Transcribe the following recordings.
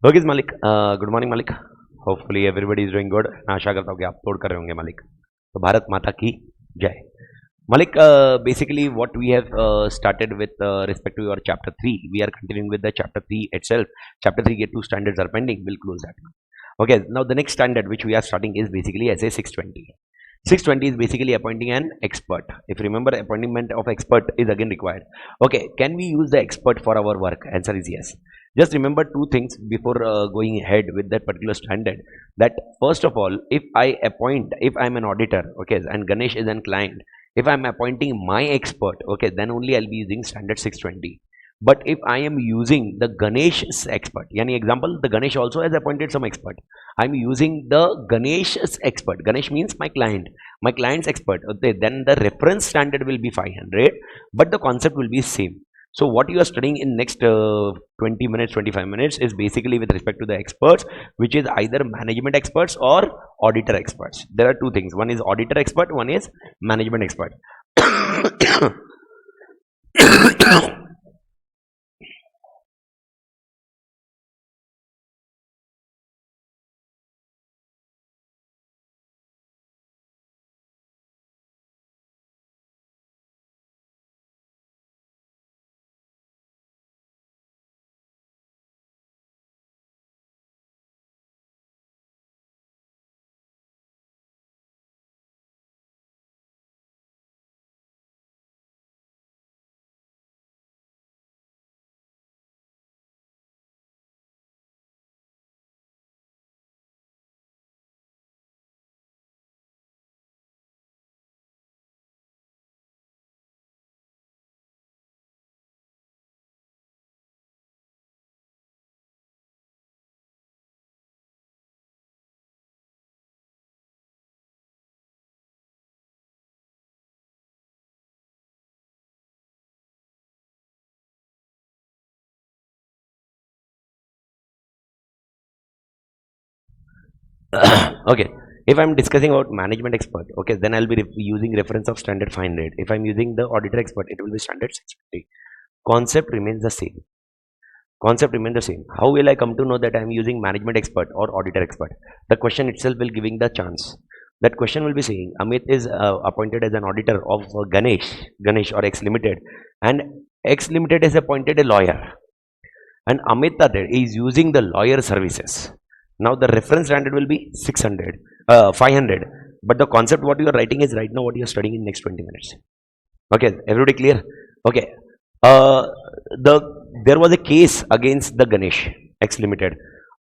Okay, Malik. Good morning, Malik. Hopefully everybody is doing good. आशा करता हूँ कि आप तोड़ कर रहे होंगे मालिक. तो भारत माता की जय. Malik, basically what we have started with respect to your chapter 3, we are continuing with the chapter 3 itself. Chapter 3 get 2 standards are pending. We'll close that. Okay, now the next standard which we are starting is basically SA 620. 620 is basically appointing an expert. If you remember, appointment of expert is again required. Okay, can we use the expert for our work? Answer is yes. Just remember two things before going ahead with that particular standard. That first of all, if I'm an auditor, okay, and Ganesh is a client, if I'm appointing my expert, okay, then only I'll be using standard 620. But if I am using the Ganesh's expert, yani example, the Ganesh also has appointed some expert. I'm using the Ganesh's expert. Ganesh means my client, my client's expert. Okay, then the reference standard will be 500, but the concept will be same. So what you are studying in next 20 minutes, 25 minutes is basically with respect to the experts, which is either management experts or auditor experts. There are two things. One is auditor expert, one is management expert. Okay, if I'm discussing about management expert, okay, then I'll be using reference of standard 500. If I'm using the auditor expert, it will be standard 650. Concept remains the same. Concept remains the same. How will I come to know that I'm using management expert or auditor expert? The question itself will giving the chance. That question will be saying Amit is appointed as an auditor of Ganesh or X Limited, and X Limited is appointed a lawyer, and Amit is using the lawyer services. Now the reference standard will be 500, but the concept what you are writing is right now what you are studying in next 20 minutes. Okay, everybody clear? Okay, there was a case against the Ganesh X Limited.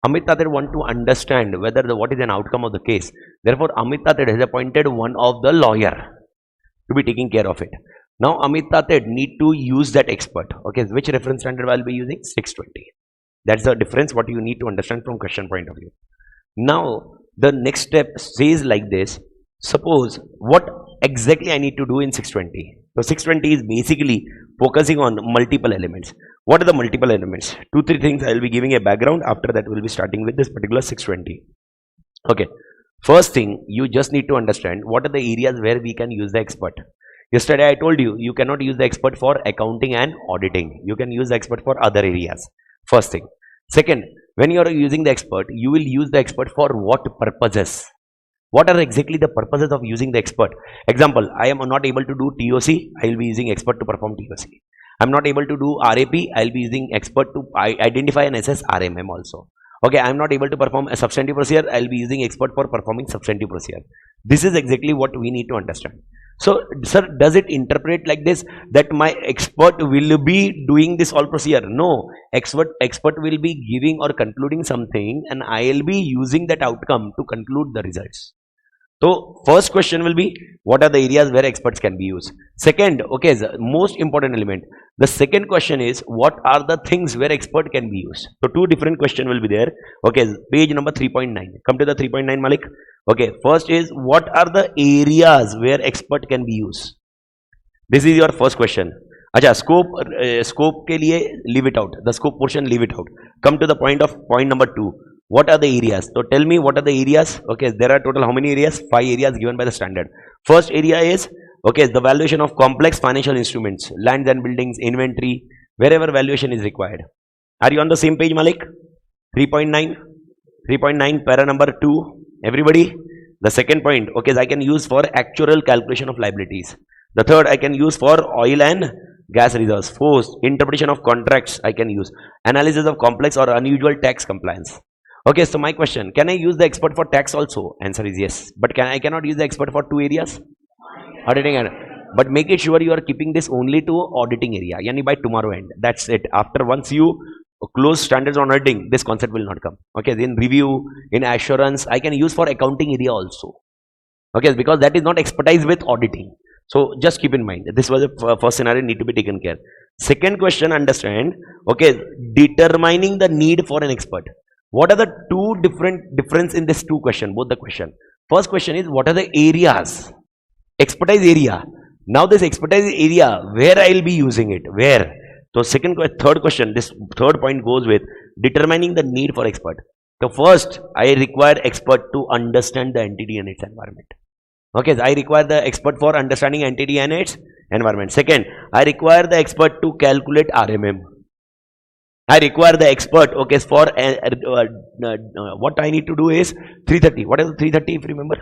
Amit Tatir want to understand whether what is an outcome of the case. Therefore, Amit Tatir has appointed one of the lawyer to be taking care of it. Now, Amit Tatir need to use that expert. Okay, which reference standard I will be using? 620. That's the difference what you need to understand from question point of view. Now, the next step says like this. Suppose what exactly I need to do in 620. So 620 is basically focusing on multiple elements. What are the multiple elements? 2-3 things I will be giving a background. After that, we will be starting with this particular 620. Okay. First thing, you just need to understand what are the areas where we can use the expert. Yesterday, I told you, you cannot use the expert for accounting and auditing. You can use the expert for other areas. First thing. Second, when you are using the expert, you will use the expert for what purposes? What are exactly the purposes of using the expert? Example, I am not able to do TOC, I will be using expert to perform TOC. I am not able to do RAP, I will be using expert to identify and assess RMM also. Okay, I am not able to perform a substantive procedure, I will be using expert for performing substantive procedure. This is exactly what we need to understand. So, sir, does it interpret like this that my expert will be doing this all procedure? No, expert will be giving or concluding something, and I will be using that outcome to conclude the results. So, first question will be, what are the areas where experts can be used? Second, okay, the most important element. The second question is, what are the things where expert can be used? So, two different questions will be there. Okay, page number 3.9. Come to the 3.9, Malik. Okay, first is, what are the areas where expert can be used? This is your first question. Acha, scope ke liye leave it out. The scope portion leave it out. Come to the point number 2. What are the areas? So tell me what are the areas? Okay, there are total how many areas? 5 areas given by the standard. First area is, okay, the valuation of complex financial instruments, lands and buildings, inventory, wherever valuation is required. Are you on the same page, Malik? 3.9, 3.9 para number 2, everybody. The second point, okay, I can use for actuarial calculation of liabilities. The third I can use for oil and gas reserves. Fourth, interpretation of contracts I can use. Analysis of complex or unusual tax compliance. Okay, so my question, can I use the expert for tax also? Answer is yes. But I cannot use the expert for 2 areas? Auditing and, but make it sure you are keeping this only to auditing area. Yani by tomorrow end. That's it. After once you close standards on auditing, this concept will not come. Okay, in review, in assurance, I can use for accounting area also. Okay, because that is not expertise with auditing. So just keep in mind, this was a first scenario need to be taken care. Second question, understand, okay, determining the need for an expert. What are the two difference in this two question, both the question. First question is, what are the areas? Expertise area. Now this expertise area, where I will be using it, where? So third question, this third point goes with determining the need for expert. So first, I require expert to understand the entity and its environment. Okay, I require the expert for understanding entity and its environment. Second, I require the expert to calculate RMM. I require the expert, okay, for what I need to do is 330. What is 330 if you remember?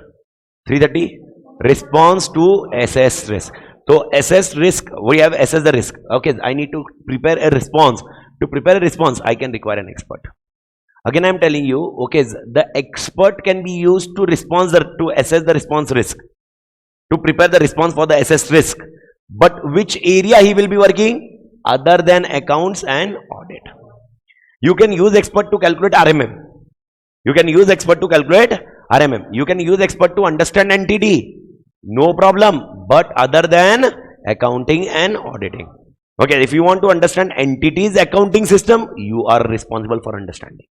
330, response to assess risk. So assess risk, we have assess the risk. Okay, I need to prepare a response. To prepare a response, I can require an expert. Again, I am telling you, okay, the expert can be used to to assess the response risk, to prepare the response for the assessed risk. But which area he will be working? Other than accounts and audit. You can use expert to calculate RMM. You can use expert to calculate RMM. You can use expert to understand entity. No problem. But other than accounting and auditing. Okay, if you want to understand entities accounting system, you are responsible for understanding.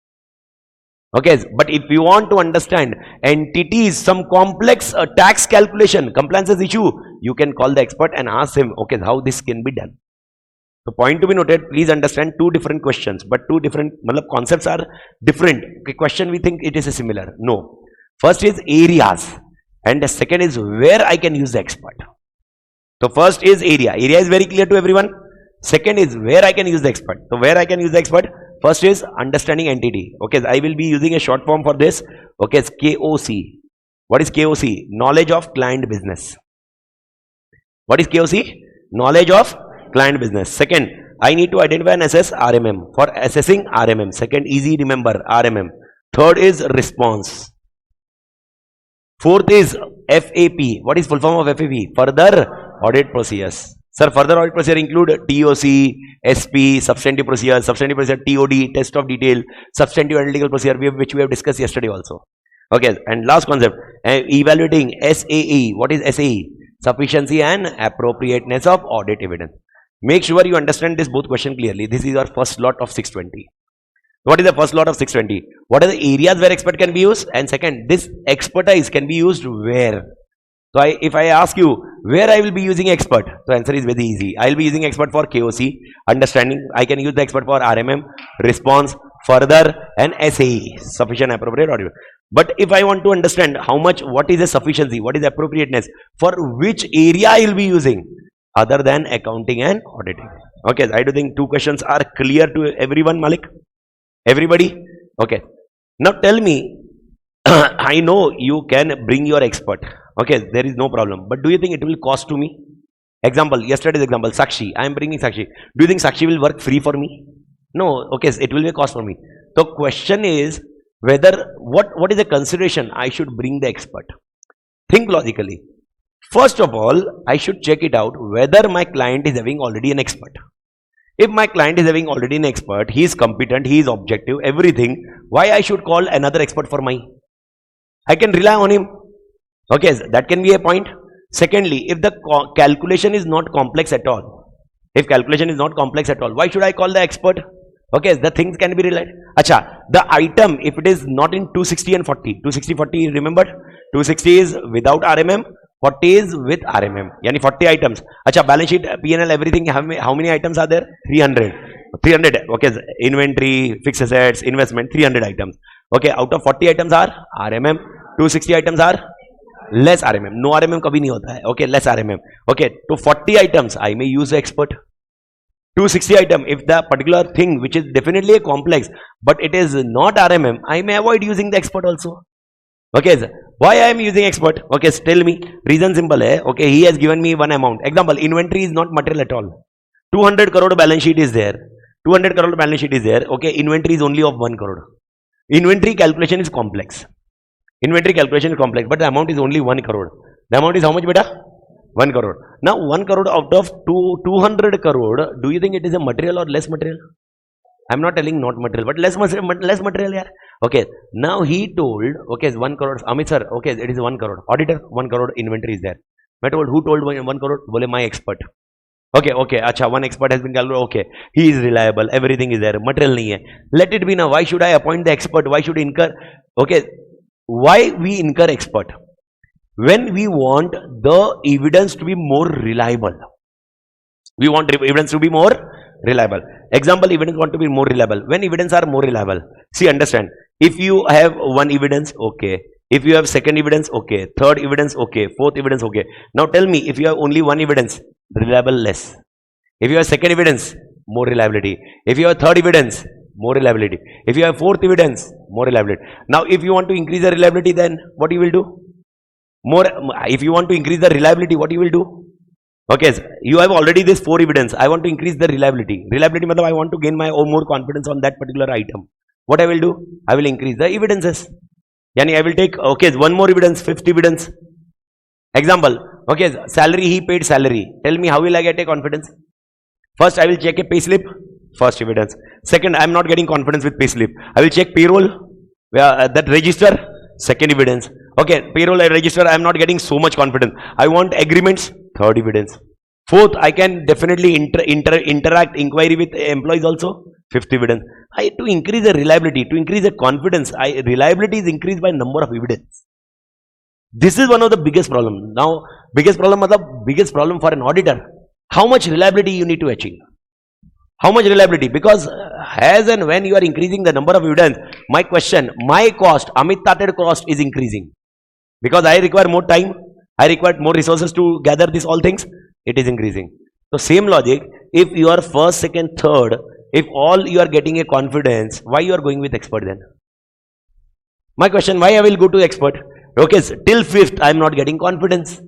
Okay, but if you want to understand entities, some complex tax calculation, compliances issue, you can call the expert and ask him, okay, how this can be done. The point to be noted, please understand two different questions, but two different concepts are different. Okay, question we think it is a similar. No. First is areas and the second is where I can use the expert. So first is area. Area is very clear to everyone. Second is where I can use the expert. So where I can use the expert? First is understanding entity. Okay, I will be using a short form for this. Okay, it's KOC. What is KOC? Knowledge of client business. What is KOC? Knowledge of client business. Second, I need to identify and assess RMM. For assessing RMM. Second, easy remember RMM. Third is response. Fourth is FAP. What is full form of FAP? Further audit procedures. Sir, further audit procedure include TOC, SP, substantive procedure, TOD, test of detail, substantive analytical procedure, which we have discussed yesterday also. Okay, and last concept, evaluating SAE. What is SAE? Sufficiency and appropriateness of audit evidence. Make sure you understand this both question clearly. This is our first lot of 620. What is the first lot of 620? What are the areas where expert can be used? And second, this expertise can be used where? So if I ask you where I will be using expert, the answer is very easy. I will be using expert for KOC, understanding. I can use the expert for RMM, response, further, and SAE, sufficient, appropriate, audit. But if I want to understand how much, what is the sufficiency, what is the appropriateness, for which area I will be using, other than accounting and auditing. Okay, I do think two questions are clear to everyone, Malik. Everybody? Okay. Now tell me, I know you can bring your expert. Okay, there is no problem. But do you think it will cost to me? Example, yesterday's example, Sakshi. I am bringing Sakshi. Do you think Sakshi will work free for me? No. Okay, it will be a cost for me. So question is whether, what is the consideration I should bring the expert? Think logically. First of all, I should check it out whether my client is having already an expert. If my client is having already an expert, he is competent, he is objective, everything, why I should call another expert for mine? I can rely on him. Okay, that can be a point. Secondly, if the calculation is not complex at all, why should I call the expert? Okay, the things can be relied. Acha, the item, if it is not in 260 and 40, 260, remember? 260 is without RMM, 40 is with RMM, yani 40 items. Acha, balance sheet, P&L, everything, how many items are there? 300. 300, okay, inventory, fixed assets, investment, 300 items. Okay, out of 40 items are RMM, 260 items are less RMM. No RMM kabhi nahi hota hai. Okay, less RMM. Okay, to 40 items, I may use the expert. 260 item. If the particular thing which is definitely a complex, but it is not RMM, I may avoid using the expert also. Okay, sir. Why I am using expert? Okay, so tell me. Reason simple hai. Okay, he has given me one amount. Example, inventory is not material at all. 200 crore balance sheet is there. 200 crore balance sheet is there. Okay, inventory is only of 1 crore. Inventory calculation is complex. Inventory calculation is complex, but the amount is only 1 crore. The amount is how much, beta? 1 crore. Now, 1 crore out of 200 crore, do you think it is a material or less material? I'm not telling not material, but less material, yeah. Okay, now he told, okay, 1 crore, Amit sir, okay, it is 1 crore. Auditor, 1 crore inventory is there. I told, who told 1 crore? Bole, my expert. Okay, acha, one expert has been calculated, okay, he is reliable, everything is there, material nahi hai. Let it be now, why should I appoint the expert? Why should I incur? Okay, why we incur expert? When we want the evidence to be more reliable. We want evidence to be more reliable. Example, evidence want to be more reliable. When evidence are more reliable, see, understand, if you have one evidence, okay. If you have second evidence, okay. Third evidence, okay. Fourth evidence, okay. Now tell me, if you have only one evidence, reliable less. If you have second evidence, more reliability. If you have third evidence, more reliability. If you have fourth evidence, more reliability. Now, if you want to increase the reliability, then what you will do? If you want to increase the reliability, what you will do? Okay, so you have already this 4 evidence. I want to increase the reliability. Reliability means I want to gain my own more confidence on that particular item. What I will do? I will increase the evidences. Yani I will take, okay, one more evidence, 5th evidence. Example, okay, salary, he paid salary. Tell me, how will I get a confidence? First, I will check a pay slip. First evidence. Second, I am not getting confidence with pay slip. I will check payroll, that register. Second evidence. Okay, payroll and register, I am not getting so much confidence. I want agreements. Third evidence. Fourth, I can definitely interact, inquiry with employees also. 5th evidence. To increase the reliability, to increase the confidence, reliability is increased by number of evidence. This is one of the biggest problem. Now, biggest problem for an auditor. How much reliability you need to achieve? How much reliability? Because as and when you are increasing the number of evidence, my question, my cost, Ch.3 cost is increasing. Because I require more time, I require more resources to gather these all things, it is increasing. So same logic, if you are first, second, third, if all you are getting a confidence, why you are going with expert then? My question, why I will go to expert? Okay, so till 5th, I am not getting confidence.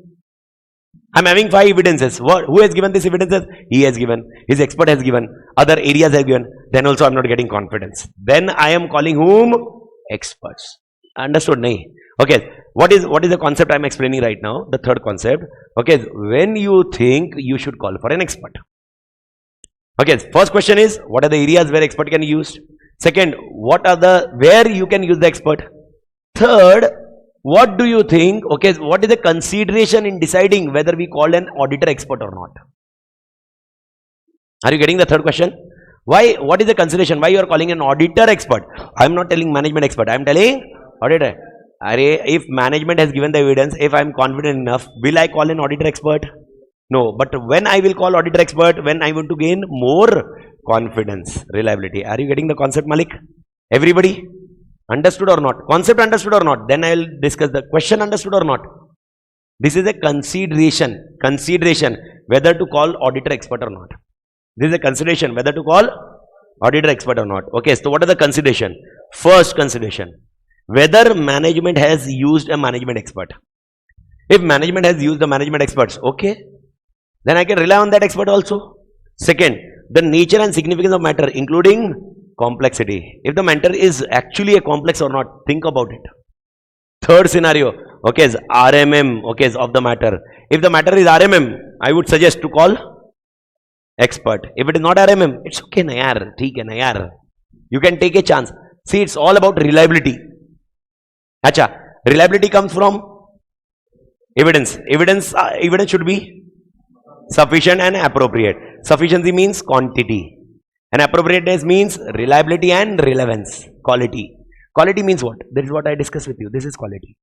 I am having 5 evidences. Who has given these evidences? He has given. His expert has given. Other areas have given. Then also I am not getting confidence. Then I am calling whom? Experts. Understood? Nahi. Okay. What is the concept I am explaining right now? The third concept. Okay. When you think, you should call for an expert. Okay. First question is, what are the areas where expert can be used? Second, where you can use the expert? Third, what do you think? Okay, what is the consideration in deciding whether we call an auditor expert or not? Are you getting the third question? Why? What is the consideration? Why you are calling an auditor expert? I am not telling management expert. I am telling auditor. If management has given the evidence, if I am confident enough, will I call an auditor expert? No. But when I will call auditor expert, when I want to gain more confidence, reliability. Are you getting the concept, Malik? Everybody? Understood or not? Concept understood or not? Then I will discuss the question understood or not. This is a consideration whether to call auditor expert or not. This is a consideration whether to call auditor expert or not. Okay, so what are the consideration? First consideration, whether management has used a management expert. If management has used the management experts, okay, then I can rely on that expert also. Second, the nature and significance of matter, including complexity. If the matter is actually a complex or not, think about it. Third scenario, okay, is RMM, okay, is of the matter. If the matter is RMM, I would suggest to call expert. If it is not RMM, it's okay, na yaar, theek hai na yaar. You can take a chance. See, it's all about reliability. Acha, reliability comes from evidence. Evidence should be sufficient and appropriate. Sufficiency means quantity. And appropriateness means reliability and relevance. Quality. Quality means what? That is what I discussed with you. This is quality.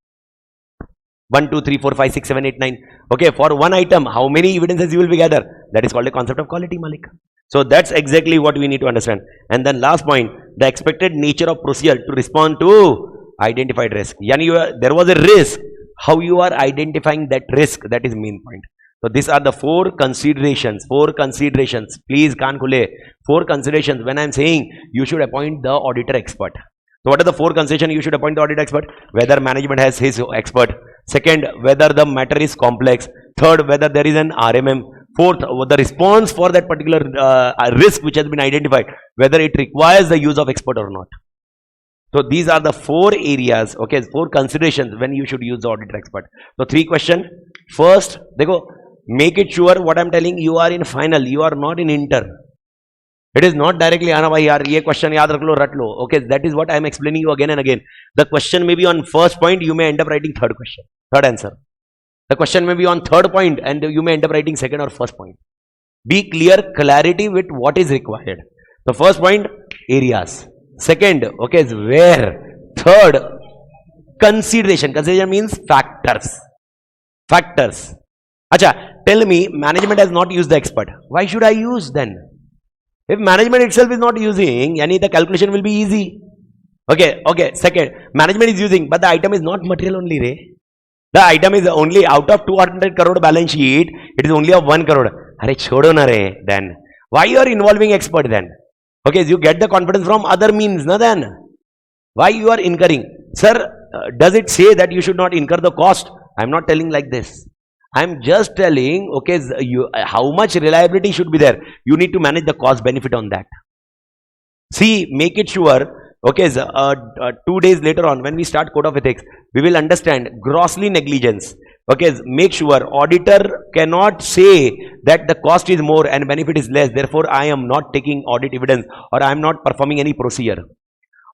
1, 2, 3, 4, 5, 6, 7, 8, 9. Okay, for one item, how many evidences you will be gather? That is called a concept of quality, Malik. So that's exactly what we need to understand. And then last point, the expected nature of procedure to respond to identified risk. Yani there was a risk. How you are identifying that risk, that is main point. So these are the four considerations. Please, Khan Khule. Four considerations when I'm saying you should appoint the auditor expert. So what are the four considerations you should appoint the auditor expert? Whether management has his expert. Second, whether the matter is complex. Third, whether there is an RMM. Fourth, the response for that particular risk which has been identified, whether it requires the use of expert or not. So these are the four areas, okay, four considerations when you should use the auditor expert. So three questions. First, देखो, make it sure what I'm telling you are in final, you are not in inter. It is not directly, आना भाई यार ये question याद रख लो रट लो. Okay, that is what I am explaining you again and again. The question may be on first point, you may end up writing third question, third answer. The question may be on third point and you may end up writing second or first point. Be clear, clarity with what is required. The first point, areas. Second, okay, is where. Third, consideration. Consideration means factors. Factors. Acha, tell me, management has not used the expert. Why should I use then? If management itself is not using, yani the calculation will be easy. Okay, second, management is using, but the item is not material only, Ray. The item is only out of 200 crore balance sheet, it is only of 1 crore. Arey, chodo na re, then. Why you are involving expert then? Okay, you get the confidence from other means, na then. Why you are incurring? Sir, does it say that you should not incur the cost? I am not telling like this. I am just telling, okay, how much reliability should be there. You need to manage the cost benefit on that. See, make it sure. Okay, 2 days later on, when we start code of ethics, we will understand grossly negligence. Okay, make sure auditor cannot say that the cost is more and benefit is less. Therefore, I am not taking audit evidence or I am not performing any procedure.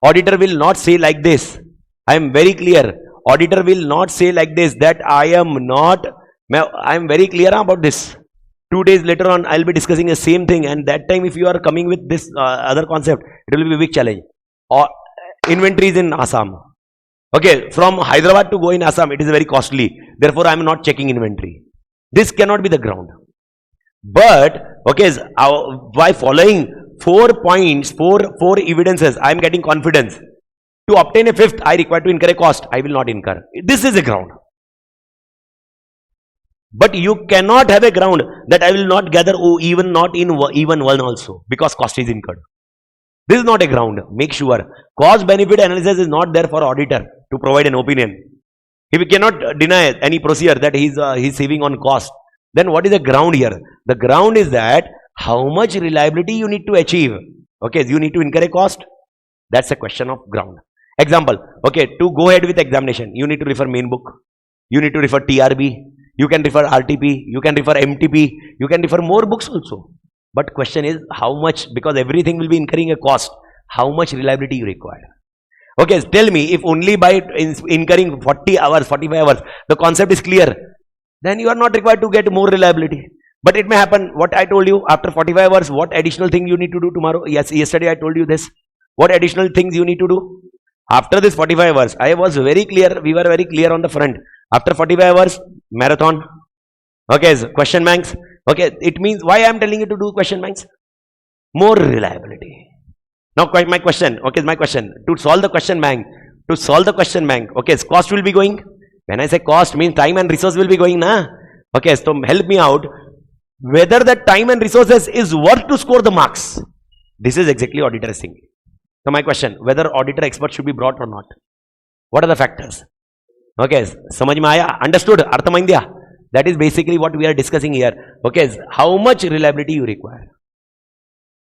Auditor will not say like this. I am very clear. Auditor will not say like this that I am very clear about this. 2 days later on, I will be discussing the same thing, and that time if you are coming with this other concept, it will be a big challenge. Or inventories in Assam. Okay, from Hyderabad to go in Assam, it is very costly. Therefore, I am not checking inventory. This cannot be the ground. But, okay, by following 4 points, four evidences, I am getting confidence. To obtain a fifth, I require to incur a cost. I will not incur. This is a ground. But you cannot have a ground that I will not gather even not in even one also, because cost is incurred. This is not a ground. Make sure cost benefit analysis is not there for auditor to provide an opinion. If we cannot deny any procedure that he's saving on cost, then what is the ground here? The ground is that how much reliability you need to achieve. Okay, you need to incur a cost. That's a question of ground. Example. Okay, to go ahead with examination, you need to refer main book. You need to refer TRB. You can refer RTP. You can refer MTP. You can refer more books also. But question is how much, because everything will be incurring a cost, how much reliability you require. Okay, tell me, if only by incurring 40 hours, 45 hours, the concept is clear, then you are not required to get more reliability. But it may happen, what I told you, after 45 hours, what additional thing you need to do tomorrow? Yes, yesterday I told you this. What additional things you need to do? After this 45 hours, I was very clear, we were very clear on the front. After 45 hours, marathon. Okay, question banks. Okay, it means why I am telling you to do question banks? More reliability. Now my question, okay, my question. To solve the question bank, okay, cost will be going. When I say cost, means time and resource will be going, na? Okay, so help me out. Whether the time and resources is worth to score the marks. This is exactly auditor is thinking. So my question, whether auditor expert should be brought or not. What are the factors? Okay, samajh mein aaya? Understood? Artha maindya? That is basically what we are discussing here. Okay, how much reliability you require.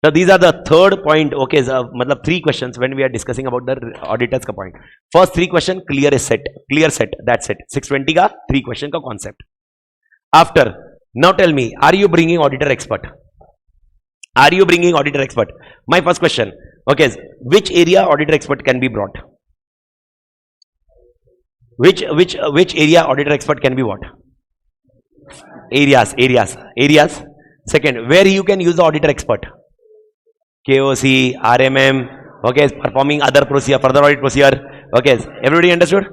So these are the third point. Okay, matlab 3 questions when we are discussing about the auditors ka point. First 3 question, clear set. That's it. 620 ka 3 question ka concept. After, now tell me, are you bringing auditor expert? Are you bringing auditor expert? My first question. Okay, which area auditor expert can be brought? Which area auditor expert can be what? Areas. Second, where you can use the auditor expert? KOC, RMM, okay, performing other procedure, further audit procedure. Okay, everybody understood?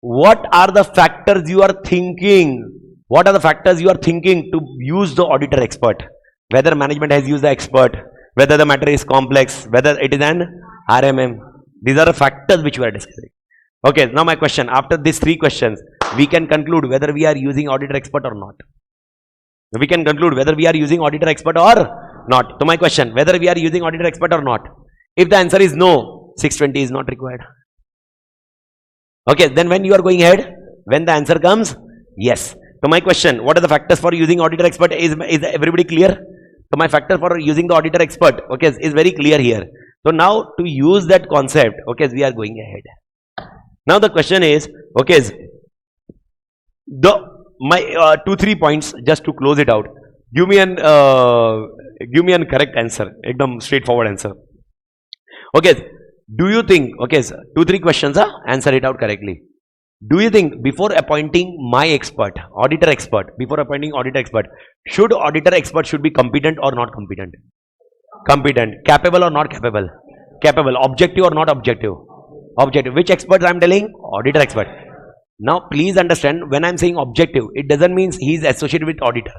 What are the factors you are thinking? What are the factors you are thinking to use the auditor expert? Whether management has used the expert, whether the matter is complex, whether it is an RMM. These are the factors which we are discussing. Okay, now my question, after these 3 questions, we can conclude whether we are using auditor expert or not. We can conclude whether we are using auditor expert or not. To my question, whether we are using auditor expert or not. If the answer is no, 620 is not required. Okay, then when you are going ahead, when the answer comes, yes. To my question, what are the factors for using auditor expert? Is everybody clear? So my factor for using the auditor expert, okay, is very clear here. So now to use that concept, okay, we are going ahead. Now the question is, okay, my 2-3 points just to close it out. Give me an correct answer, ekdam straightforward answer. Okay, do you think, okay, 2-3 questions, answer it out correctly. Do you think before appointing my expert, auditor expert, before appointing auditor expert, should auditor expert should be competent or not competent? Competent. Capable or not capable? Capable. Objective or not objective? Objective. Which expert I am telling? Auditor expert. Now please understand, when I am saying objective, it doesn't mean he is associated with auditor.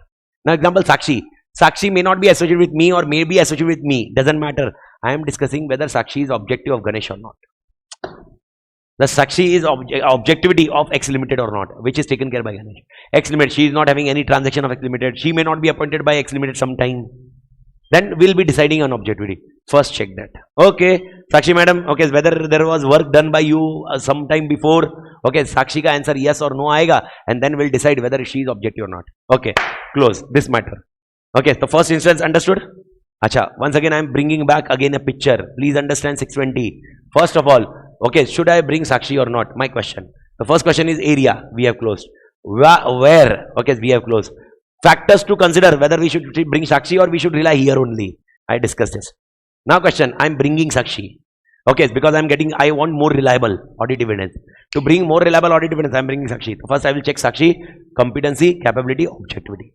Now example, Sakshi. Sakshi may not be associated with me or may be associated with me. Doesn't matter. I am discussing whether Sakshi is objective of Ganesh or not. The Sakshi is objectivity of X Limited or not, which is taken care by Ganesh. X Limited, she is not having any transaction of X Limited. She may not be appointed by X Limited sometime. Then we'll be deciding on objectivity. First check that. Okay, Sakshi madam, okay, whether there was work done by you sometime before. Okay, Sakshi ka answer yes or no aayega, and then we'll decide whether she is objective or not. Okay, close this matter. Okay, the first instance understood? Acha, once again I am bringing back again a picture. Please understand 620. First of all, okay, should I bring Sakshi or not? My question. The first question is area. We have closed. Where? Okay, we have closed. Factors to consider whether we should bring Sakshi or we should rely here only. I discussed this. Now question, I am bringing Sakshi. Okay, because I want more reliable audit evidence. To bring more reliable audit evidence, I am bringing Sakshi. First I will check Sakshi, competency, capability, objectivity.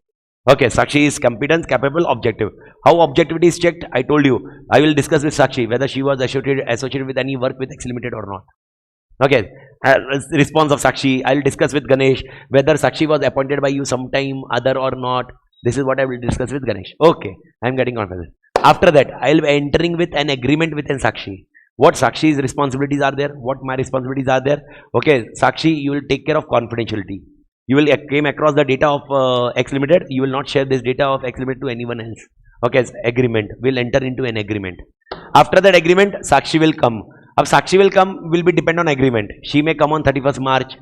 Okay, Sakshi is competent, capable, objective. How objectivity is checked? I told you. I will discuss with Sakshi whether she was associated with any work with X Limited or not. Okay, response of Sakshi. I will discuss with Ganesh whether Sakshi was appointed by you sometime other or not. This is what I will discuss with Ganesh. Okay, I am getting confident. After that, I will be entering with an agreement with an Sakshi. What Sakshi's responsibilities are there? What my responsibilities are there? Okay, Sakshi, you will take care of confidentiality. You will came across the data of X Limited. You will not share this data of X Limited to anyone else. Okay, agreement. We'll enter into an agreement. After that agreement, Sakshi will come. अब Sakshi will come will be depend on agreement. She may come on 31st March.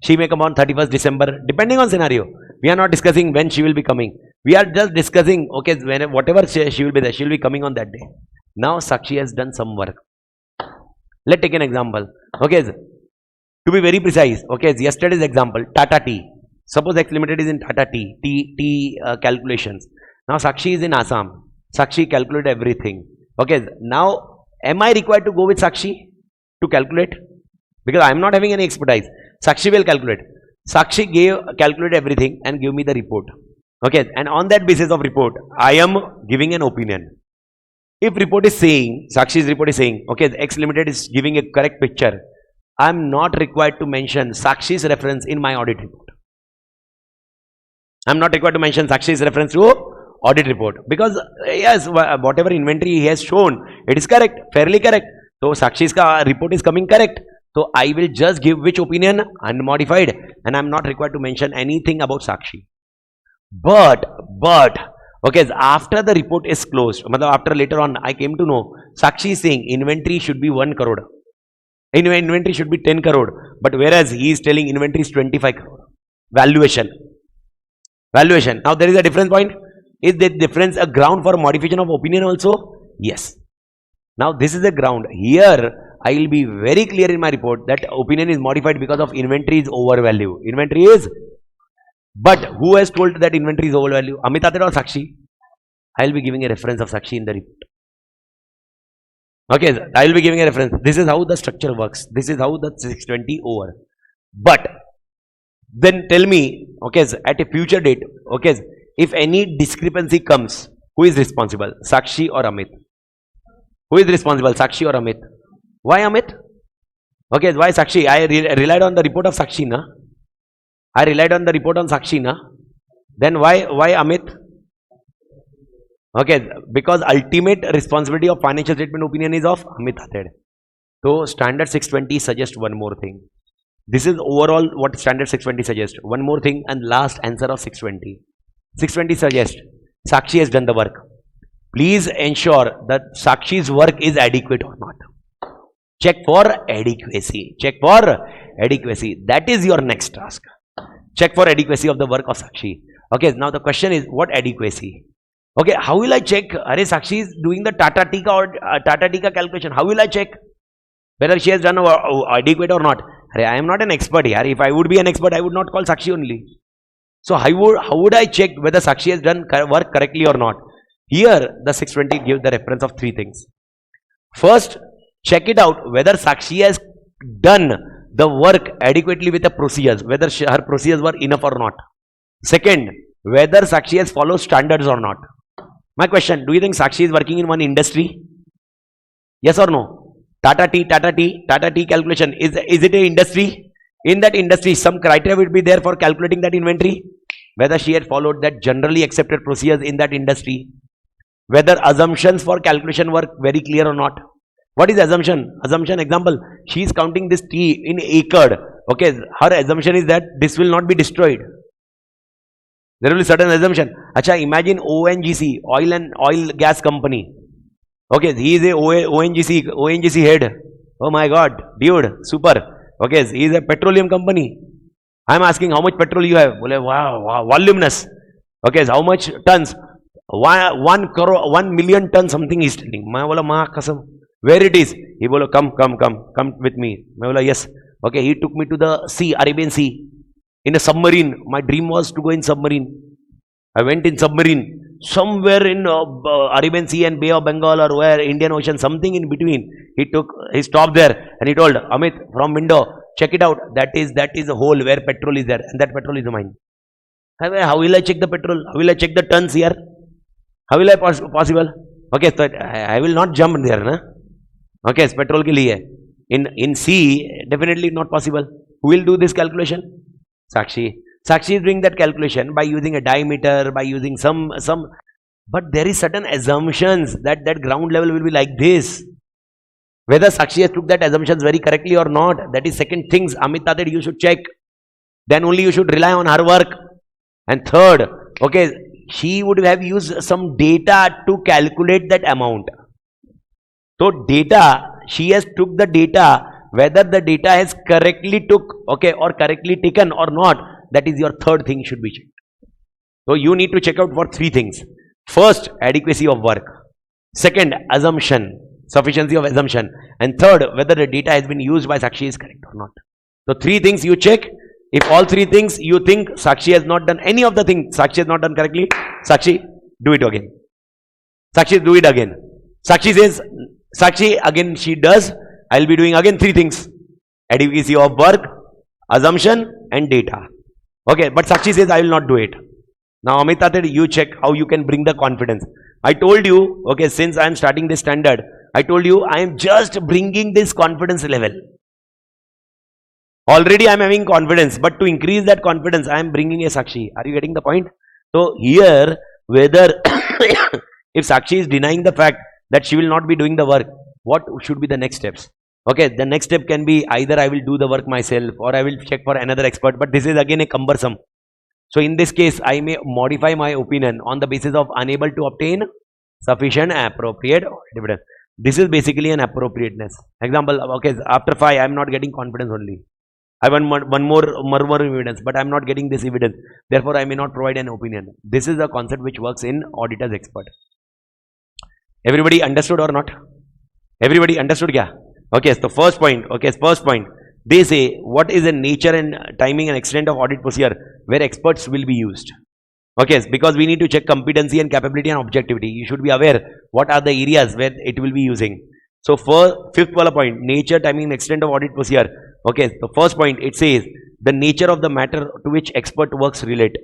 She may come on 31st December. Depending on scenario. We are not discussing when she will be coming. We are just discussing, okay, when whatever she will be there, she will be coming on that day. Now Sakshi has done some work. Let's take an example. Okay, to be very precise, okay, yesterday's example, Tata Tea. Suppose X Limited is in Tata Tea calculations. Now Sakshi is in Assam. Sakshi calculate everything. Okay, now am I required to go with Sakshi to calculate? Because I am not having any expertise. Sakshi will calculate. Sakshi calculate everything and give me the report. Okay, and on that basis of report, I am giving an opinion. If report is saying, Sakshi's report is saying, okay, X Limited is giving a correct picture, I am not required to mention Sakshi's reference in my audit report. I am not required to mention Sakshi's reference to audit report because yes, whatever inventory he has shown, it is correct, fairly correct. So Sakshi's report is coming correct. So I will just give which opinion? Unmodified, and I am not required to mention anything about Sakshi. But okay, after the report is closed, after later on I came to know Sakshi is saying inventory should be 1 crore. Inventory should be 10 crore, but whereas he is telling inventory is 25 crore. Valuation. Now there is a difference point. Is that difference a ground for modification of opinion also? Yes. Now this is a ground. Here I will be very clear in my report that opinion is modified because of inventory is overvalue. Inventory is, but who has told that inventory is overvalue? A.T.Academy or Sakshi? I will be giving a reference of Sakshi in the report. Okay, I will be giving a reference. This is how the structure works. This is how the 620 over. But then tell me, okay, at a future date, okay, if any discrepancy comes, who is responsible? Sakshi or Amit? Who is responsible? Sakshi or Amit? Why Amit? Okay, why Sakshi? I relied on the report of Sakshi, na? I relied on the report on Sakshi, na? Then why Amit? Okay, because ultimate responsibility of financial statement opinion is of A.T.Academy. So standard 620 suggests one more thing. This is overall what standard 620 suggests. One more thing and last answer of 620. 620 suggests Sakshi has done the work. Please ensure that Sakshi's work is adequate or not. Check for adequacy. Check for adequacy. That is your next task. Check for adequacy of the work of Sakshi. Okay, now the question is, what adequacy? Okay, how will I check? Are Sakshi is doing the Tata Tika or Tata Tika calculation. How will I check whether she has done adequate or not? I am not an expert here. If I would be an expert, I would not call Sakshi only. So how would I check whether Sakshi has done work correctly or not? Here, the 620 gives the reference of three things. First, check it out whether Sakshi has done the work adequately with the procedures, whether her procedures were enough or not. Second, whether Sakshi has followed standards or not. My question, do you think Sakshi is working in one industry? Yes or no? Tata Tea calculation, is it an industry? In that industry, some criteria will be there for calculating that inventory. Whether she had followed that generally accepted procedures in that industry. Whether assumptions for calculation were very clear or not. What is assumption? Assumption example, she is counting this tea in acre. Okay, her assumption is that this will not be destroyed. There will be certain assumption. Acha, imagine ONGC, oil gas company. Okay, he is a ONGC head. Oh my God, dude, super. Okay, he is a petroleum company. I am asking how much petrol you have. Wow, voluminous. Okay, how much tons? 1 million tons something is telling. Where it is? He bola, come with me. I bola, yes. Okay, he took me to the sea, Arabian Sea, in a submarine. My dream was to go in submarine. I went in submarine. Somewhere in Arabian Sea and Bay of Bengal or where, Indian Ocean, something in between. He stopped there and he told, Amit, from window, check it out. That is a hole where petrol is there, and that petrol is mine. How will I check the petrol? How will I check the tons here? How will I possible? Okay, so I will not jump there, na? Okay, petrol ke liye. In sea, definitely not possible. Who will do this calculation? Sakshi. Sakshi is doing that calculation by using a diameter, by using some. But there is certain assumptions that ground level will be like this. Whether Sakshi has took that assumptions very correctly or not, that is second things, Amit, that you should check. Then only you should rely on her work. And third, okay, she would have used some data to calculate that amount. So data, she has took the data, whether the data has correctly took, okay, or correctly taken or not, that is your third thing should be checked. So you need to check out for three things. First, adequacy of work. Second, assumption, sufficiency of assumption. And third, whether the data has been used by Sakshi is correct or not. So three things you check. If all three things you think Sakshi has not done any of the things, Sakshi has not done correctly, Sakshi, do it again. Sakshi, do it again. Sakshi says, Sakshi, again she does, I will be doing again three things. Adequacy of work, assumption and data. Okay, but Sakshi says, I will not do it. Now, Amit, you check how you can bring the confidence. I told you, okay, since I am starting this standard, I told you I am just bringing this confidence level. Already I am having confidence, but to increase that confidence, I am bringing a Sakshi. Are you getting the point? So here, whether if Sakshi is denying the fact that she will not be doing the work, what should be the next steps? Okay, the next step can be either I will do the work myself or I will check for another expert, but this is again a cumbersome. So in this case, I may modify my opinion on the basis of unable to obtain sufficient appropriate evidence. This is basically an appropriateness. Example, okay, after 5, I am not getting confidence only. I want one more evidence, but I am not getting this evidence. Therefore, I may not provide an opinion. This is a concept which works in auditor's expert. Everybody understood or not? Everybody understood? Yeah. Okay, so first point. Okay, first point. They say what is the nature and timing and extent of audit procedure where experts will be used. Okay, because we need to check competency and capability and objectivity. You should be aware what are the areas where it will be using. So for fifth point, nature, timing and extent of audit procedure. Okay, the first point, it says the nature of the matter to which expert works relate.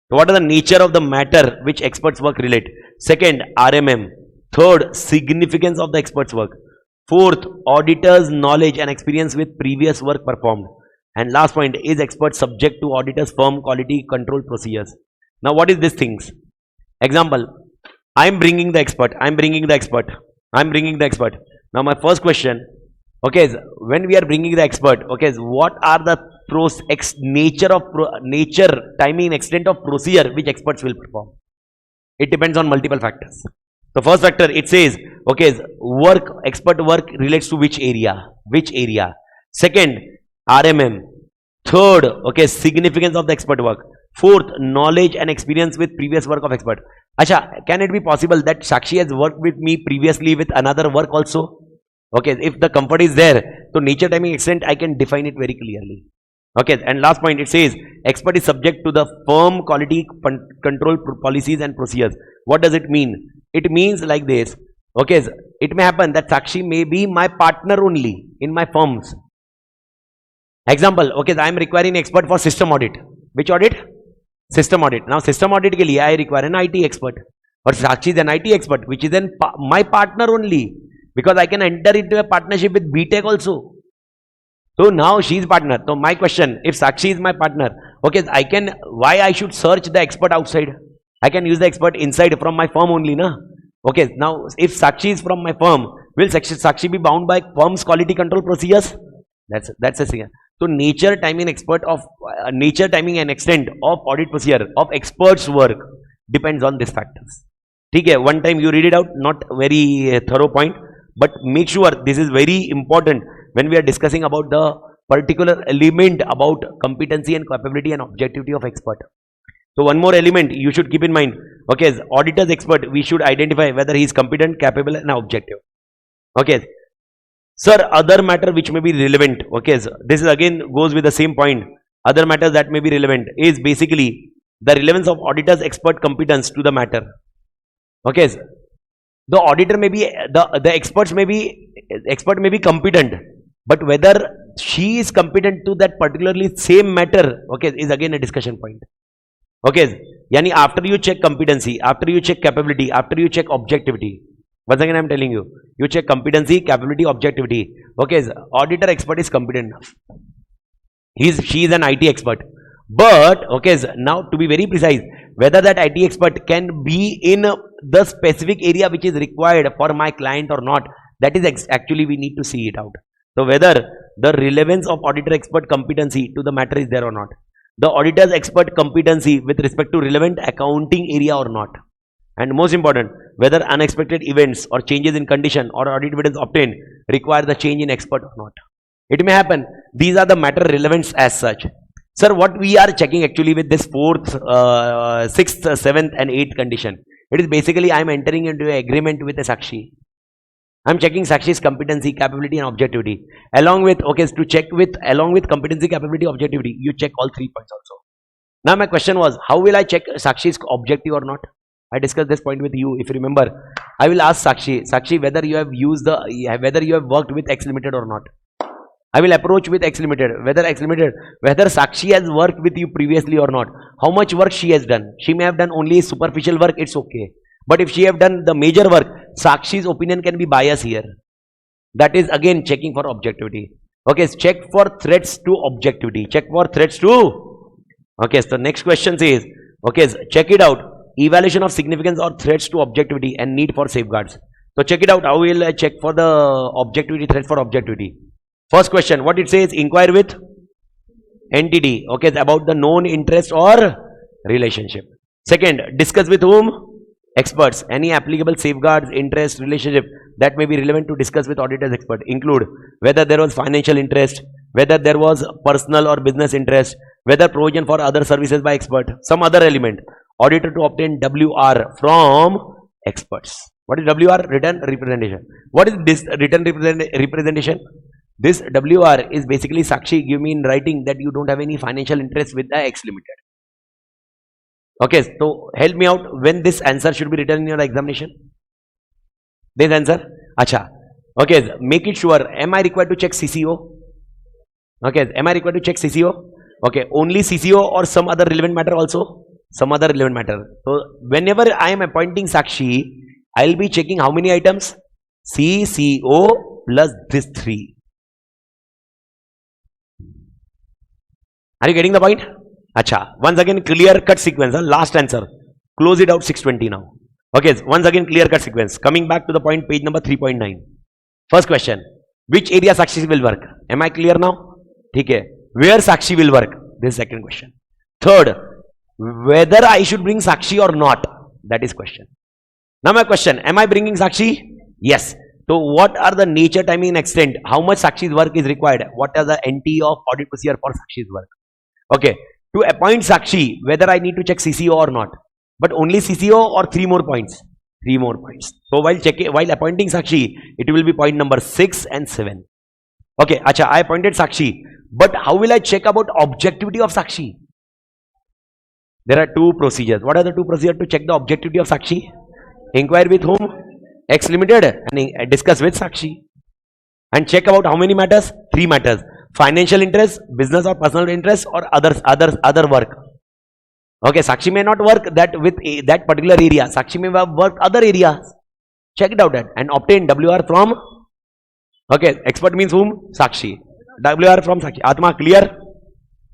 So what are the nature of the matter which experts work relate? Second, RMM. Third, significance of the expert's work. Fourth, auditor's knowledge and experience with previous work performed. And last point, is expert subject to auditor's firm quality control procedures. Now what is these things? Example, I am bringing the expert. Now my first question, Okay, when we are bringing the expert, okay, what are the nature, timing, extent of procedure which experts will perform? It depends on multiple factors. The first factor, it says, okay, expert work relates to which area? Which area? Second, RMM. Third, okay, significance of the expert work. Fourth, knowledge and experience with previous work of expert. Acha, can it be possible that Sakshi has worked with me previously with another work also? Okay, if the comfort is there, so nature, timing, extent, I can define it very clearly. Okay, and last point, it says expert is subject to the firm quality control policies and procedures. What does it mean? It means like this. Okay, it may happen that Sakshi may be my partner only in my firms. Example, okay, I am requiring expert for system audit. Which audit? System audit. Now, system audit ke liye I require an IT expert. But Sakshi is an IT expert, which is then my partner only. Because I can enter into a partnership with B.Tech also. So now she is partner. So my question, if Sakshi is my partner, okay, why I should search the expert outside? I can use the expert inside from my firm only, na? Okay, now if Sakshi is from my firm, will Sakshi be bound by firm's quality control procedures? That's a thing. So nature, timing, nature, timing and extent of audit procedure of experts' work depends on these factors. Okay, one time you read it out, not very thorough point, but make sure this is very important when we are discussing about the particular element about competency and capability and objectivity of expert. So one more element you should keep in mind. Okay, as auditor's expert, we should identify whether he is competent, capable and objective. Okay. Sir, other matter which may be relevant. Okay, so this is again goes with the same point. Other matters that may be relevant is basically the relevance of auditor's expert competence to the matter. Okay, so the auditor may be the expert may be competent, but whether she is competent to that particularly same matter, okay, is again a discussion point. Okay, yani after you check competency, after you check capability, after you check objectivity. Once again I am telling you, you check competency, capability, objectivity. Okay, auditor expert is competent enough. She is an IT expert. But okay, now to be very precise, whether that IT expert can be in the specific area which is required for my client or not, that is actually we need to see it out. So whether the relevance of auditor expert competency to the matter is there or not. The auditor's expert competency with respect to relevant accounting area or not. And most important, whether unexpected events or changes in condition or audit evidence obtained require the change in expert or not. It may happen. These are the matter relevance as such. Sir, what we are checking actually with this 4th, 6th, 7th and 8th condition. It is basically I am entering into an agreement with a Sakshi. I am checking Sakshi's competency, capability and objectivity. Along with, okay, along with competency, capability, objectivity, you check all 3 points also. Now my question was, how will I check Sakshi's objective or not? I discussed this point with you. If you remember, I will ask Sakshi whether you have worked with X Limited or not. I will approach with X Limited, whether Sakshi has worked with you previously or not. How much work she has done. She may have done only superficial work, it's okay. But if she have done the major work, Sakshi's opinion can be biased here. That is again checking for objectivity. Okay, check for threats to objectivity. Check for threats to. Okay, so next question says, okay, check it out. Evaluation of significance or threats to objectivity and need for safeguards. So check it out. How will I check for the objectivity, threats for objectivity? First question, what it says, inquire with entity. Okay, about the known interest or relationship. Second, discuss with whom? Experts. Any applicable safeguards, interest, relationship that may be relevant to discuss with auditor's expert include whether there was financial interest, whether there was personal or business interest, whether provision for other services by expert, some other element. Auditor to obtain WR from experts. What is WR? Written representation. What is this written representation? This WR is basically Sakshi, give me in writing that you don't have any financial interest with the X Limited. Okay, so help me out when this answer should be written in your examination. This answer? Acha. Okay, make it sure. Am I required to check CCO? Okay, am I required to check CCO? Okay, only CCO or some other relevant matter also? Some other relevant matter. So whenever I am appointing Sakshi, I will be checking how many items? CCO plus this 3. Are you getting the point? Acha. Once again, clear cut sequence. Last answer. Close it out 620 now. Okay, once again, clear cut sequence. Coming back to the point, page number 3.9. First question. Which area Sakshi will work? Am I clear now? Okay. Where Sakshi will work? This is second question. Third, whether I should bring Sakshi or not? That is question. Now my question, am I bringing Sakshi? Yes. So what are the nature, timing and extent? How much Sakshi's work is required? What are the NT of audit procedure for Sakshi's work? Okay. To appoint Sakshi, whether I need to check CCO or not. But only CCO or 3 more points? 3 more points. So while appointing Sakshi, it will be point number 6 and 7. Okay, acha, I appointed Sakshi. But how will I check about objectivity of Sakshi? There are 2 procedures. What are the 2 procedures to check the objectivity of Sakshi? Inquire with whom? X Limited and discuss with Sakshi. And check about how many matters? 3 matters. Financial interest, business or personal interest, or other work. Okay, Sakshi may not work with that particular area. Sakshi may work other areas. Check it out and obtain WR from. Okay, expert means whom? Sakshi. WR from Sakshi. Atma, clear?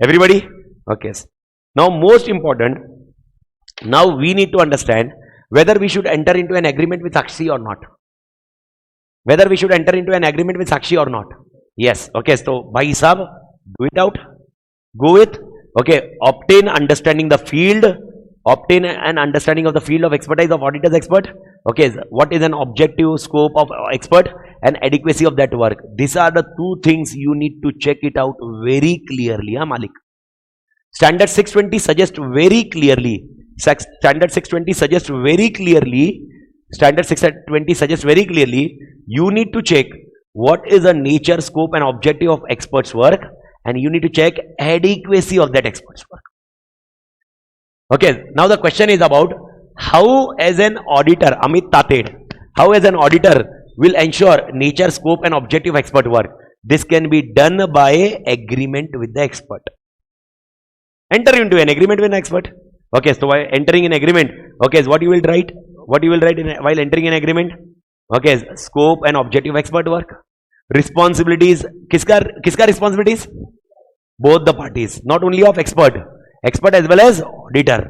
Everybody? Okay. Now most important, now we need to understand whether we should enter into an agreement with Sakshi or not. Whether we should enter into an agreement with Sakshi or not. Yes. Okay. So, bhai sahab, do it out. Go with. Okay. Obtain understanding the field. Obtain an understanding of the field of expertise of auditor's expert. Okay. What is an objective scope of expert and adequacy of that work? These are the 2 things you need to check it out very clearly. Malik. Standard 620 suggests very clearly. Standard 620 suggests very clearly. Standard 620 suggests very clearly. You need to check what is the nature, scope and objective of expert's work, and you need to check adequacy of that expert's work. Okay, now the question is about how as an auditor, Amit Tated, how as an auditor will ensure nature, scope and objective of expert work. This can be done by agreement with the expert. Enter into an agreement with an expert. Okay, so while entering an agreement, okay, so what you will write? What you will write while entering an agreement? Okay, scope and objective expert work. Responsibilities, kiska responsibilities? Both the parties, not only of expert as well as auditor.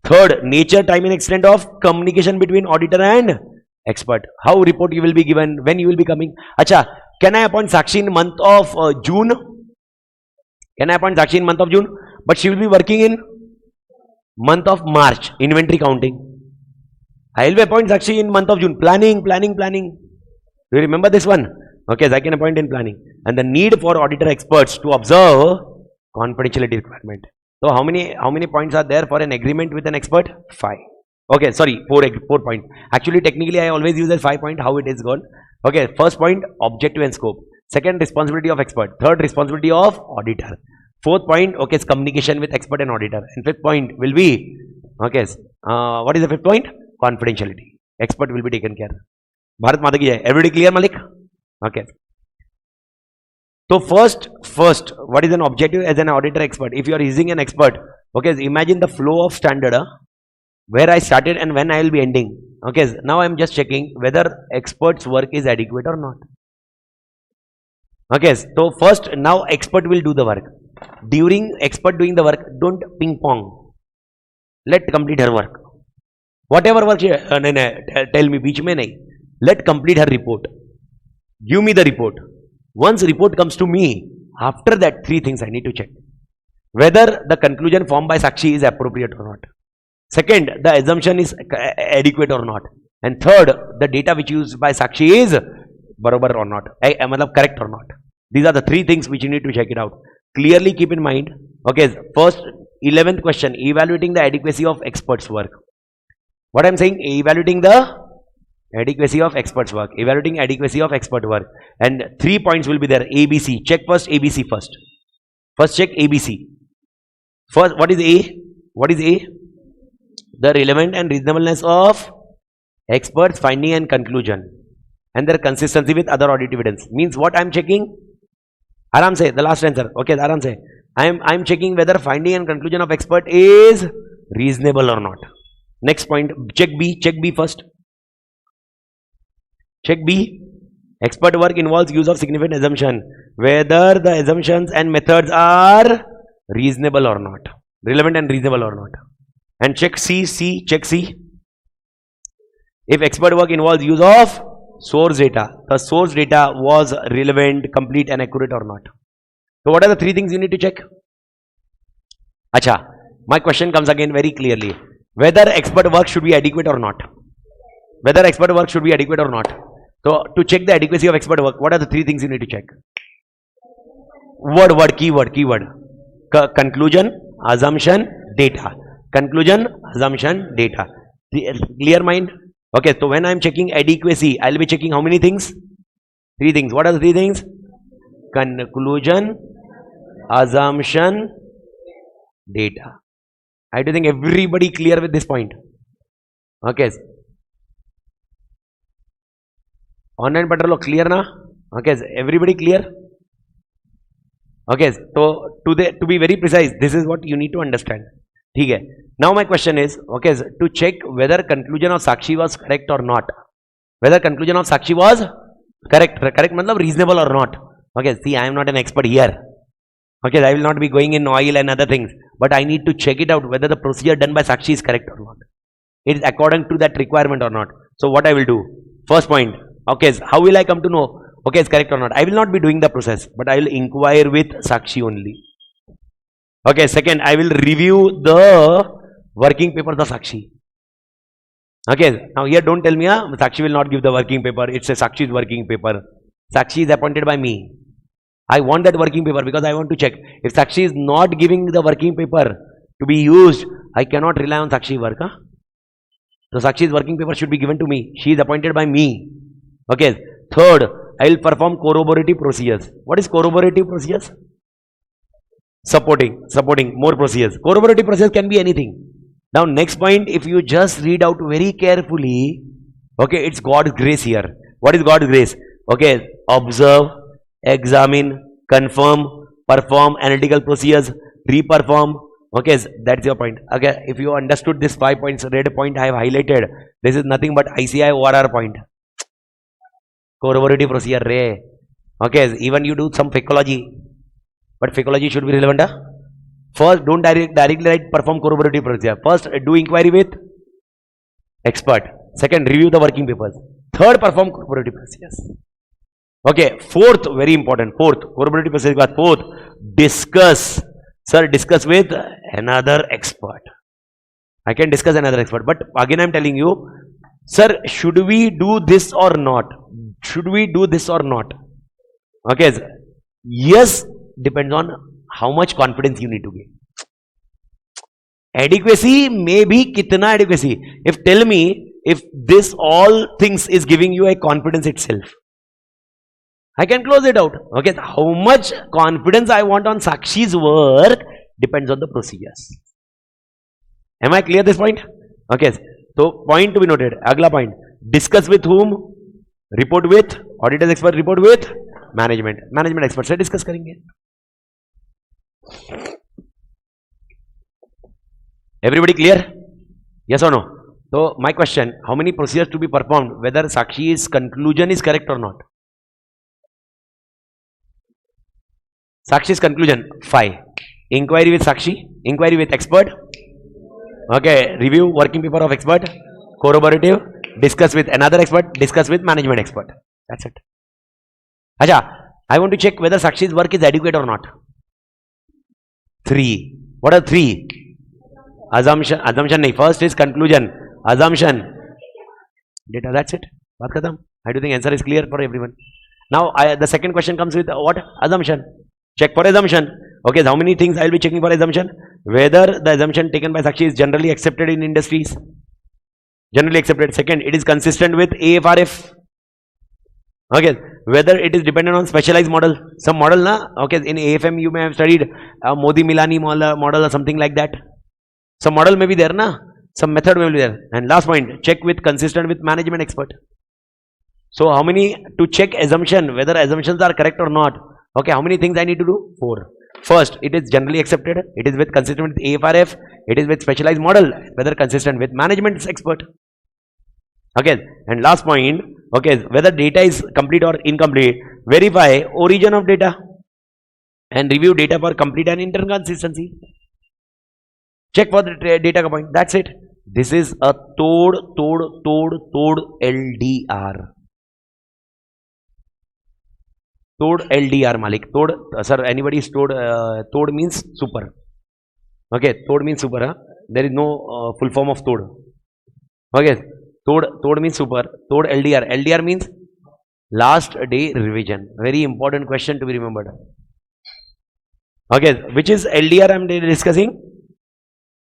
Third, nature, time and extent of communication between auditor and expert. How report you will be given, when you will be coming. Acha, can I appoint Sakshi in month of June? Can I appoint Sakshi in month of June? But she will be working in month of March, inventory counting. I will appoint Sakshi in month of June. Planning. Do you remember this one? Okay, so I can appoint in planning. And the need for auditor experts to observe confidentiality requirement. So how many points are there for an agreement with an expert? 5. Okay, sorry, 4 points. Actually, technically, I always use as 5 point. How it is gone? Okay, first point, objective and scope. Second, responsibility of expert. Third, responsibility of auditor. Fourth point, okay, is communication with expert and auditor. And fifth point will be, okay, what is the fifth point? Confidentiality. Expert will be taken care. Bharat Mata ki jai. Everybody clear, Malik? Okay. So first, what is an objective as an auditor expert? If you are using an expert, okay, imagine the flow of standard, where I started and when I will be ending. Okay, now I am just checking whether expert's work is adequate or not. Okay, so first, now expert will do the work. During expert doing the work, don't ping pong. Let complete her work. Whatever work she tell me, beech mein nahi. Let complete her report. Give me the report. Once report comes to me, after that 3 things I need to check. Whether the conclusion formed by Sakshi is appropriate or not. Second, the assumption is adequate or not. And third, the data which used by Sakshi is barobar or not. Correct or not. These are the 3 things which you need to check it out. Clearly keep in mind. Okay, first 11th question, evaluating the adequacy of experts' work. What I am saying, evaluating the adequacy of experts' work. Evaluating adequacy of expert work. And 3 points will be there. ABC. Check first ABC first. First check ABC. First, what is A? What is A? The relevant and reasonableness of experts' finding and conclusion. And their consistency with other audit evidence. Means what I am checking? Aram say, the last answer. Okay, Aram say. I am checking whether finding and conclusion of expert is reasonable or not. Next point, check B. Check B first. Check B. Expert work involves use of significant assumption. Whether the assumptions and methods are reasonable or not. Relevant and reasonable or not. And check C. Check C. If expert work involves use of source data. The source data was relevant, complete and accurate or not. So what are the three things you need to check? Acha, my question comes again very clearly. Whether expert work should be adequate or not. Whether expert work should be adequate or not. So to check the adequacy of expert work, what are the three things you need to check? Keyword. Conclusion, assumption, data. Conclusion, assumption, data. Clear mind? Okay, so when I am checking adequacy, I will be checking how many things? Three things. What are the three things? Conclusion, assumption, data. I do think everybody clear with this point. Okay. Online patrol clear na? Okay, everybody clear? Okay, so to be very precise, this is what you need to understand. Okay. Now my question is, okay, to check whether conclusion of Sakshi was correct or not. Whether conclusion of Sakshi was correct matlab reasonable or not. Okay, see, I am not an expert here. Okay, I will not be going in oil and other things, but I need to check it out whether the procedure done by Sakshi is correct or not. It is according to that requirement or not. So what I will do? First point, okay, how will I come to know, okay, it's correct or not? I will not be doing the process, but I will inquire with Sakshi only. Okay, second, I will review the working papers of Sakshi. Okay, now here don't tell me, Sakshi will not give the working paper. It's a Sakshi's working paper. Sakshi is appointed by me. I want that working paper because I want to check. If Sakshi is not giving the working paper to be used, I cannot rely on Sakshi work. So Sakshi's working paper should be given to me. She is appointed by me. Okay, third, I will perform corroborative procedures. What is corroborative procedures? Supporting more procedures. Corroborative procedures can be anything. Now next point, if you just read out very carefully, okay, it's God's grace here. What is God's grace? Okay, observe, examine, confirm, perform analytical procedures, reperform. Okay, that's your point. Okay, if you understood this 5 points, red point I have highlighted, this is nothing but ICI ORR point. Corroborative procedure, Ray. Okay, even you do some phycology, but phycology should be relevant. First, don't directly write perform corroborative procedure. First, do inquiry with expert. Second, review the working papers. Third, perform corroborative procedures. Okay, fourth, very important. Fourth, corroborative procedure. Fourth, discuss. Sir, discuss with another expert. I can discuss another expert, but again I am telling you, sir, should we do this or not? Should we do this or not? Okay, yes, depends on how much confidence you need to give. Adequacy may be kitna adequacy. If tell me, if this all things is giving you a confidence itself, I can close it out. Okay, how much confidence I want on Sakshi's work depends on the procedures. Am I clear this point? Okay, so point to be noted. Agla point. Discuss with whom? Report with auditors expert. Report with management. Management expert से discuss करेंगे. Everybody clear? Yes or no? So my question: how many procedures to be performed? Whether Sakshi's conclusion is correct or not? Sakshi's conclusion 5. Inquiry with Sakshi. Inquiry with expert. Okay. Review working paper of expert. Corroborative. Discuss with another expert. Discuss with management expert. That's it. Acha, I want to check whether Sakshi's work is adequate or not. 3. What are 3? Assumption. Assumption nahi. First is conclusion. Assumption. Data. That's it. Baat khatam. I do think answer is clear for everyone. Now the second question comes with what? Assumption. Check for assumption. Okay, how many things I will be checking for assumption? Whether the assumption taken by Sakshi is generally accepted in industries. Generally accepted. Second, it is consistent with AFRF. Okay, whether it is dependent on specialized model. Some model na. Okay, in AFM you may have studied Modi Milani model or something like that. Some model may be there na. Some method may be there. And last point, check with consistent with management expert. So how many to check assumption, whether assumptions are correct or not? Okay, how many things I need to do? 4. First, it is generally accepted. It is with consistent with AFRF. It is with specialized model. Whether consistent with management expert. Okay, and last point. Okay, whether data is complete or incomplete. Verify origin of data and review data for complete and inconsistency. Check for the data point. That's it. This is a tod LDR. Tod LDR Malik. Tod, sir, anybody is Tod? Tod means super. Okay, Tod means super. Huh? There is no full form of Tod. Okay, Tod means super. Tod LDR. LDR means last day revision. Very important question to be remembered. Okay, which is LDR I am discussing?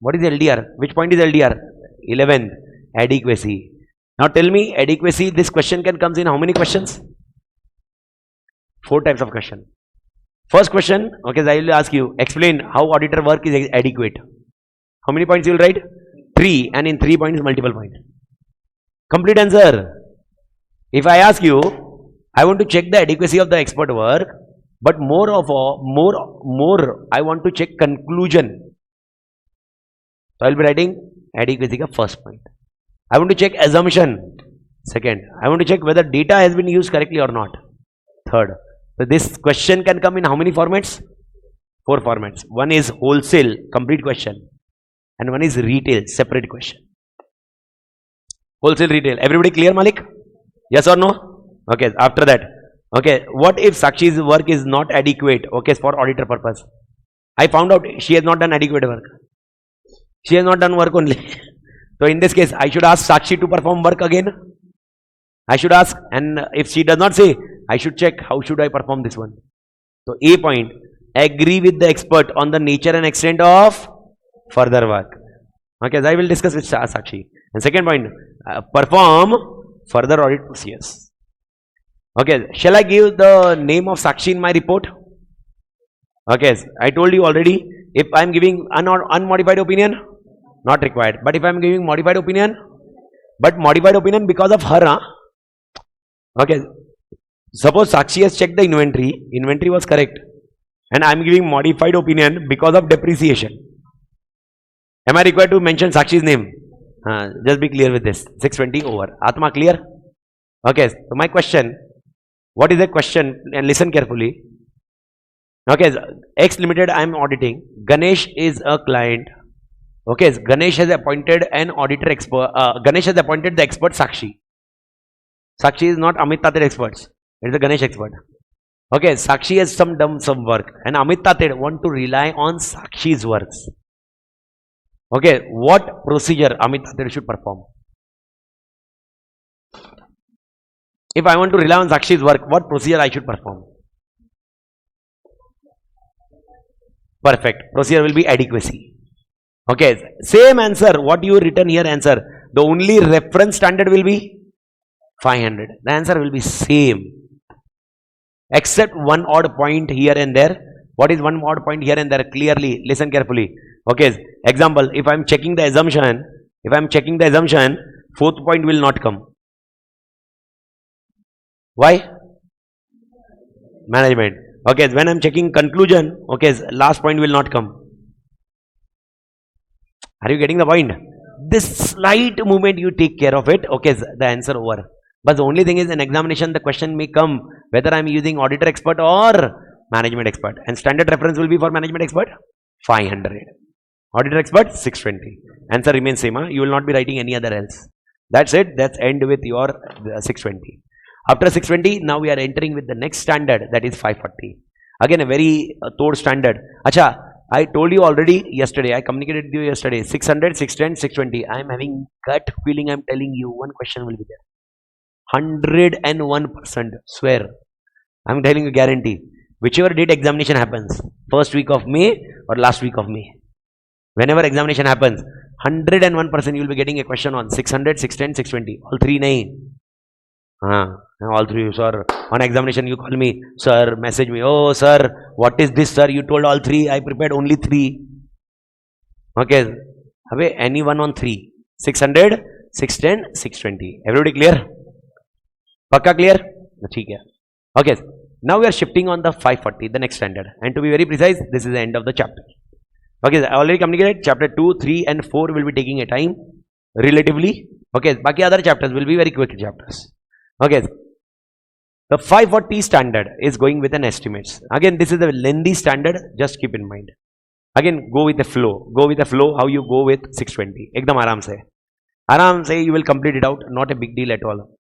What is LDR? Which point is LDR? 11th, adequacy. Now tell me, adequacy, this question can comes in how many questions? 4 types of question. First question, okay, I will ask you, explain how auditor work is adequate. How many points you will write? 3, and in 3 points, multiple points. Complete answer. If I ask you, I want to check the adequacy of the expert work, but more, I want to check conclusion. So I will be writing adequacy ka first point. I want to check assumption. Second, I want to check whether data has been used correctly or not. Third. So this question can come in how many formats? 4 formats. One is wholesale, complete question, and one is retail, separate question. Wholesale, retail. Everybody clear, Malik? Yes or no? Okay. After that, okay. What if Sakshi's work is not adequate? Okay, for auditor purpose. I found out she has not done adequate work. She has not done work only. So in this case, I should ask Sakshi to perform work again. I should ask, and if she does not say, I should check how should I perform this one. So A point, agree with the expert on the nature and extent of further work. Okay, so I will discuss with Sakshi. And second point, perform further audit procedures. Okay, shall I give the name of Sakshi in my report? Okay, I told you already, if I am giving unmodified opinion, not required. But if I am giving modified opinion, but modified opinion because of her, huh? Okay, suppose Sakshi has checked the inventory was correct, and I am giving modified opinion because of depreciation. Am I required to mention Sakshi's name? Just be clear with this. 620 over. Atma clear? Okay, so my question, what is the question? And listen carefully. Okay, X Limited I am auditing. Ganesh is a client. Okay, Ganesh has appointed an auditor expert. Ganesh has appointed the expert Sakshi. Sakshi is not Amit Tatir experts. It is a Ganesh expert. Okay, Sakshi has done some work, and Amit Tatir want to rely on Sakshi's works. Okay, what procedure Amit Tatir should perform? If I want to rely on Sakshi's work, what procedure I should perform? Perfect. Procedure will be adequacy. Okay, same answer. What you written here answer. The only reference standard will be 500. The answer will be same. Except one odd point here and there. What is one odd point here and there? Clearly, listen carefully. Okay, example, if I am checking the assumption, fourth point will not come. Why? Management. Okay, when I am checking conclusion, okay, last point will not come. Are you getting the point? This slight movement you take care of it, okay, the answer over. But the only thing is in examination the question may come whether I am using auditor expert or management expert, and standard reference will be for management expert 500. Auditor expert 620. Answer remains same. You will not be writing any other else. That's it. That's end with your 620. After 620, now we are entering with the next standard, that is 540. Again a very third standard. Acha, I told you already yesterday, I communicated with you yesterday, 600, 610, 620. I am having gut feeling, I am telling you, one question will be there. 101%, swear. I am telling you, guarantee. Whichever date examination happens, first week of May or last week of May, whenever examination happens, 101% you will be getting a question on 600, 610, 620. All three nahi. All three, sir. On examination you call me, sir, message me, oh sir, what is this sir? You told all three, I prepared only 3. Okay, any one on 3. 600, 610, 620. Everybody clear? Pakka clear? Okay, now we are shifting on the 540, the next standard. And to be very precise, this is the end of the chapter. Okay, I already communicated, chapter 2, 3 and 4 will be taking a time, relatively. Okay, baki other chapters will be very quick chapters. Okay, the 540 standard is going with an estimates. Again, this is a lengthy standard, just keep in mind. Again, go with the flow. Go with the flow, how you go with 620. Ekdam aram se you will complete it out, not a big deal at all.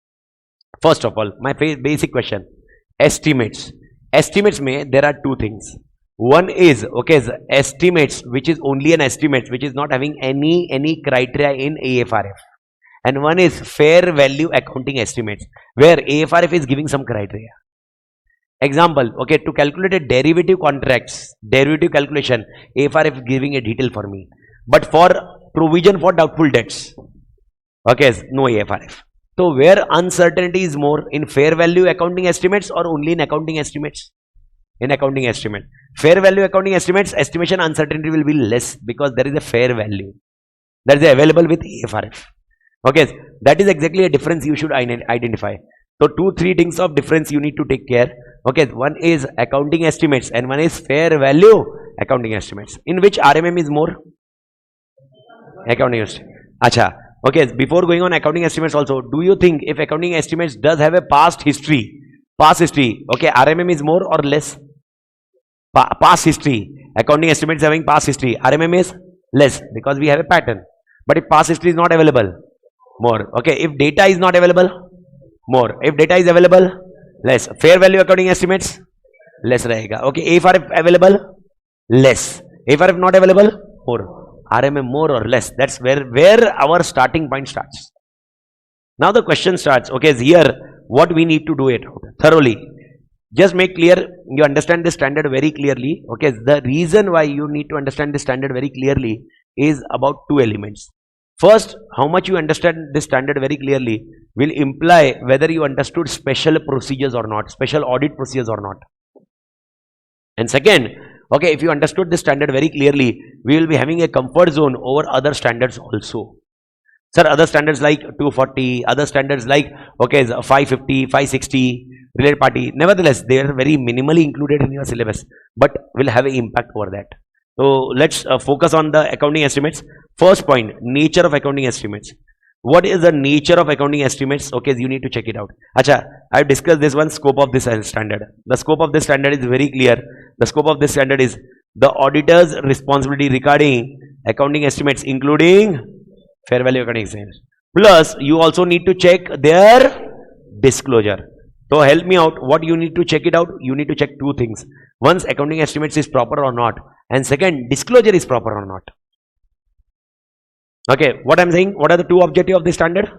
First of all, my basic question, estimates. estimates mein there are two things. One is okay, estimates, which is only an estimate, which is not having any criteria in AFRF, and one is fair value accounting estimates, where AFRF is giving some criteria. Example, okay, to calculate a derivative contracts, derivative calculation, AFRF is giving a detail for me, but for provision for doubtful debts, okay, no AFRF. So where uncertainty is more, in fair value accounting estimates or only in accounting estimates? In accounting estimate. Fair value accounting estimates, estimation uncertainty will be less because there is a fair value that is available with AFRF. Okay, that is exactly a difference you should identify. So 2-3 things of difference you need to take care. Okay, one is accounting estimates and one is fair value accounting estimates. In which RMM is more? Accounting estimates. Acha. Okay, before going on accounting estimates also, do you think if accounting estimates does have a past history, okay, RMM is more or less? Past history, accounting estimates having past history, RMM is less because we have a pattern. But if past history is not available, more. Okay, if data is not available, more. If data is available, less. Fair value accounting estimates, less rahega. Okay, AFRF available, less. AFRF not available, more. RMM more or less. That's where our starting point starts. Now the question starts. Okay, here what we need to do it thoroughly. Just make clear you understand the standard very clearly. Okay, the reason why you need to understand the standard very clearly is about two elements. First, how much you understand this standard very clearly will imply whether you understood special procedures or not, special audit procedures or not. And second, okay, if you understood this standard very clearly, we will be having a comfort zone over other standards also. Sir, other standards like 240, other standards like, okay, 550, 560, related party. Nevertheless, they are very minimally included in your syllabus, but will have an impact over that. So let's focus on the accounting estimates. First point, nature of accounting estimates. What is the nature of accounting estimates? Okay, you need to check it out. Acha, I've discussed this one, scope of this standard. The scope of this standard is very clear. The scope of this standard is the auditor's responsibility regarding accounting estimates, including fair value accounting estimates. Plus, you also need to check their disclosure. So help me out. What you need to check it out? You need to check two things. Once accounting estimates is proper or not, and second, disclosure is proper or not. Okay, what I'm saying, what are the two objectives of this standard?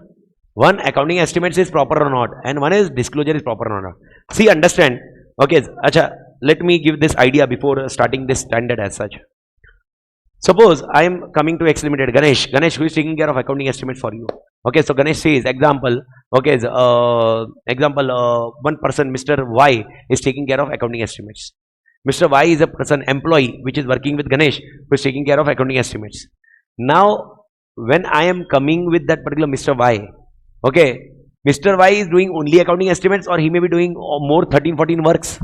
One, accounting estimates is proper or not, and one is disclosure is proper or not. See, understand. Okay, acha, let me give this idea before starting this standard as such. Suppose I am coming to X Limited, Ganesh, who is taking care of accounting estimates for you. Okay, so Ganesh says, example, okay, one person, Mr. Y, is taking care of accounting estimates. Mr. Y is a person, employee, which is working with Ganesh, who is taking care of accounting estimates. Now, when I am coming with that particular Mr. Y, okay, Mr. Y is doing only accounting estimates, or he may be doing more 13-14 works.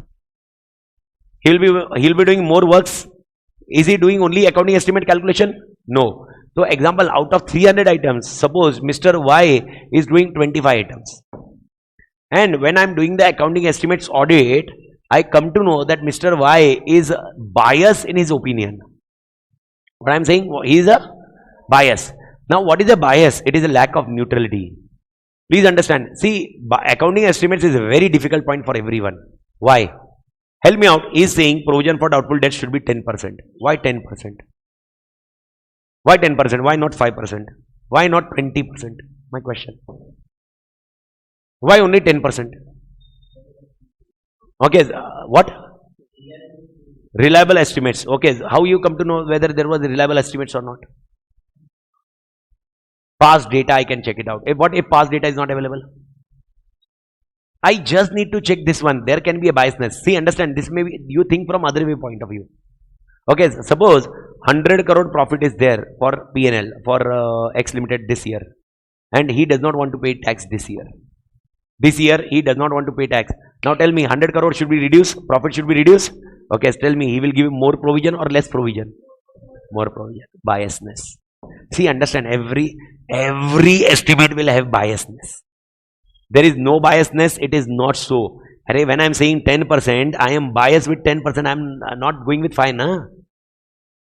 He'll be doing more works. Is he doing only accounting estimate calculation? No. So example, out of 300 items, suppose Mr. Y is doing 25 items. And when I am doing the accounting estimates audit, I come to know that Mr. Y is biased in his opinion. What I am saying, he is a bias. Now what is a bias? It is a lack of neutrality. Please understand. See, accounting estimates is a very difficult point for everyone. Why? Help me out. He is saying provision for doubtful debt should be 10%. Why 10%? Why 10%? Why not 5%? Why not 20%? My question. Why only 10%? Okay, what? Reliable estimates. Okay, how you come to know whether there was reliable estimates or not? Past data, I can check it out. What if past data is not available? I just need to check this one. There can be a biasness. See, understand, this may be, you think from other way point of view. Okay, suppose 100 crore profit is there for PNL, for X Limited this year. And he does not want to pay tax this year. This year, he does not want to pay tax. Now tell me, 100 crore should be reduced, profit should be reduced. Okay, so tell me, he will give more provision or less provision? More provision. Biasness. See, understand, every estimate will have biasness. There is no biasness, it is not so. When I am saying 10%, I am biased with 10%, I am not going with 5. Nah?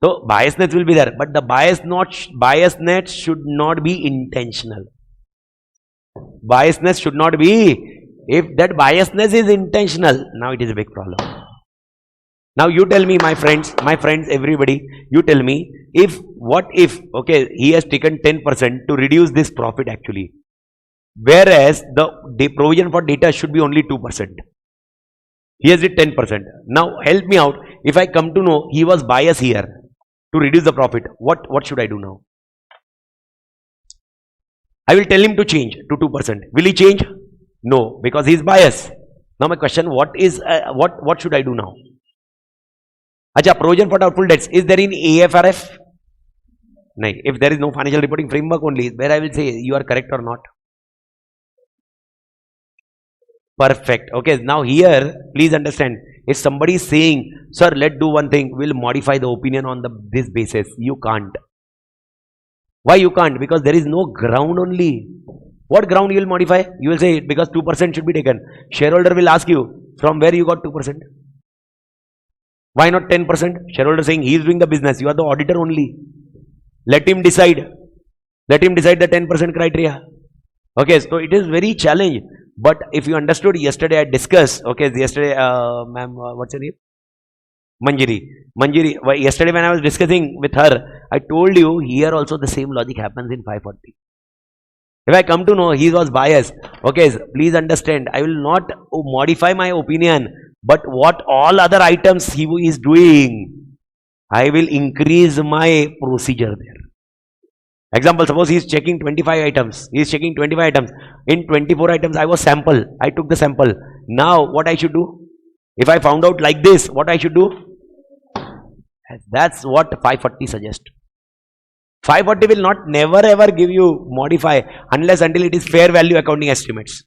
So, biasness will be there, but the biasness should not be intentional. Biasness should not be If that biasness is intentional, now it is a big problem. Now you tell me, my friends, everybody, you tell me, what if, okay, he has taken 10% to reduce this profit actually, whereas the provision for data should be only 2%. He has it 10%. Now help me out. If I come to know he was biased here to reduce the profit, what should I do now? I will tell him to change to 2%. Will he change? No, because he is biased. Now my question, what should I do now? Acha, provision for doubtful debts, is there in AFRF? No. If there is no financial reporting framework only, where I will say you are correct or not. Perfect. Okay, now here, please understand, if somebody is saying, sir, let's do one thing, we'll modify the opinion on this basis. You can't. Why you can't? Because there is no ground only. What ground you will modify? You will say because 2% should be taken. Shareholder will ask you, from where you got 2%? Why not 10%? Shareholder saying he is doing the business. You are the auditor only. Let him decide. Let him decide the 10% criteria. Okay, so it is very challenge. But if you understood, yesterday I discussed, okay, yesterday, ma'am, what's your name? Manjiri. Yesterday when I was discussing with her, I told you here also the same logic happens in 540. If I come to know he was biased, okay, please understand, I will not modify my opinion, but what all other items he is doing, I will increase my procedure there. Example, suppose he is checking 25 items. He is checking 25 items. In 24 items, I was sample. I took the sample. Now, what I should do? If I found out like this, what I should do? That's what 540 suggests. 540 will not never ever give you modify unless until it is fair value accounting estimates.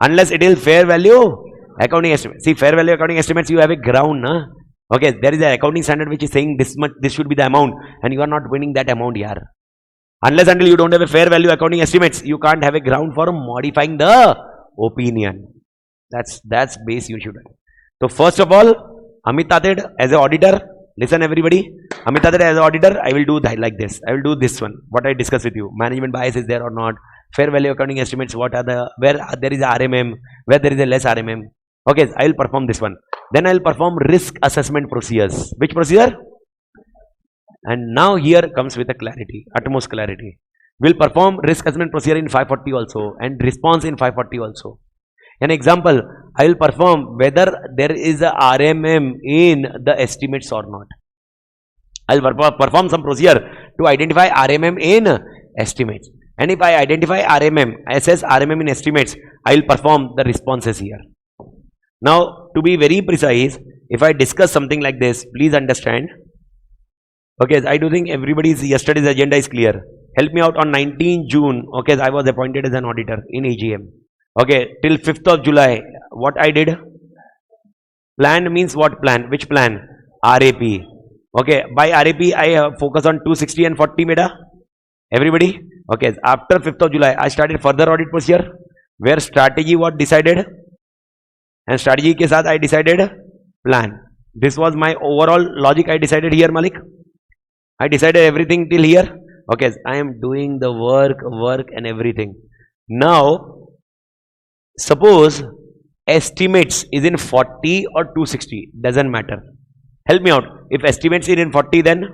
Unless it is fair value accounting estimates. See, fair value accounting estimates, you have a ground. Nah? Okay, there is an accounting standard which is saying this much, this should be the amount, and you are not winning that amount here. Unless until you don't have a fair value accounting estimates, you can't have a ground for modifying the opinion. That's base you should have. So first of all, Amit Tated as an auditor, listen everybody, Amit Tated as an auditor, I will do that like this. I will do this one, what I discussed with you. Management bias is there or not? Fair value accounting estimates, what are the, where there is a RMM, where there is a less RMM. Okay, I will perform this one. Then I will perform risk assessment procedures. Which procedure? And now here comes with a clarity, utmost clarity. We will perform risk assessment procedure in 540 also and response in 540 also. An example, I will perform whether there is a RMM in the estimates or not. I will perform some procedure to identify RMM in estimates. And if I identify RMM, assess RMM in estimates, I will perform the responses here. Now, to be very precise, if I discuss something like this, please understand. Okay, I do think everybody's yesterday's agenda is clear. Help me out on 19 June. Okay, I was appointed as an auditor in AGM. Okay, till 5th of July, what I did? Plan means what plan? Which plan? RAP. Okay, by RAP, I focus on 260 and 40 meta. Everybody? Okay, after 5th of July, I started further audit procedure where strategy was decided. And strategy ke saath I decided plan. This was my overall logic I decided here, Malik. I decided everything till here. Okay, I am doing the work and everything. Now, suppose estimates is in 40 or 260, doesn't matter. Help me out. If estimates is in 40, then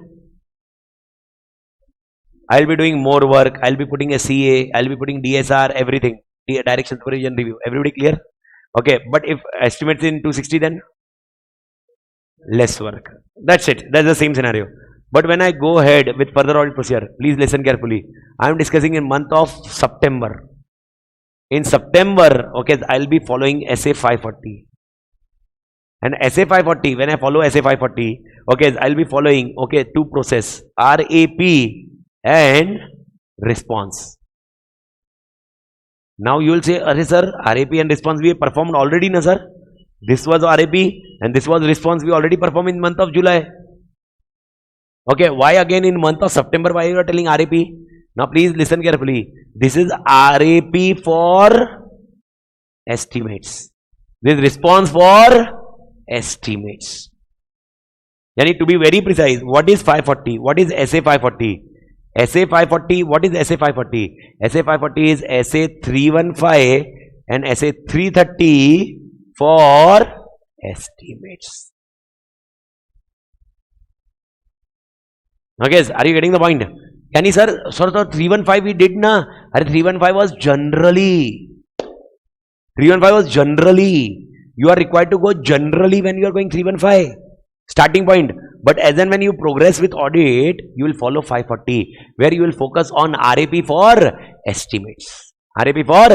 I will be doing more work. I will be putting a CA, I will be putting DSR, everything. Direction supervision review. Everybody clear? Okay, but if estimates in 260, then less work. That's it. That's the same scenario. But when I go ahead with further audit procedure, please listen carefully. I am discussing in month of September. In September, okay, I'll be following SA 540. And SA 540, when I follow SA 540, okay, I'll be following, okay, two process, RAP and response. Now you will say, Arey sir, RAP and response we performed already, na sir? This was RAP and this was response we already performed in month of July. Okay, why again in month of September, why you are telling RAP? Now please listen carefully. This is RAP for estimates. This is response for estimates. You need to be very precise. What is 540? What is SA 540? SA 540, what is SA 540? SA 540 is SA 315 and SA 330 for estimates. Okay, are you getting the point? Can you, sir, sort of 315 we did na? 315 was generally. 315 was generally. You are required to go generally when you are going 315. Starting point. But as and when you progress with audit, you will follow 540, where you will focus on RAP for estimates. RAP for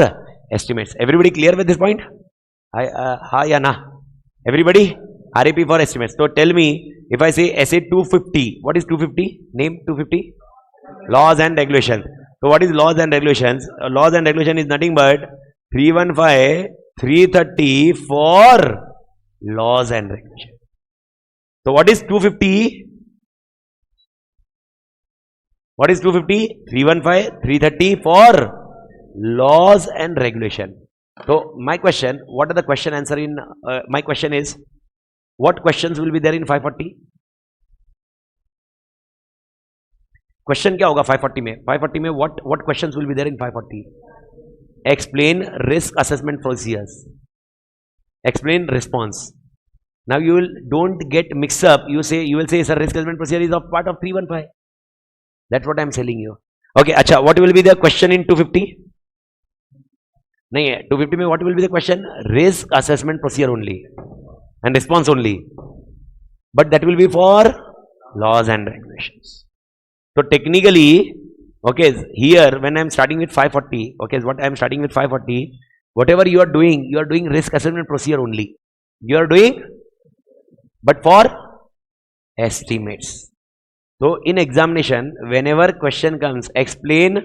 estimates. Everybody clear with this point? Ha ya na? Everybody? RAP for estimates. So tell me, if I say SA 250, what is 250? Name 250? Laws and regulations. So what is laws and regulations? Laws and regulation is nothing but 315, 330 for laws and regulations. So what is 250? What is 250? 315, 330 for laws and regulation. So my question, what are the question answer in, my question is, what questions will be there in 540? Question क्या होगा 540 में? 540 में what questions will be there in 540? Explain risk assessment procedures. Explain response. Now you will don't get mixed up. You will say sir, risk assessment procedure is of part of 315. That's what I am telling you. Okay, acha, what will be the question in 250? नहीं, 250 में what will be the question? Risk assessment procedure only and response only. But that will be for laws and regulations. So technically, okay, here when I am starting with 540, okay, what I am starting with 540, whatever you are doing risk assessment procedure only. You are doing, but for estimates. So in examination, whenever question comes, explain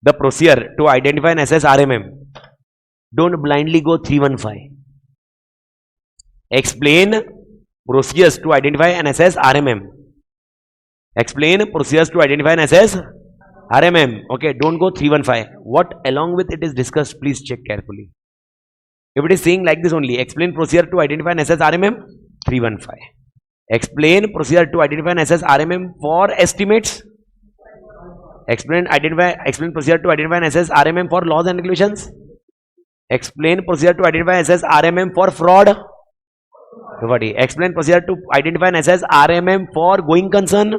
the procedure to identify and assess RMM. Don't blindly go 315. Explain procedures to identify and assess RMM. Explain procedures to identify and assess RMM. Okay, don't go 315. What along with it is discussed, please check carefully. If it is saying like this only, explain procedure to identify and assess RMM, 315. Explain procedure to identify and assess RMM for estimates. Explain procedure to identify and assess RMM for laws and regulations. Explain procedure to identify and assess RMM for fraud. Explain procedure to identify and assess RMM for going concern.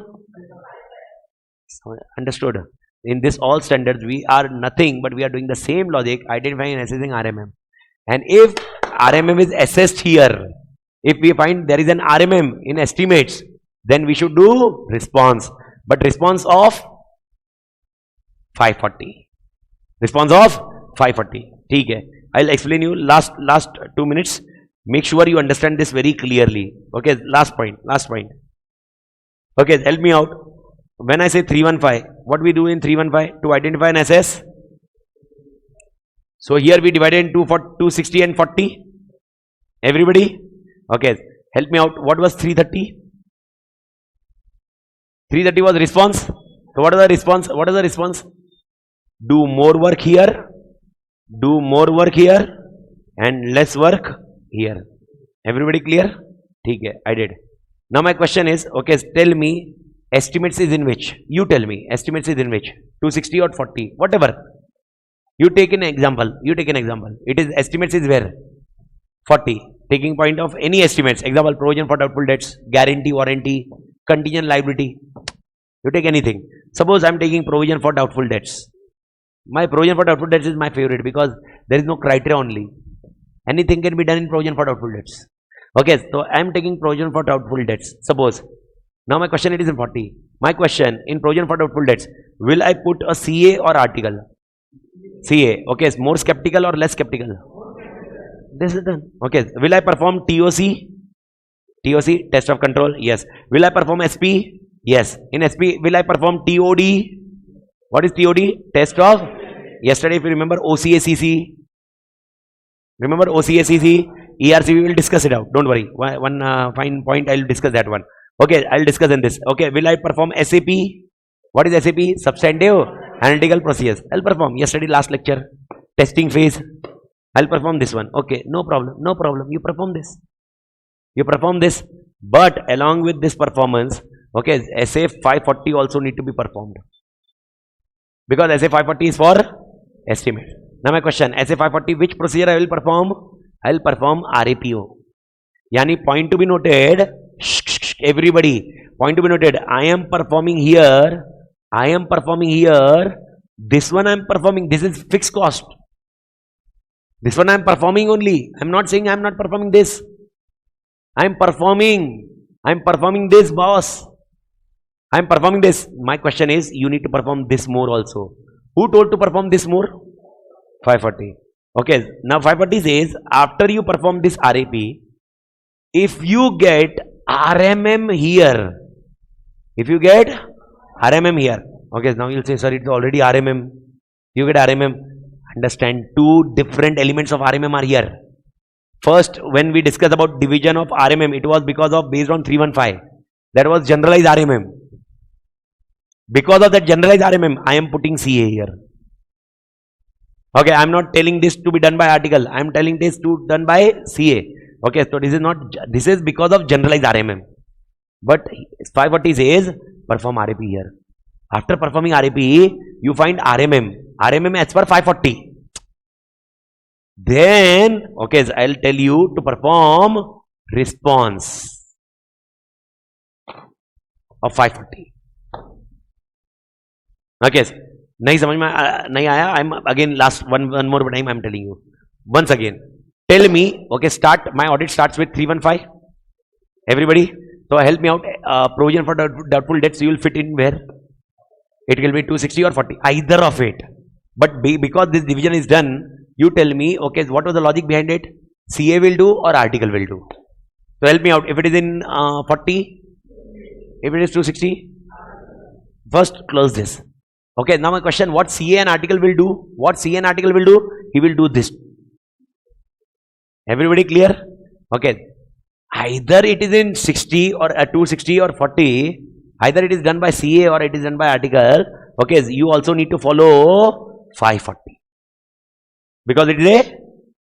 Understood? In this all standards, we are nothing but we are doing the same logic, identifying and assessing RMM. And if RMM is assessed here, if we find there is an RMM in estimates, then we should do response. But response of 540. Response of 540. Okay. I'll explain you last 2 minutes. Make sure you understand this very clearly. Okay, last point. Okay, help me out. When I say 315, what we do in 315 to identify and assess? So here we divided in 260 and 40. Everybody? Okay, help me out. What was 330? 330 was response. So what is the response? What is the response? Do more work here. Do more work here and less work here. Everybody clear? Okay, I did. Now my question is, okay, tell me, estimates is in which? You tell me, estimates is in which? 260 or 40, whatever. You take an example. It is estimates is where? 40. Taking point of any estimates. Example, provision for doubtful debts, guarantee, warranty, contingent liability. You take anything. Suppose I am taking provision for doubtful debts. My provision for doubtful debts is my favorite because there is no criteria only. Anything can be done in provision for doubtful debts. Okay, so I am taking provision for doubtful debts. Suppose. Now my question, it is in 40. My question, in provision for doubtful debts, will I put a CA or article? CA. Okay, more skeptical or less skeptical? This is done. Okay, will I perform TOC? TOC, test of control? Yes. Will I perform SP? Yes. In SP, will I perform TOD? What is TOD? Test of? Yesterday, if you remember, OCACC. Remember OCACC? ERC, we will discuss it out. Don't worry. One fine point, I will discuss that one. Okay, I will discuss in this. Okay, will I perform SAP? What is SAP? Substantive Analytical Procedures. I will perform. Yesterday, last lecture. Testing phase. I will perform this one. Okay, no problem. No problem. You perform this. You perform this. But along with this performance, okay, SA 540 also need to be performed. Because SA 540 is for estimate. Now my question, SA 540, which procedure I will perform? I will perform RAPO. Yani point to be noted, everybody, point to be noted, I am performing here, this one I am performing, this is fixed cost. This one I am performing only. I am not saying I am not performing this. I am performing this, boss. I am performing this. My question is, you need to perform this more also. Who told to perform this more? 540. Okay, now 540 says, after you perform this RAP, if you get RMM here, okay, now you'll say, sir, it's already RMM. You get RMM. Understand, two different elements of RMM are here. First, when we discussed about division of RMM, it was because of based on 315. That was generalized RMM. Because of that generalized RMM, I am putting CA here. Okay, I am not telling this to be done by article. I am telling this to done by CA. Okay, so this is because of generalized RMM. But 540 says perform RAP here. After performing RAP, you find RMM as per 540. Then, okay, so I'll tell you to perform response of 540. Okay, nahi samajh mein nahi aaya. I'm again last one more time I'm telling you. Once again, tell me, okay, my audit starts with 315. Everybody, so help me out. Provision for doubtful debts, you will fit in where? It will be 260 or 40, either of it. But because this division is done, you tell me, okay, what was the logic behind it? CA will do or article will do? So help me out. If it is in 40, if it is 260, first close this. Okay, now my question, what CA and article will do? He will do this. Everybody clear? Okay. Either it is in 60 or 260 or 40, either it is done by CA or it is done by article. Okay, you also need to follow 540 because it is a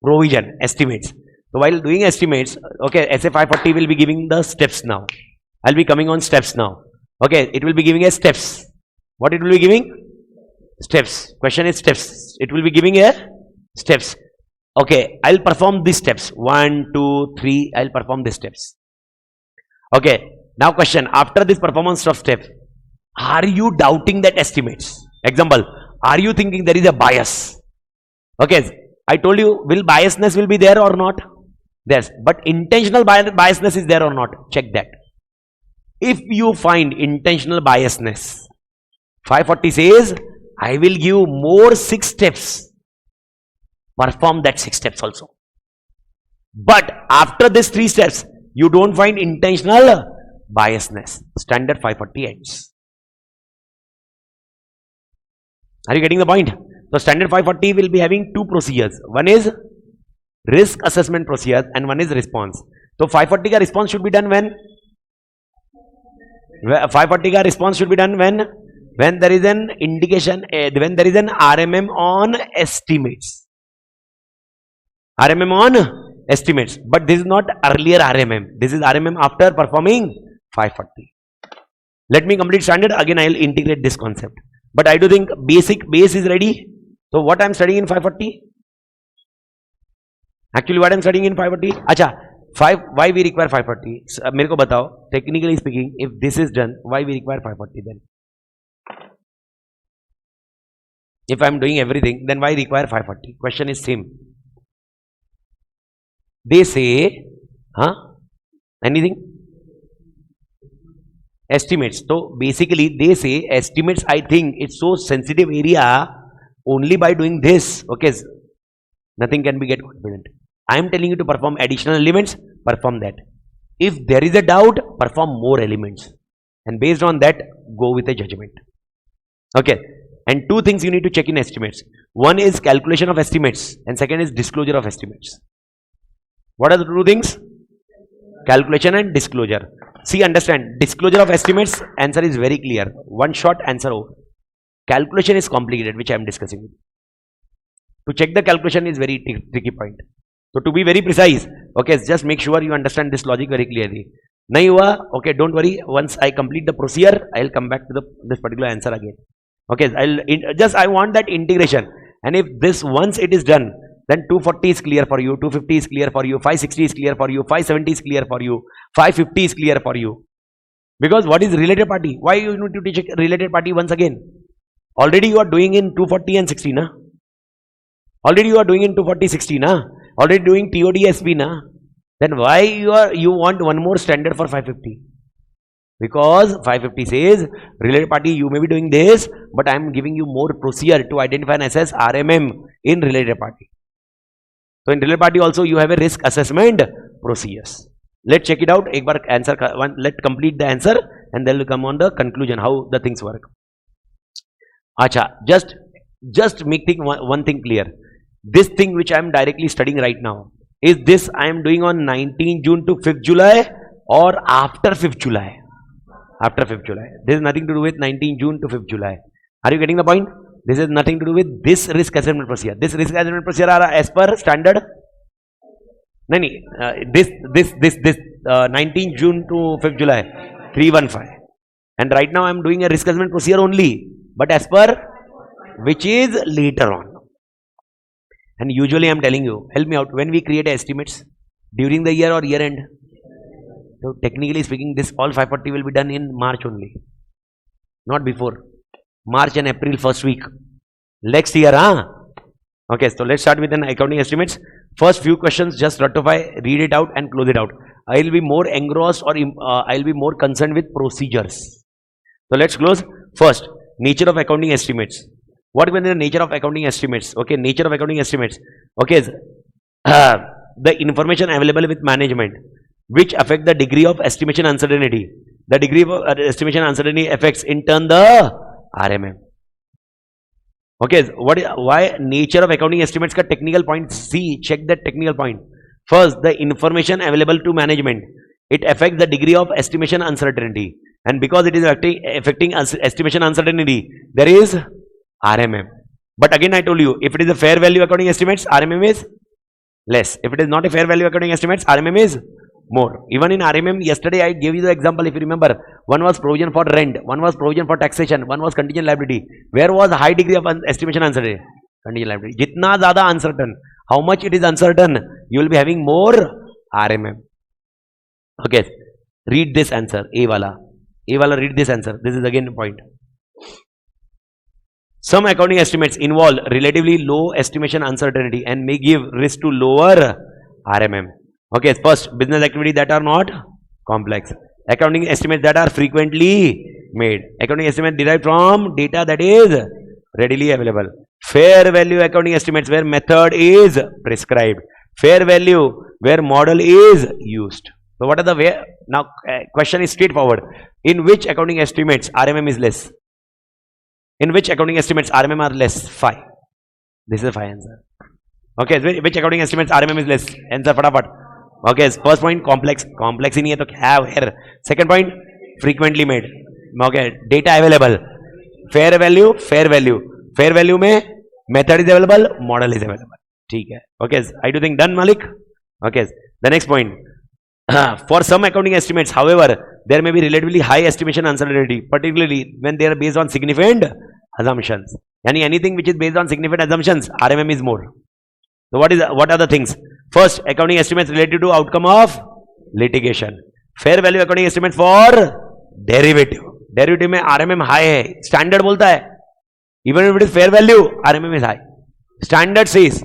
provision, estimates. So while doing estimates, okay, SA 540 will be giving the steps now. I'll be coming on steps now. Okay, it will be giving a steps. What it will be giving? Steps. Question is steps. It will be giving a steps. Okay, I'll perform these steps. 1, 2, 3. I'll perform these steps. Okay. Now question, after this performance of step, are you doubting that estimates? Example, are you thinking there is a bias? Okay, I told you, will biasness will be there or not? Yes, but intentional biasness is there or not? Check that. If you find intentional biasness, 540 says, I will give more 6 steps. Perform that 6 steps also. But after these 3 steps, you don't find intentional biasness. Standard 540 ends. Are you getting the point? So standard 540 will be having 2 procedures. One is risk assessment procedure and one is response. So 540 ka response should be done when? 540 ka response should be done when? When there is an indication, when there is an RMM on estimates. RMM on estimates. But this is not earlier RMM. This is RMM after performing 540. Let me complete standard. Again, I will integrate this concept. But I do think basic base is ready. So what I am studying in 540? Actually, what I am studying in 540? Acha, why we require 540? मेरे को बताओ. Technically speaking, if this is done, why we require 540 then? If I am doing everything, then why require 540? Question is same. They say, anything? Estimates. So basically they say estimates, I think it's so sensitive area, only by doing this, okay, nothing can be get confident. I am telling you to perform additional elements, perform that. If there is a doubt, perform more elements. And based on that, go with a judgment. Okay. And 2 things you need to check in estimates. One is calculation of estimates and second is disclosure of estimates. What are the 2 things? Calculation and disclosure. See, understand, disclosure of estimates, answer is very clear. One short answer over. Calculation is complicated, which I am discussing. To check the calculation is very tricky point. So to be very precise, okay, just make sure you understand this logic very clearly. Nahi hua, okay, don't worry. Once I complete the procedure, I will come back to this particular answer again. Okay, I want that integration. And if this once it is done, then 240 is clear for you, 250 is clear for you, 560 is clear for you, 570 is clear for you, 550 is clear for you. Because what is related party? Why you need to teach related party once again? Already you are doing in 240 and 60, na? Already you are doing in 240, 60, na? Already doing TOD SP, na? Then why you want one more standard for 550? Because 550 says related party you may be doing this, but I am giving you more procedure to identify and assess RMM in related party. So in related party also you have a risk assessment procedures. Let's check it out. एक बार answer one. Let's complete the answer and then we'll come on the conclusion how the things work. Acha, just make one thing clear. This thing which I am directly studying right now, is this I am doing on 19 June to 5th July or after 5th July? After 5th July. This is nothing to do with 19 June to 5th July. Are you getting the point? This is nothing to do with this risk assessment procedure. This risk assessment procedure are as per standard. No, this 19 June to 5th July 315. And right now I am doing a risk assessment procedure only, but as per which is later on. And usually I am telling you, help me out, when we create estimates during the year or year end. So technically speaking, this all 540 will be done in March only, not before. March and April first week. Next year, huh? Okay, so let's start with an accounting estimates. First few questions, just ratify, read it out and close it out. I will be more engrossed or I will be more concerned with procedures. So let's close. First, nature of accounting estimates. What is the nature of accounting estimates? Okay, nature of accounting estimates. Okay, the information available with management, which affect the degree of estimation uncertainty. The degree of estimation uncertainty affects in turn the RMM. Okay, why nature of accounting estimates ka technical point? See, check that technical point. First, the information available to management, it affects the degree of estimation uncertainty, and because it is affecting estimation uncertainty, there is RMM. But again I told you, if it is a fair value accounting estimates, RMM is less. If it is not a fair value accounting estimates, RMM is more. Even in RMM, yesterday I gave you the example, if you remember, one was provision for rent, one was provision for taxation, one was contingent liability. Where was a high degree of estimation uncertainty? Contingent liability. Jitna zyada uncertain, how much it is uncertain, you will be having more RMM. Okay, read this answer, A wala, read this answer. This is again the point. Some accounting estimates involve relatively low estimation uncertainty and may give risk to lower RMM. Okay, first, business activity that are not complex. Accounting estimates that are frequently made. Accounting estimates derived from data that is readily available. Fair value accounting estimates where method is prescribed. Fair value where model is used. So what are the way? Now question is straightforward. In which accounting estimates RMM is less? In which accounting estimates RMM are less? 5. This is a 5 answer. Okay, which accounting estimates RMM is less? Answer fatapat. Okay, first point, complex. Complex in here to have here. Second point, frequently made. Okay, data available. Fair value, fair value. Fair value में method is available, model is available. ठीक है. Okay, I do think done, Malik. Okay, the next point. For some accounting estimates, however, there may be relatively high estimation uncertainty, particularly when they are based on significant assumptions. Anything which is based on significant assumptions, RMM is more. So what are the things? First, accounting estimates related to outcome of litigation. Fair value accounting estimates for derivative. Derivative में RMM high है. Standard बोलता है. Even if it is fair value, RMM is high. Standard says.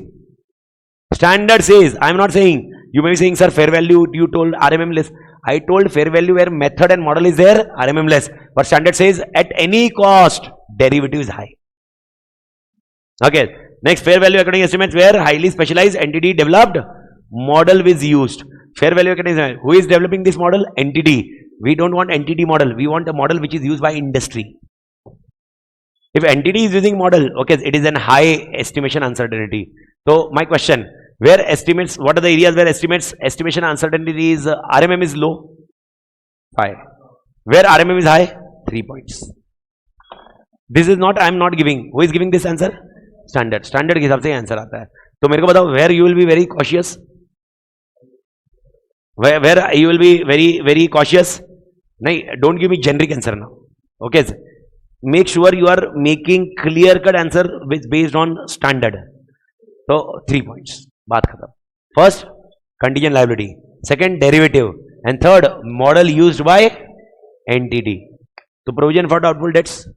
I am not saying. You may be saying, sir, fair value, you told RMM less. I told fair value where method and model is there, RMM less. But standard says at any cost, derivative is high. Okay. Next, fair value accounting estimates where highly specialized entity developed model is used. Fair value accounting estimates. Who is developing this model? Entity. We don't want entity model. We want a model which is used by industry. If entity is using model, okay, it is an high estimation uncertainty. So my question, where estimates, what are the areas where estimation uncertainty is, RMM is low? 5. Where RMM is high? 3 points. This is not, I am not giving. Who is giving this answer? Standard. Standard के हिसाब से answer आता है. तो मेरे को बताओ, where you will be very cautious? Where you will be very cautious? नहीं, don't give me generic answer now. Okay. make sure you are making clear cut answer which based on standard. So 3 points, baat khatam. First, contingent liability, second, derivative, and third, model used by entity. So provision for doubtful debts,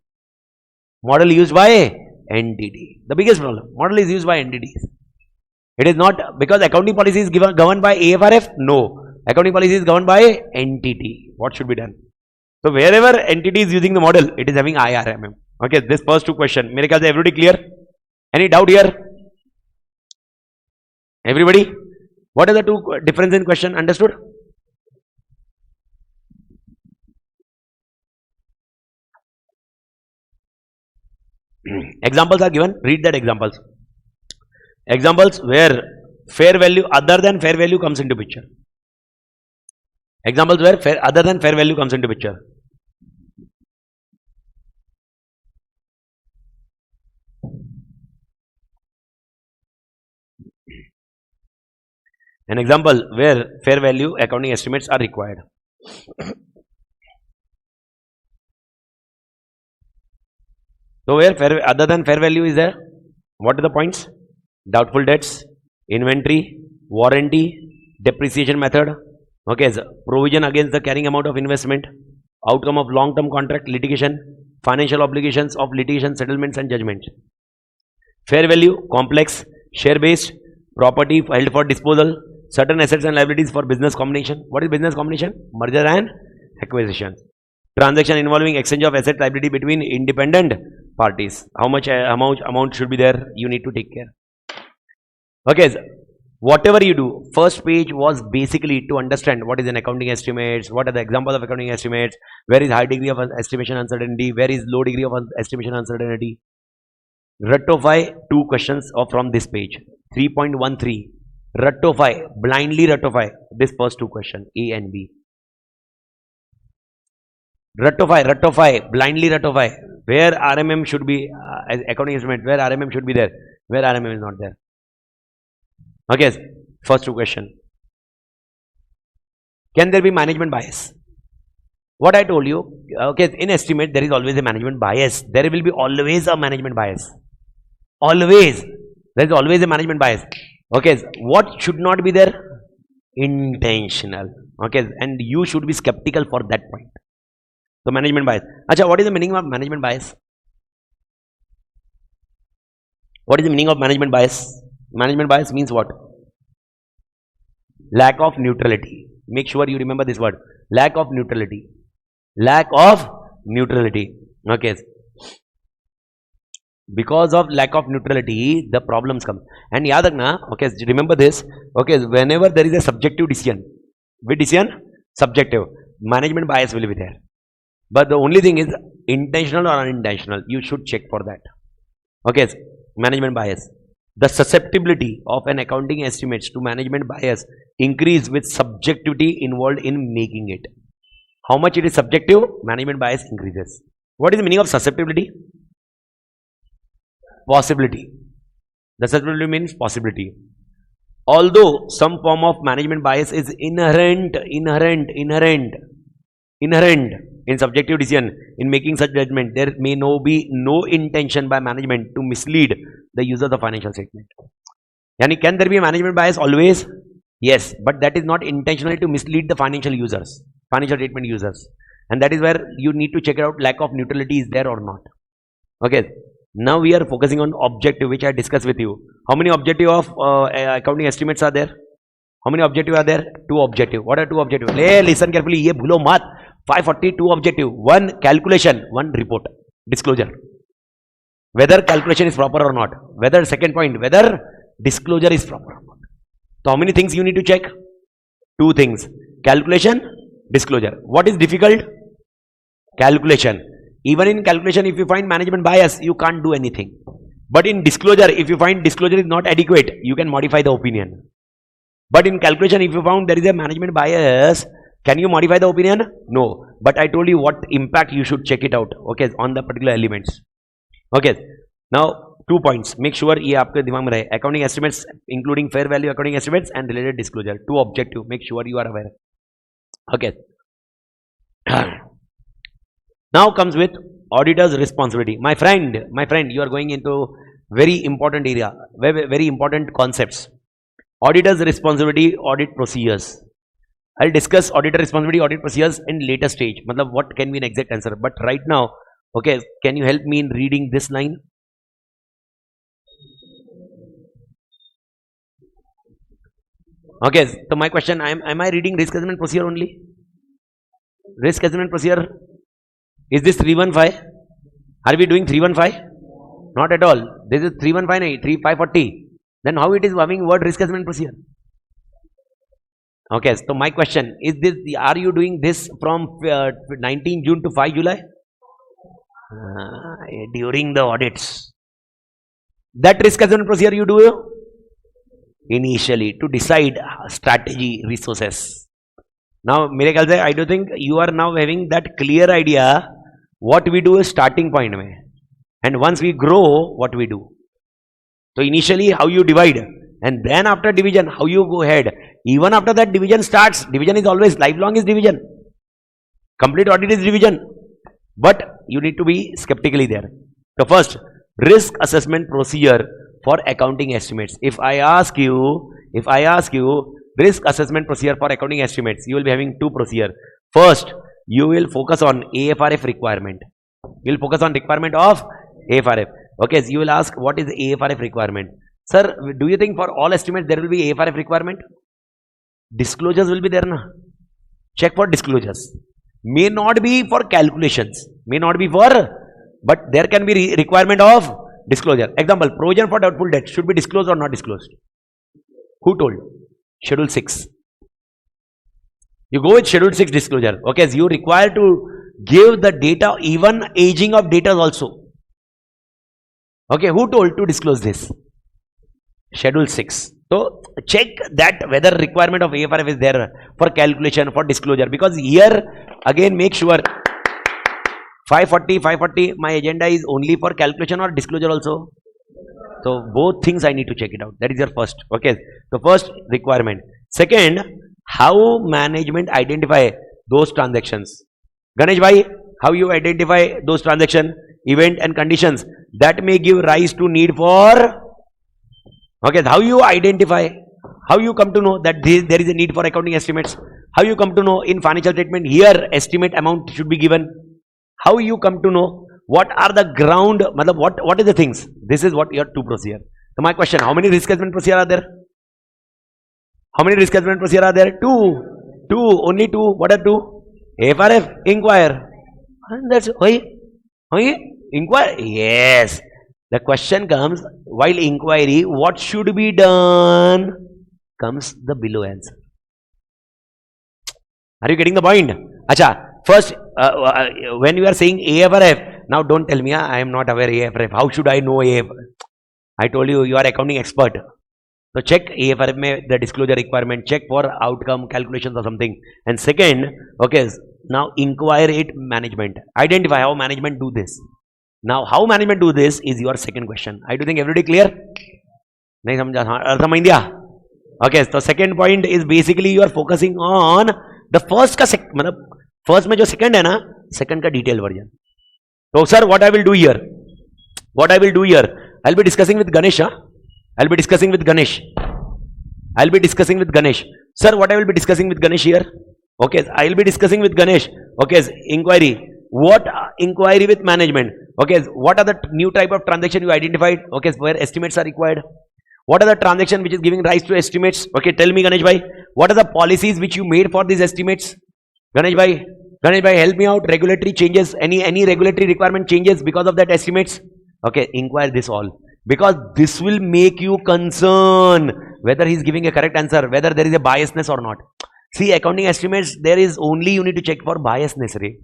model used by entity. The biggest problem, model is used by entities. It is not, because accounting policy is governed by AFRF. No, accounting policy is governed by entity. What should be done? So wherever entity is using the model, it is having IRMM. Okay, this first two question, mere ख्याल से everybody clear? Any doubt here? Everybody? What are the two difference in question? Understood? Examples are given. Read that examples. Examples where fair value other than fair value comes into picture. Examples where other than fair value comes into picture. An example where fair value accounting estimates are required. So where other than fair value is there? What are the points? Doubtful debts, inventory, warranty, depreciation method. Okay, so provision against the carrying amount of investment, outcome of long-term contract litigation, financial obligations of litigation settlements and judgments. Fair value, complex, share-based, property held for disposal, certain assets and liabilities for business combination. What is business combination? Merger and acquisition. Transaction involving exchange of asset liability between independent parties. How much amount should be there? You need to take care. Okay, so whatever you do, first page was basically to understand what is an accounting estimates, what are the examples of accounting estimates, where is high degree of estimation uncertainty, where is low degree of estimation uncertainty. Ratify two questions from this page. 3.13. Ratify, blindly ratify this first two questions, A and B. Ratify, blindly ratify. Where RMM should be accounting estimate, where RMM should be there, where RMM is not there. Okay, first two question. Can there be management bias? What I told you, okay, in estimate there is always a management bias. There will be always a management bias. Always. There is always a management bias. Okay, what should not be there? Intentional. Okay, and you should be skeptical for that point. So management bias. Acha, what is the meaning of management bias? What is the meaning of management bias? Management bias means what? Lack of neutrality. Make sure you remember this word. Lack of neutrality. Lack of neutrality. Okay. Because of lack of neutrality, the problems come. And yaad rakhna, okay, remember this. Okay, whenever there is a subjective decision, which decision? Subjective. Management bias will be there. But the only thing is intentional or unintentional. You should check for that. Okay, management bias. The susceptibility of an accounting estimates to management bias increase with subjectivity involved in making it. How much it is subjective, management bias increases. What is the meaning of susceptibility? Possibility. The susceptibility means possibility. Although some form of management bias is inherent in subjective decision in making such judgment, there may be no intention by management to mislead the users of financial statement. Yani, can there be a management bias always? Yes, but that is not intentionally to mislead the financial users, financial statement users, and that is where you need to check out lack of neutrality is there or not. Okay, now we are focusing on objective, which I discussed with you. How many objective of accounting estimates are there? How many objective are there? Two objective. What are two objective? Hey, listen carefully. Ye bhulo mat. 542 objective. One calculation, one report, disclosure. Whether calculation is proper or not. Whether, second point, whether disclosure is proper or not. So how many things you need to check? Two things. Calculation, disclosure. What is difficult? Calculation. Even in calculation, if you find management bias, you can't do anything. But in disclosure, if you find disclosure is not adequate, you can modify the opinion. But in calculation, if you found there is a management bias, can you modify the opinion? No. But I told you what impact you should check it out. Okay, on the particular elements. Okay. Now 2 points. Make sure ये आपके दिमाग में रहे. Accounting estimates, including fair value accounting estimates and related disclosure. 2 objective. Make sure you are aware. Okay. Now comes with auditor's responsibility. My friend, you are going into very important area, very important concepts. Auditor's responsibility, audit procedures. I'll discuss auditor responsibility, audit procedures in later stage. Matlab, what can be an exact answer? But right now, okay, can you help me in reading this line? Okay, so my question, am I reading risk assessment procedure only? Risk assessment procedure, is this 315? Are we doing 315? Not at all. This is 315, 3540. Then how it is having word risk assessment procedure? Okay, so my question is this: are you doing this from 19 June to 5 July? During the audits. That risk assessment procedure you do initially to decide strategy, resources. Now, mere ख्याल से I do think you are now having that clear idea what we do is starting point में, and once we grow, what we do. So initially how you divide, and then after division how you go ahead. Even after that division starts, division is always lifelong is division. Complete audit is division, but you need to be skeptically there. So first, risk assessment procedure for accounting estimates. If I ask you risk assessment procedure for accounting estimates, you will be having two procedure. First, you will focus on AFRF requirement. You will focus on requirement of AFRF. Okay, so you will ask what is AFRF requirement. Sir, do you think for all estimates there will be AFRF requirement? Disclosures will be there, na? Check for disclosures. May not be for calculations. May not be for, but there can be requirement of disclosure. Example, provision for doubtful debt should be disclosed or not disclosed? Who told? Schedule 6. You go with Schedule 6 disclosure. Okay, so you require to give the data, even aging of data also. Okay, who told to disclose this? Schedule 6. So check that whether requirement of AFRF is there for calculation, for disclosure, because here again make sure 540 my agenda is only for calculation or disclosure also. So both things I need to check it out. That is your first. Okay, so first requirement. Second, how management identify those transactions. Ganesh bhai, how you identify those transaction, event and conditions that may give rise to need for. Okay, how you identify, how you come to know that there is a need for accounting estimates, how you come to know in financial statement here estimate amount should be given, how you come to know what are the ground, what is the things. This is what your two procedure. So my question, how many risk assessment procedure are there? How many risk assessment procedure are there? Two, only two. What are two? AFRF, inquire. And that's why inquire. Yes. The question comes, while inquiry, what should be done? Comes the below answer. Are you getting the point? Acha, first, when you are saying AFRF, now don't tell me, I am not aware AFRF. How should I know AFRF? I told you, you are accounting expert. So check AFRF mein the disclosure requirement, check for outcome calculations or something. And second, okay, now inquire it management. Identify how management do this. Now, how management do this is your second question. I do think everybody clear? Nahi samjha? Artha India? Okay, so second point is basically you are focusing on the first ka first mein jo second hai na, second ka detailed version. So sir, what I will do here? I'll be discussing with Ganesh. I'll be discussing with Ganesh. Sir, what I will be discussing with Ganesh here? Okay, I'll be discussing with Ganesh. Okay, inquiry. What inquiry with management? Okay, what are the new type of transaction you identified? Okay, where estimates are required. What are the transaction which is giving rise to estimates? Okay, tell me Ganesh bhai, what are the policies which you made for these estimates? Ganesh bhai, help me out. Regulatory changes, any regulatory requirement changes because of that estimates? Okay, inquire this all, because this will make you concern whether he is giving a correct answer, whether there is a biasness or not. See, accounting estimates, there is only you need to check for biasness, right?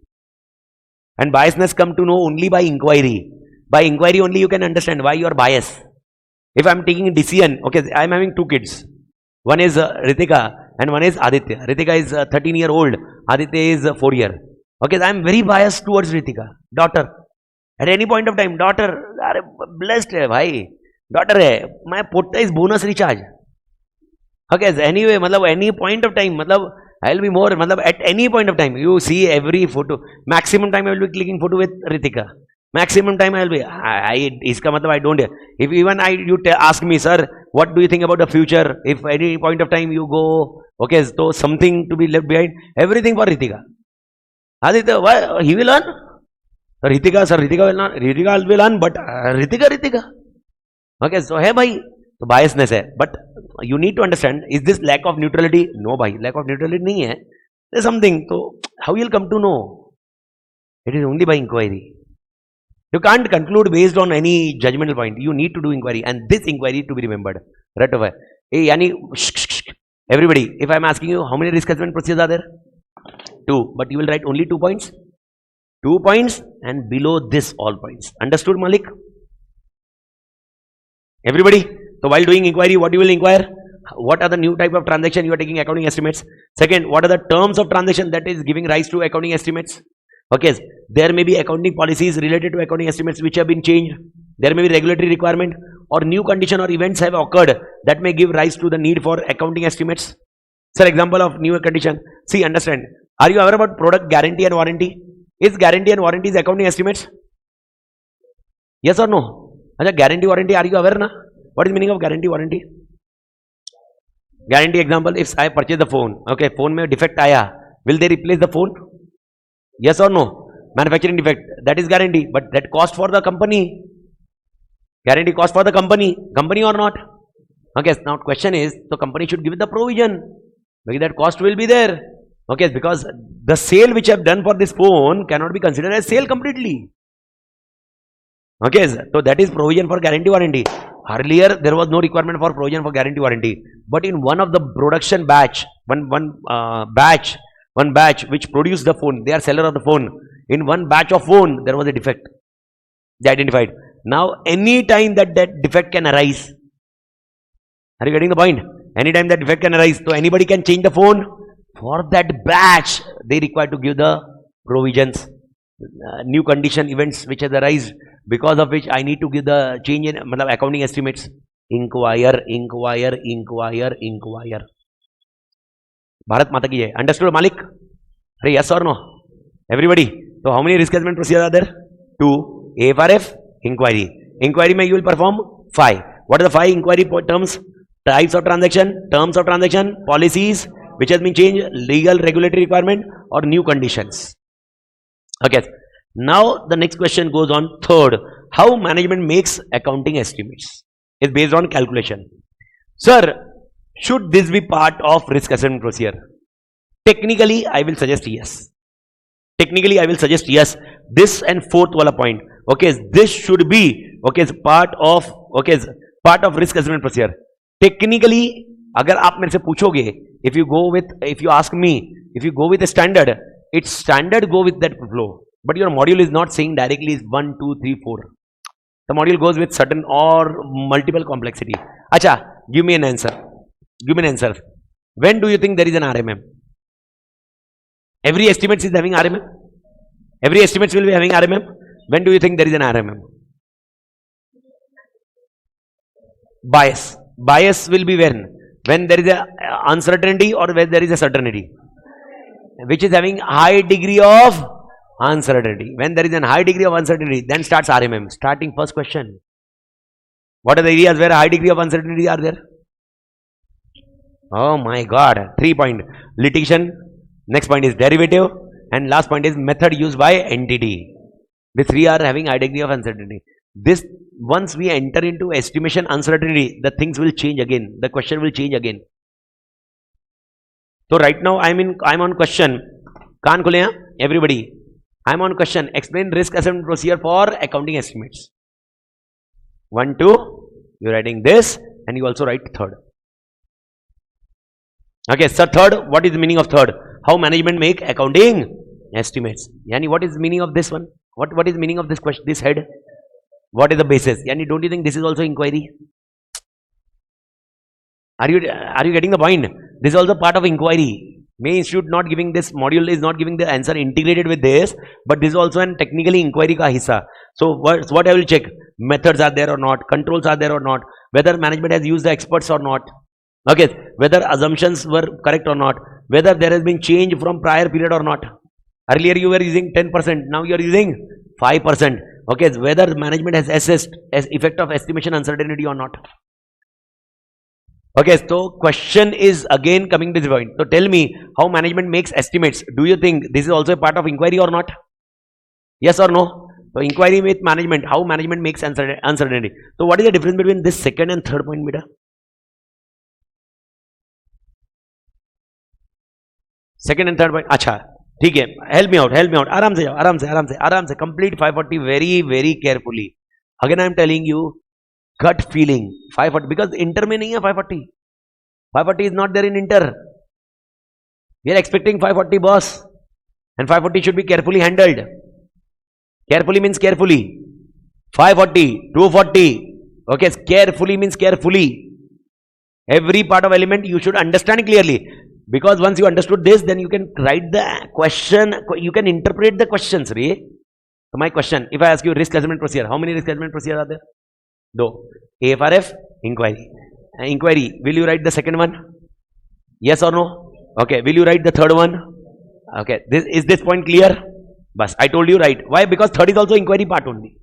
And biasness come to know only by inquiry. By inquiry only you can understand why you are biased. If I am taking a decision, okay, I am having two kids. One is Ritika and one is Aditya. Ritika is 13-year-old. Aditya is 4 year. Okay, I am very biased towards Ritika, daughter. At any point of time, daughter, blessed hai bhai. Daughter hai, my putta is bonus recharge. Okay, anyway, any point of time, I'll be more, matlab, at any point of time, you see every photo, maximum time I will be clicking photo with Ritika. Maximum time I will be, iska matlab I don't, if even you ask me, sir, what do you think about the future? If any point of time you go, okay, so something to be left behind, everything for Ritika. Aditya, why? He will earn? Ritika, sir, Ritika will not, Ritika will earn, but Ritika. Okay, so hey, bhai, so biasness hai. But you need to understand, is this lack of neutrality? No, bhai, lack of neutrality nahi hai. There's something, so how you'll come to know? It is only by inquiry. You can't conclude based on any judgmental point. You need to do inquiry, and this inquiry to be remembered. Right away. Hey, yani, everybody, if I'm asking you how many risk assessment procedures are there? 2. But you will write only 2 points. 2 points and below this all points. Understood, Malik? Everybody? So while doing inquiry, what you will inquire? What are the new type of transaction you are taking accounting estimates? Second, what are the terms of transaction that is giving rise to accounting estimates? Okay, there may be accounting policies related to accounting estimates which have been changed. There may be regulatory requirement or new condition or events have occurred that may give rise to the need for accounting estimates. Sir, example of new condition. See, understand. Are you aware about product guarantee and warranty? Is guarantee and warranty accounting estimates? Yes or no? Achha, guarantee warranty, are you aware na? What is meaning of guarantee warranty? Guarantee example, if I purchase the phone, okay, phone mein defect aaya, will they replace the phone? Yes or no? Manufacturing defect, that is guarantee, but that cost for the company. Guarantee cost for the company or not? Okay, now question is, so company should give the provision. Maybe that cost will be there. Okay, because the sale which I have done for this phone cannot be considered as sale completely. Okay, so that is provision for guarantee warranty. Earlier, there was no requirement for provision for guarantee warranty. But in one of the production batch, one batch which produced the phone, they are seller of the phone. In one batch of phone, there was a defect. They identified. Now, any time that defect can arise. Are you getting the point? Anytime that defect can arise, so anybody can change the phone. For that batch, they require to give the provisions, new condition events which has arisen, because of which I need to give the change in accounting estimates. Inquire. Bharat Mata ki jai. Understood, Malik? Hey, yes or no? Everybody. So how many risk assessment procedures are there? 2. AFRF, inquiry. Inquiry may you will perform 5. What are the 5 inquiry terms? Types of transaction, terms of transaction, policies which has been changed, legal regulatory requirement or new conditions. Okay. Now the next question goes on. Third, how management makes accounting estimates? It's based on calculation. Sir, should this be part of risk assessment procedure? Technically, I will suggest yes. Technically, I will suggest yes. This and fourth wala point. Okay, this should be part of risk assessment procedure. Technically, agar aap mere se puchoge, if you ask me, if you go with a standard, it's standard go with that flow. But your module is not saying directly is 1, 2, 3, 4. The module goes with certain or multiple complexity. Acha, give me an answer. Give me an answer. When do you think there is an RMM? Every estimate is having RMM. Every estimate will be having RMM. When do you think there is an RMM? Bias. Bias will be when there is a uncertainty or when there is a certainty, which is having high degree of uncertainty. When there is a high degree of uncertainty, then starts RMM. Starting first question. What are the areas where a high degree of uncertainty are there? Oh my God. 3 point. Litigation. Next point is derivative. And last point is method used by entity. The 3 are having high degree of uncertainty. This, once we enter into estimation uncertainty, the things will change again. The question will change again. So right now I'm on question. Kaan khule hain? Everybody. I'm on question. Explain risk assessment procedure for accounting estimates. 1, 2. You're writing this and you also write third. Okay, so third, what is the meaning of third? How management make accounting estimates. Yani, what is the meaning of this one? What is the meaning of this question, this head? What is the basis? Yani, don't you think this is also inquiry? Are you getting the point? This is also part of inquiry. May Institute not giving this module is not giving the answer integrated with this, but this is also an technically inquiry ka hissa. So what I will check? Methods are there or not? Controls are there or not? Whether management has used the experts or not? Okay, whether assumptions were correct or not, whether there has been change from prior period or not. Earlier you were using 10%, now you are using 5%. Okay, whether management has assessed as effect of estimation uncertainty or not. Okay, so question is again coming to this point. So tell me how management makes estimates. Do you think this is also a part of inquiry or not? Yes or no? So inquiry with management, how management makes uncertainty. So what is the difference between this second and third point, beta? Second and third point. Acha, ठीक है, help me out, आराम से जाओ, आराम से, complete 540 very carefully. Again I am telling you, gut feeling 540, because inter में नहीं है 540. 540 is not there in inter. We are expecting 540, boss, and 540 should be carefully handled. Carefully means carefully. 540, 240. Okay, carefully means carefully. Every part of element you should understand clearly. Because once you understood this, then you can write the question, you can interpret the questions. Right? So my question, if I ask you risk assessment procedure, how many risk assessment procedures are there? Do. AFRF, inquiry. Inquiry, will you write the second one? Yes or no? Okay, will you write the third one? Okay, is this point clear? Bas, I told you right. Why? Because third is also inquiry part only.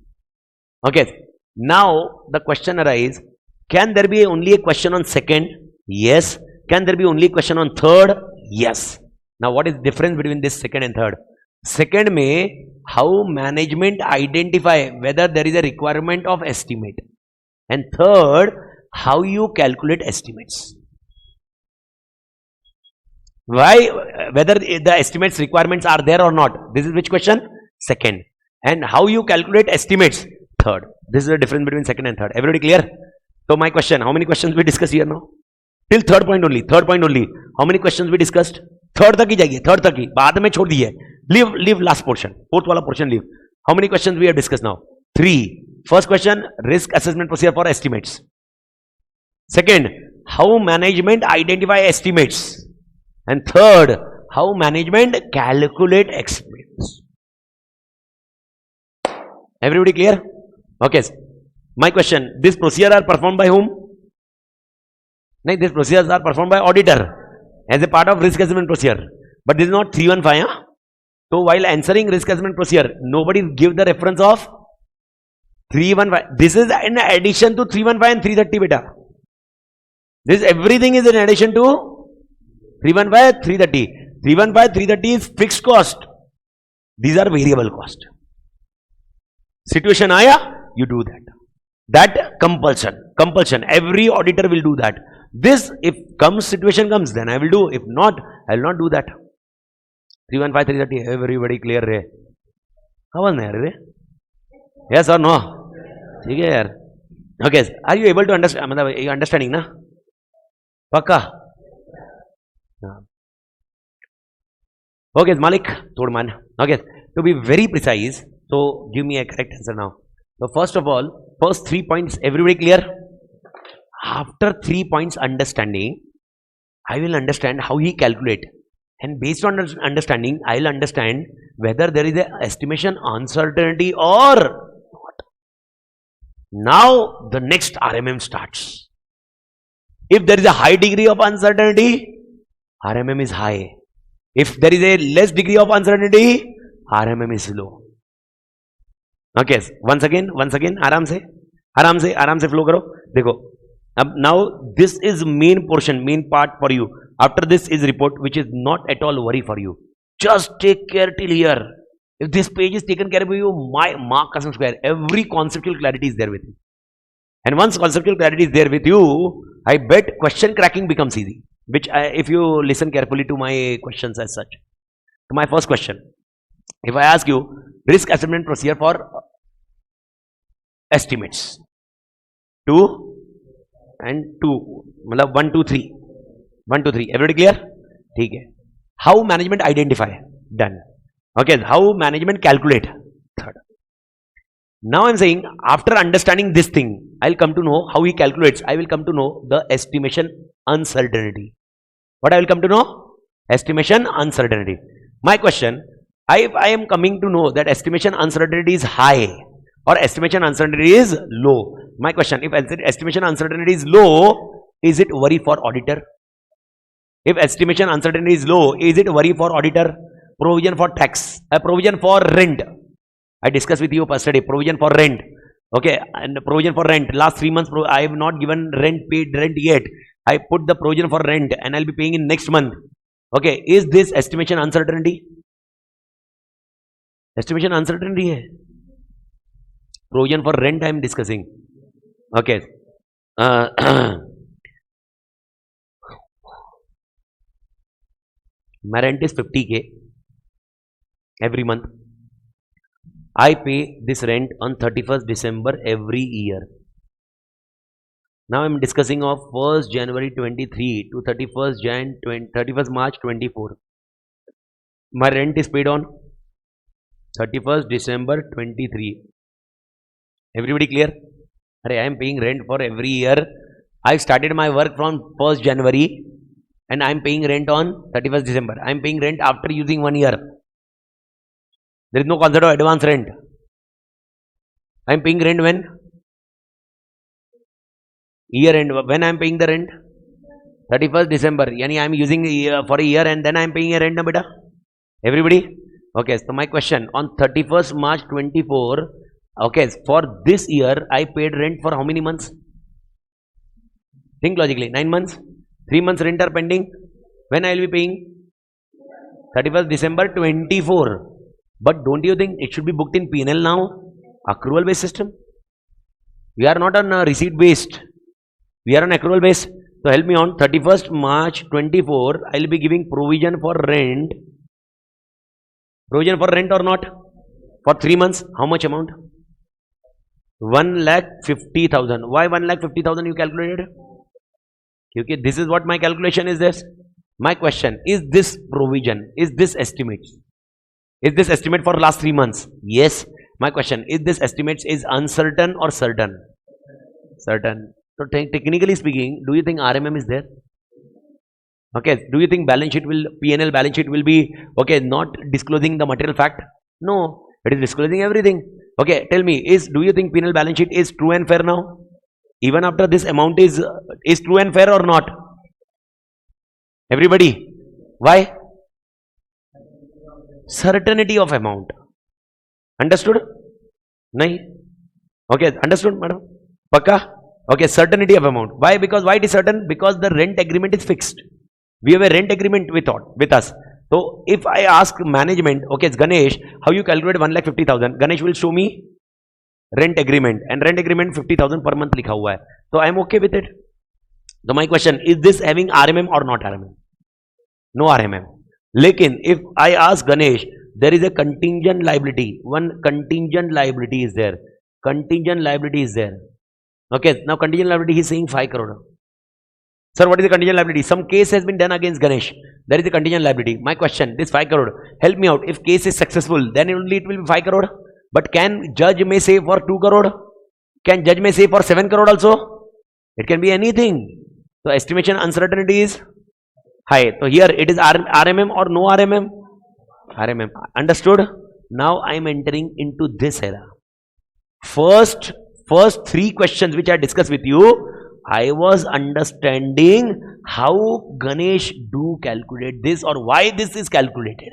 Okay, now the question arises, can there be only a question on second? Yes. Can there be only question on third? Yes. Now what is the difference between this second and third? Second may how management identify whether there is a requirement of estimate. And third, how you calculate estimates. Why? Whether the estimates requirements are there or not. This is which question? Second. And how you calculate estimates? Third. This is the difference between second and third. Everybody clear? So my question, how many questions we discuss here now? Till third point only. How many questions we discussed? Third तक ही जाइए, third तक ही, बाद में छोड़ दिए. Leave last portion, fourth वाला portion leave. How many questions we have discussed now? 3. First question, risk assessment procedure for estimates. Second, how management identify estimates. And third, how management calculate estimates. Everybody clear? Okay. My question, this procedure are performed by whom? These procedures are performed by auditor as a part of risk assessment procedure. But this is not 315. Huh? So while answering risk assessment procedure, nobody give the reference of 315. This is in addition to 315 and 330 beta. This everything is in addition to 315, 330. 315, 330 is fixed cost. These are variable cost. Situation aaya, you do that. That compulsion. Every auditor will do that. This, if situation comes, then I will do. If not, I will not do that. 315, 330, everybody clear re? How was there? Yes or no? Okay, are you able to understand? Are you understanding, na? Pakka? Okay, Malik, Todman. Okay, to be very precise, so give me a correct answer now. So first of all, first 3 points, everybody clear? After 3 points understanding, I will understand how he calculate, and based on understanding, I will understand whether there is a estimation uncertainty or not. Now the next RMM starts. If there is a high degree of uncertainty, RMM is high. If there is a less degree of uncertainty, RMM is low. Okay, once again, आराम से flow करो. देखो, now this is main portion, main part for you. After this is report, which is not at all worry for you. Just take care till here. If this page is taken care of you, my mark custom square, every conceptual clarity is there with you. And once conceptual clarity is there with you, I bet question cracking becomes easy. Which if you listen carefully to my questions as such. So my first question, if I ask you risk assessment procedure for estimates, 2 and 2, 1, 2, 3. 1, 2, 3. Everybody clear? Okay. How management identify? Done. Okay. How management calculate? Third. Now I am saying after understanding this thing, I will come to know how he calculates. I will come to know the estimation uncertainty. What I will come to know? Estimation uncertainty. My question, I am coming to know that estimation uncertainty is high or estimation uncertainty is low. My question, if estimation uncertainty is low, is it worry for auditor? If estimation uncertainty is low, is it worry for auditor? Provision for tax, provision for rent. I discussed with you yesterday, provision for rent. Okay, and provision for rent. Last 3 months, I have not given paid rent yet. I put the provision for rent and I'll be paying in next month. Okay, is this estimation uncertainty? Estimation uncertainty hai. Provision for rent I am discussing. Okay. My rent is 50K every month. I pay this rent on 31st December every year. Now I am discussing of 1st January 23 to 31st March 24. My rent is paid on 31st December 23. Everybody clear? I am paying rent for every year. I started my work from 1st January and I am paying rent on 31st December. I am paying rent after using 1 year. There is no concept of advance rent. I am paying rent when? Year end. When I am paying the rent? 31st December. Yani I am using for a year and then I am paying a rent, na beta? Everybody? Okay, so my question, on 31st March 24, okay, for this year, I paid rent for how many months? Think logically, 9 months? 3 months rent are pending. When I will be paying? 31st December 24. But don't you think it should be booked in P&L now? Accrual based system. We are not on receipt based. We are on accrual based. So help me on 31st March 24. I will be giving provision for rent. Provision for rent or not? For 3 months. How much amount? 1,50,000. Why 1,50,000 you calculated? Okay, this is what my calculation is this. My question, is this provision, is this estimate? Is this estimate for last 3 months? Yes. My question, is this estimate is uncertain or certain? Certain. So technically speaking, do you think RMM is there? Okay. Do you think balance sheet will, P&L balance sheet will be, okay, not disclosing the material fact? No. It is disclosing everything. Okay. Tell me, do you think P&L balance sheet is true and fair now? Even after this amount is true and fair or not? Everybody. Why? Certainty of amount. Understood? Nahi? Okay, understood, madam? Pakka? Okay, certainty of amount. Why? Because why it is certain? Because the rent agreement is fixed. We have a rent agreement with us. So if I ask management, okay, it's Ganesh, how you calculate 1,50,000? Ganesh will show me rent agreement, and rent agreement 50,000 per month likha hua hai. So I am okay with it. So my question, is this having RMM or not RMM? No RMM. Lekin if I ask Ganesh, there is a contingent liability. One contingent liability is there. Contingent liability is there. Okay, now contingent liability he is saying 5 crore. Sir, what is the contingent liability? Some case has been done against Ganesh. There is a contingent liability. My question, this 5 crore, help me out. If case is successful, then only it will be 5 crore. But can judge may say for 2 crore? Can judge may say for 7 crore also? It can be anything. So estimation uncertainty is high. So here it is RMM or no RMM? RMM. Understood? Now I am entering into this era. First 3 questions which I discussed with you, I was understanding how Ganesh do calculate this or why this is calculated.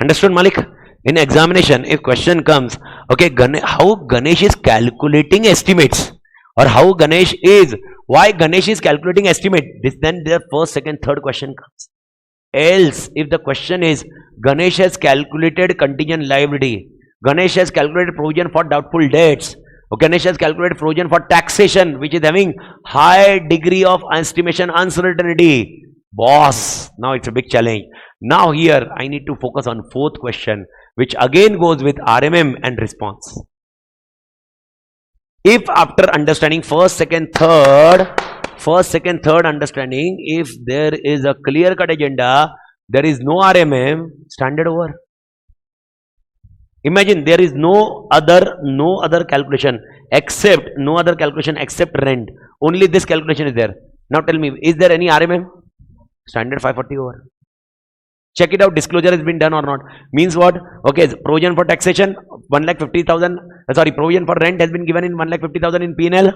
Understood, Malik? In examination, if question comes, okay, how Ganesh is calculating estimates or how Ganesh is, why Ganesh is calculating estimate, this then their first, second, third question comes. Else, if the question is Ganesh has calculated contingent liability, Ganesh has calculated provision for doubtful debts, Ganesh has calculated provision for taxation, which is having high degree of estimation uncertainty. Boss, now it's a big challenge. Now here I need to focus on fourth question, which again goes with RMM and response. If after understanding first, second, third understanding, if there is a clear-cut agenda, there is no RMM, standard over. Imagine there is no other calculation except rent. Only this calculation is there. Now tell me, is there any RMM? Standard 540 over. Check it out, disclosure has been done or not. Means what? Okay, provision for taxation, 1,50,000, sorry, provision for rent has been given in 1,50,000 in P&L.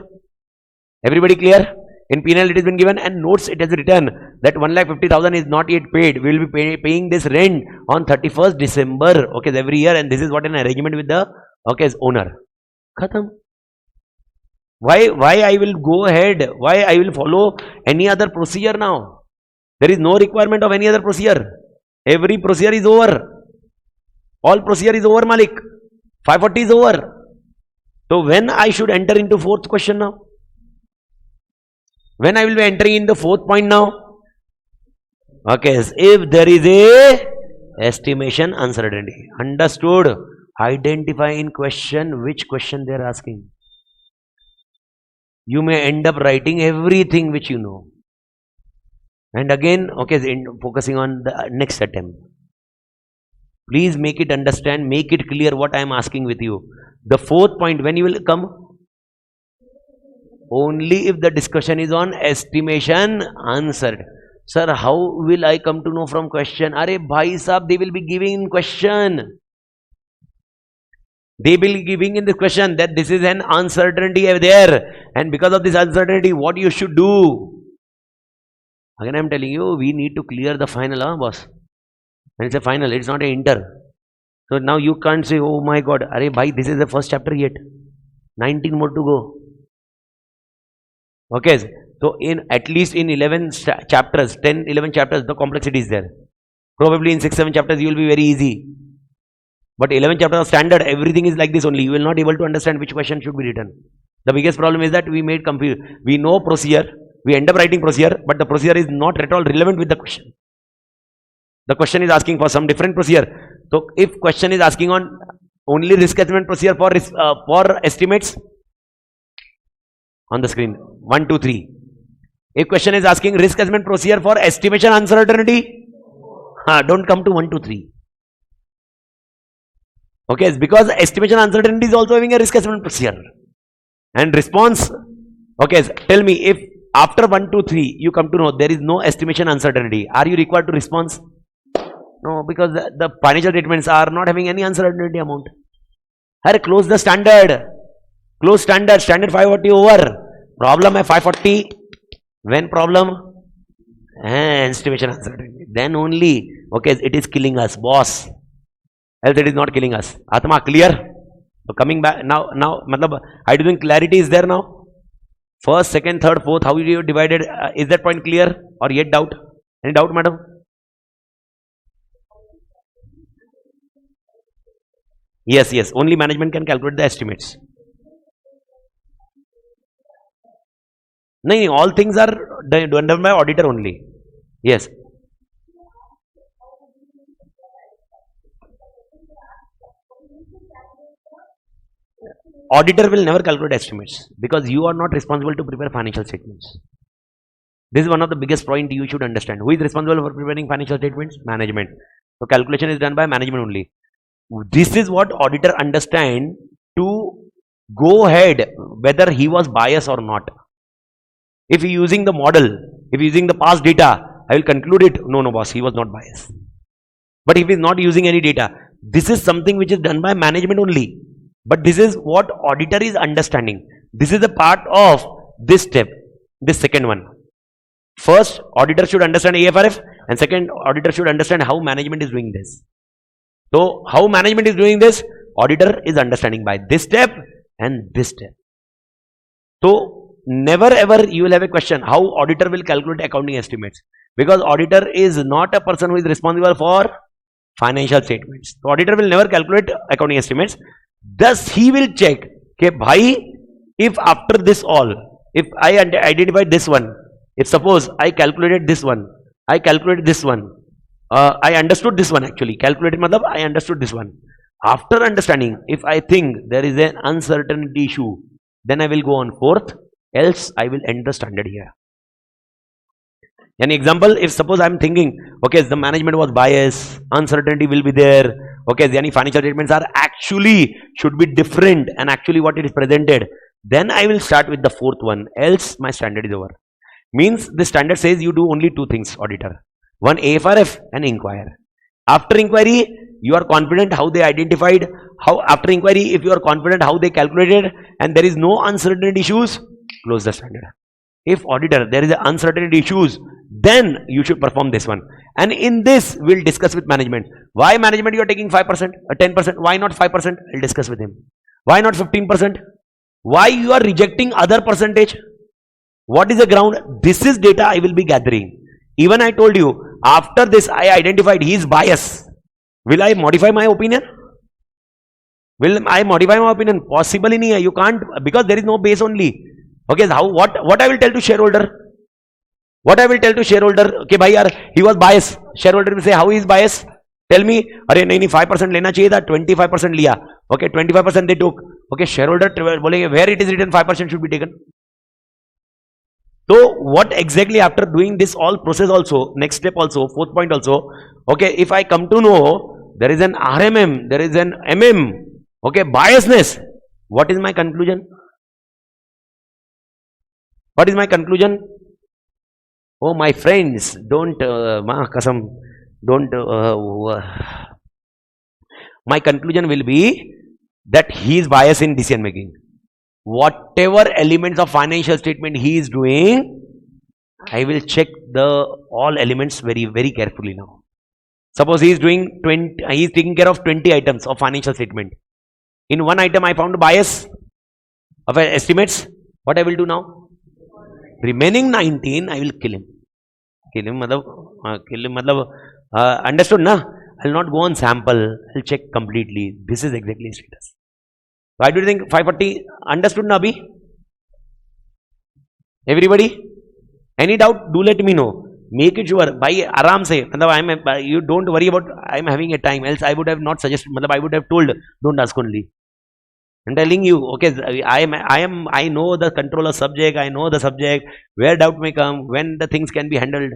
Everybody clear? In P&L it has been given, and notes it has written that 1,50,000 is not yet paid. We will be paying this rent on 31st December, okay, every year, and this is what an arrangement with the, okay, owner. Khatam. Why I will go ahead? Why I will follow any other procedure now? There is no requirement of any other procedure. Every procedure is over. All procedure is over, Malik. 540 is over. So when I should enter into fourth question now? When I will be entering in the fourth point now? Okay, if there is a estimation uncertainty. Understood? Identify in question which question they are asking. You may end up writing everything which you know. And again, okay, focusing on the next attempt. Please make it understand, make it clear what I am asking with you. The fourth point, when you will come? Only if the discussion is on estimation answered. Sir, how will I come to know from question? Arey bhai sahab, they will be giving in question. They will be giving in the question that this is an uncertainty there. And because of this uncertainty, what you should do? Again, I am telling you, we need to clear the final, boss. And it's a final, it's not an inter. So now you can't say, oh my god, arey bhai, this is the first chapter yet. 19 more to go. Okay, so in at least in 11 chapters, 10, 11 chapters, the complexity is there. Probably in 6, 7 chapters, you will be very easy. But 11 chapters of standard, everything is like this only. You will not able to understand which question should be written. The biggest problem is that we made confused. We know procedure, we end up writing procedure, but the procedure is not at all relevant with the question. The question is asking for some different procedure. So if question is asking on only risk assessment procedure for estimates, on the screen, 1, 2, 3. If question is asking risk assessment procedure for estimation uncertainty, don't come to 1, 2, 3. Okay, because estimation uncertainty is also having a risk assessment procedure. And response, okay, tell me if after 1, 2, 3 you come to know there is no estimation uncertainty, are you required to respond? No, because the financial statements are not having any uncertainty amount. Hurry, close the standard. Close standard, standard 540 over. Problem is 540. When problem? Estimation uncertainty. Then only, okay, it is killing us, boss. Else it is not killing us. Atma, clear? So coming back, now, matlab, I do think clarity is there now. First, second, third, fourth, how you divided, is that point clear or yet doubt? Any doubt, madam? Yes, yes, only management can calculate the estimates. No, all things are done by auditor only. Yes. Auditor will never calculate estimates because you are not responsible to prepare financial statements. This is one of the biggest point you should understand. Who is responsible for preparing financial statements? Management. So calculation is done by management only. This is what auditor understand to go ahead whether he was biased or not. If he using the model, if he using the past data, I will conclude it. No, boss, he was not biased. But if he is not using any data, this is something which is done by management only. But this is what auditor is understanding. This is a part of this step, this second one. First, auditor should understand AFRF, and second, auditor should understand how management is doing this. So, how management is doing this, auditor is understanding by this step and this step. So, never ever you will have a question how auditor will calculate accounting estimates, because auditor is not a person who is responsible for financial statements. So, auditor will never calculate accounting estimates. Thus, he will check, okay, bhai, if after this all, if I identified this one, if suppose I calculated this one, I calculated this one, I understood this one actually, calculated matlab I understood this one. After understanding, if I think there is an uncertainty issue, then I will go on fourth, else I will end the standard here. An example, if suppose I am thinking, okay, the management was biased, uncertainty will be there, okay, the financial statements are actually should be different and actually what it is presented, then I will start with the fourth one, else my standard is over. Means the standard says you do only two things, auditor. One, AFRF and inquire. After inquiry, you are confident how they identified, how after inquiry, if you are confident how they calculated, and there is no uncertainty issues, close the standard. If auditor, there is uncertainty issues, then you should perform this one. And in this, we'll discuss with management. Why management you are taking 5% or 10%? Why not 5%? I'll discuss with him. Why not 15%? Why you are rejecting other percentage? What is the ground? This is data I will be gathering. Even I told you, after this I identified his bias. Will I modify my opinion? Will I modify my opinion? Possibly nahi hai. You can't, because there is no base only. Okay, how, what I will tell to shareholder? What I will tell to shareholder? Okay, bhai yaar, he was biased. Shareholder will say, how he is biased? Tell me, अरे नहीं 5% लेना चाहिए था, 25% लिया. Okay, 25% they took. Okay, shareholder बोलेंगे, where it is written 5% should be taken. So what exactly after doing this all process also, next step also, fourth point also, okay, if I come to know there is an RMM, there is an MM, okay, biasness, what is my conclusion? What is my conclusion? Oh my friends, don't, my conclusion will be that he is biased in decision making. Whatever elements of financial statement he is doing, I will check the all elements very, very carefully now. Suppose he is doing 20, he is taking care of 20 items of financial statement. In one item I found bias of estimates. What I will do now? Remaining 19, I will kill him. Kill him, understood na? I will not go on sample. I will check completely. This is exactly status. Why do you think 540? Understood na abhi? Everybody? Any doubt? Do let me know. Make it sure. By aram se. You don't worry about I am having a time. Else I would have not suggested. I would have told. Don't ask only. I'm telling you. Okay. I know the controller subject. I know the subject. Where doubt may come. When the things can be handled.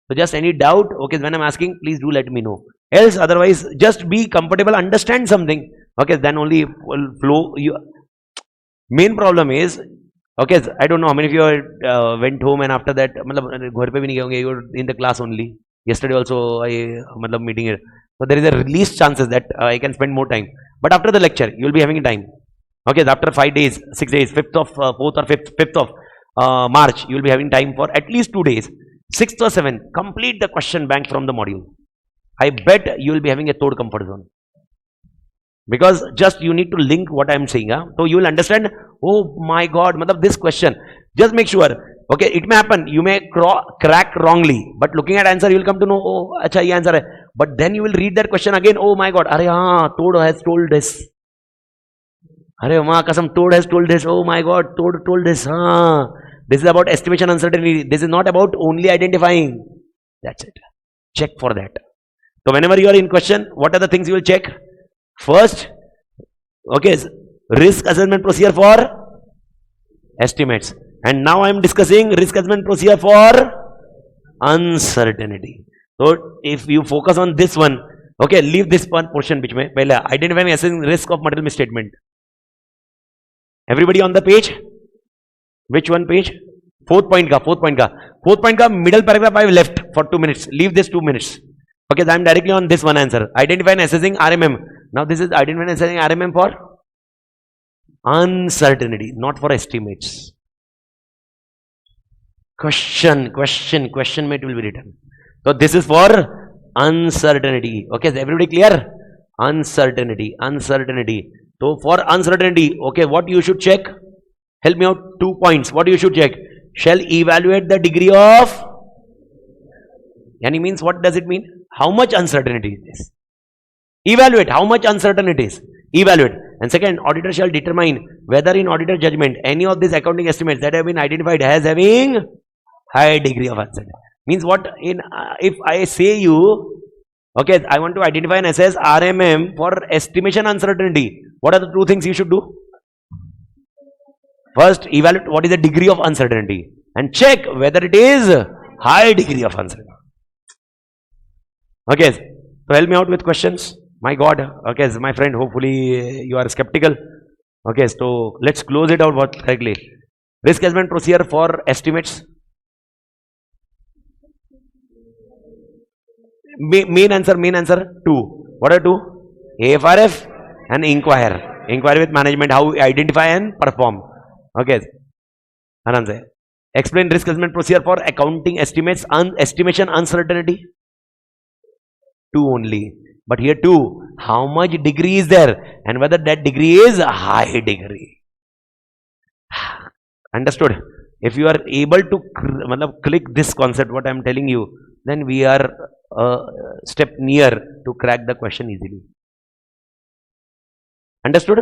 So just any doubt. Okay. When I'm asking, please do let me know. Else otherwise just be comfortable. Understand something. Okay, then only will flow. Main problem is, okay, I don't know how many of you went home and after that, you were in the class only. Yesterday also, I meeting here. So there is a least chances that I can spend more time. But after the lecture, you will be having time. Okay, after 5 days, 6 days, 5th of 4th or 5th of March, you will be having time for at least 2 days. 6th or 7th, complete the question bank from the module. I bet you will be having a third comfort zone. Because just you need to link what I am saying. So you will understand, oh my God, this question. Just make sure. Okay, it may happen. You may crack wrongly. But looking at answer, you will come to know, oh, acha, ye answer hai. But then you will read that question again. Oh my God, Toad has told this. Toad has told this. Oh my God, Toad told this. This is about estimation uncertainty. This is not about only identifying. That's it. Check for that. So whenever you are in question, what are the things you will check? First, okay, risk assessment procedure for estimates. And now I am discussing risk assessment procedure for uncertainty. So if you focus on this one, okay, leave this one portion which may identifying and assessing risk of material misstatement. Everybody on the page? Which one page? Fourth point ka middle paragraph I have left for 2 minutes. Leave this 2 minutes. Okay, I am directly on this one answer. Identify and assessing RMM. Now this is identify and assessing RMM for uncertainty, not for estimates. Question mate will be written. So this is for uncertainty. Okay, is everybody clear? Uncertainty. So for uncertainty, okay, what you should check? Help me out. 2 points. What you should check? Shall evaluate the degree of. Yani means what does it mean? How much uncertainty is this? Evaluate how much uncertain it is. Evaluate. And second, auditor shall determine whether in auditor judgment any of these accounting estimates that have been identified as having high degree of uncertainty. Means what? In if I say you, okay, I want to identify and assess RMM for estimation uncertainty. What are the 2 things you should do? First, evaluate what is the degree of uncertainty and check whether it is high degree of uncertainty. Okay, so help me out with questions. My God, okay, my friend, hopefully you are skeptical. Okay, so let's close it out correctly. Risk assessment procedure for estimates. Main answer 2. What are 2? AFRF and inquire. Inquire with management, how we identify and perform. Okay. Anand say, explain risk assessment procedure for accounting estimates, estimation uncertainty. 2 only. But here 2, how much degree is there and whether that degree is a high degree. Understood? If you are able to click this concept, what I am telling you, then we are a step near to crack the question easily. Understood?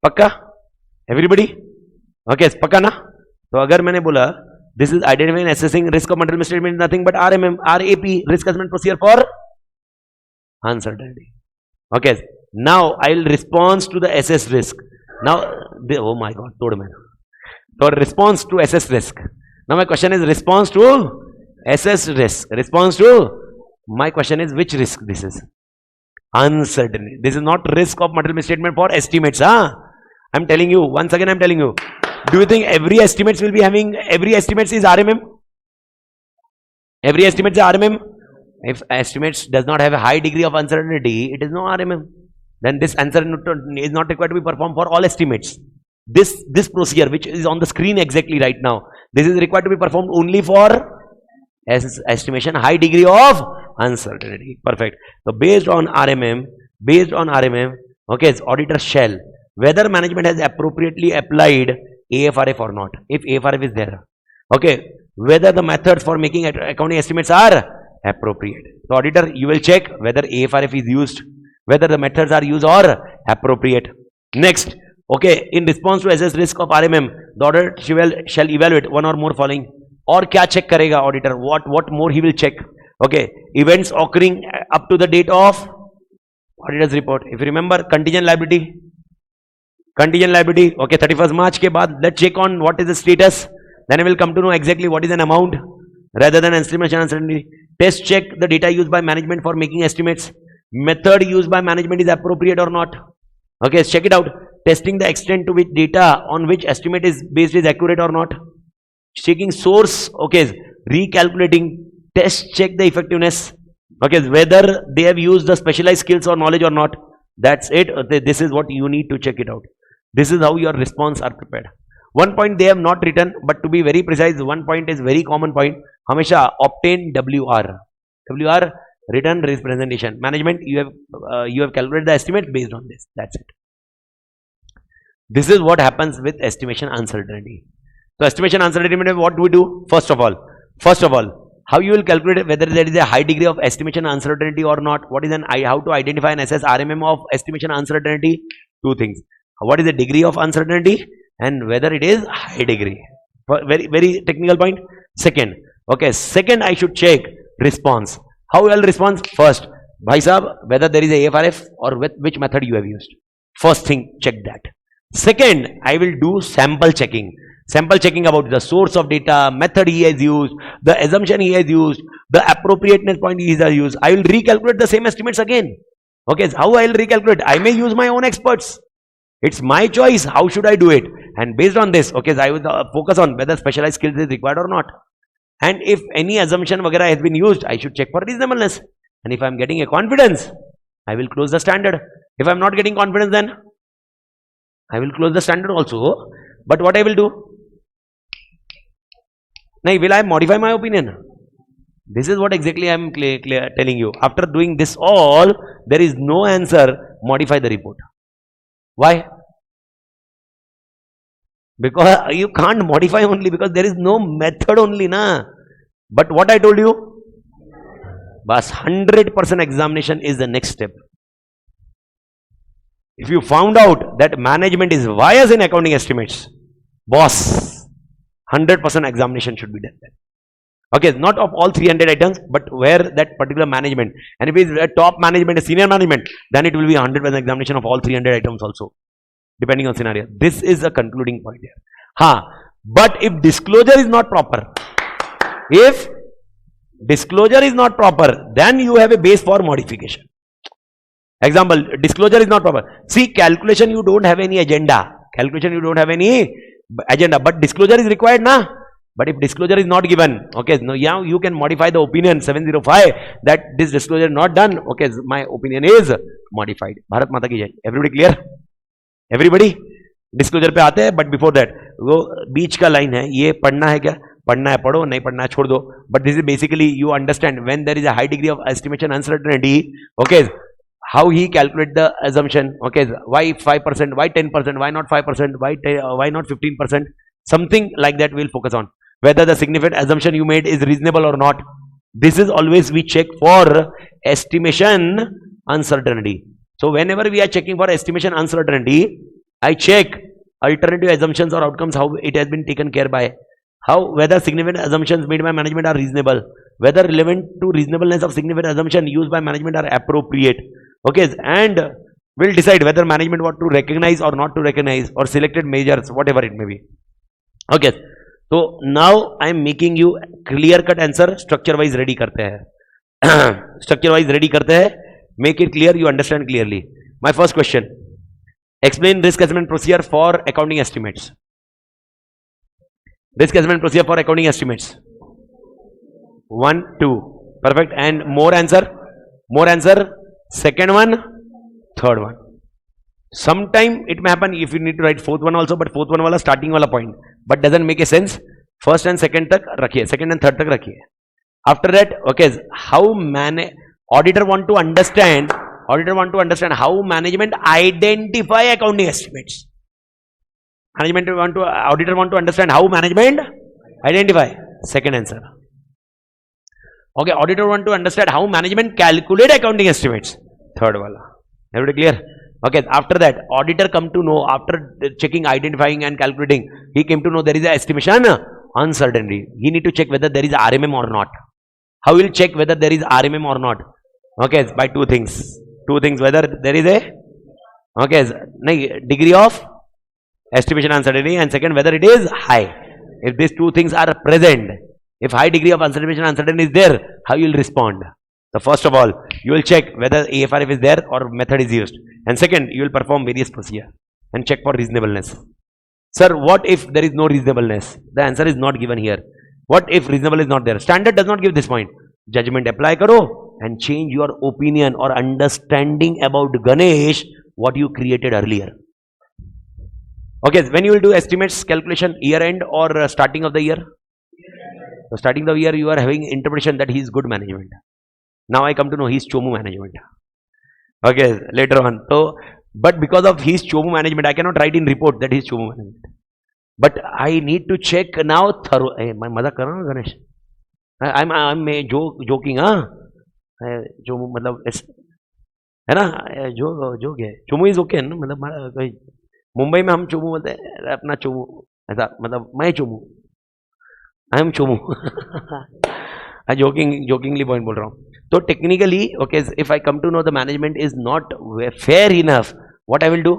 Pakka? Everybody? Okay, pakka na? So, agar maine bola, this is identifying and assessing risk of material misstatement is nothing but RMM, RAP, risk assessment procedure for uncertainty. Okay, now I will respond to the assess risk. Now, oh my God, told me. So, response to assess risk. Now, my question is response to assess risk. Response to, my question is which risk this is? Uncertainty. This is not risk of material misstatement for estimates. I'm telling you, once again I'm telling you. Do you think every estimates will be having, every estimates is RMM? Every estimates is RMM? If estimates does not have a high degree of uncertainty, it is no RMM. Then this uncertainty is not required to be performed for all estimates. This procedure which is on the screen exactly right now, this is required to be performed only for estimation high degree of uncertainty. Perfect. So based on RMM, okay, auditor shall, whether management has appropriately applied AFRF or not. If AFRF is there, okay, whether the methods for making accounting estimates are appropriate. So auditor, you will check whether AFRF is used, whether the methods are used or appropriate. Next, okay, in response to assess risk of RMM, the auditor shall evaluate one or more following. Or kya check karega auditor? What more he will check? Okay, events occurring up to the date of auditor's report. If you remember, contingent liability, okay, 31st March ke baad, let's check on what is the status. Then I will come to know exactly what is an amount rather than estimation uncertainty. Test check the data used by management for making estimates. Method used by management is appropriate or not. Okay, check it out. Testing the extent to which data on which estimate is based is accurate or not. Checking source, okay, recalculating, test check the effectiveness, okay, whether they have used the specialized skills or knowledge or not. That's it. This is what you need to check it out. This is how your response are prepared. One point they have not written, but to be very precise, one point is very common point. Hamesha obtain WR. WR, written representation. Management, you have calculated the estimate based on this. That's it. This is what happens with estimation uncertainty. So estimation uncertainty, what do we do? First of all, how you will calculate whether there is a high degree of estimation uncertainty or not? What is how to identify and assess RMM of estimation uncertainty? 2 things. What is the degree of uncertainty and whether it is high degree? Very technical point. Second, okay, I should check response. How will respond? First, bhai sahab, whether there is a AFRF or with which method you have used. First thing, check that. Second, I will do sample checking. Sample checking about the source of data, method he has used, the assumption he has used, the appropriateness point he has used. I will recalculate the same estimates again. Okay, so how I will recalculate? I may use my own experts. It's my choice. How should I do it? And based on this, okay, so I will focus on whether specialized skills is required or not. And if any assumption vagara has been used, I should check for reasonableness. And if I am getting a confidence, I will close the standard. If I am not getting confidence, then I will close the standard also. But what I will do? Now, will I modify my opinion? This is what exactly I am telling you. After doing this all, there is no answer, modify the report. Why? Because you can't modify only because there is no method only, na. But what I told you, bas 100% examination is the next step. If you found out that management is biased in accounting estimates, boss, 100% examination should be done. Okay, not of all 300 items, but where that particular management. And if it is a top management, a senior management, then it will be 100% examination of all 300 items also, depending on scenario. This is a concluding point here. But if disclosure is not proper, then you have a base for modification. Example, disclosure is not proper. See, calculation you don't have any agenda. But disclosure is required, na? But if disclosure is not given, okay, no, yeah, you can modify the opinion 705 that this disclosure not done. Okay, my opinion is modified. Bharat Mata ki jai. Everybody clear? Everybody? Disclosure पे आते हैं, but before that वो बीच का line है, ये पढ़ना है क्या? पढ़ना है पढ़ो, नहीं पढ़ना है छोड़ दो. But this is basically you understand when there is a high degree of estimation uncertainty, okay, how he calculate the assumption, okay, why 5%, why 10%, why not 5%, why not 15%, something like that we'll focus on, whether the significant assumption you made is reasonable or not. This is always we check for estimation uncertainty. So whenever we are checking for estimation uncertainty, I check alternative assumptions or outcomes, how it has been taken care by, how whether significant assumptions made by management are reasonable, whether relevant to reasonableness of significant assumption used by management are appropriate, okay, and will decide whether management want to recognize or not to recognize or selected measures, whatever it may be. Okay, so now I am making you clear cut answer, structure wise ready karte hain. Structure wise ready karte hain, make it clear, you understand clearly. My first question, explain risk assessment procedure for accounting estimates. Risk assessment procedure for accounting estimates. 1, 2, perfect. And more answer, second one, third one. Sometime it may happen if you need to write fourth one also, but fourth one wala starting wala point, but doesn't make a sense. First and second tak rakhiye, second and third tak rakhiye. After that, okay, how auditor want to understand how management identify accounting estimates. Auditor want to understand how management identify. Second answer. Okay, auditor want to understand how management calculate accounting estimates. Third wala. Everybody clear? Okay, after that, auditor come to know, after checking, identifying and calculating, he came to know there is a estimation uncertainty. He need to check whether there is RMM or not. How will check whether there is RMM or not? Okay, by two things, whether there is a, okay, degree of estimation uncertainty, and second, whether it is high. If these two things are present, if high degree of estimation uncertainty is there, how you will respond? So first of all, you will check whether AFRF is there or method is used, and second, you will perform various procedure and check for reasonableness. Sir, what if there is no reasonableness? The answer is not given here. What if reasonable is not there? Standard does not give this point. Judgment apply karo and change your opinion or understanding about Ganesh what you created earlier. Okay, when you will do estimates calculation, year end or starting of the year? So starting the year you are having interpretation that he is good management. Now I come to know he is Chomu management. Okay, later on. So, but because of his Chomu management, I cannot write in report that he is Chomu management. But I need to check now thorough. Hey, my mother karna Ganesh. I'm joking, huh? Chomu मतलब है ना, joke है. Chomu is okay ना, मतलब मुंबई में हम चोमू बोलते हैं, अपना चोमू ऐसा, मतलब मैं चोमू, आई एम चोमू. जोकिंगली पॉइंट बोल रहा हूँ. तो technically, okay, if I come to know the management is not fair enough, what I will do?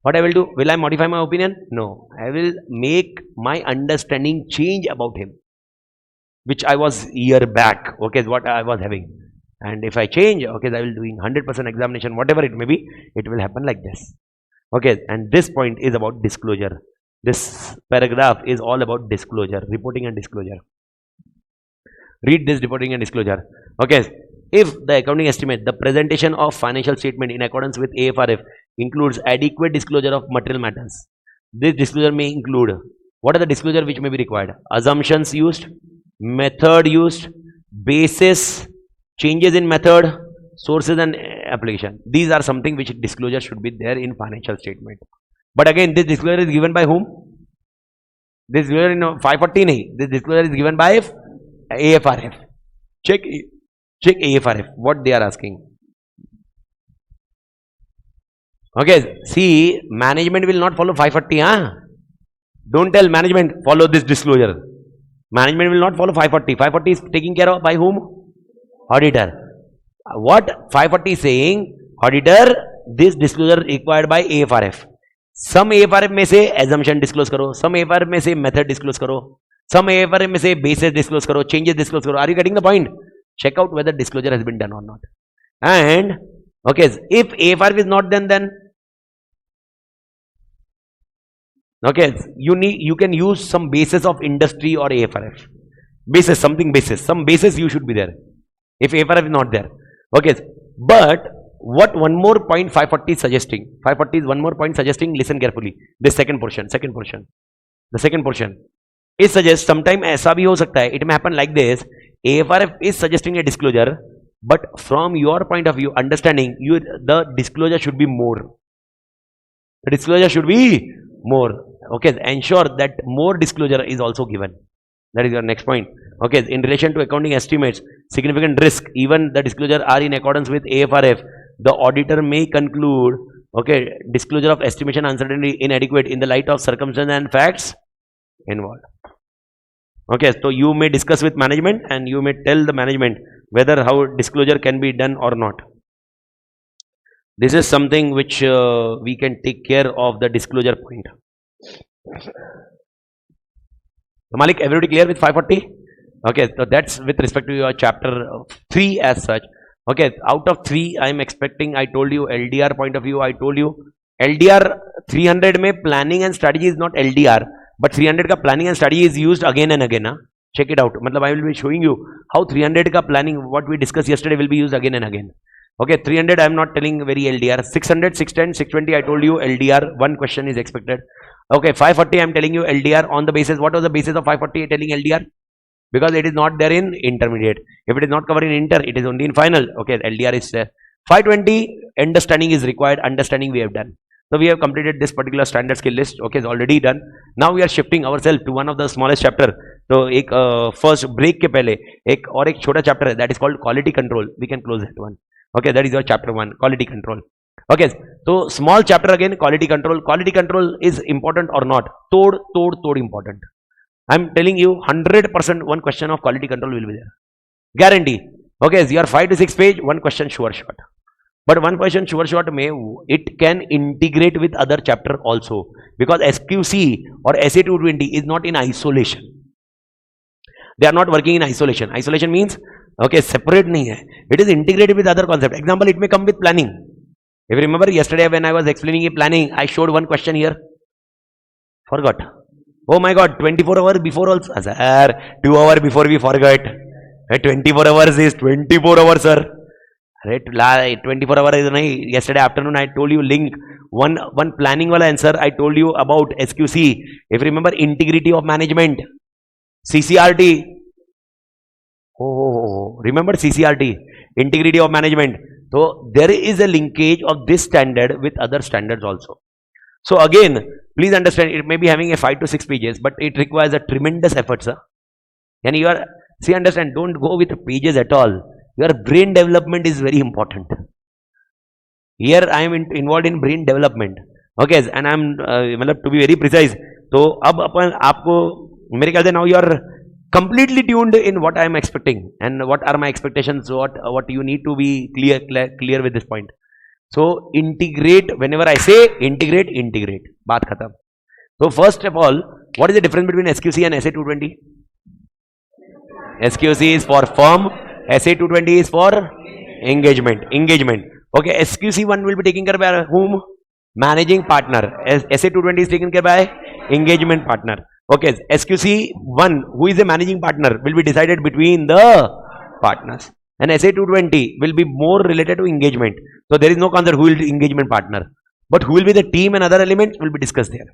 Will I modify my opinion? No, I will make my understanding change about him, which I was year back, okay, what I was having. And if I change, okay, I will doing 100% examination, whatever it may be, it will happen like this. Okay, and this point is about disclosure. This paragraph is all about disclosure, reporting and disclosure. Read this reporting and disclosure. Okay, if the accounting estimate, the presentation of financial statement in accordance with AFRF includes adequate disclosure of material matters, this disclosure may include, what are the disclosure which may be required? Assumptions used, method used, basis, changes in method, sources and application. These are something which disclosure should be there in financial statement. But again, this disclosure is given by whom? This disclosure in 540 nahi. This disclosure is given by AFRF. Check AFRF, what they are asking. Okay, see, management will not follow 540, huh? Don't tell management follow this disclosure. Management will not follow 540. 540 is taken care of by whom? Auditor. What 540 is saying, auditor, this disclosure required by AFRF. Some AFRF may say assumption disclose karo, some AFRF may say method disclose karo, some AFRF may say basis disclose karo, changes disclose karo. Are you getting the point? Check out whether disclosure has been done or not. And okay, if AFRF is not done, then Okay, you can use some basis of industry or AFRF. Basis, something basis, some basis you should be there. If AFRF is not there. Okay, but what one more point 540 is suggesting? 540 is one more point suggesting, listen carefully. This second portion. The second portion. It suggests sometime ऐसा भी हो सकता है. It may happen like this. AFRF is suggesting a disclosure, but from your point of view, understanding, the disclosure should be more. The disclosure should be more. Okay, ensure that more disclosure is also given. That is your next point. Okay, in relation to accounting estimates, significant risk, even the disclosure are in accordance with AFRF, the auditor may conclude, okay, disclosure of estimation uncertainty inadequate in the light of circumstances and facts involved. Okay, so you may discuss with management and you may tell the management whether how disclosure can be done or not. This is something which we can take care of, the disclosure point. So Malik, everybody clear with 540? Okay, so that's with respect to your chapter 3 as such. Okay, out of 3, I am expecting, I told you LDR point of view, I told you LDR 300 mein planning and strategy is not LDR, but 300 ka planning and strategy is used again and again. Check it out. Matlab, I will be showing you how 300 ka planning, what we discussed yesterday, will be used again and again. Okay, 300 I am not telling very LDR. 600, 610, 620 I told you LDR, one question is expected. Okay, 540 I am telling you LDR on the basis, what was the basis of 540 telling LDR? Because it is not there in intermediate. If it is not covered in inter, it is only in final. Okay, LDR is there. 520, understanding is required. Understanding we have done. So we have completed this particular standard skill list. Okay, it's already done. Now we are shifting ourselves to one of the smallest chapter. So first break ke pehle ek aur ek chota chapter hai, that is called quality control. We can close that one. Okay, that is your chapter 1, quality control. Okay, so small chapter again, quality control. Quality control is important or not? Tod important. I am telling you 100% one question of quality control will be there. Guarantee. Okay, so your 5 to 6 page, one question sure shot. But one question sure shot may, it can integrate with other chapter also. Because SQC or SA220 is not in isolation. They are not working in isolation. Isolation means, okay, separate nahi hai. It is integrated with other concept. Example, it may come with planning. If you remember yesterday when I was explaining planning, I showed one question here. Forgot. Oh my God, 24 hours before also. Sir, 2 hours before we forgot. 24 hours is 24 hours, sir. 24 hours is nahi. Yesterday afternoon I told you link. One planning wala answer I told you about SQC. If you remember integrity of management. CCRT. Oh, remember CCRT. Integrity of management. So there is a linkage of this standard with other standards also. So again, please understand, it may be having a 5 to 6 pages, but it requires a tremendous effort, sir. And you are, see, understand, don't go with pages at all. Your brain development is very important. Here I am involved in brain development. Okay, and I am to be very precise. So ab apan aapko mere ख्याल से now you are completely tuned in what I am expecting and what are my expectations, what you need to be clear with this point. So integrate, whenever I say integrate, baat khatam. So first of all, what is the difference between SQC and SA220? SQC is for firm, SA220 is for engagement. Okay, SQC1 will be taken care by whom? Managing partner. SA220 is taken care by engagement partner. Okay, SQC1, who is the managing partner, will be decided between the partners. And SA220 will be more related to engagement. So there is no concept who will be engagement partner. But who will be the team and other elements will be discussed there.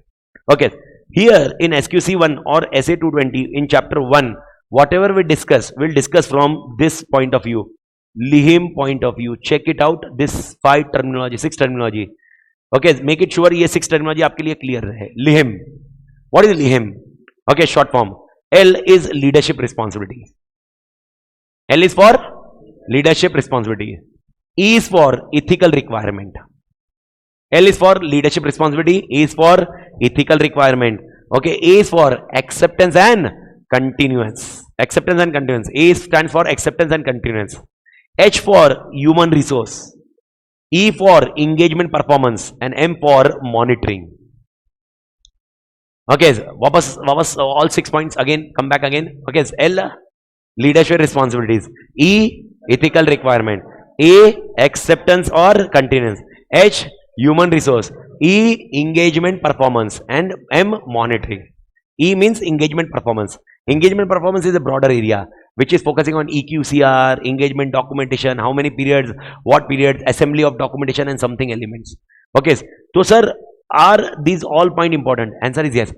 Okay, here in SQC1 or SA220 in chapter 1, whatever we discuss, we'll discuss from this point of view. LIHIM point of view. Check it out, this 6 terminology. Okay, make it sure ये 6 terminology आपके लिए clear है. LIHIM. What is LIHIM? Okay, short form. L is leadership responsibility. L is for leadership responsibility. E is for ethical requirement. L is for leadership responsibility. E is for ethical requirement. Okay, A is for acceptance and continuance. Acceptance and continuance. A stands for acceptance and continuance. H for human resource. E for engagement performance. And M for monitoring. Okay, wapas all 6 points again, come back again. Okay, L, leadership responsibilities. E, ethical requirement. A, acceptance or continuance. H, human resource. E, engagement performance, and M, monitoring. E means engagement performance. Engagement performance is a broader area which is focusing on EQCR, engagement documentation, how many periods, what periods, assembly of documentation and something elements. Okay, so sir, are these all point important? Answer is yes.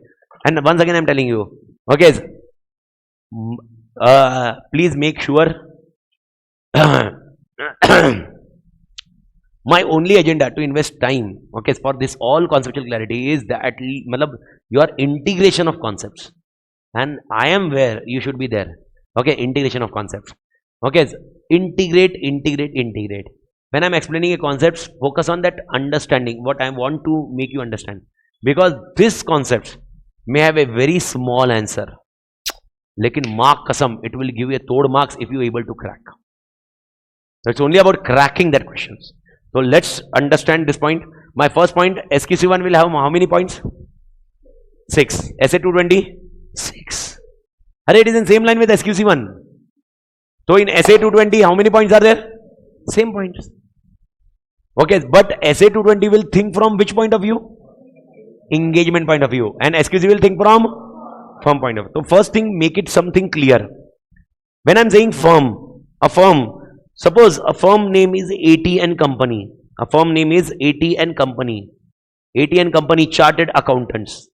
And once again I am telling you, okay, please make sure my only agenda to invest time, okay, for this all conceptual clarity is that your integration of concepts, and I am where you should be there. Okay, integration of concepts. Okay, integrate. When I'm explaining a concept, focus on that understanding what I want to make you understand, because this concept may have a very small answer, lekin mark kasam, it will give you a tod marks if you are able to crack. So it's only about cracking that questions. So let's understand this point. My first point, SQC1 will have how many points? 6. SA220? 6. It is in same line with SQC1. So in SA220, how many points are there? Same points. Okay, but SA220 will think from which point of view? Engagement point of view. And SQC will think from firm point of view. So first thing, make it something clear. When I'm saying firm, a firm, suppose a firm name is A.T.Academy. A firm name is A.T.Academy. A.T.Academy Chartered Accountants.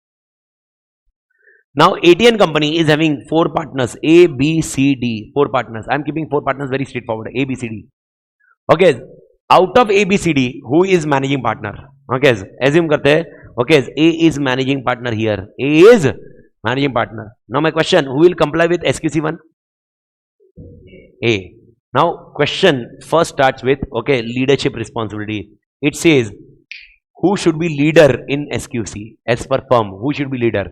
Now A.T.Academy is having 4 partners, A, B, C, D, 4 partners. I am keeping 4 partners very straightforward, A, B, C, D. Okay, out of A, B, C, D, who is managing partner? Okay, assume karte hai, okay, A is managing partner here. A is managing partner. Now my question, who will comply with SQC1? A. Now question first starts with, okay, leadership responsibility. It says, who should be leader in SQC? As per firm, who should be leader?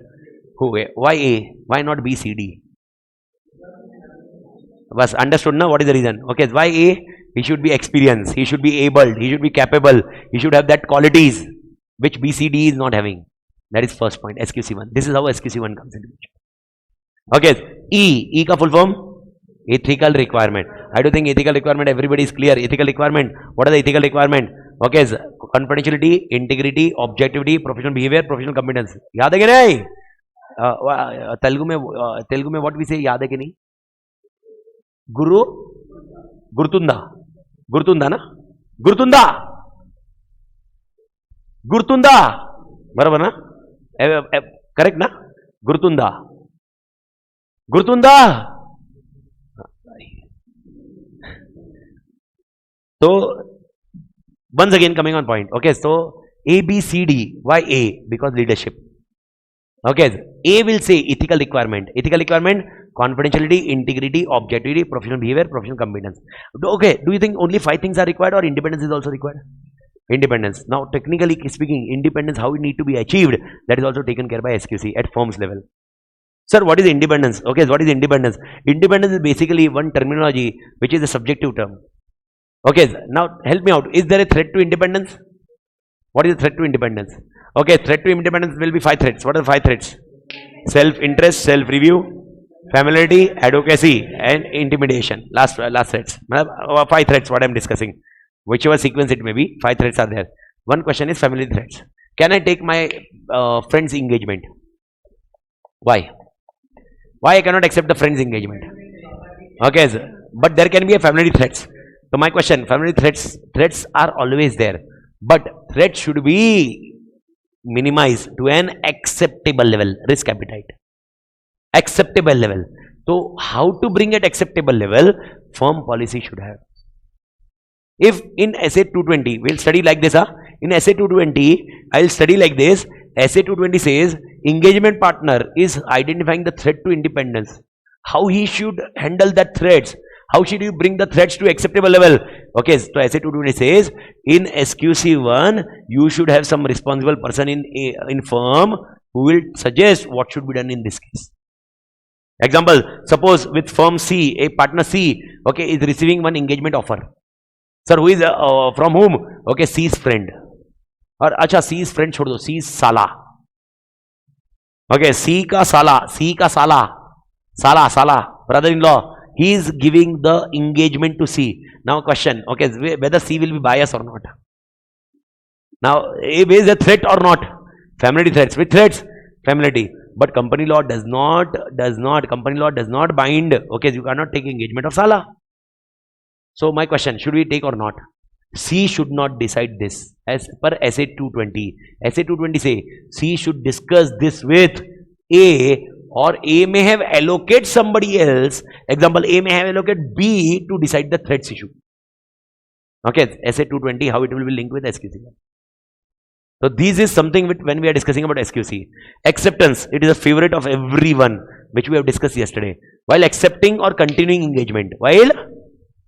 Who? Why A? Why not B, C, D? Was understood now? What is the reason? Okay, why A? He should be experienced, he should be able, he should be capable, he should have that qualities which B, C, D is not having. That is first point, SQC1. This is how SQC1 comes into picture. Okay, E ka full form? Ethical requirement. I do think ethical requirement, everybody is clear. Ethical requirement. What are the ethical requirement? Okay, confidentiality, integrity, objectivity, professional behavior, professional competence. याद है कि नहीं? तेलुगु में what we say, याद है कि नहीं? गुरु गुरुतुंदा ना? गुरुतुंदा बराबर ना? करेक्ट ना? गुरुतुंदा. So once again coming on point. Okay, so A, B, C, D. Why A? Because leadership. Okay, A will say ethical requirement. Ethical requirement, confidentiality, integrity, objectivity, professional behavior, professional competence. Okay, do you think only 5 things are required or independence is also required? Independence. Now technically speaking, independence, how it need to be achieved, that is also taken care by SQC at firms level. Sir, what is independence? Okay, what is independence? Independence is basically one terminology which is a subjective term. Okay, now help me out. Is there a threat to independence? What is the threat to independence? Okay, threat to independence will be 5 threats. What are the 5 threats? Self-interest, self-review, familiarity, advocacy, and intimidation. Last threats. 5 threats what I am discussing. Whichever sequence it may be, 5 threats are there. One question is family threats. Can I take my friend's engagement? Why? Why I cannot accept the friend's engagement? Okay, but there can be a family threats. So my question, family threats are always there, but threats should be minimized to an acceptable level, risk appetite. Acceptable level. So how to bring it acceptable level? Firm policy should have. If in SA220, we'll study like this, in SA220, I'll study like this. SA220 says, engagement partner is identifying the threat to independence. How he should handle that threats. How should you bring the threats to acceptable level? Okay, so SA220 says, in SQC1, you should have some responsible person in firm who will suggest what should be done in this case. Example, suppose with firm C, a partner C, okay, is receiving one engagement offer. Sir, who is from whom? Okay, C's friend. Or acha, C's friend chhod do, C's sala. Okay, C ka sala, brother-in-law. He is giving the engagement to C. Now question, okay, whether C will be biased or not. Now, is a threat or not? Familiarity threats. With threats, familiarity. But company law does not bind. Okay, you cannot take engagement of Sala. So my question, should we take or not? C should not decide this. As per SA 220. SA 220 say C should discuss this with A, or A may have allocate somebody else. Example, A may have allocate B to decide the threats issue. Okay, SA 220, how it will be linked with SQC. So this is something which, when we are discussing about SQC, acceptance, it is a favorite of everyone, which we have discussed yesterday. While accepting or continuing engagement, while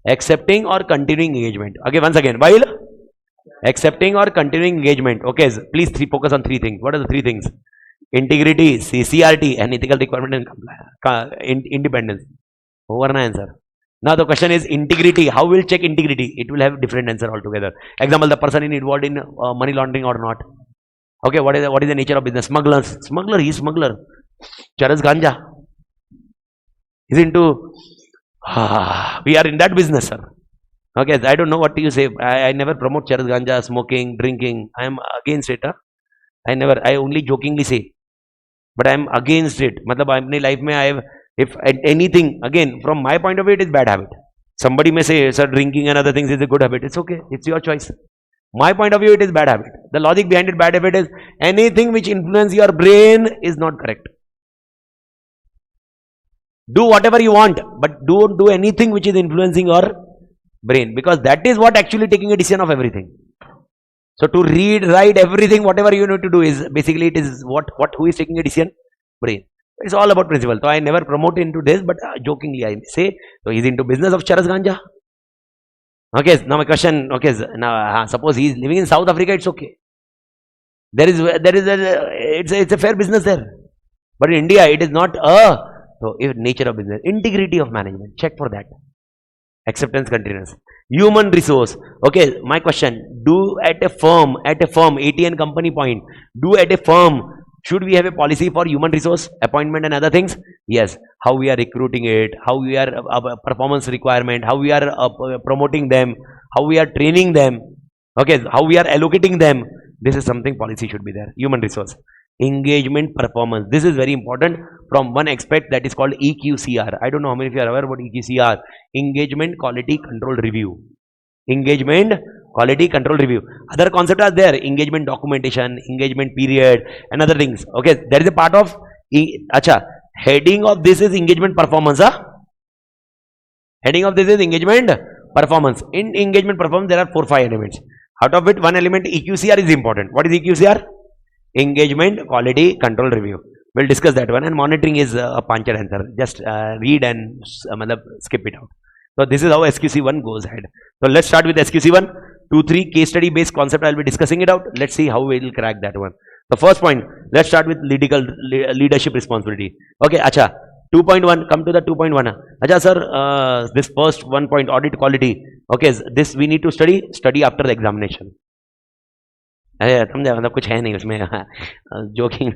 accepting or continuing engagement. Okay, once again, while accepting or continuing engagement. Okay, please focus on three things. What are the three things? Integrity, CCRT, and ethical requirement and independence. Over my answer. Now the question is integrity. How will check integrity? It will have different answer altogether. Example, the person is involved in money laundering or not. Okay, what is the nature of business? Smuggler, he is smuggler. Charas ganja. He's into we are in that business, sir. Okay, I don't know what you say. I never promote charas ganja, smoking, drinking. I am against it. I only jokingly say. But I am against it. Matlab, apni life mein I have, if anything, again, from my point of view, it is bad habit. Somebody may say, sir, drinking and other things is a good habit. It's okay. It's your choice. My point of view, it is bad habit. The logic behind it, bad habit is anything which influences your brain is not correct. Do whatever you want, but don't do anything which is influencing your brain, because that is what actually taking a decision of everything. So to read, write, everything, whatever you need to do is basically it is who is taking a decision? Brain. It's all about principle. So I never promote into this, but jokingly I say, so he's into business of charas ganja. Okay, now my question, okay, now suppose he is living in South Africa, it's okay. It's a fair business there. But in India, it is not a, so if nature of business, integrity of management, check for that. Acceptance, continuous. Human resource. Okay, my question, do at a firm, AT company point, do at a firm, should we have a policy for human resource, appointment and other things? Yes. How we are recruiting it, how we are performance requirement, how we are promoting them, how we are training them, okay, how we are allocating them. This is something policy should be there. Human resource. Engagement performance. This is very important from one aspect, that is called EQCR. I don't know how many of you are aware about EQCR. Engagement Quality Control Review. Engagement Quality Control Review. Other concepts are there. Engagement documentation, engagement period, and other things. Okay, that is a part of. Heading of this is engagement performance. Heading of this is engagement performance. In engagement performance, there are 4-5 elements. Out of it, one element EQCR is important. What is EQCR? Engagement Quality Control Review. We'll discuss that one. And monitoring is a punctured answer. Just read and skip it out. So this is how SQC1 goes ahead. So let's start with SQC1. 2-3 case study based concept. I'll be discussing it out. Let's see how we'll crack that one. The first point, let's start with leadership responsibility. Okay, acha. 2.1, come to the 2.1. Acha sir, this first 1 point, audit quality. Okay, this we need to study after the examination. मतलब कुछ है नहीं उसमें joking.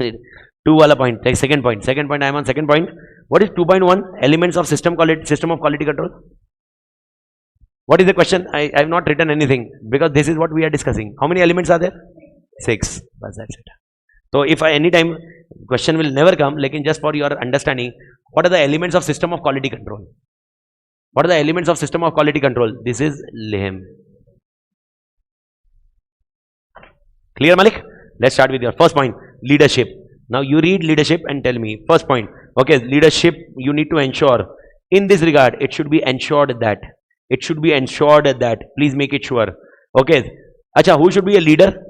2 वाला point. Second point. I am on second point. What is 2.1? Elements of system of quality control. What is the question? I have not written anything, because this is what we are discussing. How many elements are there? 6. That's it. So if any time question will never come, like just for your understanding, what are the elements of system of quality control? What are the elements of system of quality control? This is LIHM. Clear, Malik? Let's start with your first point, leadership. Now you read leadership and tell me. First point, okay, leadership, you need to ensure. In this regard, it should be ensured that. Please make it sure. Okay. Acha, who should be a leader?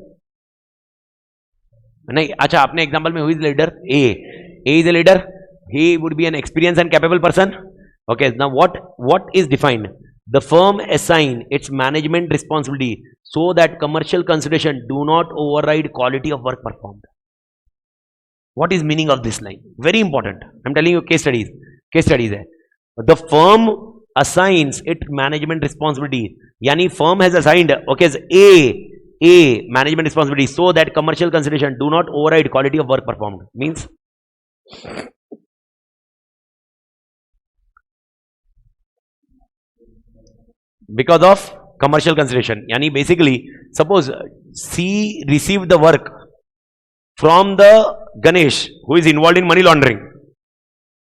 Acha, apne example mein who is leader? A is a leader. He would be an experienced and capable person. Okay. Now what is defined? The firm assign its management responsibility so that commercial consideration do not override quality of work performed. What is meaning of this line? Very important. I am telling you case studies. The firm assigns its management responsibility. Yani firm has assigned, okay, A management responsibility so that commercial consideration do not override quality of work performed. Means because of commercial consideration. Yani basically, suppose C received the work from the Ganesh, who is involved in money laundering.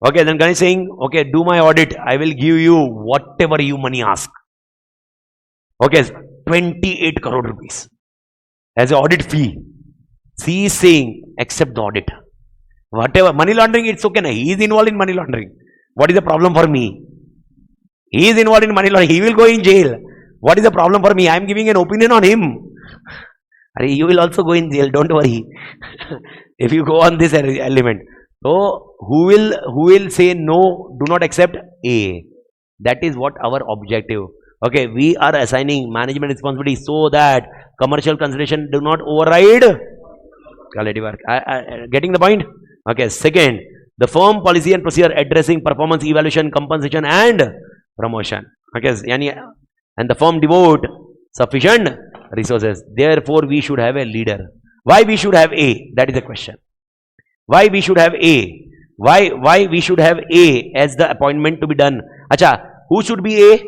Okay, then Ganesh saying, okay, do my audit. I will give you whatever you money ask. Okay, 28 crore rupees as an audit fee. C is saying, accept the audit. Whatever, money laundering, it's okay. He is involved in money laundering. What is the problem for me? He is involved in money laundering. He will go in jail. What is the problem for me? I am giving an opinion on him. You will also go in jail. Don't worry. If you go on this element. So, who will say no, do not accept? A. That is what our objective. Okay, we are assigning management responsibility so that commercial consideration do not override quality work. Getting the point? Okay, second, the firm policy and procedure addressing performance evaluation, compensation and promotion. Okay, and the firm devote sufficient resources. Therefore, we should have a leader. Why we should have A? That is the question. Why we should have A? Why we should have A as the appointment to be done? Acha, who should be A?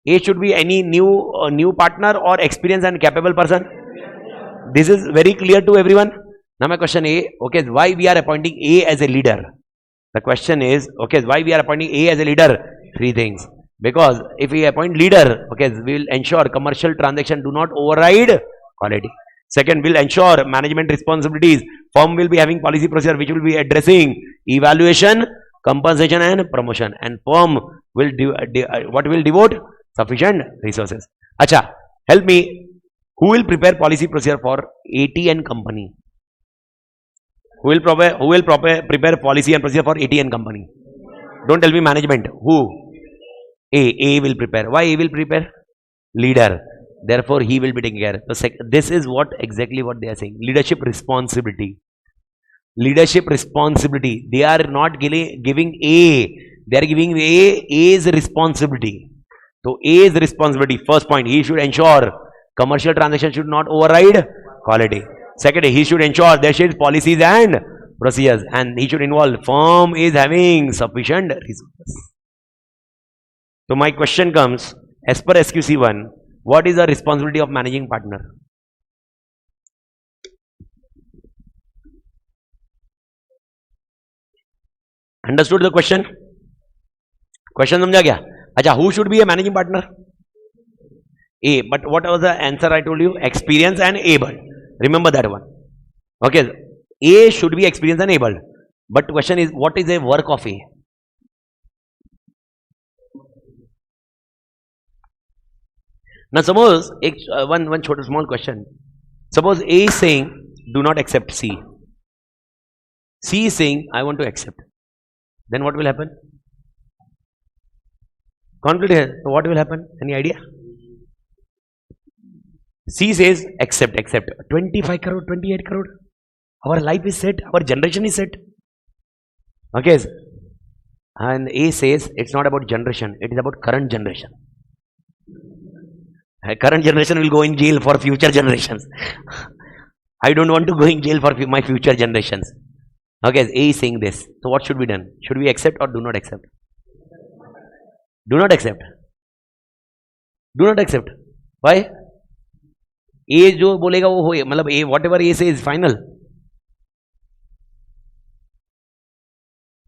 A should be any new partner or experienced and capable person. This is very clear to everyone. Now my question is, okay, why we are appointing A as a leader? The question is, okay, why we are appointing A as a leader? Three things. Because if we appoint leader, okay, we will ensure commercial transaction do not override quality. Second, will ensure management responsibilities. Firm will be having policy procedure which will be addressing evaluation, compensation and promotion. And firm will devote sufficient resources. Acha, help me. Who will prepare policy procedure for A.T. company? Who will prepare policy and procedure for A.T. company? Don't tell me management. Who? A will prepare. Why A will prepare? Leader. Therefore, he will be taking care. So, this is exactly what they are saying. Leadership responsibility. Leadership responsibility. They are not giving A. They are giving A's responsibility. So, A's responsibility. First point, he should ensure commercial transaction should not override quality. Second, he should ensure there should be policies and procedures. And he should involve firm is having sufficient resources. So, my question comes, as per SQC 1, what is the responsibility of managing partner? Understood the question? Question समझा क्या? अच्छा, who should be a managing partner? A. But what was the answer I told you? Experienced and able. Remember that one. Okay. A should be experienced and able. But question is, what is the work of A? Now suppose one small question. Suppose A is saying do not accept C. C is saying I want to accept. Then what will happen? Conflict here. So what will happen? Any idea? C says accept. 25 crore, 28 crore. Our life is set. Our generation is set. Okay. And A says it's not about generation. It is about current generation. Current generation will go in jail for future generations. I don't want to go in jail for my future generations. Okay, A is saying this. So what should be done? Should we accept or do not accept? Do not accept. Do not accept. Why? A जो बोलेगा वो होए, मतलब A whatever A says is final.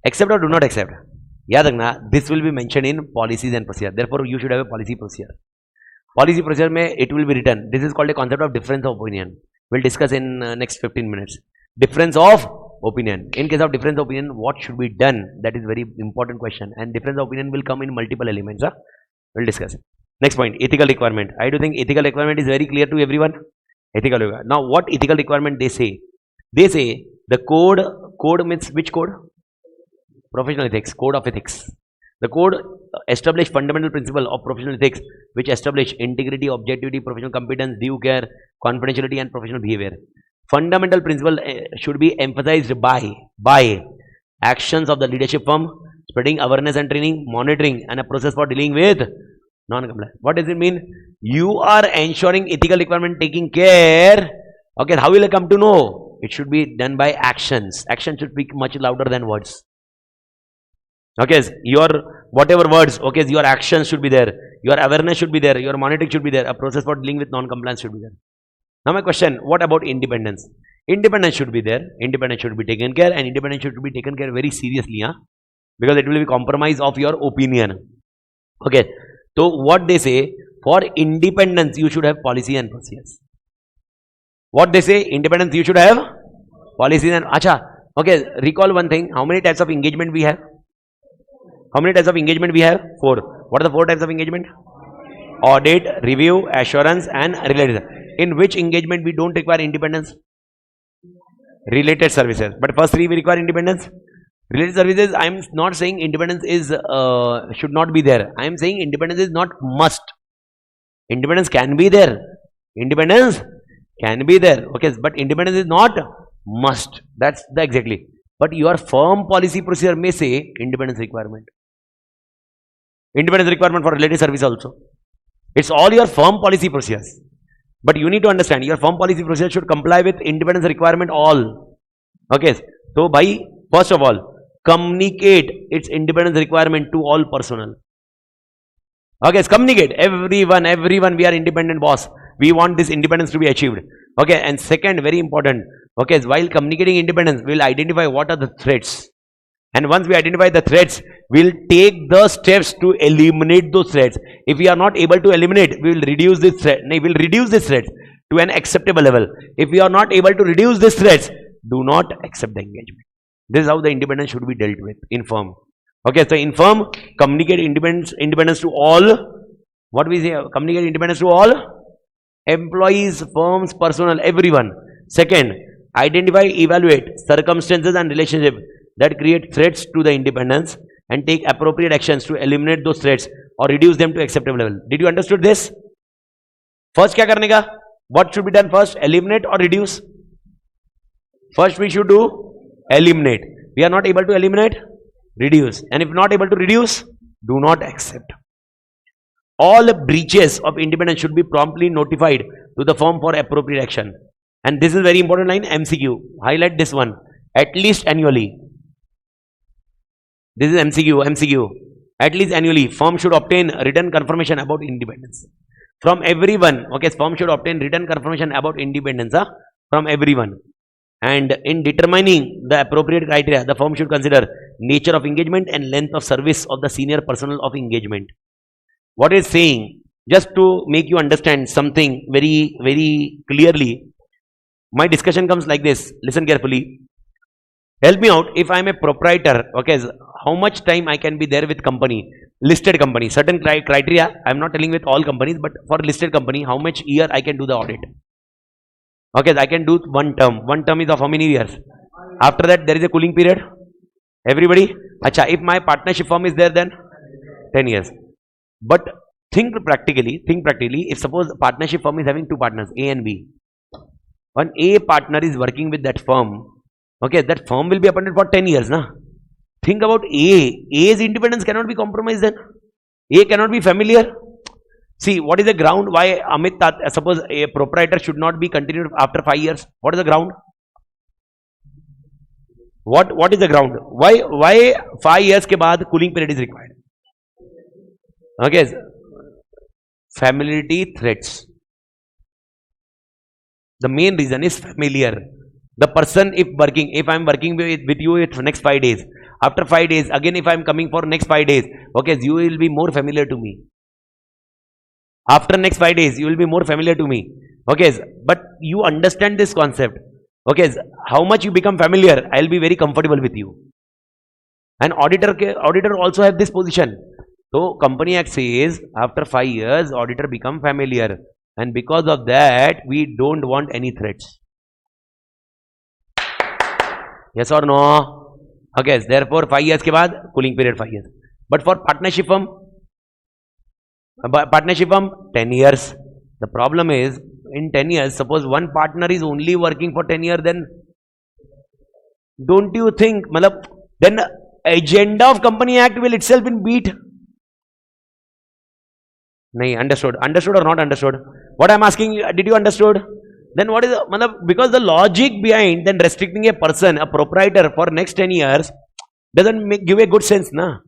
Accept or do not accept? याद रखना, this will be mentioned in policies and procedure. Therefore, you should have a policy procedure. Policy procedure में it will be written. This is called a concept of difference of opinion. We'll discuss in next 15 minutes. Difference of opinion. In case of difference of opinion, what should be done? That is very important question. And difference of opinion will come in multiple elements. We'll discuss it. Next point, ethical requirement. I do think ethical requirement is very clear to everyone. Ethical requirement. Now, what ethical requirement they say? They say the code means which code? Professional ethics, code of ethics. The code establish fundamental principle of professional ethics which establish integrity, objectivity, professional competence, due care, confidentiality and professional behavior. Fundamental principle should be emphasized by actions of the leadership firm, spreading awareness and training, monitoring and a process for dealing with non-compliant. What does it mean? You are ensuring ethical requirement, taking care. Okay, how will I come to know? It should be done by actions. Action should be much louder than words. Okay, your whatever words, okay, your actions should be there, your awareness should be there, your monitoring should be there, a process for dealing with non-compliance should be there. Now my question, what about independence? Independence should be there, independence should be taken care, and independence should be taken care very seriously, huh? Because it will be compromise of your opinion. Okay, so what they say, for independence you should have policy and procedures. What they say, independence you should have policies and acha. Okay, recall one thing, how many types of engagement we have? How many types of engagement we have? 4. What are the 4 types of engagement? Audit, review, assurance, and related. In which engagement we don't require independence? Related services. But first 3 we require independence. Related services, I am not saying independence is should not be there. I am saying independence is not must. Independence can be there. Independence can be there. Okay, but independence is not must. That's the exactly. But your firm policy procedure may say independence requirement. Independence requirement for related service also. It's all your firm policy procedures. But you need to understand your firm policy procedure should comply with independence requirement all. Okay. So by first of all, communicate its independence requirement to all personnel. Okay, communicate everyone we are independent boss. We want this independence to be achieved. Okay, and second, very important. Okay, while communicating independence, we will identify what are the threats. And once we identify the threats, we will take the steps to eliminate those threats. If we are not able to eliminate, we will reduce this threat. We will reduce this threat to an acceptable level. If we are not able to reduce these threats, do not accept the engagement. This is how the independence should be dealt with in firm. Okay, so in firm, communicate independence to all. What we say? Communicate independence to all employees, firms, personnel, everyone. Second, identify, evaluate circumstances and relationship that create threats to the independence and take appropriate actions to eliminate those threats or reduce them to acceptable level. Did you understood this? First, क्या करने का? What should be done first? Eliminate or reduce? First, we should do eliminate. We are not able to eliminate, reduce. And if not able to reduce, do not accept. All breaches of independence should be promptly notified to the firm for appropriate action. And this is very important line, MCQ. Highlight this one. At least annually. This is MCQ. At least annually, firm should obtain written confirmation about independence. From everyone. Okay, firm should obtain written confirmation about independence from everyone. And in determining the appropriate criteria, the firm should consider nature of engagement and length of service of the senior personnel of engagement. What is saying, just to make you understand something very, very clearly, my discussion comes like this. Listen carefully. Help me out. If I am a proprietor, okay, how much time I can be there with company, listed company, certain criteria. I am not telling with all companies, but for listed company, how much year I can do the audit. Okay, I can do 1 term. 1 term is of how many years? After that, there is a cooling period. Everybody? Acha, if my partnership firm is there, then 10 years. But think practically, if suppose partnership firm is having 2 partners, A and B. One A partner is working with that firm. Okay, that firm will be appointed for 10 years. Na? Think about A. A's independence cannot be compromised then. A cannot be familiar. See, what is the ground why Amit, suppose a proprietor should not be continued after 5 years? What is the ground? What is the ground? Why 5 years ke baad cooling period is required? Okay, familiarity threats. The main reason is familiar. The person if I am working with you for next 5 days, after 5 days, again if I am coming for next 5 days, okay, you will be more familiar to me. After next 5 days, you will be more familiar to me. Okay, but you understand this concept. Okay, how much you become familiar, I will be very comfortable with you. And auditor also have this position. So Company Act says after 5 years, auditor become familiar. And because of that, we don't want any threats. Yes or no? Okay, therefore 5 years ke baad, cooling period 5 years. But for partnership firm, 10 years. The problem is, in 10 years, suppose one partner is only working for 10 years, then don't you think, then agenda of Company Act will itself be beat? Nahi, understood or not understood? What I am asking, did you understood? Then what is, because the logic behind then restricting a person, a proprietor for next 10 years, Doesn't give a good sense, na?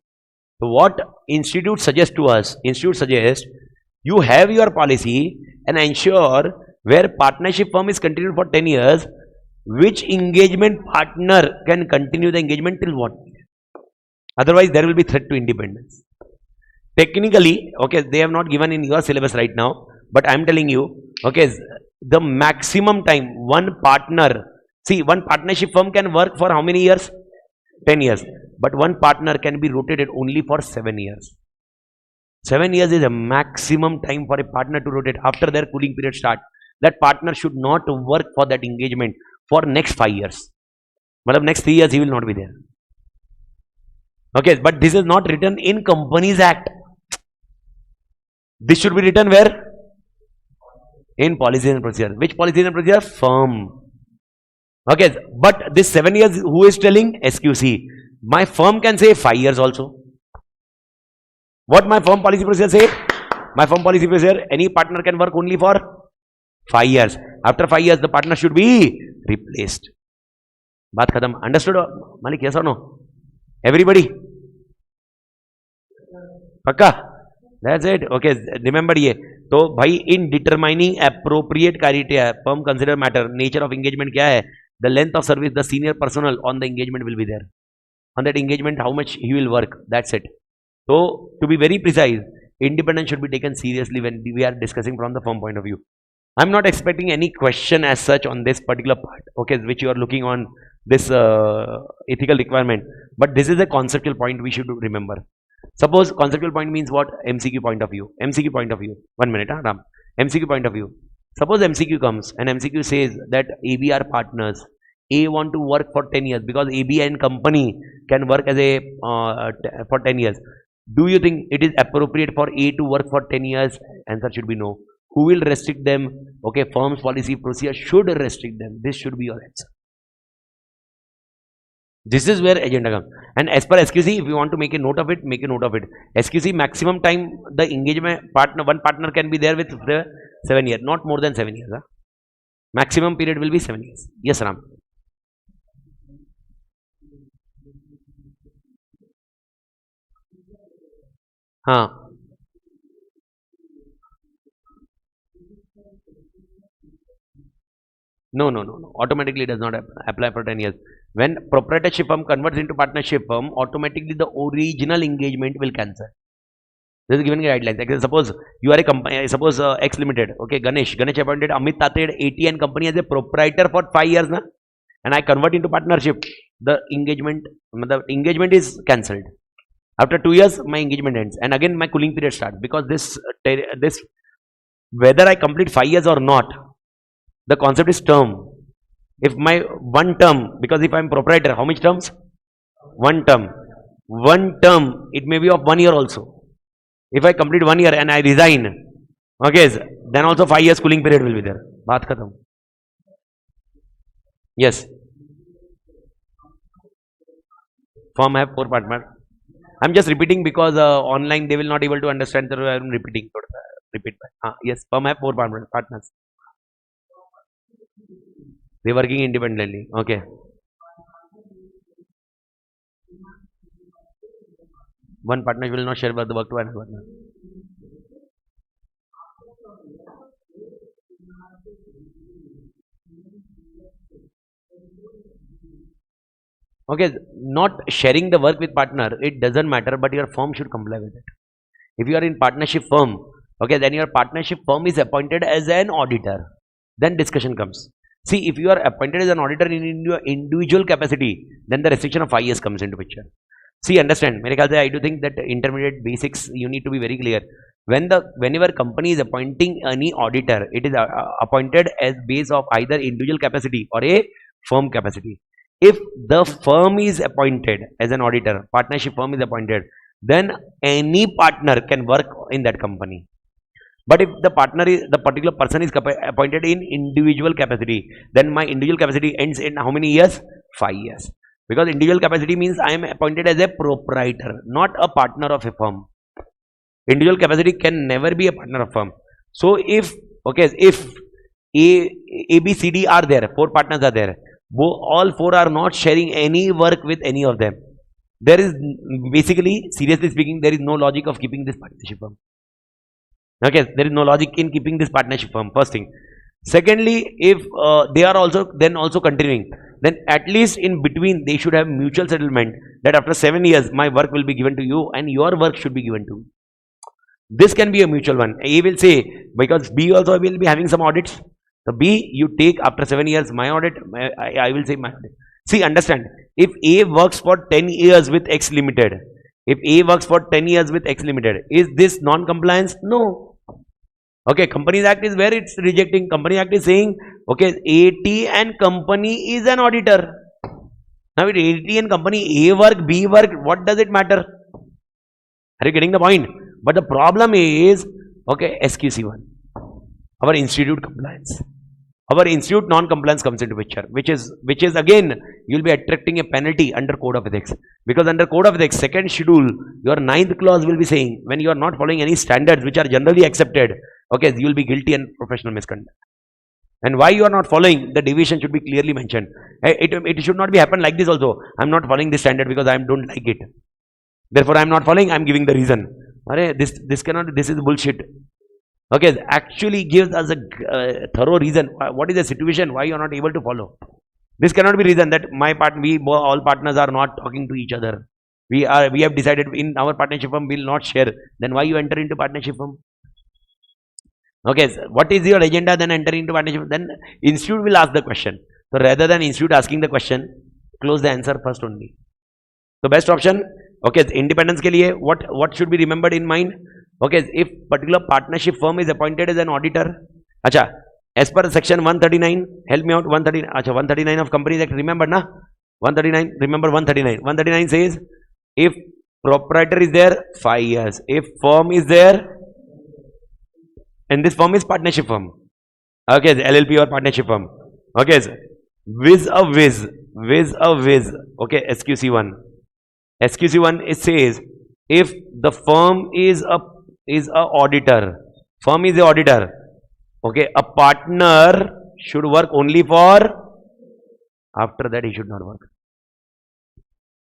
So what institute suggests to us? Institute suggests you have your policy and ensure where partnership firm is continued for 10 years, which engagement partner can continue the engagement till what? Otherwise, there will be threat to independence. Technically, okay, they have not given in your syllabus right now, but I am telling you, okay, the maximum time one partner, see, one partnership firm can work for how many years? 10 years. But one partner can be rotated only for 7 years. 7 years is a maximum time for a partner to rotate after their cooling period start. That partner should not work for that engagement for next 5 years. But next 3 years he will not be there. Okay, but this is not written in Companies Act. This should be written where? In Policies and Procedure. Which Policies and Procedure? Firm. Okay, but this 7 years, who is telling? SQC. My firm can say 5 years also. What my firm policy procedure say? My firm policy procedure, any partner can work only for 5 years. After 5 years, the partner should be replaced. Baat khatam. Understood, Malik? Yes or no? Everybody? Pakka? That's it. Okay, remember ye. So, bhai, in determining appropriate criteria, firm consider matter, nature of engagement kya hai? The length of service, the senior personnel on the engagement will be there. On that engagement, how much he will work. That's it. So, to be very precise, independence should be taken seriously when we are discussing from the firm point of view. I'm not expecting any question as such on this particular part, okay, which you are looking on this ethical requirement. But this is a conceptual point we should remember. Suppose conceptual point means what? MCQ point of view. MCQ point of view. 1 minute, Ram. MCQ point of view. Suppose MCQ comes and MCQ says that AB are partners. A want to work for 10 years because AB and company can work as a for 10 years. Do you think it is appropriate for A to work for 10 years? Answer should be no. Who will restrict them? Okay, firm's policy procedure should restrict them. This should be your answer. This is where agenda comes. And as per SQC, if you want to make a note of it, make a note of it. SQC maximum time the engagement partner, one partner can be there with the 7 years, not more than 7 years. Huh? Maximum period will be 7 years. Yes, Ram. Huh. No. Automatically it does not apply for 10 years. When proprietorship firm converts into partnership firm, automatically the original engagement will cancel. This is given guidelines. Like, suppose you are a company, suppose X Limited, okay, Ganesh appointed Amit Tated A.T.Academy as a proprietor for 5 years, na? And I convert into partnership. The engagement is cancelled. After 2 years, my engagement ends, and again my cooling period starts because this whether I complete 5 years or not, the concept is term. If my one term, because if I am proprietor, how much terms? One term. One term, it may be of 1 year also. If I complete 1 year and I resign, okay, then also 5 years cooling period will be there. Baat khatam. Yes. Firm have 4 partners. I'm just repeating because online they will not able to understand, so I'm repeating. Repeat. Yes, firm have 4 partners. They working independently. Okay. One partner will not share the work to another partner. Okay, not sharing the work with partner, it doesn't matter, but your firm should comply with it. If you are in partnership firm, okay, then your partnership firm is appointed as an auditor. Then discussion comes. See, if you are appointed as an auditor in your individual capacity, then the restriction of 5 years comes into picture. See, understand, I do think that intermediate basics, you need to be very clear. Whenever company is appointing any auditor, it is appointed as base of either individual capacity or a firm capacity. If the firm is appointed as an auditor, partnership firm is appointed, then any partner can work in that company. But if the particular person is appointed in individual capacity, then my individual capacity ends in how many years? 5 years. Because individual capacity means I am appointed as a proprietor, not a partner of a firm. Individual capacity can never be a partner of firm. So if A, B, C, D are there, 4 partners are there, all 4 are not sharing any work with any of them. There is basically, seriously speaking, there is no logic of keeping this partnership firm. Okay, there is no logic in keeping this partnership firm. First thing. Secondly, if they are also continuing, then at least in between they should have mutual settlement that after 7 years my work will be given to you and your work should be given to me. This can be a mutual one. A will say, because B also will be having some audits. So B, you take after 7 years my audit, I will say my audit. See, understand, if A works for 10 years with X Limited, if A works for 10 years with X Limited, is this non-compliance? No. Okay, Companies Act is where it's rejecting. Company Act is saying, okay, AT and company is an auditor. Now, with AT and company, A work, B work, what does it matter? Are you getting the point? But the problem is, okay, SQC1, our institute compliance. Our institute non-compliance comes into picture, which is again, you'll be attracting a penalty under Code of Ethics. Because under Code of Ethics, second schedule, your 9th clause will be saying, when you are not following any standards which are generally accepted, okay, you will be guilty and professional misconduct. And why you are not following, the deviation should be clearly mentioned. It should not be happen like this also. I'm not following this standard because I don't like it. Therefore, I'm not following, I'm giving the reason. This is bullshit. Okay, actually gives us a thorough reason. What is the situation? Why you are not able to follow? This cannot be reason that we all partners are not talking to each other. We have decided in our partnership firm will not share. Then why you enter into partnership firm? Okay, so what is your agenda? Then enter into partnership. Then institute will ask the question. So rather than institute asking the question, close the answer first only. So best option. Okay, independence के लिए what should be remembered in mind? Okay, if particular partnership firm is appointed as an auditor, acha, as per section 139, help me out, 139, acha, 139 of Companies Act, remember na? 139, remember 139. 139 says, if proprietor is there, 5 years. If firm is there, and this firm is partnership firm. Okay, LLP or partnership firm. Okay, whiz a whiz. Okay, SQC1. SQC1, it says, if the firm is a auditor, firm is a auditor, okay, a partner should work only for, after that he should not work,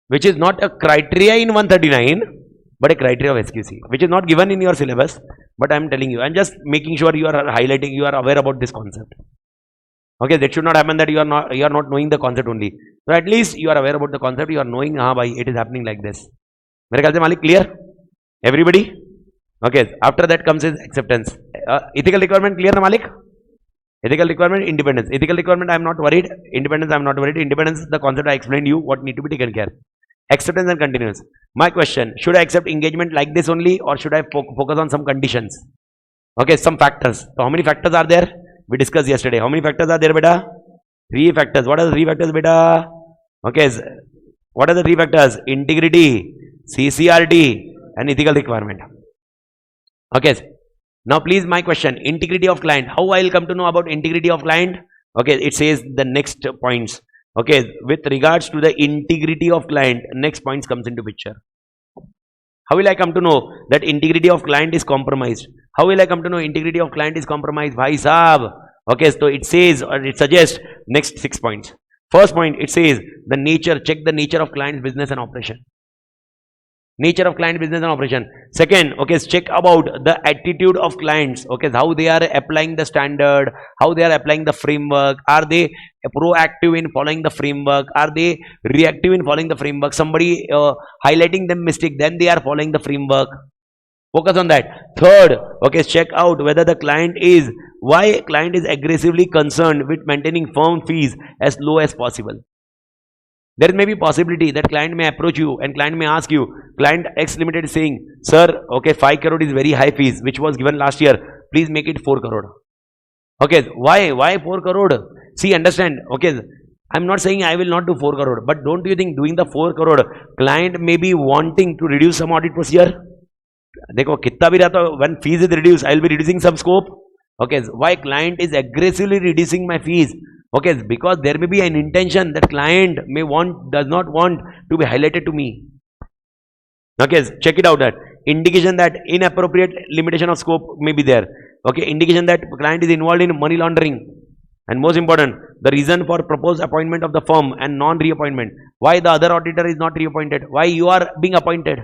which is not a criteria in 139 but a criteria of SQC, which is not given in your syllabus, but I am telling you, I am just making sure you are highlighting, you are aware about this concept. Okay, that should not happen that you are not knowing the concept only. So at least you are aware about the concept, you are knowing, bhai, it is happening like this. मेरे ख्याल से मालिक clear? Everybody? Okay, after that comes his acceptance. Ethical requirement clear na Malik? Ethical requirement, independence. Ethical requirement I am not worried. Independence I am not worried. Independence, the concept I explained you, what need to be taken care. Acceptance and continuance. My question, should I accept engagement like this only or should I focus on some conditions? Okay, some factors. So how many factors are there? We discussed yesterday. How many factors are there, beta? 3 factors. What are the 3 factors, beta? Okay, what are the 3 factors? Integrity, CCRT and ethical requirement. Okay, now please my question, integrity of client. How I will come to know about integrity of client? Okay, it says the next points. Okay, with regards to the integrity of client, next points comes into picture. How will I come to know that integrity of client is compromised? How will I come to know integrity of client is compromised? Bhai Saab. Okay, so it says or it suggests next 6 points. First point, it says the nature, check the nature of client's business and operation. Nature of client business and operation. Second, okay, check about the attitude of clients. Okay, how they are applying the standard, how they are applying the framework. Are they proactive in following the framework? Are they reactive in following the framework? Somebody highlighting them mistake, then they are following the framework. Focus on that. Third, okay, check out whether the client is, why client is aggressively concerned with maintaining firm fees as low as possible. There may be possibility that client may approach you and client may ask you, client X Limited is saying, sir, okay, 5 crore is very high fees, which was given last year. Please make it 4 crore. Okay, why 4 crore? See, understand, okay, I'm not saying I will not do 4 crore, but don't you think doing the 4 crore, client may be wanting to reduce some audit procedure? देखो कितना भी रहता when fees is reduced, I will be reducing some scope. Okay, why client is aggressively reducing my fees? Okay, because there may be an intention that client may does not want to be highlighted to me. Okay, check it out, that indication that inappropriate limitation of scope may be there. Okay, indication that client is involved in money laundering. And most important, the reason for proposed appointment of the firm and non-reappointment. Why the other auditor is not reappointed? Why you are being appointed?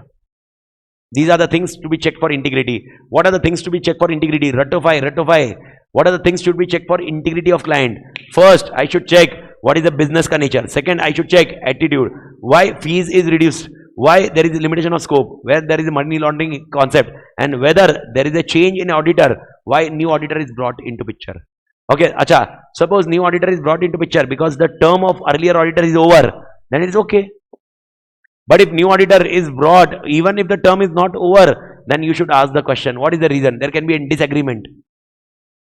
These are the things to be checked for integrity. What are the things to be checked for integrity? Ratify. What are the things should be checked for integrity of client? First, I should check what is the business ka nature. Second, I should check attitude. Why fees is reduced? Why there is a limitation of scope? Where there is a money laundering concept? And whether there is a change in auditor? Why new auditor is brought into picture? Okay, acha. Suppose new auditor is brought into picture because the term of earlier auditor is over. Then it is okay. But if new auditor is brought, even if the term is not over, then you should ask the question, what is the reason? There can be a disagreement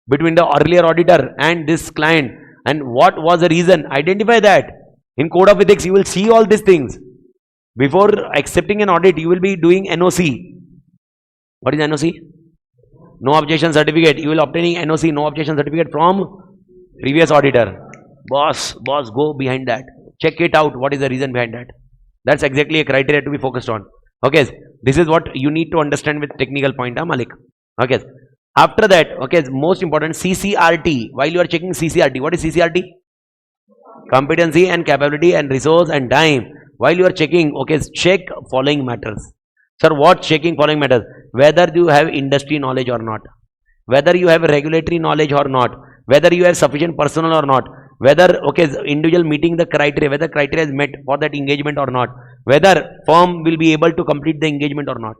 between the earlier auditor and this client. And what was the reason? Identify that. In Code of Ethics, you will see all these things. Before accepting an audit, you will be doing NOC. What is NOC? No objection certificate. You will obtaining NOC, no objection certificate from previous auditor. Boss, go behind that. Check it out. What is the reason behind that? That's exactly a criteria to be focused on. Okay, this is what you need to understand with technical point, Malik. Okay, after that, okay, most important CCRT. While you are checking CCRT, what is CCRT? Competency and capability and resource and time. While you are checking, okay, check following matters. Sir, what checking following matters? Whether you have industry knowledge or not, whether you have regulatory knowledge or not, whether you have sufficient personnel or not, whether okay individual meeting the criteria, whether criteria is met for that engagement or not, whether firm will be able to complete the engagement or not.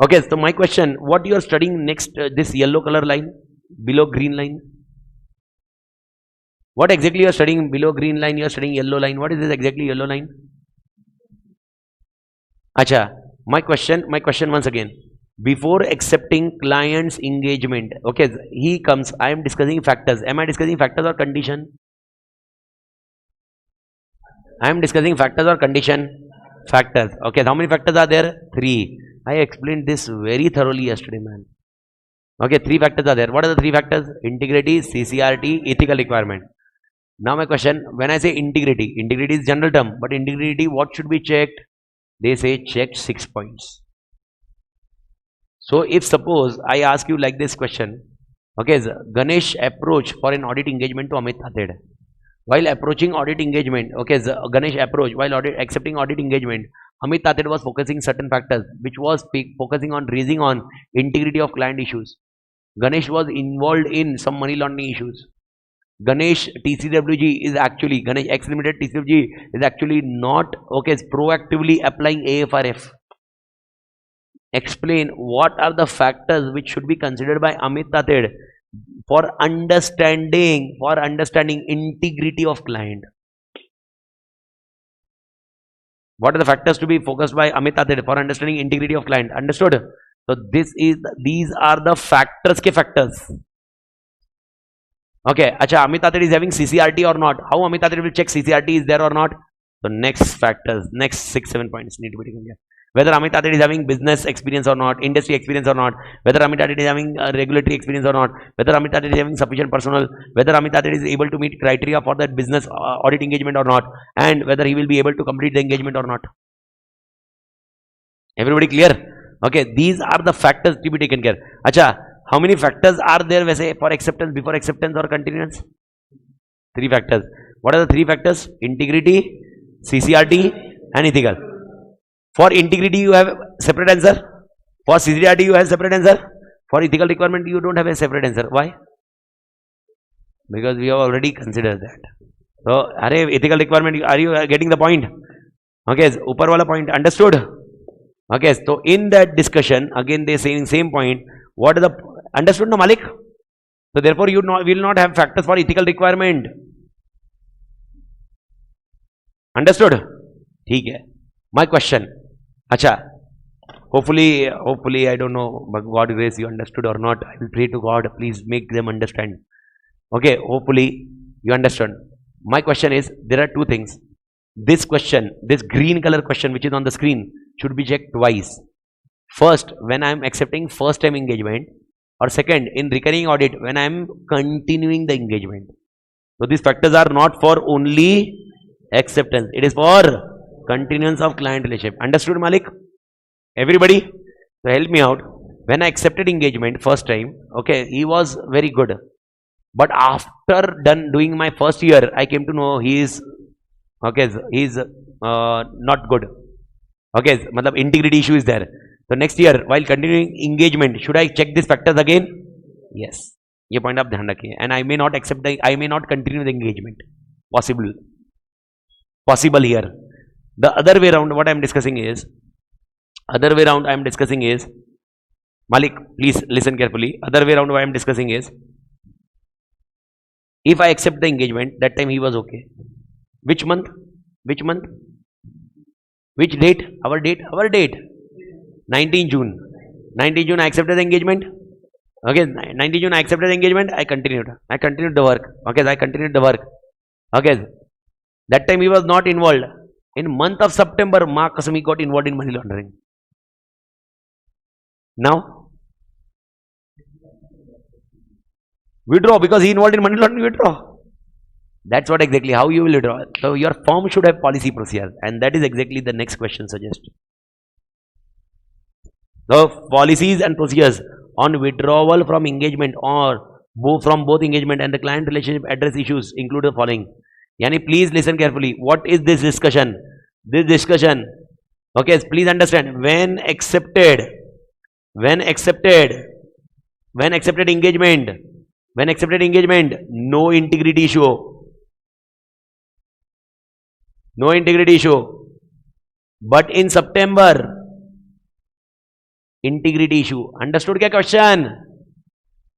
Okay, so my question, what you are studying next, this yellow color line below green line? What exactly you are studying below green line? You are studying yellow line. What is this exactly yellow line? Acha, my question once again. Before accepting client's engagement, okay, he comes, I am discussing factors. Am I discussing factors or condition? I am discussing factors or condition? Factors. Okay, how many factors are there? 3. I explained this very thoroughly yesterday, man. Okay, 3 factors are there. What are the 3 factors? Integrity, CCRT, ethical requirement. Now my question, when I say integrity is general term, but integrity, what should be checked? They say check 6 points. So if suppose I ask you like this question, okay, Ganesh approach for an audit engagement to Amit Tathed. While approaching audit engagement, okay, Ganesh approach while accepting audit engagement, Amit Tathed was focusing certain factors, which was focusing on raising on integrity of client issues. Ganesh was involved in some money laundering issues. Ganesh TCWG is actually, Ganesh X Limited TCWG is actually not, okay, proactively applying AFRF. Explain what are the factors which should be considered by Amit Tathed for understanding integrity of client. What are the factors to be focused by Amit Tathed for understanding integrity of client? Understood? So these are the factors ke factors. Okay, acha, Amit Tathed is having CCRT or not? How Amit Tathed will check CCRT is there or not? The next factors, next 6-7 points need to be taken care. Whether Amit Tathed is having business experience or not, industry experience or not, whether Amit Tathed is having regulatory experience or not, whether Amit Tathed is having sufficient personnel, whether Amit Tathed is able to meet criteria for that business audit engagement or not, and whether he will be able to complete the engagement or not. Everybody clear? Okay, these are the factors to be taken care. Acha, how many factors are there for acceptance, before acceptance or continuance? 3 factors. What are the 3 factors? Integrity, CCRT and ethical. For integrity you have separate answer. For CCRT you have separate answer. For ethical requirement you don't have a separate answer. Why? Because we have already considered that. So, ethical requirement, are you getting the point? Okay, upar wala point, understood? Okay, so in that discussion, again they saying same point. What is the, understood no Malik? So therefore you will not have factors for ethical requirement. Understood? ठीक है. My question. Acha. Hopefully I don't know, but God grace you understood or not. I will pray to God. Please make them understand. Okay. Hopefully you understand. My question is, there are 2 things. This question, this green color question which is on the screen, should be checked twice. First, when I am accepting first time engagement, or second, in recurring audit, when I am continuing the engagement. So these factors are not for only acceptance. It is for continuance of client relationship. Understood, Malik? Everybody? So help me out. When I accepted engagement first time, okay, he was very good. But after doing my first year, I came to know he is, Okay, he's not good. Okay, matlab integrity issue is there. So next year while continuing engagement, should I check these factors again? Yes. ये point आप ध्यान रखिए. And I may not continue the engagement. Possible here. The other way around, what I am discussing is, Malik, please listen carefully. Other way around, what I am discussing is, if I accept the engagement, that time he was okay. Which month? Which month? Which date? Our date? Our date. 19 June. 19 June, I accepted the engagement. Okay, 19 June, I accepted the engagement. I continued the work. Okay, I continued the work. Okay, that time he was not involved. In month of September, Ma Kasami got involved in money laundering. Now, withdraw because he involved in money laundering, withdraw. That's what exactly how you will withdraw. So your firm should have policy procedure, and that is exactly the next question suggests. The policies and procedures on withdrawal from engagement or from both engagement and the client relationship address issues include the following. Yani, please listen carefully. What is this discussion? This discussion, okay, please understand. When accepted engagement, no integrity issue. No integrity issue. But in September, integrity issue. Understood kya question?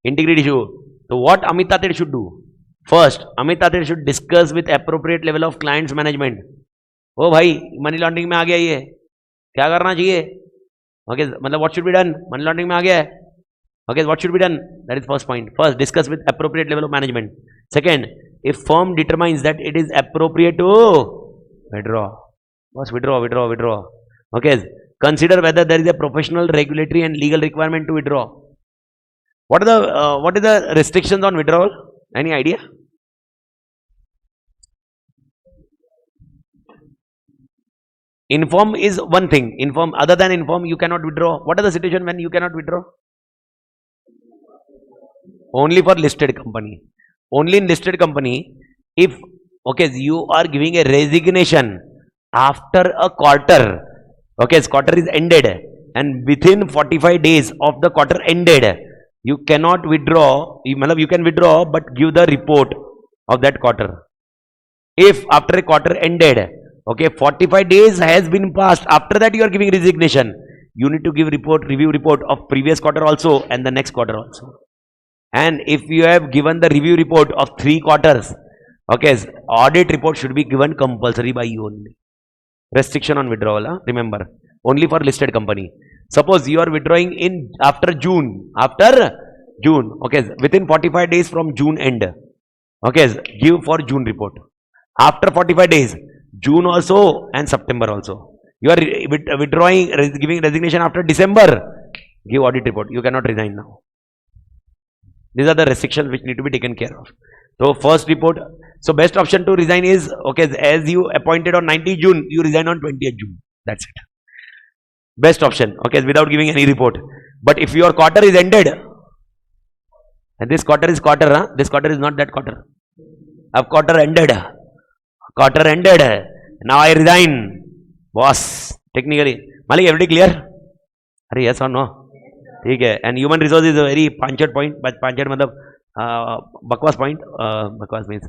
Integrity issue. So what Amit Tatir should do? First, Amit Tatir should discuss with appropriate level of clients management. Oh bhai, money laundering में आ गया ये, क्या करना चाहिए? Okay, मतलब what should be done? Money laundering में आ गया है. Okay, what should be done? That is first point. First, discuss with appropriate level of management. Second, if firm determines that it is appropriate to withdraw, first withdraw. Okay, consider whether there is a professional, regulatory, and legal requirement to withdraw. What are the restrictions on withdrawal? Any idea? Inform is one thing. Inform, other than inform, you cannot withdraw. What are the situation when you cannot withdraw? Only for listed company. Only in listed company, if okay, you are giving a resignation after a quarter. Okay, quarter is ended, and within 45 days of the quarter ended, you cannot withdraw. You can withdraw, but give the report of that quarter. If after a quarter ended, okay, 45 days has been passed, after that you are giving resignation, you need to give review report of previous quarter also and the next quarter also. And if you have given the review report of 3 quarters, okay, audit report should be given compulsory by you only. Restriction on withdrawal, remember, only for listed company. Suppose you are withdrawing in after June, okay, within 45 days from June end, okay, give for June report. After 45 days, June also and September also. You are withdrawing, giving resignation after December, give audit report. You cannot resign now. These are the restrictions which need to be taken care of. So first report. So best option to resign is, okay, as you appointed on 19th June, you resign on 20th June. That's it. Best option, okay, without giving any report. But if your quarter is ended, and this quarter is quarter, this quarter is not that quarter. अब quarter ended. Now I resign. Boss, technically. Malik, everybody clear? Are yes or no? Okay. And human resource is a very punctured point, but punctured matlab bakwas point. Bakwas means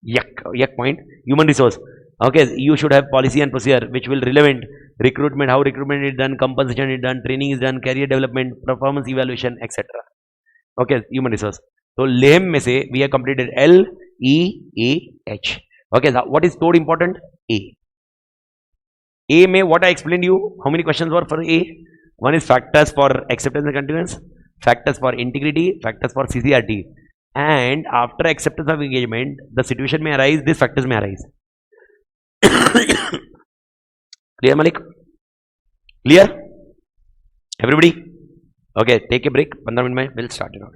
yak point. Human resource. Okay, you should have policy and procedure which will relevant recruitment, how recruitment is done, compensation is done, training is done, career development, performance evaluation, etc. Okay, human resource. So LEM mein se we have completed L, E, A, H. Okay, now what is so important? A. A may what I explained you. How many questions were for A? One is factors for acceptance and continuance, factors for integrity, factors for CCRT. And after acceptance of engagement, the situation may arise, these factors may arise. Clear, Malik? Clear? Everybody? Okay, take a break. 15 minutes, we'll start it out.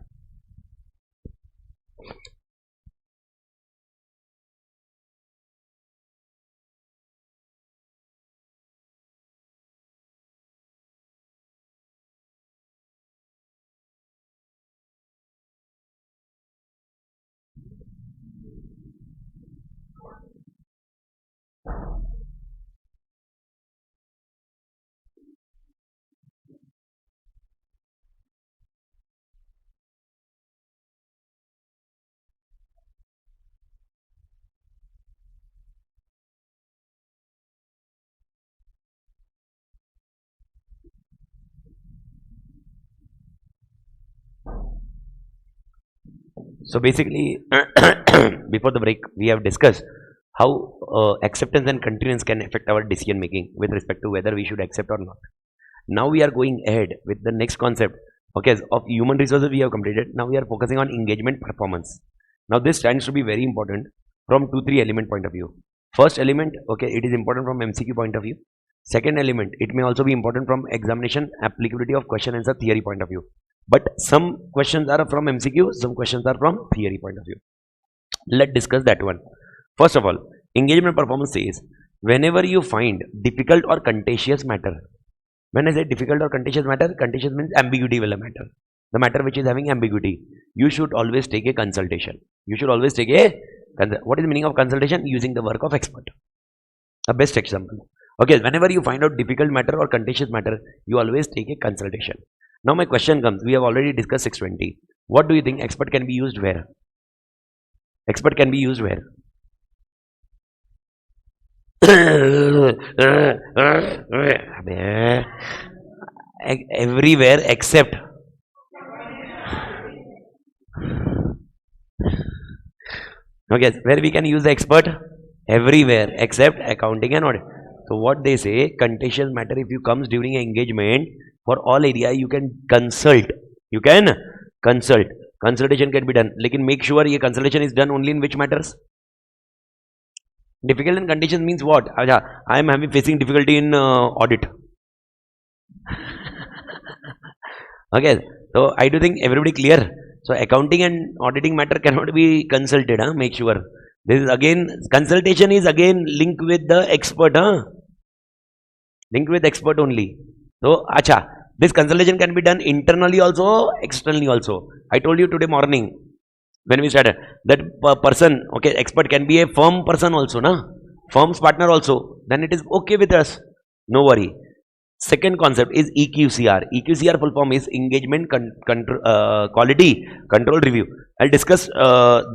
So basically, before the break, we have discussed how acceptance and continuance can affect our decision making with respect to whether we should accept or not. Now we are going ahead with the next concept. Okay, of human resources we have completed. Now we are focusing on engagement performance. Now this stands to be very important from 2-3 element point of view. First element, okay, it is important from MCQ point of view. Second element, it may also be important from examination applicability of question answer theory point of view. But some questions are from MCQ, some questions are from theory point of view. Let's discuss that one. First of all, engagement performance says whenever you find difficult or contentious matter. When I say difficult or contentious matter, contentious means ambiguity will matter. The matter which is having ambiguity, you should always take a consultation. You should always take a what is the meaning of consultation? Using the work of expert. A best example. Okay, whenever you find out difficult matter or contentious matter, you always take a consultation. Now my question comes, we have already discussed 620. What do you think expert can be used where? Expert can be used where? Everywhere except okay, where we can use the expert? Everywhere except accounting and audit. So what they say, contentious matter if you comes during engagement, for all area you can consult. You can consult. Consultation can be done. Lekin make sure ये consultation is done only in which matters? Difficult and conditions means what? I am facing difficulty in audit. Okay, so I do think everybody clear. So accounting and auditing matter cannot be consulted. Make sure. This is again, consultation is again linked with the expert. Linked with expert only. So, this consultation can be done internally also, externally also. I told you today morning when we started that person, okay, expert can be a firm person also, firm's partner also. Then it is okay with us. No worry. Second concept is EQCR. EQCR full form is engagement quality control review. I'll discuss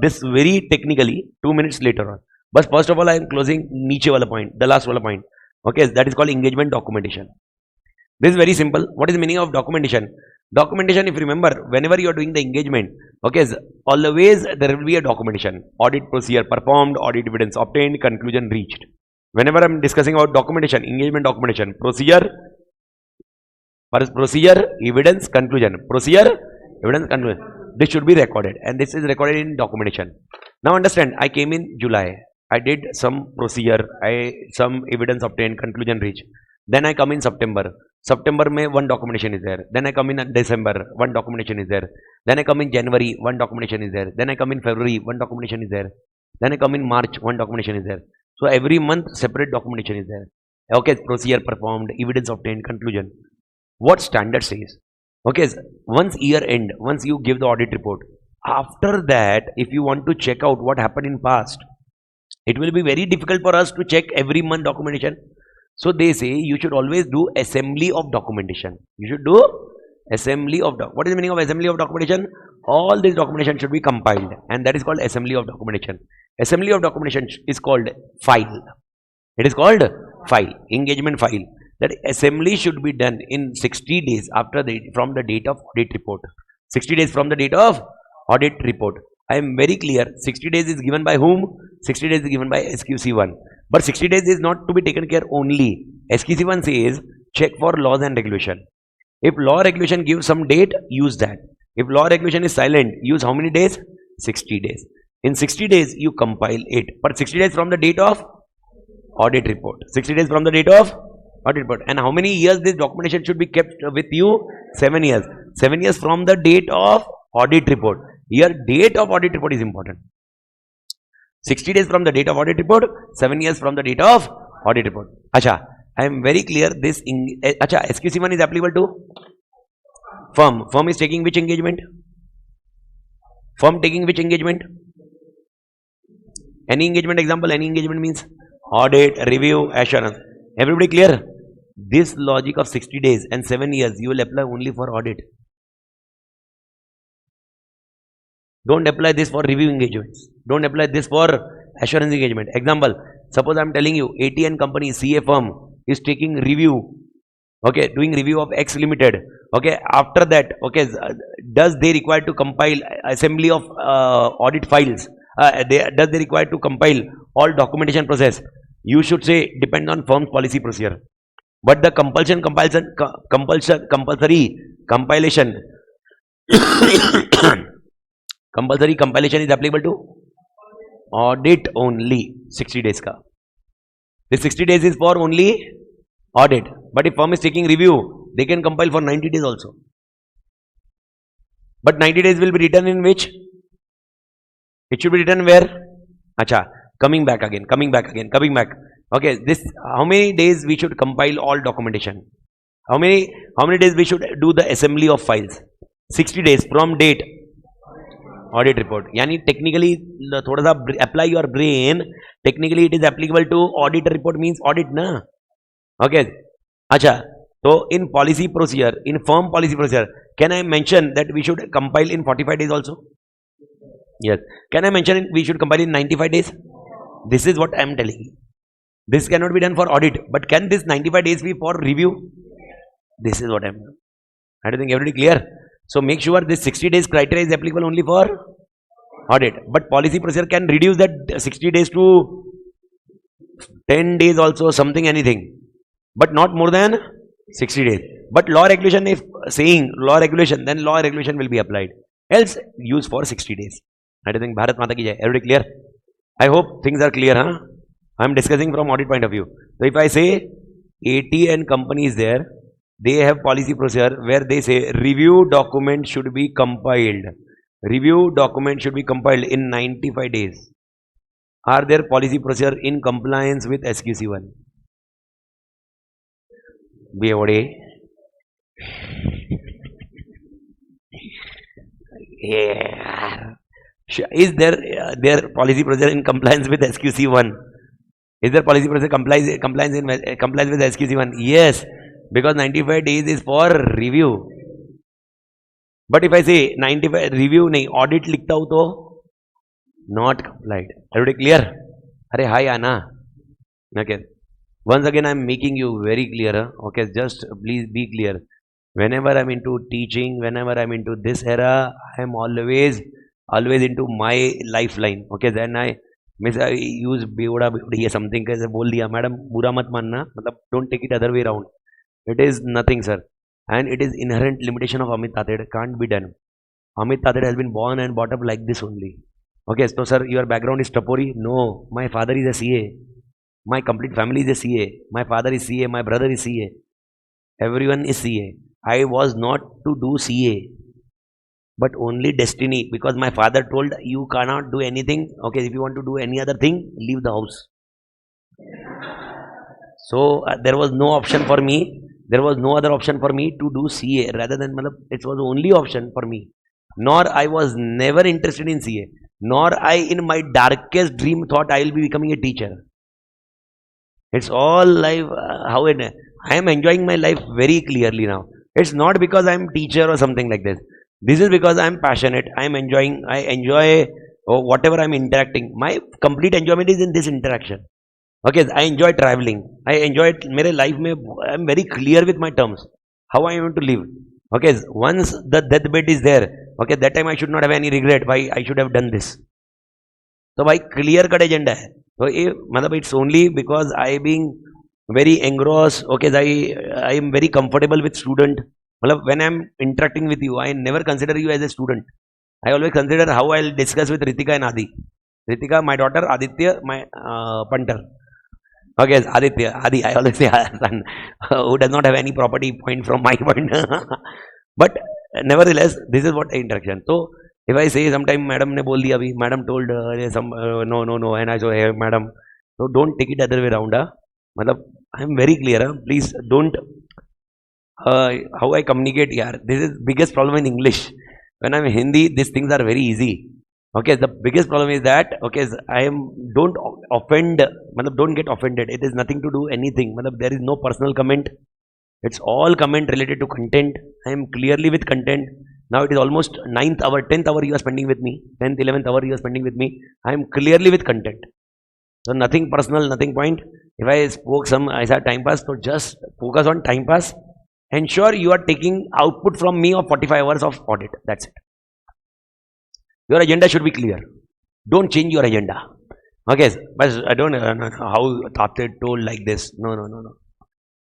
this very technically 2 minutes later on. But first of all, I am closing niche wala point, the last wala point. Okay, that is called engagement documentation. This is very simple. What is the meaning of documentation? Documentation, if you remember, whenever you are doing the engagement, okay, always there will be a documentation. Audit procedure performed, audit evidence obtained, conclusion reached. Whenever I am discussing about documentation, engagement documentation, procedure, evidence, conclusion. Procedure, evidence, conclusion. This should be recorded, and this is recorded in documentation. Now understand, I came in July. I did some procedure, some evidence obtained, conclusion reached. Then I come in September. September may one documentation is there. Then I come in December, one documentation is there. Then I come in January, one documentation is there. Then I come in February, one documentation is there. Then I come in March, one documentation is there. So every month separate documentation is there. Okay, procedure performed, evidence obtained, conclusion. What standard says? Okay, once year end, once you give the audit report, after that, if you want to check out what happened in past, it will be very difficult for us to check every month documentation. So they say you should always do assembly of documentation. You should do assembly of what is the meaning of assembly of documentation? All this documentation should be compiled, and that is called assembly of documentation. Assembly of documentation is called file. It is called file, engagement file. That assembly should be done in 60 days after from the date of audit report. 60 days from the date of audit report. I am very clear. 60 days is given by whom? 60 days is given by SQC1. But 60 days is not to be taken care only. SQC1 says check for laws and regulation. If law regulation gives some date, use that. If law regulation is silent, use how many days? 60 days. In 60 days, you compile it. But 60 days from the date of audit report. 60 days from the date of audit report. And how many years this documentation should be kept with you? 7 years. 7 years from the date of audit report. Here, date of audit report is important. 60 days from the date of audit report, 7 years from the date of audit report. Acha, I am very clear. This SQC1 is applicable to firm. Firm is taking which engagement? Firm taking which engagement? Any engagement example, any engagement means audit, review, assurance. Everybody clear? This logic of 60 days and 7 years you will apply only for audit. Don't apply this for review engagements. Don't apply this for assurance engagement. Example, suppose I am telling you A.T.Academy company CA firm is taking review Okay, doing review of X Limited. Okay, after that, okay, does they require to compile assembly of audit files? Does they require to compile all documentation process? You should say depend on firm's policy procedure. But the compulsory compilation compulsory compilation is applicable to audit only 60 days ka. This 60 days is for only audit. But if firm is taking review, they can compile for 90 days also. But 90 days will be written in which? It should be written where? Acha, coming back. Okay, this how many days we should compile all documentation? How many days we should do the assembly of files? 60 days from date audit report. Yani technically thoda sa apply your brain. Technically it is applicable to audit report means audit na. Okay. Acha. So in policy procedure, in firm policy procedure, can I mention that we should compile in 45 days also? Yes. Can I mention we should compile in 95 days? This is what I am telling you. This cannot be done for audit, but can this 95 days be for review? This is what I am doing. I don't think everybody clear. So make sure this 60 days criteria is applicable only for audit, but policy procedure can reduce that 60 days to 10 days also, something, anything, but not more than 60 days. But law regulation, if saying law regulation, then law regulation will be applied. Else use for 60 days. I don't think Bharat Mata ki jai. Everybody clear? I hope things are clear, huh? I am discussing from audit point of view. So if I say AT and company is there, they have policy procedure where they say review document should be compiled. Review document should be compiled in 95 days. Are there policy procedure in compliance with SQC 1? BOD. Yeah. Is there their policy procedure in compliance with SQC 1? Is there policy procedure compliance with SQC 1? Yes, because 95 days is for review. But if I say 95 review nahi audit likhta hu to not complied. Everybody clear? Arey hi Anna. Okay. Once again I am making you very clear. Okay, just please be clear. Whenever I am into teaching, whenever I am into this era, I am always into my lifeline. Okay, then I use beoda beodi something kaise bol diya madam bura mat manna, matlab don't take it other way around. It is nothing, sir, and it is inherent limitation of Amit Tated, can't be done. Amit Tated has been born and brought up like this only. Okay, so sir, your background is Tapori? No, my father is a CA. My complete family is a CA. My father is CA. My brother is CA. Everyone is CA. I was not to do CA, but only destiny, because my father told you cannot do anything. Okay, if you want to do any other thing, leave the house. So there was no option for me. There was no other option for me to do CA rather than, it was the only option for me. Nor I was never interested in CA. Nor I in my darkest dream thought I will be becoming a teacher. It's all life, I am enjoying my life very clearly now. It's not because I am teacher or something like this. This is because I am passionate. I enjoy whatever I am interacting. My complete enjoyment is in this interaction. Okay, I enjoy traveling. I enjoy mere life mein, I am very clear with my terms. How I want to live. Okay, once the deathbed is there, okay, that time I should not have any regret why I should have done this. So by clear cut agenda hai. So it's only because I being very engrossed. Okay, I am very comfortable with student. When I am interacting with you, I never consider you as a student. I always consider how I will discuss with Ritika and Adi. Ritika, my daughter, Aditya, my punter. Okay, Aditya, Adi, I always say son, who does not have any property point from my point. But nevertheless, this is what interaction. So if I say sometime madam ne bol diya abhi, madam told no, and I say hey madam, so don't take it other way around. I am very clear. Please don't. How I communicate here. This is biggest problem in English. When I'm in Hindi, these things are very easy. Okay, the biggest problem is that, okay, don't offend, don't get offended. It is nothing to do anything. There is no personal comment. It's all comment related to content. I am clearly with content. Now it is almost 9th hour, 10th hour you are spending with me. 10th, 11th hour you are spending with me. I am clearly with content. So nothing personal, nothing point. If I spoke I said time pass, so just focus on time pass. ensure you are taking output from me of 45 hours of audit. That's it. Your agenda should be clear. Don't change your agenda. Okay, but I don't know how Tate told like this. No.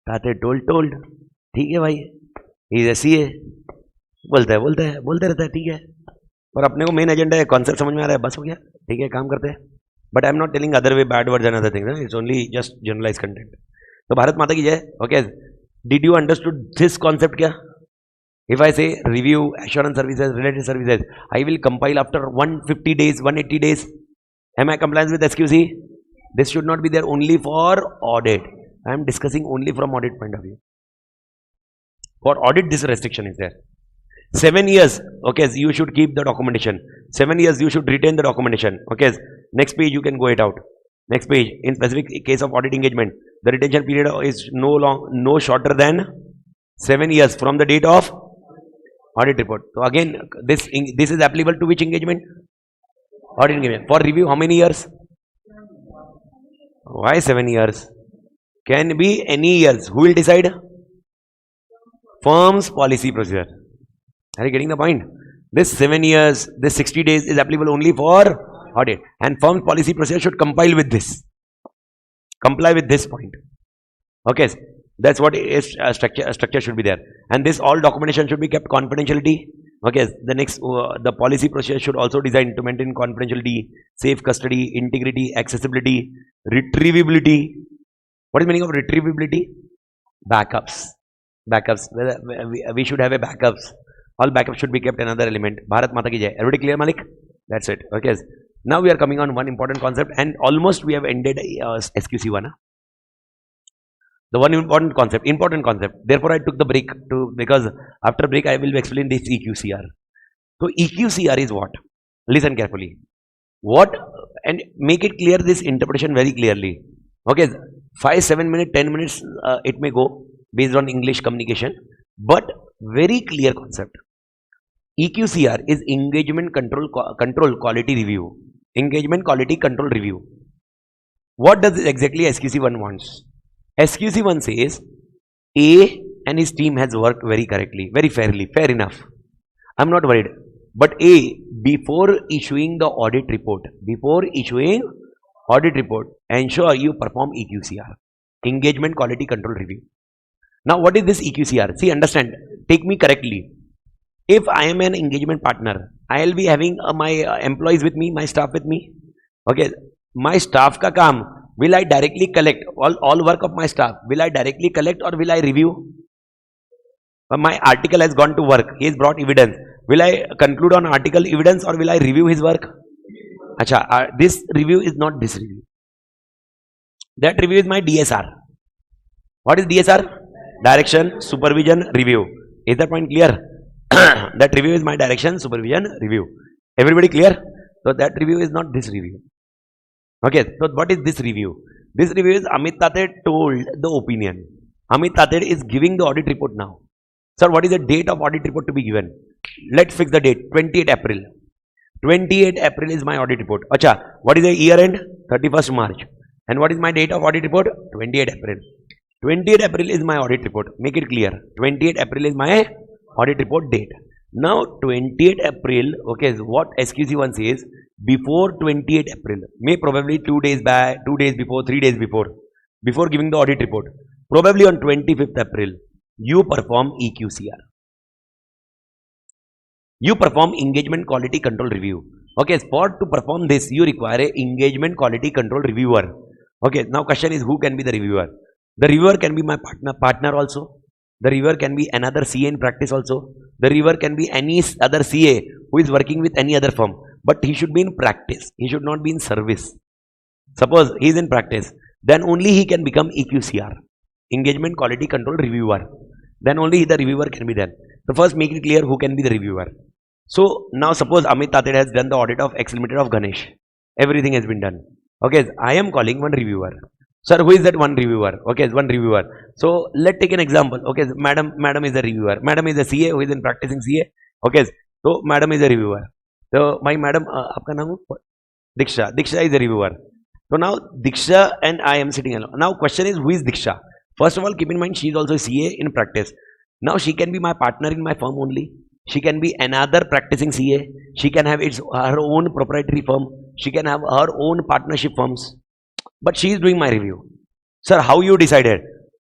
Tate told. ठीक है भाई, he is a CA. बोलते रहता है, ठीक है, और अपने को मेन एजेंडा है, कॉन्सेप्ट समझ में आ रहा है, बस हो गया, ठीक है, काम करते हैं. But I am not telling other way bad words and other things, it's only just generalize content. तो भारत माता की जय. Okay, did you understood this concept? क्या if I say review, assurance services, related services, I will compile after 150 days, 180 days. Am I compliant with SQC? This should not be there only for audit. I am discussing only from audit point of view. For audit, this restriction is there. 7 years, okay, you should keep the documentation. 7 years, you should retain the documentation. Okay, next page, you can go it out. Next page, in specific case of audit engagement, the retention period is no shorter than 7 years from the date of audit report. So again, this is applicable to which engagement? Audit engagement. For review, how many years? Why 7 years? Can be any years. Who will decide? Firm's policy procedure. Are you getting the point? This 7 years, this 60 days is applicable only for audit, and firm's policy procedure should comply with this. Comply with this point. Okay, that's what is structure should be there, and this all documentation should be kept confidentiality. Okay, the next the policy procedure should also design to maintain confidentiality, safe custody, integrity, accessibility, retrievability. What is the meaning of retrievability? Backups. We should have a backups. All backups should be kept another element. Bharat Mata ki jai. Everybody clear, Malik? That's it. Okay. Now we are coming on one important concept, and almost we have ended SQC 1. The one important concept. Therefore, I took the break because after break I will explain this EQCR. So EQCR is what? Listen carefully. What, and make it clear, this interpretation very clearly. Okay, 5, 7 minutes, 10 minutes it may go based on English communication, but very clear concept. EQCR is engagement control quality review. Engagement quality control review. What does exactly SQC1 wants? SQC1 says A and his team has worked very correctly, very fairly, fair enough. I'm not worried. But A, before issuing the audit report, ensure you perform EQCR, engagement quality control review. Now, what is this EQCR? See, understand, take me correctly. If I am an engagement partner, I will be having my employees with me, my staff with me. Okay, my staff ka kaam, will I directly collect all work of my staff? Will I directly collect or will I review? My article has gone to work. He has brought evidence. Will I conclude on article evidence or will I review his work? Acha, this review is not this review. That review is my DSR. What is DSR? Direction, supervision, review. Is that point clear? That review is my direction, supervision, review. Everybody clear? So that review is not this review. Okay, so what is this review? This review is Amit Tate told the opinion. Amit Tate is giving the audit report now. Sir, what is the date of audit report to be given? Let's fix the date, 28 April. 28 April is my audit report. Acha, what is the year end? 31st March. And what is my date of audit report? 28 April. 28 April is my audit report. Make it clear. 28 April is my audit report date. Now 28 April, okay, what SQC1 says, before 28 April, may probably 2 days back, 2 days before, 3 days before giving the audit report, probably on 25th April, you perform EQCR. You perform engagement quality control review. Okay, to perform this, you require a engagement quality control reviewer. Okay, now question is, who can be the reviewer? The reviewer can be my partner also. The reviewer can be another CA in practice also. The reviewer can be any other CA who is working with any other firm. But he should be in practice. He should not be in service. Suppose he is in practice, then only he can become EQCR, engagement quality control reviewer. Then only the reviewer can be done. So first make it clear who can be the reviewer. So now suppose Amit Tate has done the audit of X Limited of Ganesh. Everything has been done. Okay, I am calling one reviewer. Sir, who is that one reviewer? Okay, one reviewer. So let's take an example. Okay, madam is a reviewer. Madam is a CA who is in practicing CA. Okay, so madam is a reviewer. So my madam, आपका नाम Diksha. Diksha is a reviewer. So now Diksha and I am sitting alone. Now question is, who is Diksha? First of all, keep in mind she is also a CA in practice. Now she can be my partner in my firm only. She can be another practicing CA. She can have her own proprietary firm. She can have her own partnership firms. But she is doing my review. Sir, how you decided?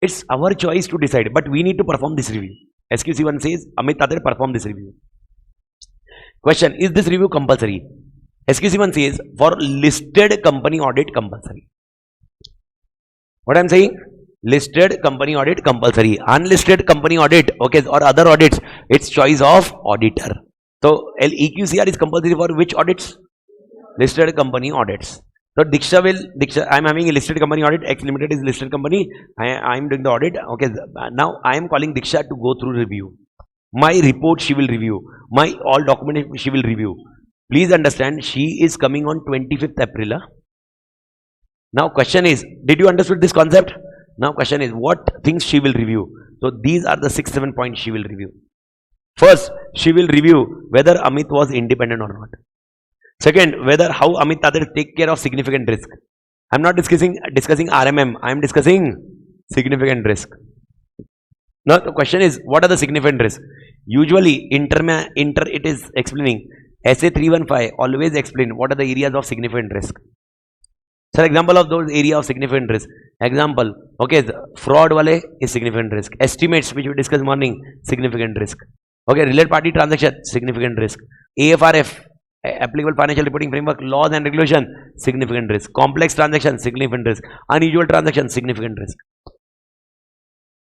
It's our choice to decide, but we need to perform this review. SQC1 says, Amit Tatir, perform this review. Question, is this review compulsory? SQC1 says, for listed company audit, compulsory. What I am saying? Listed company audit, compulsory. Unlisted company audit, okay, or other audits, it's choice of auditor. So, EQCR is compulsory for which audits? Listed company audits. So, Diksha, I am having a listed company audit, X Limited is listed company, I am doing the audit, okay, now I am calling Diksha to go through review. My report she will review, my all documents she will review. Please understand, she is coming on 25th April. Now question is, did you understood this concept? Now question is, what things she will review? So these are the 6-7 points she will review. First, she will review whether Amit was independent or not. Second, whether how Amit Tatir take care of significant risk. I am not discussing RMM, I am discussing significant risk. Now the question is, what are the significant risks? Usually, it is explaining. SA315 always explain what are the areas of significant risk. Sir, example of those area of significant risk. Example, okay, fraud wale is significant risk. Estimates which we discussed morning, significant risk. Okay, related party transaction, significant risk. AFRF, applicable financial reporting framework, laws and regulation, significant risk. Complex transaction, significant risk. Unusual transaction, significant risk.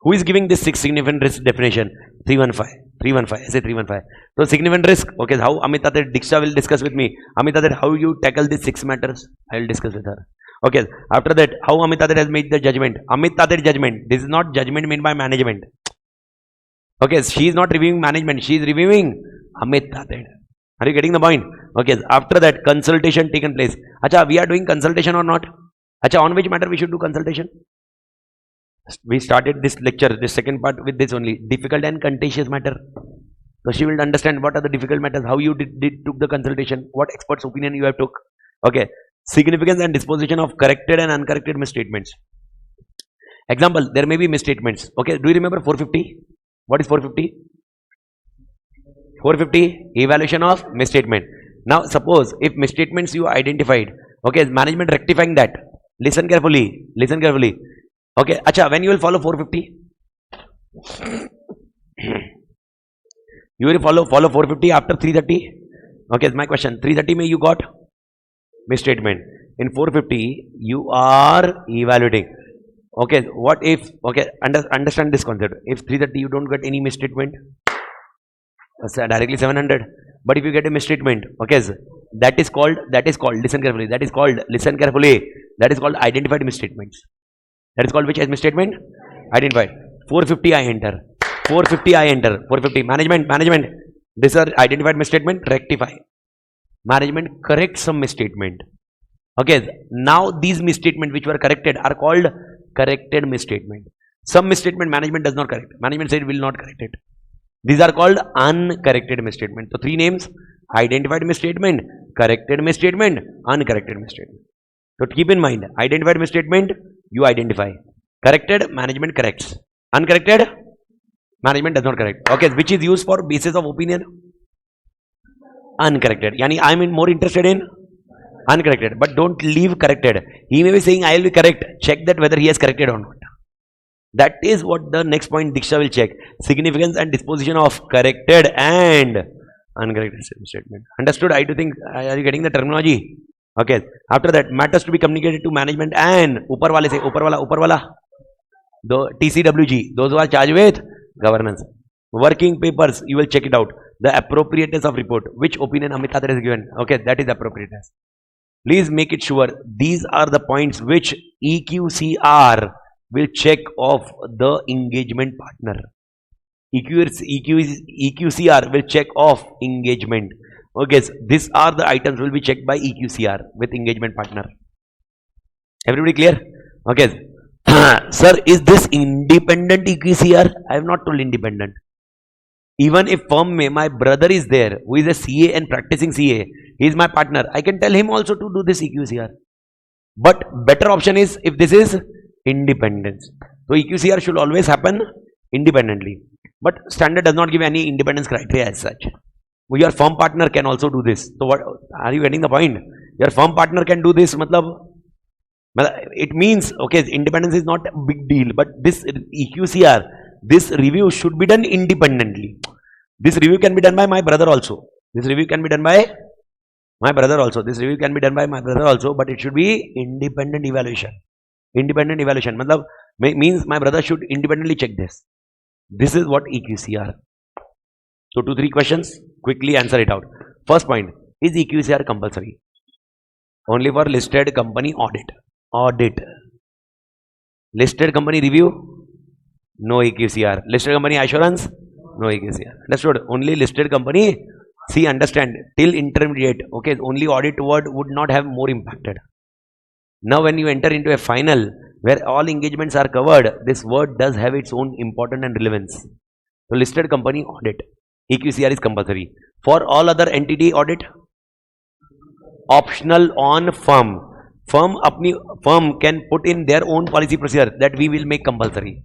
Who is giving this 6 significant risk definition? 315, say 315. So significant risk, okay, how Amit Tatir, Diksha will discuss with me. Amit Tatir, how you tackle these 6 matters? I will discuss with her. Okay, after that, how Amit Tatir has made the judgment. Amit Tatir judgment, this is not judgment made by management. Okay, she is not reviewing management, she is reviewing Amit Tatir. Are you getting the point? Okay, after that, consultation taken place. Acha, we are doing consultation or not? Acha, on which matter we should do consultation? We started this lecture, this second part with this only, difficult and contentious matter. So she will understand what are the difficult matters, how you took the consultation, what expert's opinion you have took. Okay, significance and disposition of corrected and uncorrected misstatements. Example, there may be misstatements. Okay, do you remember 450? What is 450? 450, evaluation of misstatement. Now suppose if misstatements you identified, okay, management rectifying that. Listen carefully, listen carefully. Okay, acha, when you will follow 450? You will follow 450 after 330? Okay, my question. 330 may you got misstatement. In 450, you are evaluating. Okay, what if, okay, understand this concept. If 330 you don't get any misstatement, directly 700. But if you get a misstatement, okay, that is called, listen carefully, listen carefully, that is called identified misstatements. That is called which as misstatement? Identified. 450 I enter. 450 I enter. 450 management. This are identified misstatement, rectify. Management correct some misstatement. Okay, now these misstatement which were corrected are called corrected misstatement. Some misstatement management does not correct. Management said will not correct it. These are called uncorrected misstatement. So 3 names: identified misstatement, corrected misstatement, uncorrected misstatement. So keep in mind, identified misstatement you identify, corrected management corrects, uncorrected management does not correct. Okay, which is used for basis of opinion? Uncorrected. Yani I am more interested in uncorrected, but don't leave corrected. He may be saying I will be correct. Check that whether he has corrected or not. That is what the next point Diksha will check. Significance and disposition of corrected and uncorrected statement. Understood? I do think, are you getting the terminology? Okay. After that, matters to be communicated to management and upar wale say, upar wala. The TCWG, those who are charged with governance. Working papers, you will check it out. The appropriateness of report, which opinion Amit Tatir has given. Okay, that is appropriateness. Please make it sure these are the points which EQCR will check of the engagement partner. EQCR will check of engagement. Okay, so these are the items will be checked by EQCR with engagement partner. Everybody clear? Okay. Sir, is this independent EQCR? I have not told independent. Even if firm may, my brother is there who is a CA and practicing CA, he is my partner. I can tell him also to do this EQCR. But better option is if this is independence. So EQCR should always happen independently. But standard does not give any independence criteria as such. Your firm partner can also do this. So what are you getting the point? Your firm partner can do this. It means, okay, independence is not a big deal, but this EQCR, this review should be done independently. This review can be done by my brother also. This review can be done by my brother also. This review can be done by my brother also, but it should be independent evaluation. Independent evaluation means my brother should independently check this. This is what EQCR. So 2-3 questions, quickly answer it out. First point, is EQCR compulsory? Only for listed company audit. Audit. Listed company review? No EQCR. Listed company assurance? No EQCR. Understood? Only listed company. See, understand, till intermediate, okay, only audit word would not have more impacted. Now when you enter into a final where all engagements are covered, this word does have its own importance and relevance. So listed company audit, EQCR is compulsory. For all other entity audit, optional on firm. Firm can put in their own policy procedure that we will make compulsory.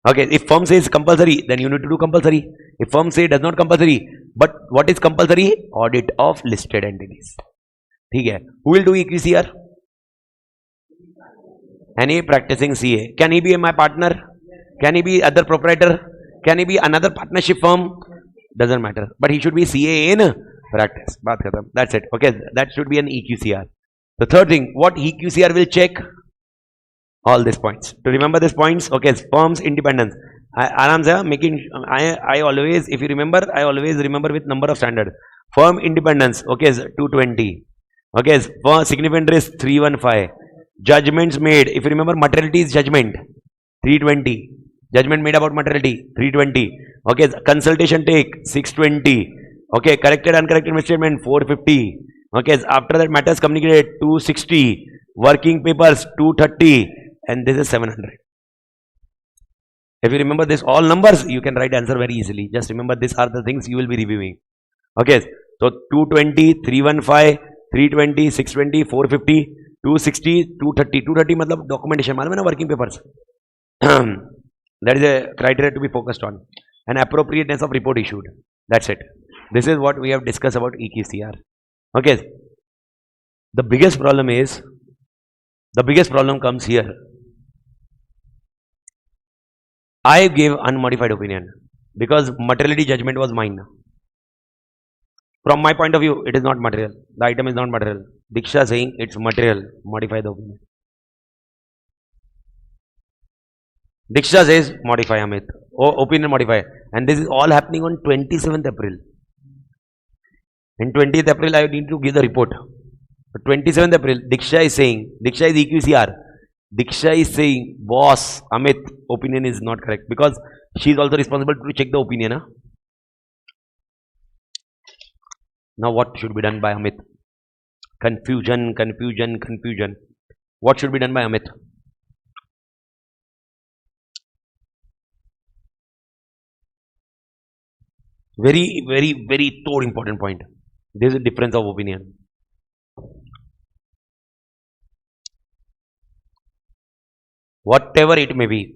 Okay, if firm says compulsory, then you need to do compulsory. If firm say does not compulsory, but what is compulsory? Audit of listed entities. Okay. Who will do EQCR? Any practicing CA. Can he be my partner? Can he be other proprietor? Can he be another partnership firm? Doesn't matter. But he should be CA in practice. That's it. Okay, that should be an EQCR. The third thing, what EQCR will check? All these points. To remember these points, okay, firm's independence. I always, if you remember, I always remember with number of standard. Firm independence, okay, is 220. Okay, for significant risk 315. Judgments made, if you remember, materiality is judgment 320. Judgment made about materiality 320. Okay, consultation take 620. Okay, corrected uncorrected misstatement 450. Okay, after that matters communicated 260. Working papers 230. And this is 700. If you remember this all numbers, you can write answer very easily. Just remember these are the things you will be reviewing. Okay, so 220, 315, 320, 620, 450, 260, 230. 230 matlab documentation, मालूम है ना, working papers. That is a criteria to be focused on. And appropriateness of report issued. That's it. This is what we have discussed about EQCR. Okay. The biggest problem comes here. I gave unmodified opinion because materiality judgment was mine. From my point of view, it is not material. The item is not material. Diksha saying it's material. Modify the opinion. Diksha says modify, Amit. Oh, opinion modify. And this is all happening on 27th April. In 20th April, I need to give the report. 27th April, Diksha is EQCR. Diksha is saying, boss, Amit, opinion is not correct because she is also responsible to check the opinion. Huh? Now what should be done by Amit? Confusion. What should be done by Amit? Very, very, very important point. There is a difference of opinion. Whatever it may be,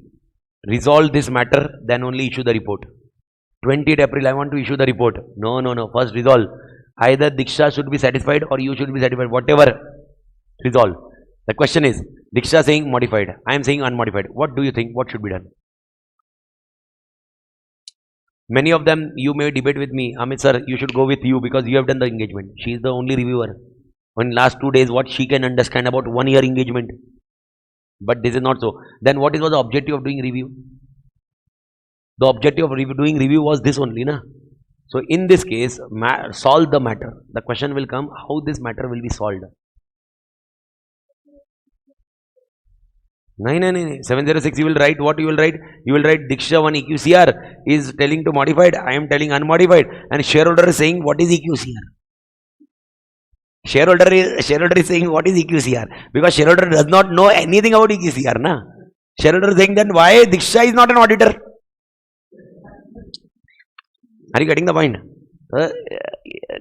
resolve this matter, then only issue the report. 20th April, I want to issue the report. No. First resolve. Either Diksha should be satisfied or you should be satisfied. Whatever, resolve. The question is, Diksha saying modified. I am saying unmodified. What do you think? What should be done? Many of them, you may debate with me. Amit sir, you should go with you because you have done the engagement. She is the only reviewer. In last 2 days, what she can understand about 1 year engagement. But this is not so. Then what was the objective of doing review? The objective of doing review was this only, na? So in this case, solve the matter. The question will come, how this matter will be solved? No. 706 you will write. What you will write? You will write Diksha 1 EQCR is telling to modified. I am telling unmodified. And shareholder is saying what is EQCR? Shareholder is saying what is EQCR? Because shareholder does not know anything about EQCR. Na? Shareholder is saying then why Diksha is not an auditor? Are you getting the point?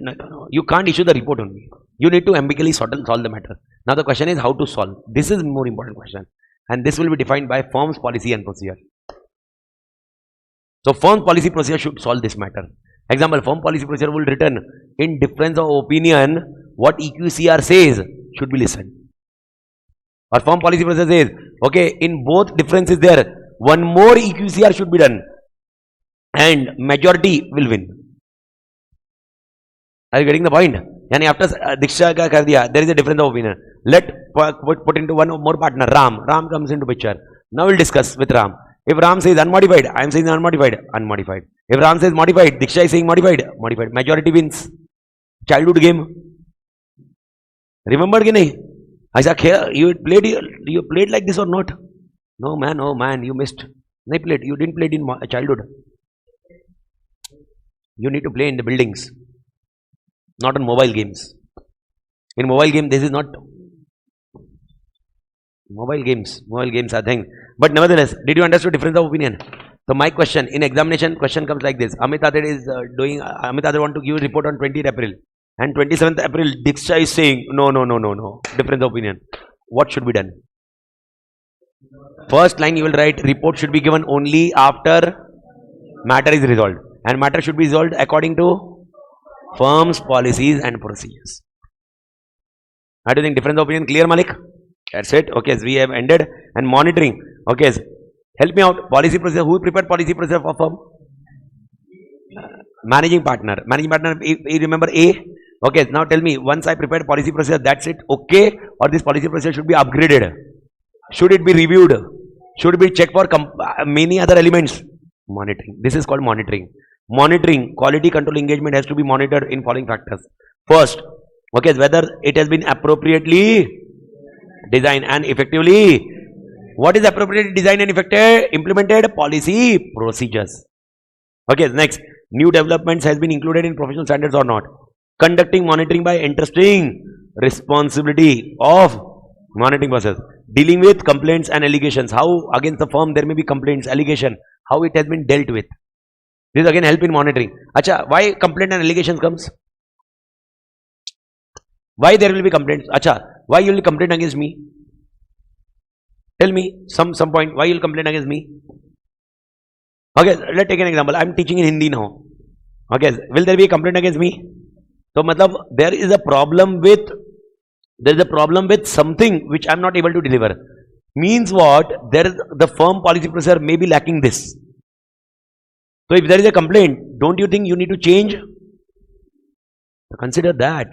No. You can't issue the report only. You need to ambiguously solve the matter. Now the question is how to solve. This is more important question. And this will be defined by firm's policy and procedure. So firm policy procedure should solve this matter. Example, firm policy procedure will return in difference of opinion what EQCR says should be listened. Or firm policy procedure says, okay, in both differences there, one more EQCR should be done and majority will win. Are you getting the point? Yani after Diksha ka kar diya, there is a difference of opinion. Let put into one more partner, Ram. Ram comes into picture. Now we'll discuss with Ram. If Ram says unmodified, I am saying unmodified, unmodified. If Ram says modified, Diksha is saying modified, modified. Majority wins. Childhood game. Remember ki nahi? I said, you played like this or not? No man, you missed. You didn't play it in childhood. You need to play in the buildings, not on mobile games. In mobile game, this is not mobile games. Mobile games are things. But nevertheless, did you understand difference of opinion? So my question in examination, question comes like this: A.T.Academy is A.T.Academy want to give a report on 20th April, and 27th April, Diksha is saying no. Difference of opinion. What should be done? First line you will write: report should be given only after matter is resolved, and matter should be resolved according to firm's policies and procedures. I do think difference of opinion clear, Malik? That's it. Okay, so we have ended. And monitoring. Okay, so help me out. Policy procedure. Who prepared policy procedure for firm? Managing partner. Managing partner. You remember A? Okay, now tell me. Once I prepared policy procedure, that's it. Okay, or this policy procedure should be upgraded? Should it be reviewed? Should it be checked for many other elements? Monitoring. This is called monitoring. Monitoring, quality control engagement has to be monitored in following factors. First, okay, whether it has been appropriately designed and effectively. What is appropriately designed and implemented? Policy procedures. Okay, next, new developments has been included in professional standards or not. Conducting monitoring by entrusting responsibility of monitoring process. Dealing with complaints and allegations. How against the firm there may be complaints, allegation. How it has been dealt with. This again help in monitoring. Acha, why complaint and allegations comes? Why there will be complaints? Acha, why you will complain against me? Tell me some point. Why you will complain against me? Okay, let's take an example. I am teaching in Hindi now. Okay, will there be a complaint against me? So, matlab, there is a problem with something which I am not able to deliver. Means what? The firm policy procedure may be lacking this. So if there is a complaint, don't you think you need to change? Consider that.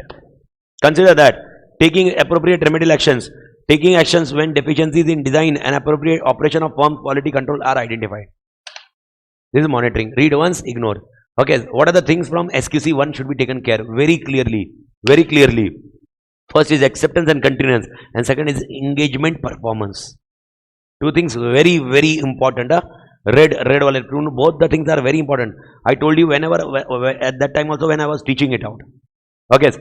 Consider that. Taking appropriate remedial actions. Taking actions when deficiencies in design and appropriate operation of firm quality control are identified. This is monitoring. Read once, ignore. Okay, what are the things from SQC 1 should be taken care very clearly. Very clearly. First is acceptance and continuance, and second is engagement performance. Two things very, very important. Red wallet, both the things are very important. I told you whenever, at that time also when I was teaching it out. Okay.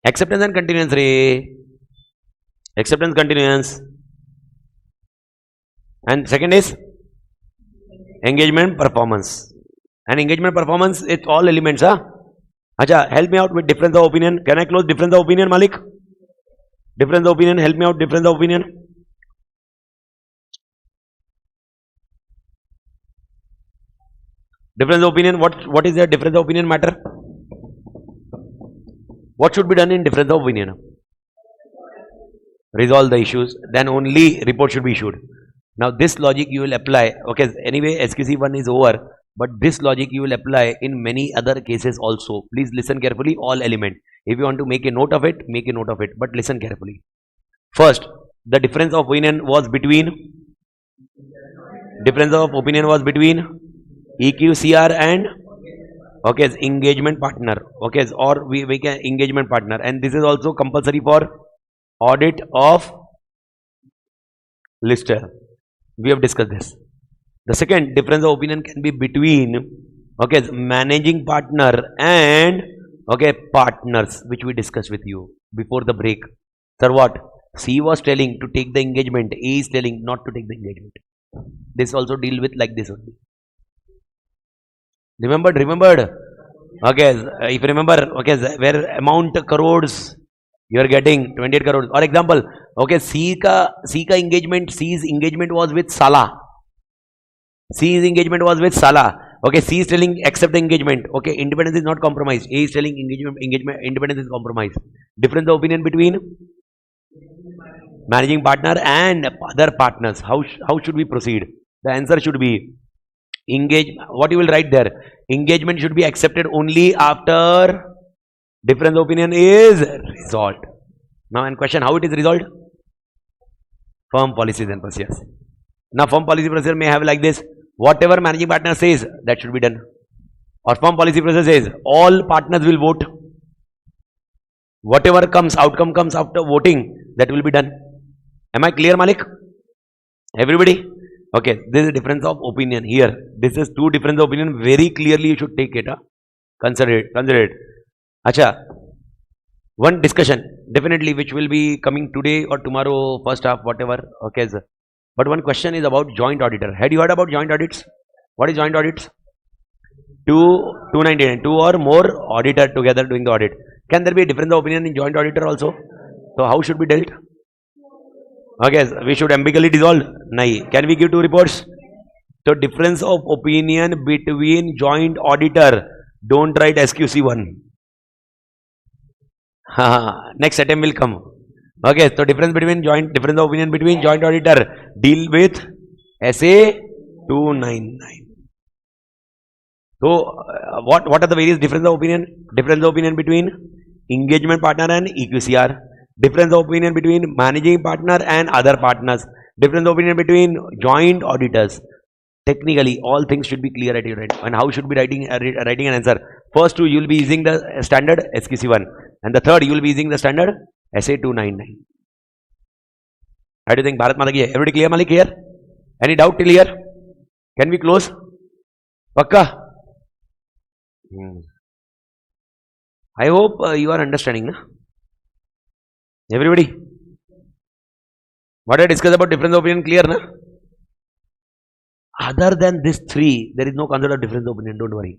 Acceptance and continuance, acceptance, continuance. And second is engagement performance. And engagement performance, it's all elements. Acha, help me out with difference of opinion. Can I close difference of opinion, Malik? Difference of opinion, help me out, difference of opinion. Difference of opinion, what is the difference of opinion matter? What should be done in difference of opinion? Resolve the issues, then only report should be issued. Now this logic you will apply. Okay, anyway, SQC 1 is over. But this logic you will apply in many other cases also. Please listen carefully, all elements. If you want to make a note of it, make a note of it. But listen carefully. First, the difference of opinion was between EQCR and okay, engagement partner. Okay, or we can engagement partner. And this is also compulsory for audit of lister. We have discussed this. The second difference of opinion can be between okay, managing partner and okay, partners, which we discussed with you before the break. Sir, what? C was telling to take the engagement, A is telling not to take the engagement. This also deal with like this only. Remembered? Okay, if you remember, okay, where amount crores you are getting 28 crores. Or example, okay, C's engagement was with Salah. C's engagement was with Sala. Okay, C is telling accept the engagement. Okay, independence is not compromised. A is telling engagement independence is compromised. Difference of opinion between managing partner and other partners. How should we proceed? The answer should be engage. What you will write there? Engagement should be accepted only after difference of opinion is resolved. Now, in question, how it is resolved? Firm policies and procedures. Now, firm policy procedure may have like this: whatever managing partner says, that should be done. Or firm policy procedure says all partners will vote. Whatever outcome comes after voting, that will be done. Am I clear, Malik? Everybody? Okay, this is a difference of opinion here. This is two difference of opinion. Very clearly, you should take it. Consider it. Acha. One discussion, definitely, which will be coming today or tomorrow, first half, whatever. Okay, sir. But one question is about joint auditor. Had you heard about joint audits? What is joint audits? 299, two or more auditor together doing the audit. Can there be a difference of opinion in joint auditor also? So how should be dealt? Okay, we should ambiguously dissolve. Nahi. Can we give two reports? So difference of opinion between joint auditor. Don't write SQC1. Next attempt will come. Okay, so difference of opinion between joint auditor. Deal with SA 299. So what are the various difference of opinion? Difference of opinion between engagement partner and EQCR. Difference of opinion between managing partner and other partners. Difference of opinion between joint auditors. Technically, all things should be clear at your end. And how should be writing an answer? First two, you will be using the standard SQC1. And the third, you will be using the standard SA 299. How do you think? Bharat Mata ki hai? Everybody clear, Malik, here? Any doubt till here? Can we close? Pakka? I hope you are understanding, na? Everybody? What I discussed about difference of opinion, clear, na? Other than these three, there is no concept of difference of opinion, don't worry.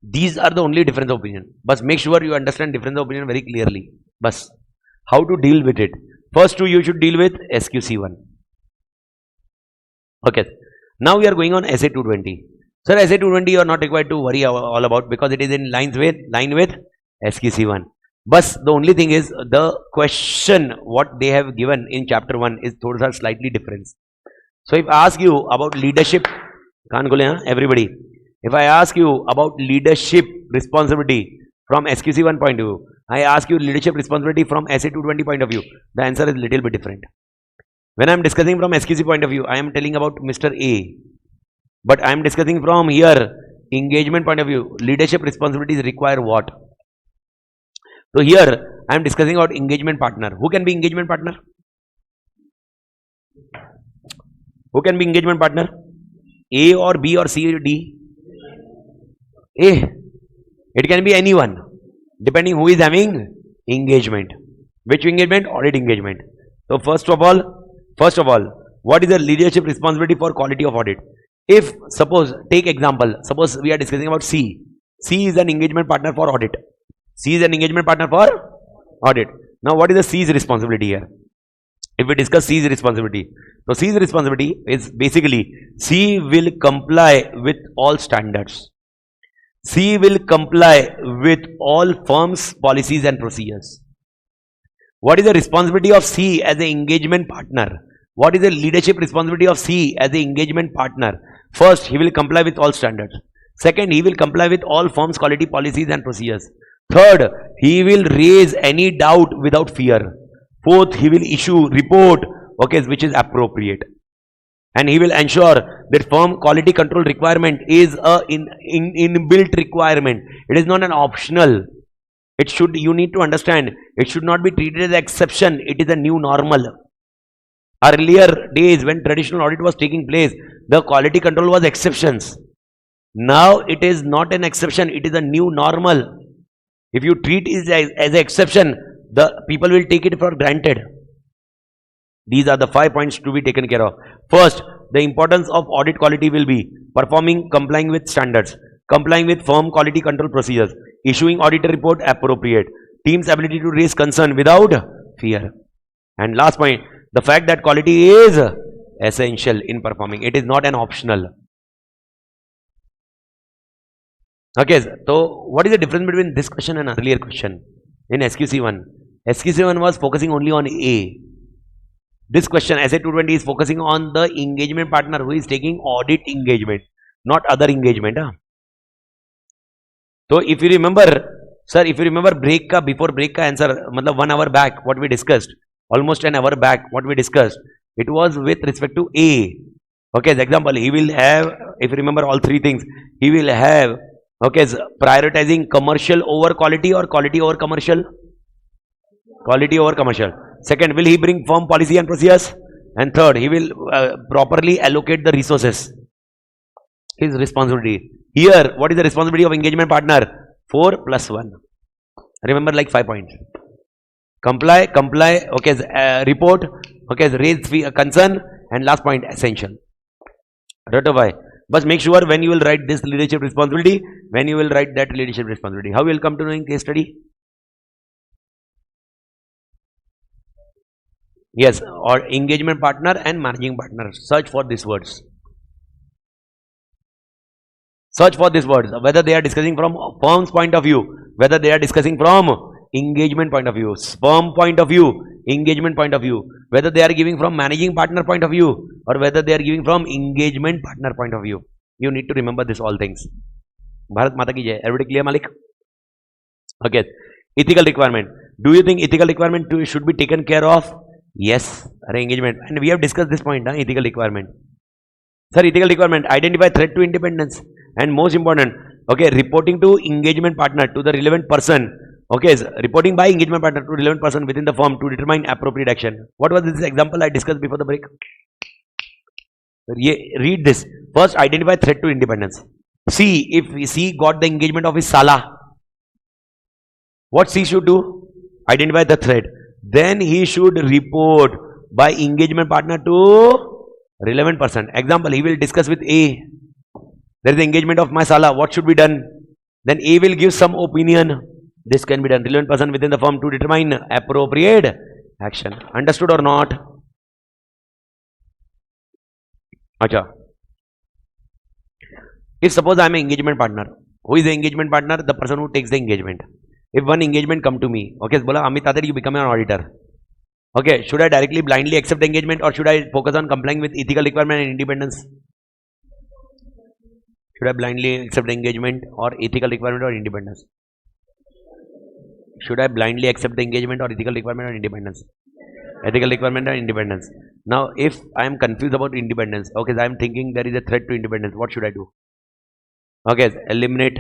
These are the only difference of opinion. But make sure you understand difference of opinion very clearly. But how to deal with it? First two, you should deal with SQC1. Okay. Now we are going on SA 220. Sir, SA 220 you are not required to worry all about because it is in line with SQC1. But the only thing is the question what they have given in chapter 1 is slightly different. So if I ask you about leadership, everybody. If I ask you about leadership responsibility from SQC1 point of view, I ask you leadership responsibility from SA 220 point of view, the answer is little bit different. When I am discussing from SQC point of view, I am telling about Mr. A. But I am discussing from here, engagement point of view, leadership responsibilities require what? So here, I am discussing about engagement partner. Who can be engagement partner? Who can be engagement partner? A or B or C or D? A. It can be anyone, depending who is having engagement. Which engagement? Audit engagement. So first of all, what is the leadership responsibility for quality of audit? If suppose, take example, suppose we are discussing about C. C is an engagement partner for audit. C is an engagement partner for audit. Now what is the C's responsibility here? If we discuss C's responsibility, so C's responsibility is basically C will comply with all standards. C will comply with all firms' policies and procedures. What is the responsibility of C as an engagement partner? What is the leadership responsibility of C as an engagement partner? First, he will comply with all standards. Second, he will comply with all firms' quality policies and procedures. Third, he will raise any doubt without fear. Fourth, he will issue report, okay, which is appropriate. And he will ensure that firm quality control requirement is a inbuilt requirement. It is not an optional. You need to understand, it should not be treated as an exception. It is a new normal. Earlier days when traditional audit was taking place, the quality control was exceptions. Now it is not an exception, it is a new normal. If you treat it as an exception, the people will take it for granted. These are the 5 points to be taken care of. First, the importance of audit quality will be complying with standards, complying with firm quality control procedures, issuing auditor report appropriate, team's ability to raise concern without fear. And last point, The fact that quality is essential in performing. It is not an optional. Okay, so what is the difference between this question and earlier question in SQC1? SQC1 was focusing only on A. This question, SA220, is focusing on the engagement partner who is taking audit engagement, not other engagement. So if you remember, sir, if you remember before break ka answer, matlab 1 hour back, what we discussed, almost an hour back, what we discussed, it was with respect to A. Okay, as example, he will have, if you remember all three things, he will have, okay, prioritizing commercial over quality or quality over commercial? Quality over commercial. Second, will he bring firm policy and procedures? And third, he will properly allocate the resources. His responsibility. Here, what is the responsibility of engagement partner? 4 plus 1. Remember, like 5 points. Comply, okay, report, okay, raise concern, and last point, essential. Ratify. But make sure when you will write this leadership responsibility, when you will write that leadership responsibility. How you will come to know in case study? Yes, or engagement partner and managing partner. Search for these words. Search for these words. Whether they are discussing from firm's point of view, whether they are discussing from engagement point of view, firm point of view, engagement point of view, whether they are giving from managing partner point of view, or whether they are giving from engagement partner point of view. You need to remember this all things. Bharat Mata ki jai. Everybody clear, Malik? Okay. Ethical requirement. Do you think ethical requirement should be taken care of? Yes. Engagement. And we have discussed this point, ethical requirement. Sir, ethical requirement. Identify threat to independence. And most important, okay, reporting to engagement partner, to the relevant person. Okay, reporting by engagement partner to relevant person within the firm to determine appropriate action. What was this example I discussed before the break? Read this. First, identify threat to independence. C, if C got the engagement of his Sala, what C should do? Identify the threat. Then he should report by engagement partner to relevant person. Example, he will discuss with A. There is the engagement of my Sala. What should be done? Then A will give some opinion. This can be done. Relevant person within the firm to determine appropriate action. Understood or not? Acha. If suppose I am an engagement partner. Who is the engagement partner? The person who takes the engagement. If one engagement come to me, okay, bola, A.T.Academy, you become an auditor. Okay, should I directly blindly accept the engagement or should I focus on complying with ethical requirement and independence? Should I blindly accept the engagement or ethical requirement or independence? Should I blindly accept the engagement or ethical requirement or independence? Ethical requirement or independence. Now, if I am confused about independence, okay, I am thinking there is a threat to independence, what should I do? Okay, eliminate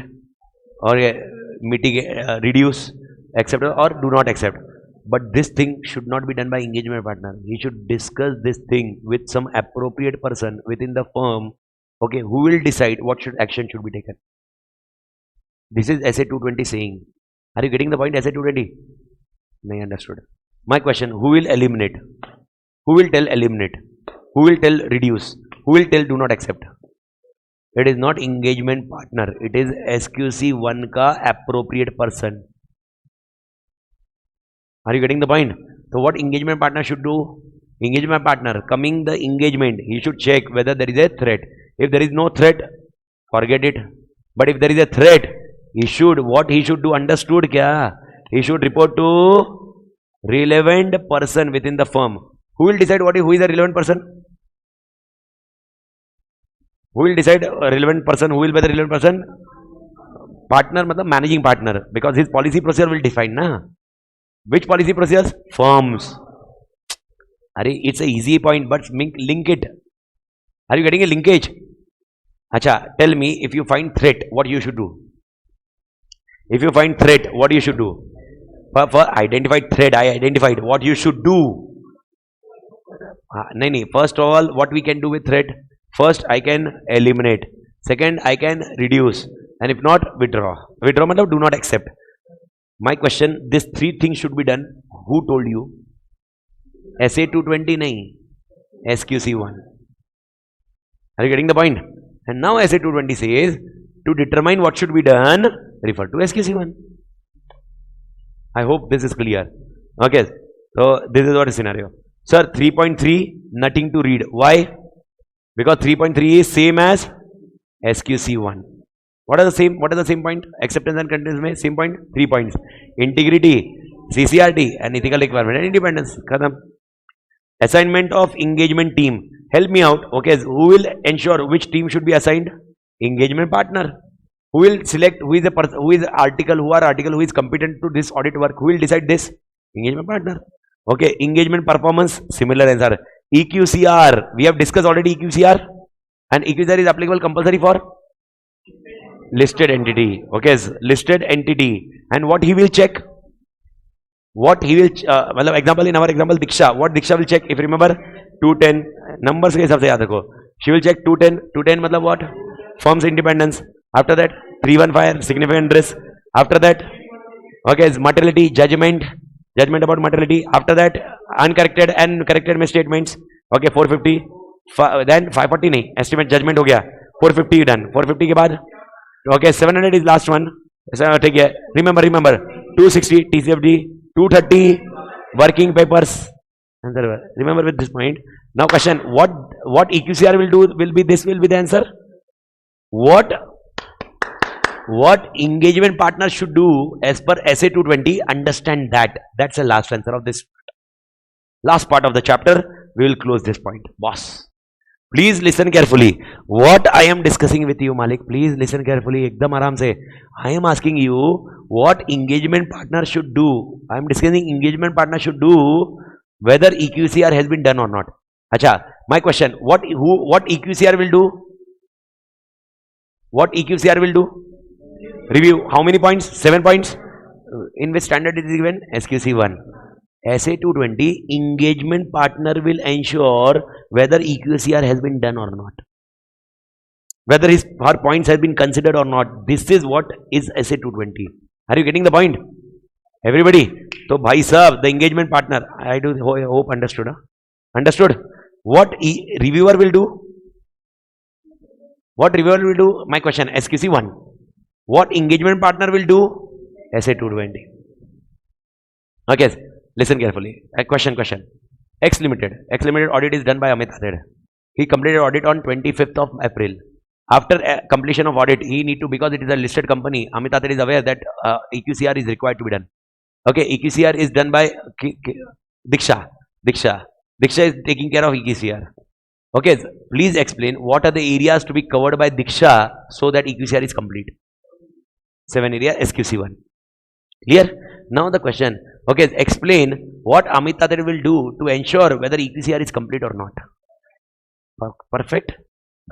or mitigate, reduce, accept or do not accept. But this thing should not be done by engagement partner. He should discuss this thing with some appropriate person within the firm, okay, who will decide what action should be taken. This is SA220 saying. Are you getting the point? SA220? No, understood. My question, who will eliminate? Who will tell eliminate? Who will tell reduce? Who will tell do not accept? It is not engagement partner. It is SQC1 ka appropriate person. Are you getting the point? So what engagement partner should do? Engagement partner, coming the engagement, he should check whether there is a threat. If there is no threat, forget it. But if there is a threat, what he should do, understood kya? He should report to relevant person within the firm. Who will decide who is the relevant person? Who will decide relevant person? Who will be the relevant person? Partner, matlab managing partner. Because his policy procedure will define, na? Which policy procedures? Firms. It's a easy point, but link it. Are you getting a linkage? Acha, tell me, if you find threat, what you should do? If you find threat, what you should do? For identified threat, I identified what you should do. First of all, what we can do with threat? First, I can eliminate. Second, I can reduce. And if not, withdraw. Withdraw means do not accept. My question, these three things should be done. Who told you? SA220 nahi. SQC1. Are you getting the point? And now SA220 says, to determine what should be done, refer to SQC1. I hope this is clear. Okay. So, this is what is scenario. Sir, 3.3, nothing to read. Why? Because 3.3 is same as SQC1. What are the same point? Acceptance and continuous, same point. 3 points. Integrity, CCRT, and ethical requirement and independence. Khadam. Assignment of engagement team. Help me out. Okay, who will ensure which team should be assigned? Engagement partner. Who will select who is the person, who is article, who is competent to this audit work? Who will decide this? Engagement partner. Okay, engagement performance, similar answer. EQCR, we have discussed already EQCR, and EQCR is applicable compulsory for listed entity. Okay, listed entity. And what he will check? What he will, example, in our example, Diksha, what Diksha will check? If you remember, 210, numbers ke hisab se yaad rakho. She will check 210, 210 matlab what? Firm's independence. After that, 315, significant risk. After that, okay, materiality, judgment about materiality. After that, uncorrected and corrected misstatements. Okay, 450. Then 540 nahi, estimate judgment ho gaya. 450 done. 450 ke baad, okay, 700 is last one. Remember, 260 TCFD, 230 working papers. Remember with this point. Now question, what EQCR will do will be the answer. What engagement partner should do as per SA 220, understand that. That's the last answer of this last part of the chapter. We will close this point. Boss, please listen carefully. What I am discussing with you, Malik, please listen carefully. Ekdam aaram se. I am asking you what engagement partner should do. I am discussing engagement partner should do whether EQCR has been done or not. Acha, my question, what EQCR will do? What EQCR will do? Review. How many points? 7 points. In which standard is given? SQC1. SA 220, engagement partner will ensure whether EQCR has been done or not. Whether her points have been considered or not. This is what is SA 220. Are you getting the point? Everybody? So, bhai sahab, the engagement partner, I do hope understood. Huh? Understood? What reviewer will do? What reviewer will do? My question, SQC1. What engagement partner will do? SA 220. Okay, listen carefully. A question. X Limited audit is done by Amit Aded. He completed audit on 25th of April. After completion of audit, he need to, because it is a listed company, Amit Aded is aware that EQCR is required to be done. Okay, EQCR is done by Diksha. Diksha is taking care of EQCR. Okay, please explain what are the areas to be covered by Diksha so that EQCR is complete. 7 area, SQC1. Clear? Now the question. Okay, explain what Amit Aded will do to ensure whether EQCR is complete or not. Perfect.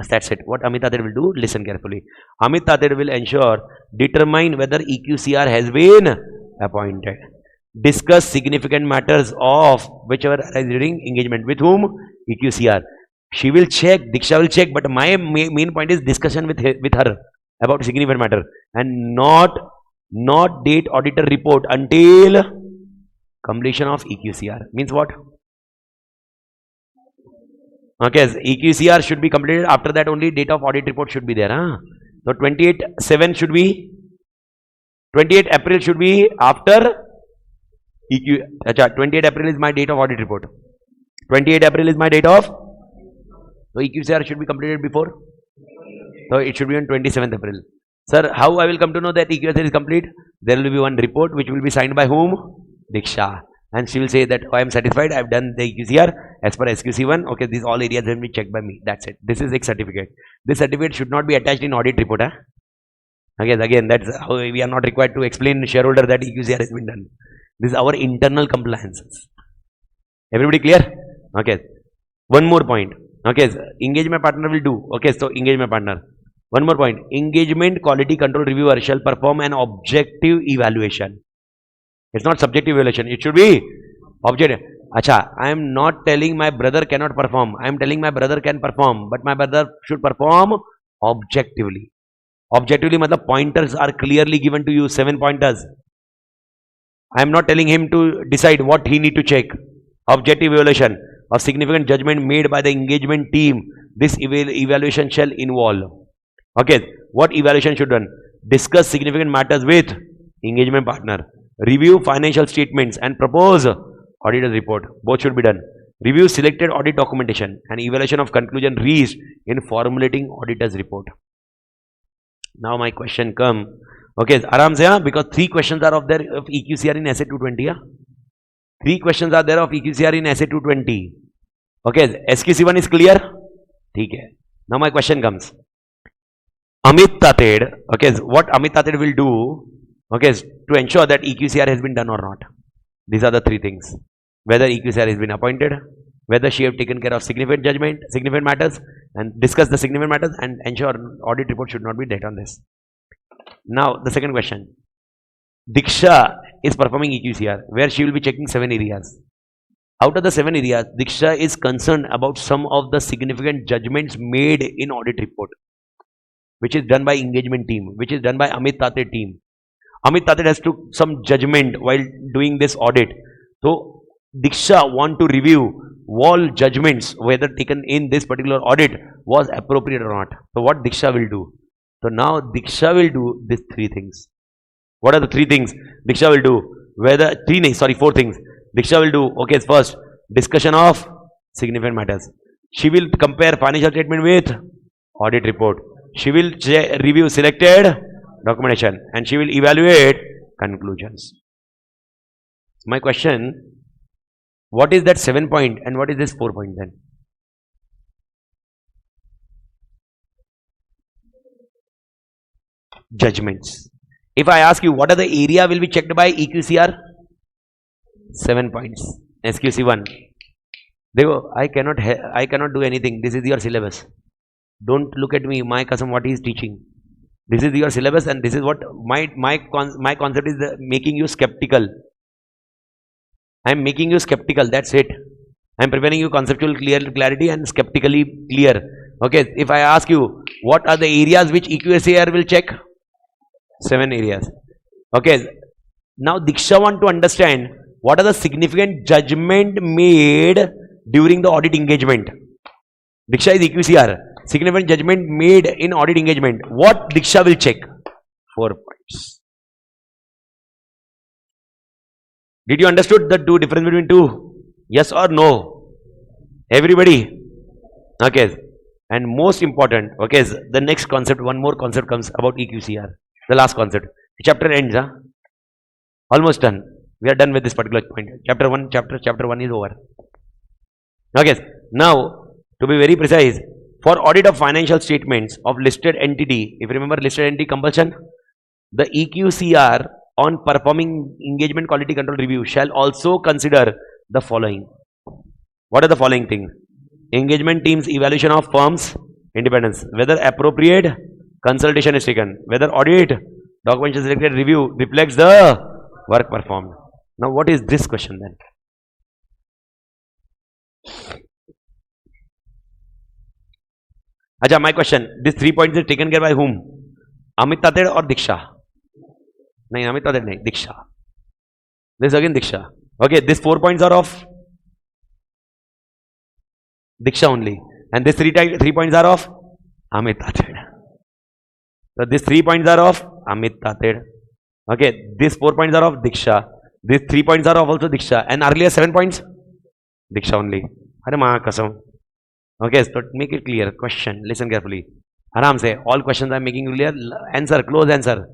That's it. What Amit Aded will do, listen carefully. Amit Aded will ensure, determine whether EQCR has been appointed. Discuss significant matters of whichever arise during engagement. With whom? EQCR. She will check, Diksha will check, but my main point is discussion with her about significant matter, and not date auditor report until completion of EQCR. Means what? Okay, EQCR should be completed. After that only date of audit report should be there. Huh? So 28/7 should be, 28 April should be after EQ. 28 April is my date of audit report. 28 April is my date of. So EQCR should be completed before. So it should be on 27th April. Sir, how I will come to know that EQCR is complete? There will be one report which will be signed by whom? Diksha. And she will say that, oh, I am satisfied, I have done the EQCR as per SQC1. Okay, these all areas have been checked by me. That's it. This is a certificate. This certificate should not be attached in audit report. Huh? Again, that's how we are not required to explain to shareholder that EQCR has been done. This is our internal compliance. Everybody clear? Okay. One more point. Okay, engagement partner will do. Okay, so engagement partner. One more point. Engagement quality control reviewer shall perform an objective evaluation. It's not subjective evaluation. It should be objective. Acha, I am not telling my brother cannot perform. I am telling my brother can perform, but my brother should perform objectively. Objectively, matlab pointers are clearly given to you. 7 pointers. I am not telling him to decide what he need to check. Objective evaluation of significant judgment made by the engagement team. This evaluation shall involve. Okay, what evaluation should done? Discuss significant matters with engagement partner. Review financial statements and propose auditor's report. Both should be done. Review selected audit documentation and evaluation of conclusion reached in formulating auditor's report. Now my question come. Okay, aram se, because 3 questions are of there of EQCR in SA 220. Yeah? 3 questions are there of EQCR in SA 220. Okay, SQC 1 is clear? Okay. Now my question comes. Amit Tated, okay, what Amit Tated will do, okay, to ensure that EQCR has been done or not. These are the 3 things. Whether EQCR has been appointed, whether she have taken care of significant matters, and discuss the significant matters and ensure audit report should not be dead on this. Now, the second question. Diksha is performing EQCR, where she will be checking 7 areas. Out of the 7 areas, Diksha is concerned about some of the significant judgments made in audit report, which is done by engagement team, which is done by Amit Tated team. Amit Tated has took some judgment while doing this audit. So, Diksha want to review all judgments whether taken in this particular audit was appropriate or not. So, what Diksha will do? So, now Diksha will do these 3 things. What are the 3 things Diksha will do? 4 things. Diksha will do, okay, first, discussion of significant matters. She will compare financial statement with audit report. She will review selected documentation and she will evaluate conclusions. My question, what is that 7 point and what is this 4 point then? Judgments. If I ask you what are the area will be checked by EQCR? 7 points. SQC 1. I cannot do anything. This is your syllabus. Don't look at me, my cousin, what he is teaching. This is your syllabus and this is what my concept is making you skeptical. I am making you skeptical, that's it. I am preparing you conceptual clarity and skeptically clear. Okay, if I ask you, what are the areas which EQCR will check? 7 areas. Okay, now Diksha want to understand what are the significant judgment made during the audit engagement. Diksha is EQCR. Significant judgment made in audit engagement. What Diksha will check? 4 points. Did you understood the difference between 2? Yes or no? Everybody? Okay. And most important, okay, the next concept, one more concept comes about EQCR. The last concept. Chapter ends, huh? Almost done. We are done with this particular point. Chapter 1 is over. Okay. Now, to be very precise, for audit of financial statements of listed entity, if you remember listed entity compulsion, the EQCR on performing engagement quality control review shall also consider the following. What are the following things? Engagement team's evaluation of firm's independence, whether appropriate consultation is taken, whether audit documentation selected review reflects the work performed. Now, what is this question then? Acha, my question, these 3 points is taken care by whom? Amit Tated or Diksha? No, Amit Tated, no, Diksha. This again Diksha. Okay, these 4 points are of Diksha only. And these 3 points are of Amit Tated. So, these 3 points are of Amit Tated. Okay, these 4 points are of Diksha. These 3 points are of also Diksha. And earlier 7 points? Diksha only. Hare Maha Kasam. Okay, so make it clear. Question, listen carefully. Aram say, all questions I am making clear. Answer, close answer.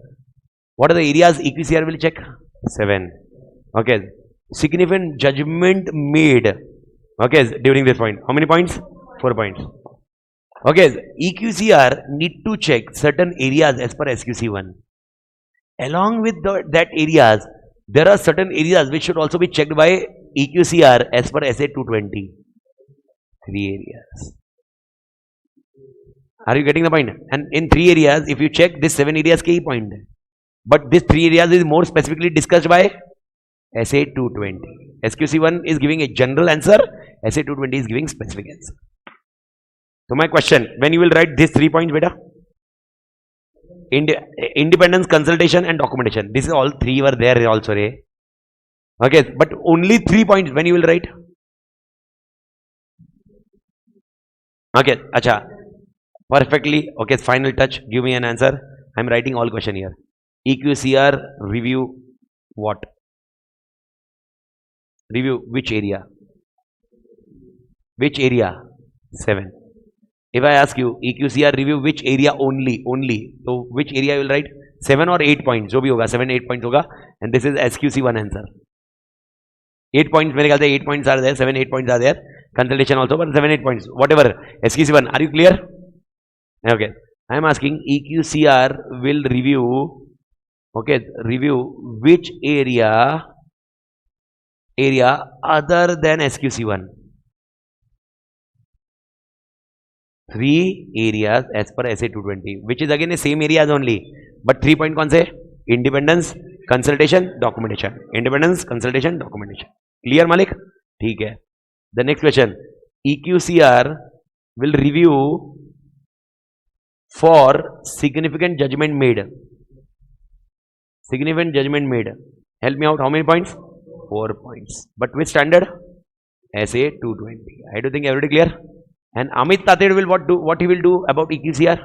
What are the areas EQCR will check? 7. Okay. Significant judgment made. Okay, during this point. How many points? 4 points. Okay, EQCR need to check certain areas as per SQC 1. Along with that areas, there are certain areas which should also be checked by EQCR as per SA 220. 3 areas. Are you getting the point? And in 3 areas, if you check this 7 areas key point. But this 3 areas is more specifically discussed by SA 220. SQC 1 is giving a general answer. SA 220 is giving specific answer. So my question, when you will write these 3 points, beta? Independence, consultation and documentation. This is all 3 were there also. Okay, but only 3 points when you will write. Okay, acha. Perfectly. Okay, final touch. Give me an answer. I am writing all question here. EQCR review what? Review which area? Which area? 7. If I ask you EQCR review which area only, so which area you will write? 7 or 8 points, जो भी होगा 7 8 points होगा, and this is SQC1 answer. 8 points, मेरे ख्याल से 8 points are there, 7 8 points are there, consultation also, but 7 8 points, whatever. SQC1, are you clear? Okay, I am asking EQCR will review, okay, review which area other than SQC1. 3 areas as per SA220, which is again the same areas only, but 3 point कौन से? Independence, consultation, documentation. Independence, consultation, documentation. Clear, Malik? ठीक है. The next question. EQCR will review for significant judgment made. Significant judgment made. Help me out. How many points? 4 points. But which standard? SA220. I do think everybody clear. And Amit Tatir will what he will do about EQCR?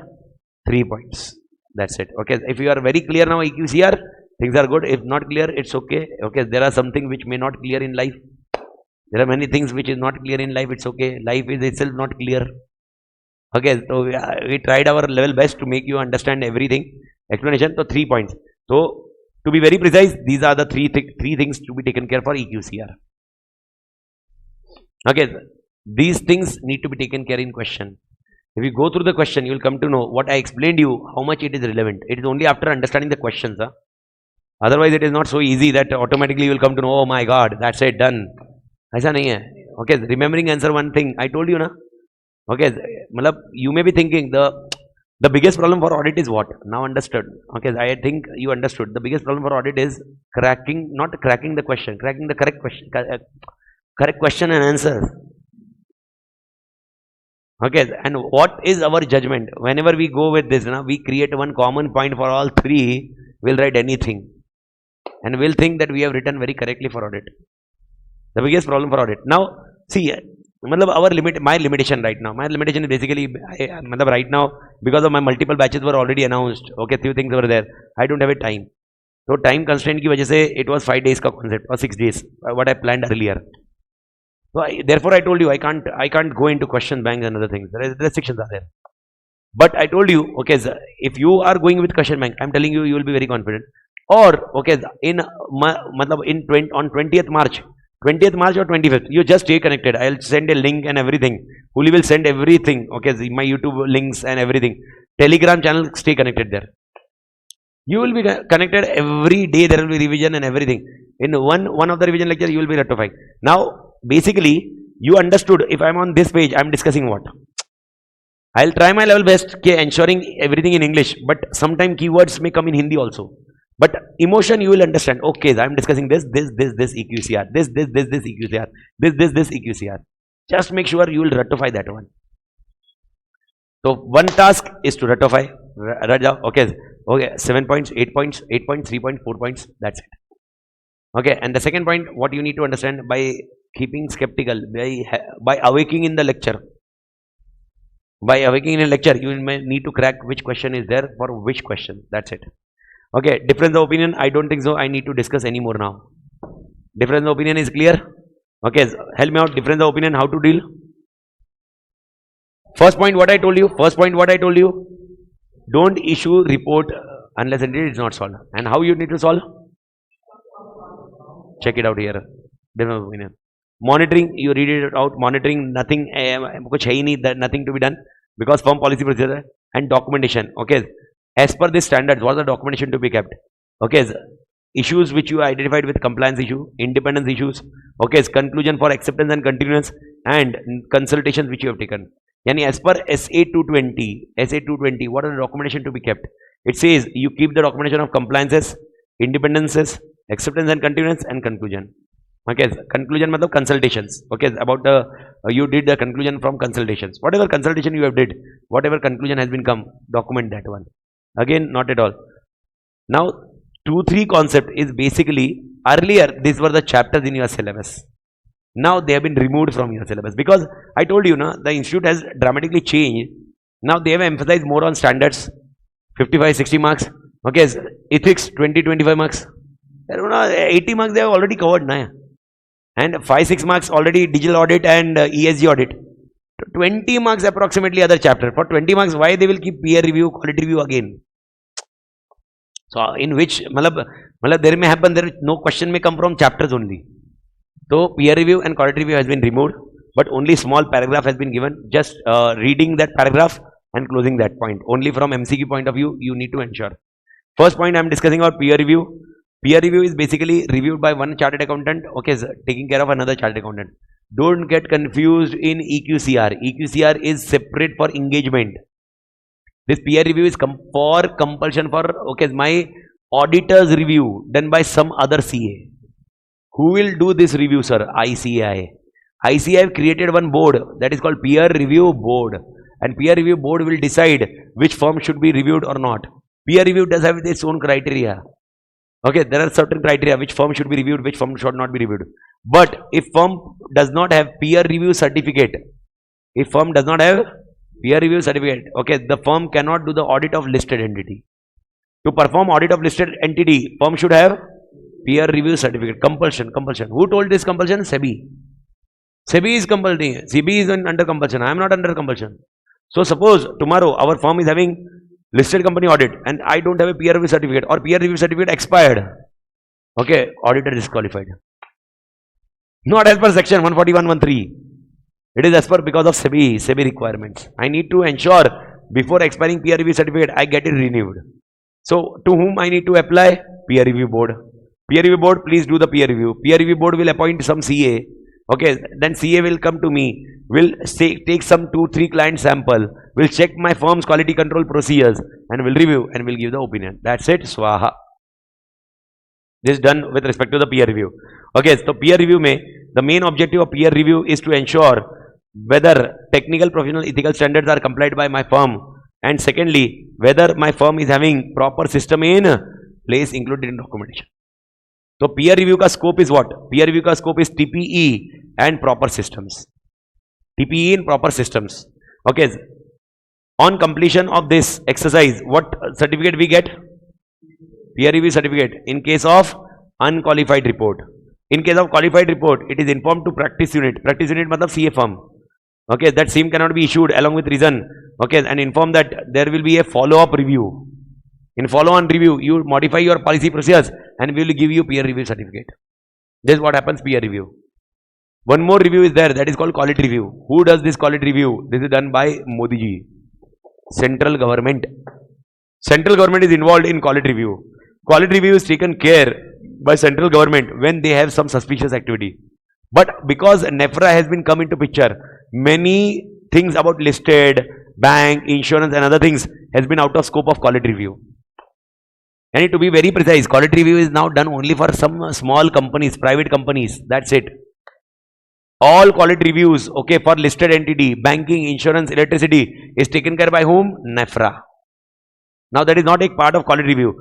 3 points. That's it. Okay. If you are very clear now EQCR, things are good. If not clear, it's okay. Okay. There are something which may not clear in life. There are many things which is not clear in life. It's okay. Life is itself not clear. Okay. So we tried our level best to make you understand everything. Explanation. So 3 points. So to be very precise, these are the three things to be taken care for EQCR. Okay. These things need to be taken care in question. If you go through the question, you will come to know what I explained you, how much it is relevant. It is only after understanding the questions. Otherwise, it is not so easy that automatically you will come to know, oh my God, that's it, done. ऐसा नहीं है. Okay, remembering answer one thing. I told you na. Okay, मतलब you may be thinking the biggest problem for audit is what? Now understood. Okay, I think you understood. The biggest problem for audit is not cracking the question, cracking the correct question and answer. Okay, and what is our judgment? Whenever we go with this, we create one common point for all three. We'll write anything, and we'll think that we have written very correctly for audit. The biggest problem for audit. Now, see, my limitation right now. My limitation is basically, right now, because of my multiple batches were already announced. Okay, few things were there. I don't have a time. So time constraint की वजह से it was 5 days का concept or 6 days. What I planned earlier. So therefore I told you I can't go into question banks and other things. Restrictions are there. But I told you, okay, if you are going with question bank, I'm telling you, you will be very confident. Or okay, on 20th March or 25th, you just stay connected. I'll send a link and everything. Huli will send everything. Okay, my YouTube links and everything. Telegram channel, stay connected there. You will be connected every day. There will be revision and everything. In one of the revision lecture, you will be rectifying. Now, basically, you understood. If I'm on this page, I'm discussing what? I'll try my level best, ensuring everything in English. But sometimes keywords may come in Hindi also. But emotion, you will understand. Okay, I'm discussing this EQCR, this EQCR, this EQCR. Just make sure you will rectify that one. So one task is to rectify. Okay, 7 points, 8 points, 8 points, 3 points, 4 points. That's it. Okay, and the second point, what you need to understand by keeping skeptical, by awakening in the lecture. By awakening in a lecture, you may need to crack which question is there for which question. That's it. Okay, difference of opinion, I don't think so. I need to discuss any more now. Difference of opinion is clear. Okay, help me out. Difference of opinion, how to deal. First point, what I told you. Don't issue report unless it is not solved. And how you need to solve? Check it out here. Difference of opinion. Monitoring, you read it out. Monitoring, nothing, nothing to be done because firm policy procedure and documentation. Okay, as per this standards, what is the documentation to be kept? Okay, issues which you identified with compliance issue, independence issues. Okay, conclusion for acceptance and continuance, and consultations which you have taken. Yani as per SA220, what is the documentation to be kept? It says you keep the documentation of compliances, independences, acceptance and continuance, and conclusion. Okay, conclusion matlab consultations. Okay, about the you did the conclusion from consultations. Whatever consultation you have did, whatever conclusion has been come, document that one. Again, not at all. Now, 2-3 concept is basically earlier these were the chapters in your syllabus. Now they have been removed from your syllabus because I told you, the institute has dramatically changed. Now they have emphasized more on standards, 55-60 marks. Okay, ethics 20-25 marks. 80 marks they have already covered. and 5-6 marks already digital audit and ESG audit. 20 marks approximately other chapter. For 20 marks, why they will keep peer review, quality review again? So in which, there may happen, there no question may come from chapters only. So peer review and quality review has been removed, but only small paragraph has been given. Just reading that paragraph and closing that point. Only from MCQ point of view, you need to ensure. First point I am discussing about peer review. Peer review is basically reviewed by one chartered accountant, okay, taking care of another chartered accountant. Don't get confused in EQCR. EQCR is separate for engagement. This peer review is for compulsion for, okay, my auditor's review done by some other CA. Who will do this review, sir? ICAI. ICAI have created one board that is called peer review board. And peer review board will decide which firm should be reviewed or not. Peer review does have its own criteria. Okay, there are certain criteria which firm should be reviewed, which firm should not be reviewed. But if firm does not have peer review certificate, okay, the firm cannot do the audit of listed entity. To perform audit of listed entity, firm should have peer review certificate. Compulsion. Who told this compulsion? SEBI. SEBI is compulting. SEBI is under compulsion. I am not under compulsion. So suppose tomorrow our firm is having listed company audit and I don't have a peer review certificate, or peer review certificate expired. Okay, auditor disqualified. Not as per section 141(1)(3). It is as per because of SEBI requirements. I need to ensure before expiring peer review certificate, I get it renewed. So to whom I need to apply? Peer review board. Peer review board, please do the peer review. Peer review board will appoint some CA. Okay, then CA will come to me, will take some 2-3 client sample, will check my firm's quality control procedures and will review and will give the opinion. That's it. Swaha. This is done with respect to the peer review. Okay, so peer review the main objective of peer review is to ensure whether technical, professional, ethical standards are complied by my firm, and secondly, whether my firm is having proper system in place included in documentation. So peer review ka scope is what? Peer review ka scope is TPE and proper systems. TPE and proper systems. Okay. On completion of this exercise, what certificate we get? Peer review certificate. In case of unqualified report. In case of qualified report, it is informed to practice unit. Practice unit matlab CA firm. Okay, that same cannot be issued along with reason. Okay, and inform that there will be a follow-up review. In follow-on review, you modify your policy procedures and we will give you peer review certificate. This is what happens peer review. One more review is there, that is called quality review. Who does this quality review? This is done by Modi ji. Central government. Central government is involved in quality review. Quality review is taken care by central government when they have some suspicious activity. But because NEFRA has been come into picture, many things about listed, bank, insurance and other things has been out of scope of quality review. And to be very precise, quality review is now done only for some small companies, private companies. That's it. All quality reviews, okay, for listed entity, banking, insurance, electricity is taken care by whom? NEFRA. Now that is not a part of quality review.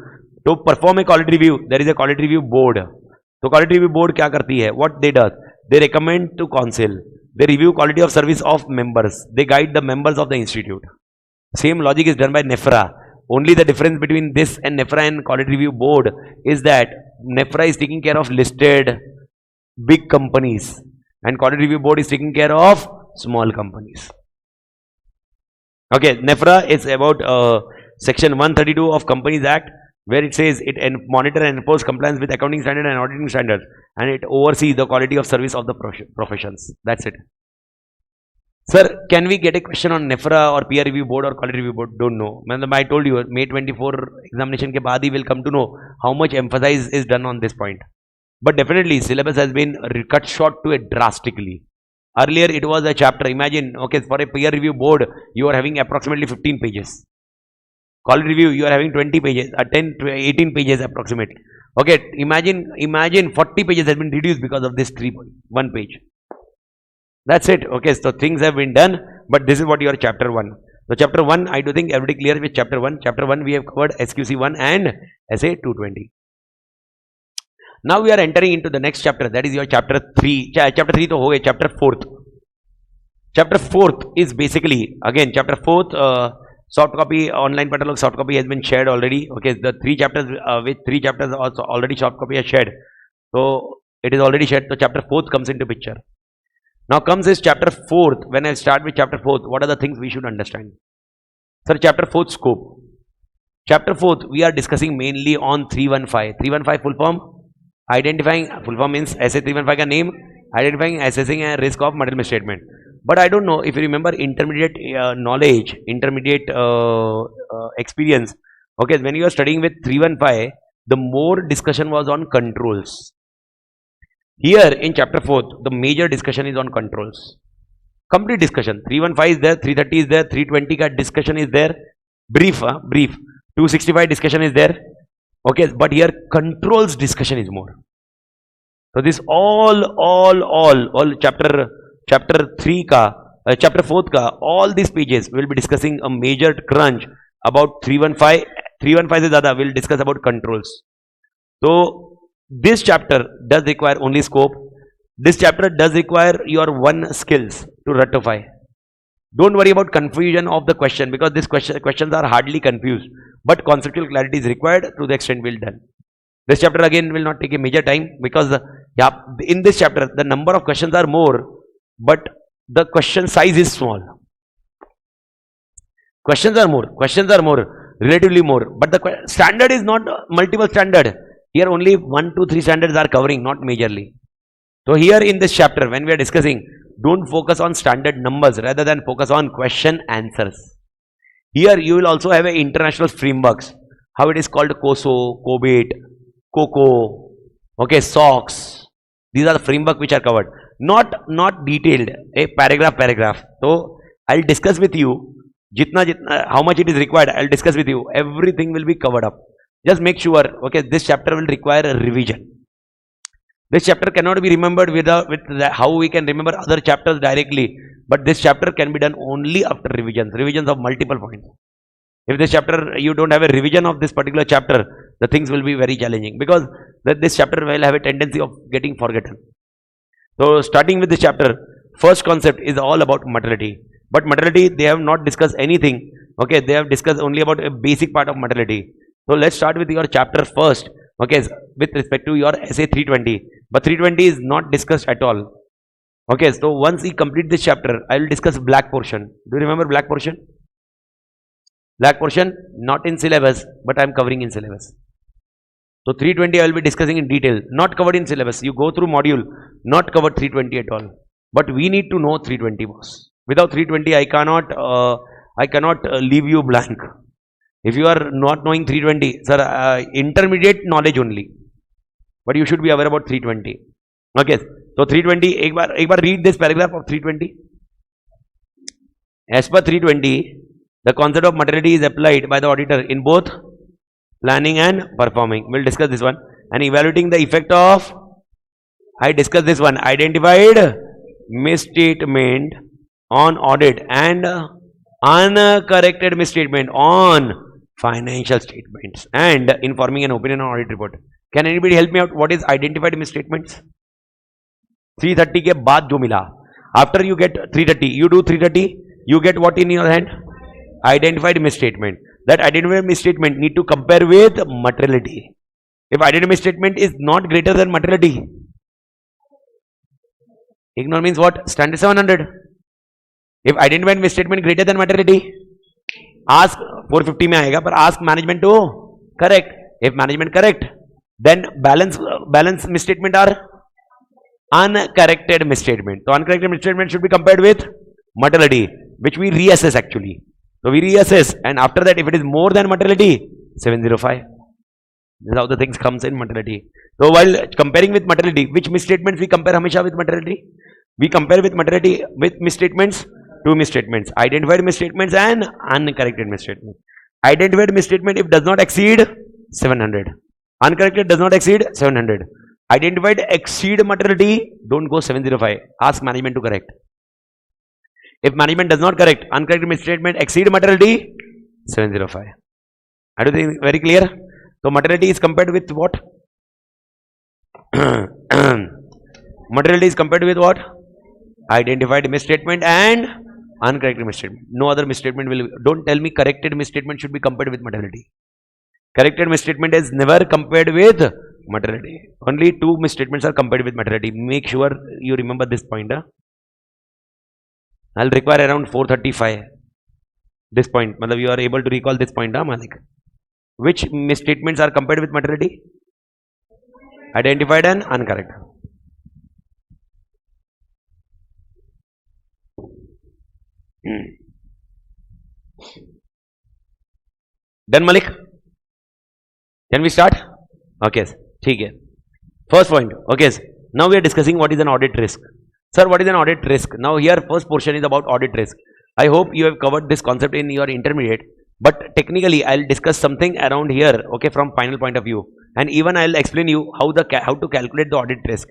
To perform a quality review, there is a quality review board. So quality review board kya karti hai? What they do? They recommend to council. They review quality of service of members. They guide the members of the institute. Same logic is done by NEFRA. Only the difference between this and NEFRA and quality review board is that NEFRA is taking care of listed big companies and quality review board is taking care of small companies. Okay, NEFRA is about section 132 of Companies Act, where it says it monitor and enforce compliance with accounting standard and auditing standards, and it oversees the quality of service of the professions. That's it. Sir, can we get a question on NEFRA or peer review board or quality review board? Don't know. I told you, May 24 examination ke baad he will come to know how much emphasis is done on this point. But definitely, syllabus has been cut short to it drastically. Earlier, it was a chapter. Imagine, okay, for a peer review board, you are having approximately 15 pages. Quality review, you are having 20 pages, 10 to 18 pages approximately. Okay, imagine 40 pages has been reduced because of this 1 page. That's it. Okay, so things have been done, but this is what your chapter 1. So chapter 1, I do think everybody clear with chapter 1. Chapter 1, we have covered SQC 1 and SA 220. Now we are entering into the next chapter, that is your chapter 3. Chapter 3 to ho gaya, chapter 4th. Chapter 4th is basically, again, chapter 4th, soft copy, online catalog soft copy has been shared already. Okay, the 3 chapters, with 3 chapters also already soft copy is shared. So It is already shared. So chapter 4th comes into picture. Now comes is chapter 4th. When I start with chapter 4th, what are the things we should understand? Sir, chapter 4th scope. Chapter 4th, we are discussing mainly on 315. 315 full form? Identifying, full form means SA 315 ka name, identifying, assessing a risk of material misstatement. But I don't know if you remember intermediate knowledge, intermediate experience. Okay, when you are studying with 315, the more discussion was on controls. Here in chapter 4th, the major discussion is on controls. Complete discussion. 315 is there, 330 is there, 320 ka discussion is there. Brief, brief. 265 discussion is there. Okay, but here controls discussion is more. So this all chapter 3 ka, chapter 4th ka, all these pages will be discussing a major crunch about 315. 315 se zyada will discuss about controls. So this chapter does require only scope. This chapter does require your one skills to rectify. Don't worry about confusion of the question, because these questions are hardly confused, but conceptual clarity is required. To the extent we'll done. This chapter again will not take a major time, because in this chapter the number of questions are more, but the question size is small. Questions are more, relatively more, but the standard is not multiple standard. Here only 1, 2, 3 standards are covering, not majorly. So here in this chapter, when we are discussing, don't focus on standard numbers, rather than focus on question answers. Here you will also have international frameworks, how it is called COSO, COBIT, COCO, okay, SOX. These are the framework which are covered, not detailed, a paragraph. So I'll discuss with you, how much it is required, I'll discuss with you, everything will be covered up. Just make sure, okay, this chapter will require a revision. This chapter cannot be remembered with how we can remember other chapters directly, but this chapter can be done only after revisions of multiple points. If this chapter, you don't have a revision of this particular chapter, the things will be very challenging, because this chapter will have a tendency of getting forgotten. So starting with this chapter, first concept is all about materiality. But materiality, they have not discussed anything. Okay, they have discussed only about a basic part of materiality. So let's start with your chapter first. Okay, with respect to your SA 320. But 320 is not discussed at all. Okay, so once we complete this chapter, I will discuss black portion. Do you remember black portion? Black portion, not in syllabus, but I am covering in syllabus. So 320 I will be discussing in detail, not covered in syllabus. You go through module, not covered 320 at all. But we need to know 320 boss. Without 320, I cannot leave you blank. If you are not knowing 320, sir, intermediate knowledge only, but you should be aware about 320. Okay, so 320, एक बार read this paragraph of 320. As per 320, the concept of materiality is applied by the auditor in both planning and performing. We'll discuss this one. And evaluating the effect of, I discussed this one, identified misstatement on audit and uncorrected misstatement on financial statements, and informing an opinion on audit report. Can anybody help me out? What is identified misstatements? 330 के बाद जो मिला, after you get 330, you do 330, you get what in your hand? Identified misstatement. That identified misstatement need to compare with materiality. If identified misstatement is not greater than materiality, ignore means what? Standard 700. If identified misstatement greater than materiality, ask 450 में आएगा, पर ask management to correct. If management correct, then balance misstatement are uncorrected misstatement. So uncorrected misstatement should be compared with materiality, which we reassess actually. So we reassess, and after that, if it is more than materiality, 705. This is how the things comes in materiality. So while comparing with materiality, which misstatements we compare हमेशा with materiality? We compare with materiality with misstatements, two misstatements: identified misstatements and uncorrected misstatements. Identified misstatement if does not exceed 700. Uncorrected does not exceed 700. Identified exceed materiality, don't go 705. Ask management to correct. If management does not correct, uncorrected misstatement exceed materiality, 705. I don't think very clear. So materiality is compared with what? Materiality is compared with what? Identified misstatement and uncorrected misstatement. No other misstatement will. Don't tell me corrected misstatement should be compared with materiality. Corrected misstatement is never compared with materiality. Only 2 misstatements are compared with materiality. Make sure you remember this point. I'll require around 435. This point. Matlab you are able to recall this point, Malik. Which misstatements are compared with materiality? Identified and incorrect. Done, Malik? Can we start? Okay, okay. First point. Okay, now we are discussing what is an audit risk. Sir, what is an audit risk? Now here first portion is about audit risk. I hope you have covered this concept in your intermediate, but technically I'll discuss something around here, okay, from final point of view, and even I'll explain you how to calculate the audit risk.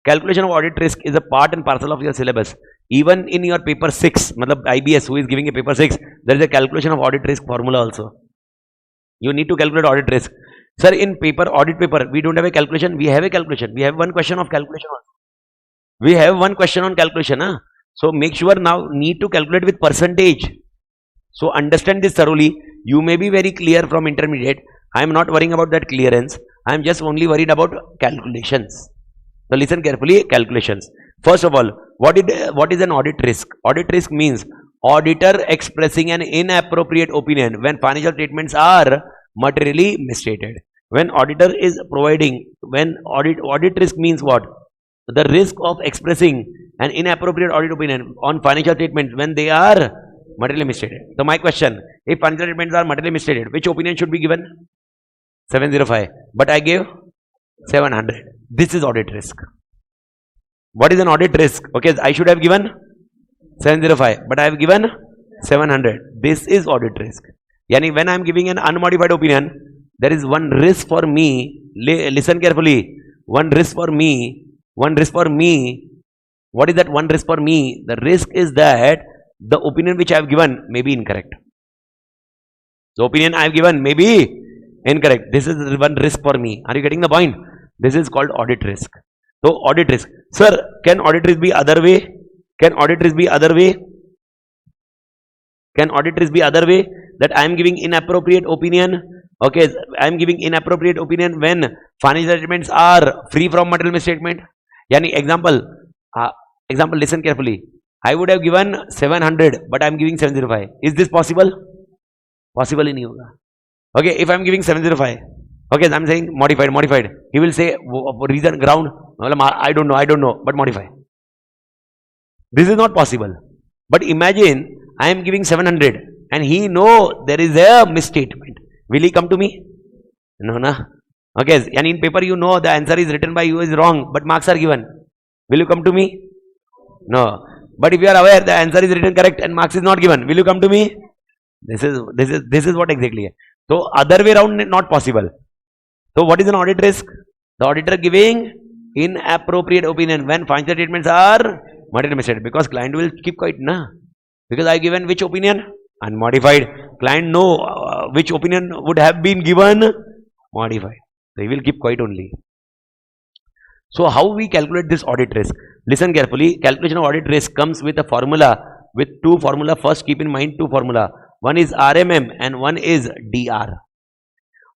Calculation of audit risk is a part and parcel of your syllabus. Even in your paper 6, matlab IBS who is giving a paper 6, there is a calculation of audit risk formula also. You need to calculate audit risk. Sir, in audit paper, we don't have a calculation. We have a calculation. We have one question of calculation also. We have one question on calculation. So make sure now need to calculate with percentage. So understand this thoroughly. You may be very clear from intermediate. I am not worrying about that clearance. I am just only worried about calculations. So listen carefully, calculations. First of all, what is an audit risk? Audit risk means auditor expressing an inappropriate opinion when financial statements are materially misstated. When auditor is providing, when audit risk means what? The risk of expressing an inappropriate audit opinion on financial statements when they are materially misstated. So my question, if financial statements are materially misstated, which opinion should be given? 705. But I gave 700. This is audit risk. What is an audit risk? Okay, I should have given 705, but I have given 700. This is audit risk. Yani when I am giving an unmodified opinion, there is one risk for me. Listen carefully. One risk for me. What is that one risk for me? The risk is that the opinion which I have given may be incorrect. The opinion I have given may be incorrect. This is one risk for me. Are you getting the point? This is called audit risk. So audit risk. Sir, can audit risk be other way? Can audit risk be other way? Can audit risk be other way? That I am giving inappropriate opinion. Okay, I am giving inappropriate opinion when financial statements are free from material misstatement. Yani example, listen carefully. I would have given 700, but I am giving 705. Is this possible? Possible in yoga. Okay, if I am giving 705, okay, I am saying modified. He will say reason, ground. I don't know, but modify. This is not possible. But imagine I am giving 700 and he know there is a misstatement. Will he come to me? No, no. Okay, and in paper you know the answer is written by you is wrong, but marks are given. Will you come to me? No. But if you are aware the answer is written correct and marks is not given, will you come to me? This is what exactly. So other way around not possible. So what is an audit risk? The auditor giving inappropriate opinion when financial statements are materially misstated, because client will keep quiet, na? Because I given which opinion? Unmodified. Client know which opinion would have been given? Modified. They will keep quiet only. So how we calculate this audit risk? Listen carefully. Calculation of audit risk comes with a formula, with two formula. First keep in mind two formula. One is RMM and one is DR.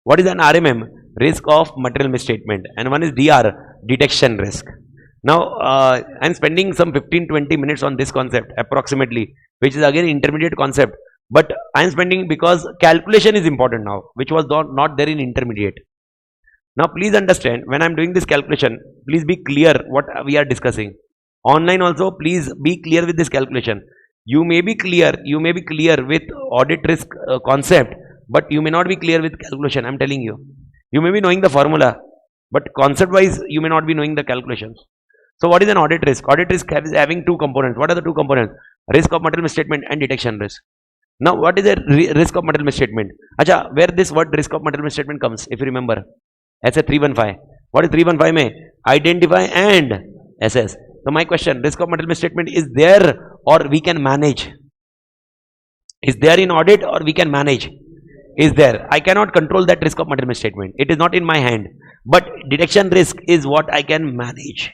What is an RMM? Risk of material misstatement, and one is DR, detection risk. Now I am spending some 15-20 minutes on this concept approximately, which is again intermediate concept, but I am spending because calculation is important now, which was not there in intermediate. Now please understand, when I am doing this calculation, please be clear what we are discussing. Online also please be clear with this calculation. You may be clear with audit risk concept, but you may not be clear with calculation. I am telling you. You may be knowing the formula, but concept wise you may not be knowing the calculations. So what is an audit risk? Audit risk is having two components. What are the two components? Risk of material misstatement and detection risk. Now what is a risk of material misstatement? Acha, where this word risk of material misstatement comes, if you remember? As a 315. What is 315 mein? Identify and assess. So my question, risk of material misstatement is there or we can manage? Is there in audit or we can manage? Is there. I cannot control that risk of material misstatement. It is not in my hand. But detection risk is what I can manage.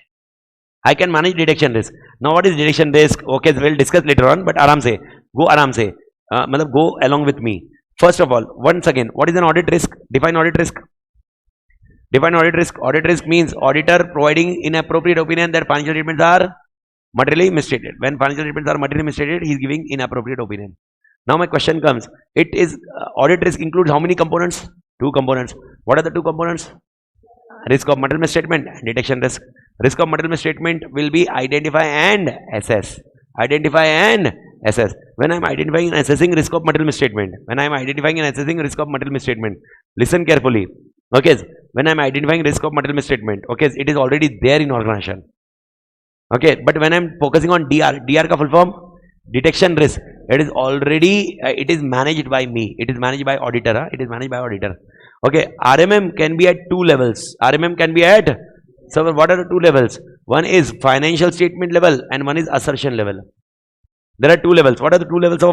I can manage detection risk. Now what is detection risk? Okay, we'll discuss later on, but aram se. Go aram se. Go along with me. First of all, once again, what is an audit risk? Define audit risk. Define audit risk. Audit risk means auditor providing inappropriate opinion that financial statements are materially misstated. When financial statements are materially misstated, he is giving inappropriate opinion. Now my question comes, it is audit risk includes how many components? Two components. What are the two components? Risk of material misstatement and detection risk. Risk of material misstatement will be identify and assess. Identify and assess. When I am identifying and assessing risk of material misstatement, listen carefully. Okay, when I am identifying risk of material misstatement, okay, it is already there in organization. Okay, but when I am focusing on DR ka full form, detection risk, it is already, it is managed by me. It is managed by auditor. It is managed by auditor. Okay, RMM can be at two levels. RMM can be at, so what are the two levels? One is financial statement level and one is assertion level. There are two levels. What are the two levels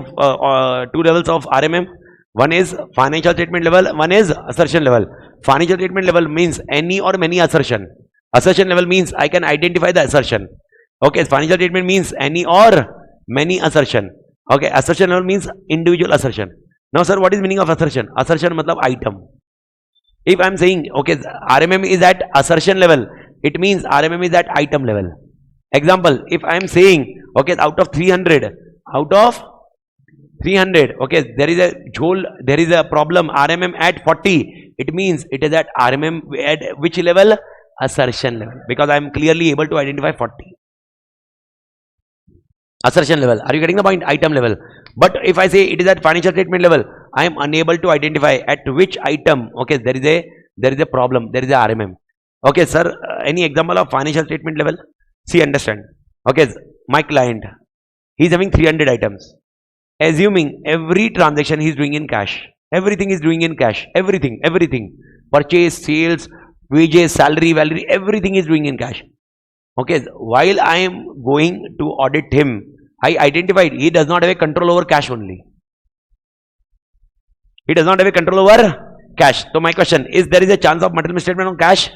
of RMM? One is financial statement level, one is assertion level. Financial statement level means any or many assertion. Assertion level means I can identify the assertion. Okay, financial statement means any or many assertion. Okay, assertion level means individual assertion. Now sir, what is meaning of assertion? Assertion matlab item. If I am saying, okay, RMM is at assertion level, it means RMM is at item level. Example, if I am saying, okay, out of 300, okay, there is a problem RMM at 40, it means it is at RMM at which level? Assertion level, because I am clearly able to identify 40. Assertion level, are you getting the point? Item level. But if I say it is at financial statement level, I am unable to identify at which item, okay, there is a problem, there is a RMM. Okay sir, any example of financial statement level? See, understand. Okay, my client, he is having 300 items. Assuming every transaction he is doing in cash, everything is doing in cash, everything, purchase, sales, wages, salary, value, everything is doing in cash. Okay, while I am going to audit him, I identified he does not have a control over cash only. He does not have a control over cash. So my question is, there is a chance of material misstatement on cash?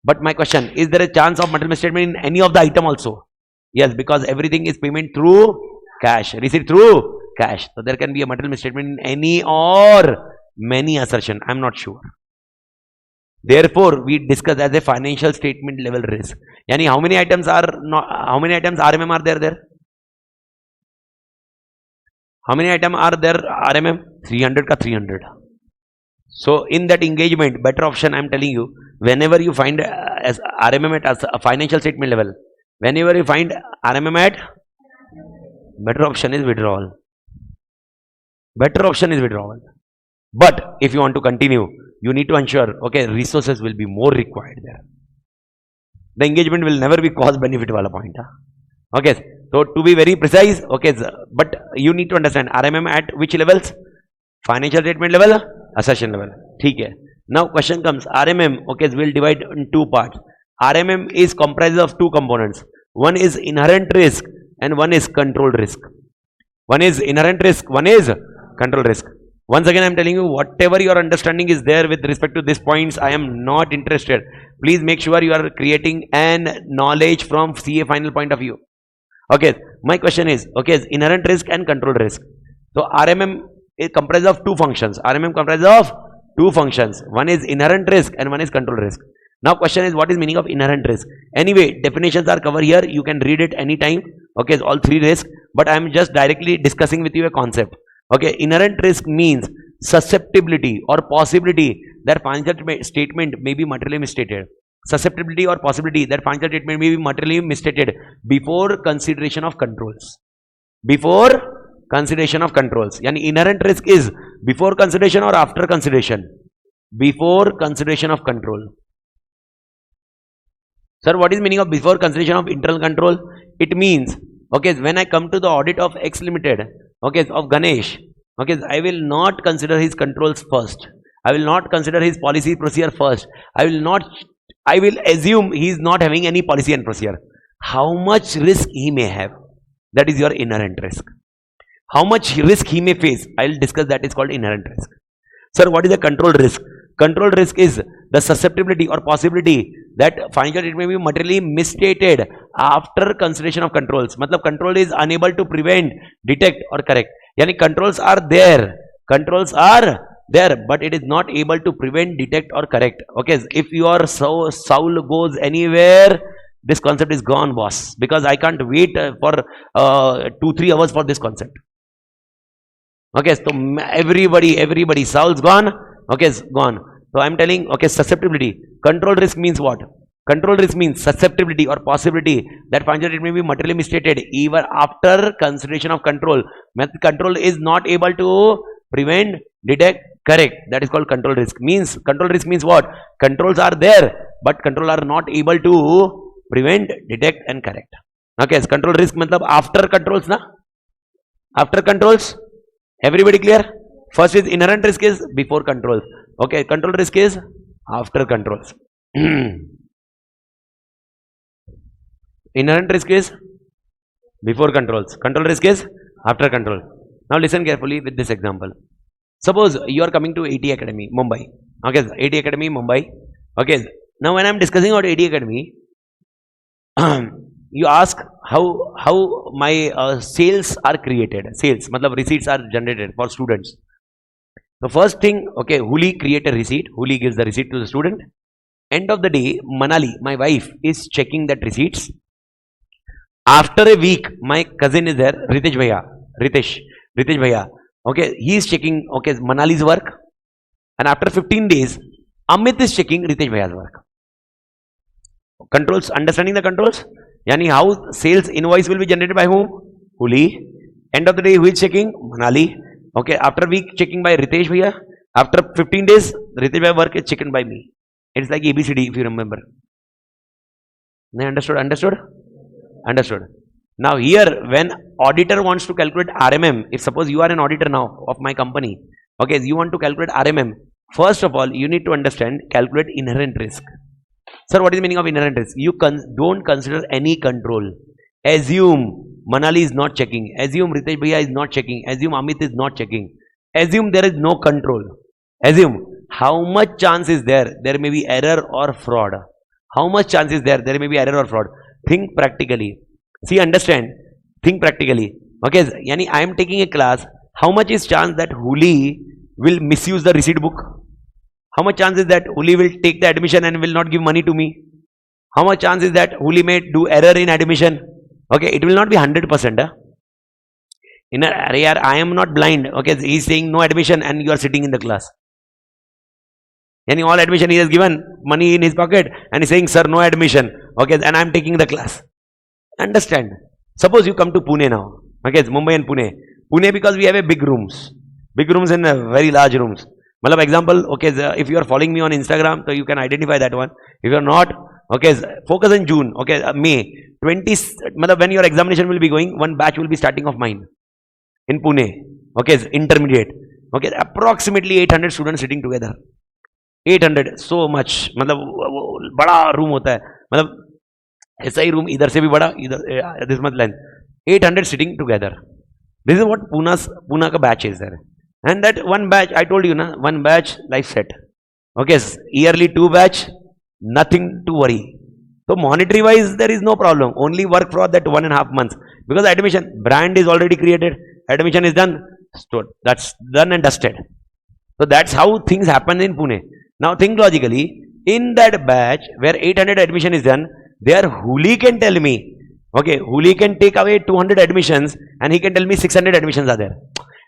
But my question, is there a chance of material misstatement in any of the item also? Yes, because everything is payment through cash, receipt through cash. So there can be a material misstatement in any or many assertion. I am not sure. Therefore, we discuss as a financial statement level risk. Yani how many items RMM are there? How many items are there RMM? 300 ka 300. So in that engagement, better option I am telling you, whenever you find as RMM at a financial statement level, whenever you find RMM at, better option is withdrawal. Better option is withdrawal. But if you want to continue, you need to ensure, okay, resources will be more required there. The engagement will never be cost benefit wala point. Okay, so to be very precise, okay, but you need to understand RMM at which levels? Financial statement level, assertion level. Okay. Now question comes, RMM, okay, we'll divide in two parts. RMM is comprised of two components. One is inherent risk and one is control risk. One is inherent risk, one is control risk. Once again, I am telling you, whatever your understanding is there with respect to these points, I am not interested. Please make sure you are creating an knowledge from CA final point of view. Okay, my question is, okay, inherent risk and control risk. So RMM is comprised of two functions. RMM comprises of two functions. One is inherent risk and one is control risk. Now question is, what is meaning of inherent risk? Anyway, definitions are covered here. You can read it anytime. Okay, all three risks. But I am just directly discussing with you a concept. Okay, inherent risk means susceptibility or possibility that financial statement may be materially misstated. Susceptibility or possibility that financial statement may be materially misstated before consideration of controls. Before consideration of controls. Yani inherent risk is before consideration or after consideration? Before consideration of control. Sir, what is meaning of before consideration of internal control? It means, okay, when I come to the audit of X Limited, okay, of Ganesh, okay, I will not consider his controls first. I will not consider his policy procedure first. I will assume he is not having any policy and procedure. How much risk he may have? That is your inherent risk. How much risk he may face? I will discuss that. Is called inherent risk. Sir, what is the control risk? Control risk is the susceptibility or possibility that financial statement may be materially misstated after consideration of controls. Matlab control is unable to prevent, detect or correct. Yani controls are there. Controls are there, but it is not able to prevent, detect or correct. Okay, if your soul goes anywhere, this concept is gone, boss, because I can't wait for 2-3 hours for this concept. Okay, so everybody soul's gone. Okay, it's gone. So I'm telling, okay, susceptibility. Control risk means what? Control risk means susceptibility or possibility that functionality it may be materially misstated even after consideration of control. Method control is not able to prevent, detect, correct. That is called control risk. Means control risk means what? Controls are there, but control are not able to prevent, detect and correct. Okay, so control risk matlab after controls na? After controls. Everybody clear? First is inherent risk is before controls. Okay, control risk is after controls. Inherent risk is before controls. Control risk is after control. Now listen carefully with this example. Suppose you are coming to A.T.Academy, Mumbai. Okay, A.T.Academy, Mumbai. Okay, now when I am discussing about A.T.Academy, you ask how my sales are created. Sales, matlab receipts are generated for students. The first thing, okay, Huli create a receipt. Huli gives the receipt to the student. End of the day, Manali, my wife, is checking that receipts. After a week, my cousin is there, Ritesh Bhaiya. Okay, he is checking, okay, Manali's work. And after 15 days, Amit is checking Ritesh Bhaiya's work. Controls, understanding the controls? Yani how sales invoice will be generated by whom? Huli. End of the day, who is checking? Manali. Okay, after week checking by Ritesh Bhaiya. After 15 days, Ritesh Bhaiya work is checked by me. It's like ABCD if you remember. Understood? Now here, when auditor wants to calculate RMM, if suppose you are an auditor now of my company, okay, you want to calculate RMM, first of all, you need to understand, calculate inherent risk. Sir, what is the meaning of inherent risk? You don't consider any control. Assume Manali is not checking. Assume Ritesh Bhaiya is not checking. Assume Amit is not checking. Assume there is no control. Assume how much chance is there? There may be error or fraud. How much chance is there? There may be error or fraud. Think practically. See, understand. Think practically. Okay, yani I am taking a class. How much is chance that Huli will misuse the receipt book? How much chance is that Huli will take the admission and will not give money to me? How much chance is that Huli may do error in admission? Okay, it will not be 100%. I am not blind. Okay, he is saying no admission and you are sitting in the class. And all admission he has given, money in his pocket, and he is saying, sir, no admission. Okay, and I am taking the class. Understand? Suppose you come to Pune now. Okay, it's Mumbai and Pune. Pune because we have a big rooms and very large rooms. Malab example, okay, if you are following me on Instagram, so you can identify that one. If you are not, okay, focus in June, okay, May 20, when your examination will be going, one batch will be starting of mine in Pune. Okay, intermediate. Okay, approximately 800 students sitting together. 800, so much. मतलब बड़ा room होता है. मतलब ऐसा ही room इधर से भी बड़ा, इधर this much length. 800 sitting together. This is what Pune का batch is there. And that one batch, I told you na, one batch life set. Okay, yearly 2 batch, nothing to worry. So monetary wise, there is no problem. Only work for that 1.5 months. Because admission, brand is already created. Admission is done. So that's done and dusted. So that's how things happen in Pune. Now think logically, in that batch where 800 admission is done, there Huli can tell me, okay, Huli can take away 200 admissions and he can tell me 600 admissions are there.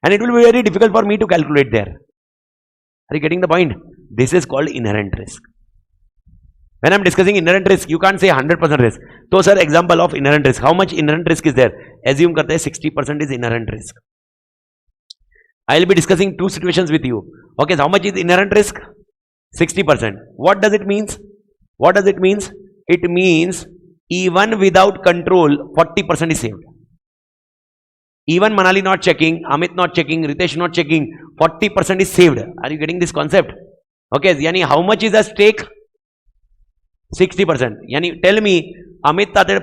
And it will be very difficult for me to calculate there. Are you getting the point? This is called inherent risk. When I am discussing inherent risk, you can't say 100% risk. So sir, example of inherent risk. How much inherent risk is there? Assume karte 60% is inherent risk. I will be discussing 2 situations with you. Okay, so how much is inherent risk? 60%. What does it mean? What does it mean? It means even without control, 40% is saved. Even Manali not checking, Amit not checking, Ritesh not checking, 40% is saved. Are you getting this concept? Okay, yani how much is at stake? 60%. Yani tell me, Amit Tadir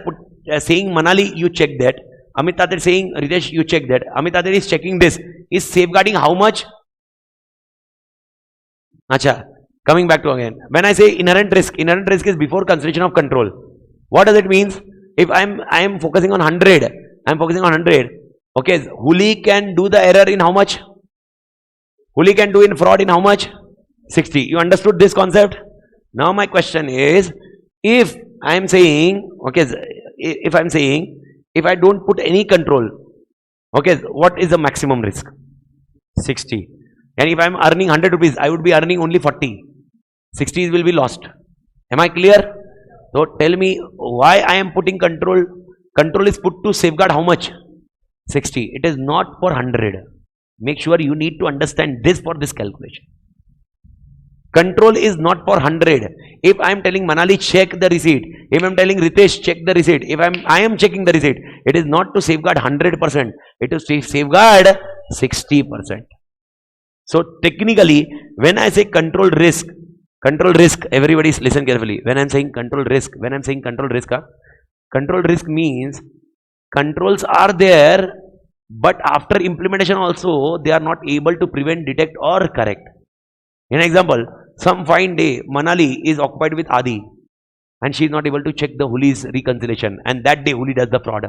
saying Manali, you check that. Amit Tadir saying Ritesh, you check that. Amit Tadir is checking this. Is safeguarding how much? Acha, coming back to again. When I say inherent risk is before consideration of control. What does it mean? If I am focusing on 100, I am focusing on 100. Okay, Huli can do the error in how much? Huli can do in fraud in how much? 60. You understood this concept? Now my question is, if I am saying, okay, if I am saying, if I don't put any control, okay, what is the maximum risk? 60. And if I am earning 100 rupees, I would be earning only 40. 60 will be lost. Am I clear? So tell me why I am putting control. Control is put to safeguard how much? 60. It is not for 100. Make sure you need to understand this for this calculation. Control is not for 100. If I am telling Manali check the receipt, if I am telling Ritesh check the receipt, if I am checking the receipt, it is not to safeguard 100%. It is to safeguard 60%. So technically, when I say control risk, everybody listen carefully. When I am saying control risk, control risk means controls are there, but after implementation also they are not able to prevent, detect or correct. In example, some fine day Manali is occupied with Adi and she is not able to check the Huli's reconciliation, and that day Huli does the fraud.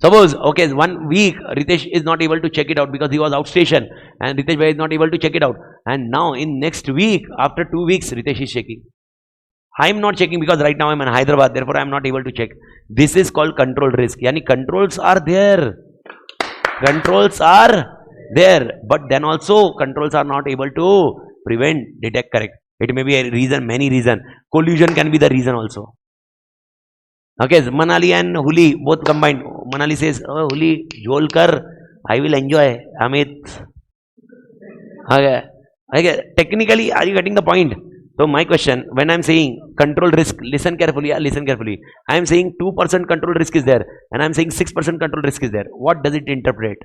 Suppose, okay, 1 week Ritesh is not able to check it out because he was outstation, and Ritesh Bhai is not able to check it out, and now in next week, after 2 weeks, Ritesh is checking. I am not checking because right now I am in Hyderabad, therefore I am not able to check. This is called control risk. Yani controls are there. Controls are there, but then also controls are not able to prevent, detect, correct. It may be a reason, many reasons. Collusion can be the reason also. Okay, Manali and Huli both combined. Manali says, oh, Huli, jol kar, I will enjoy. Amit. Okay, technically, are you getting the point? So my question, when I am saying control risk, listen carefully, listen carefully. I am saying 2% control risk is there, and I am saying 6% control risk is there. What does it interpret?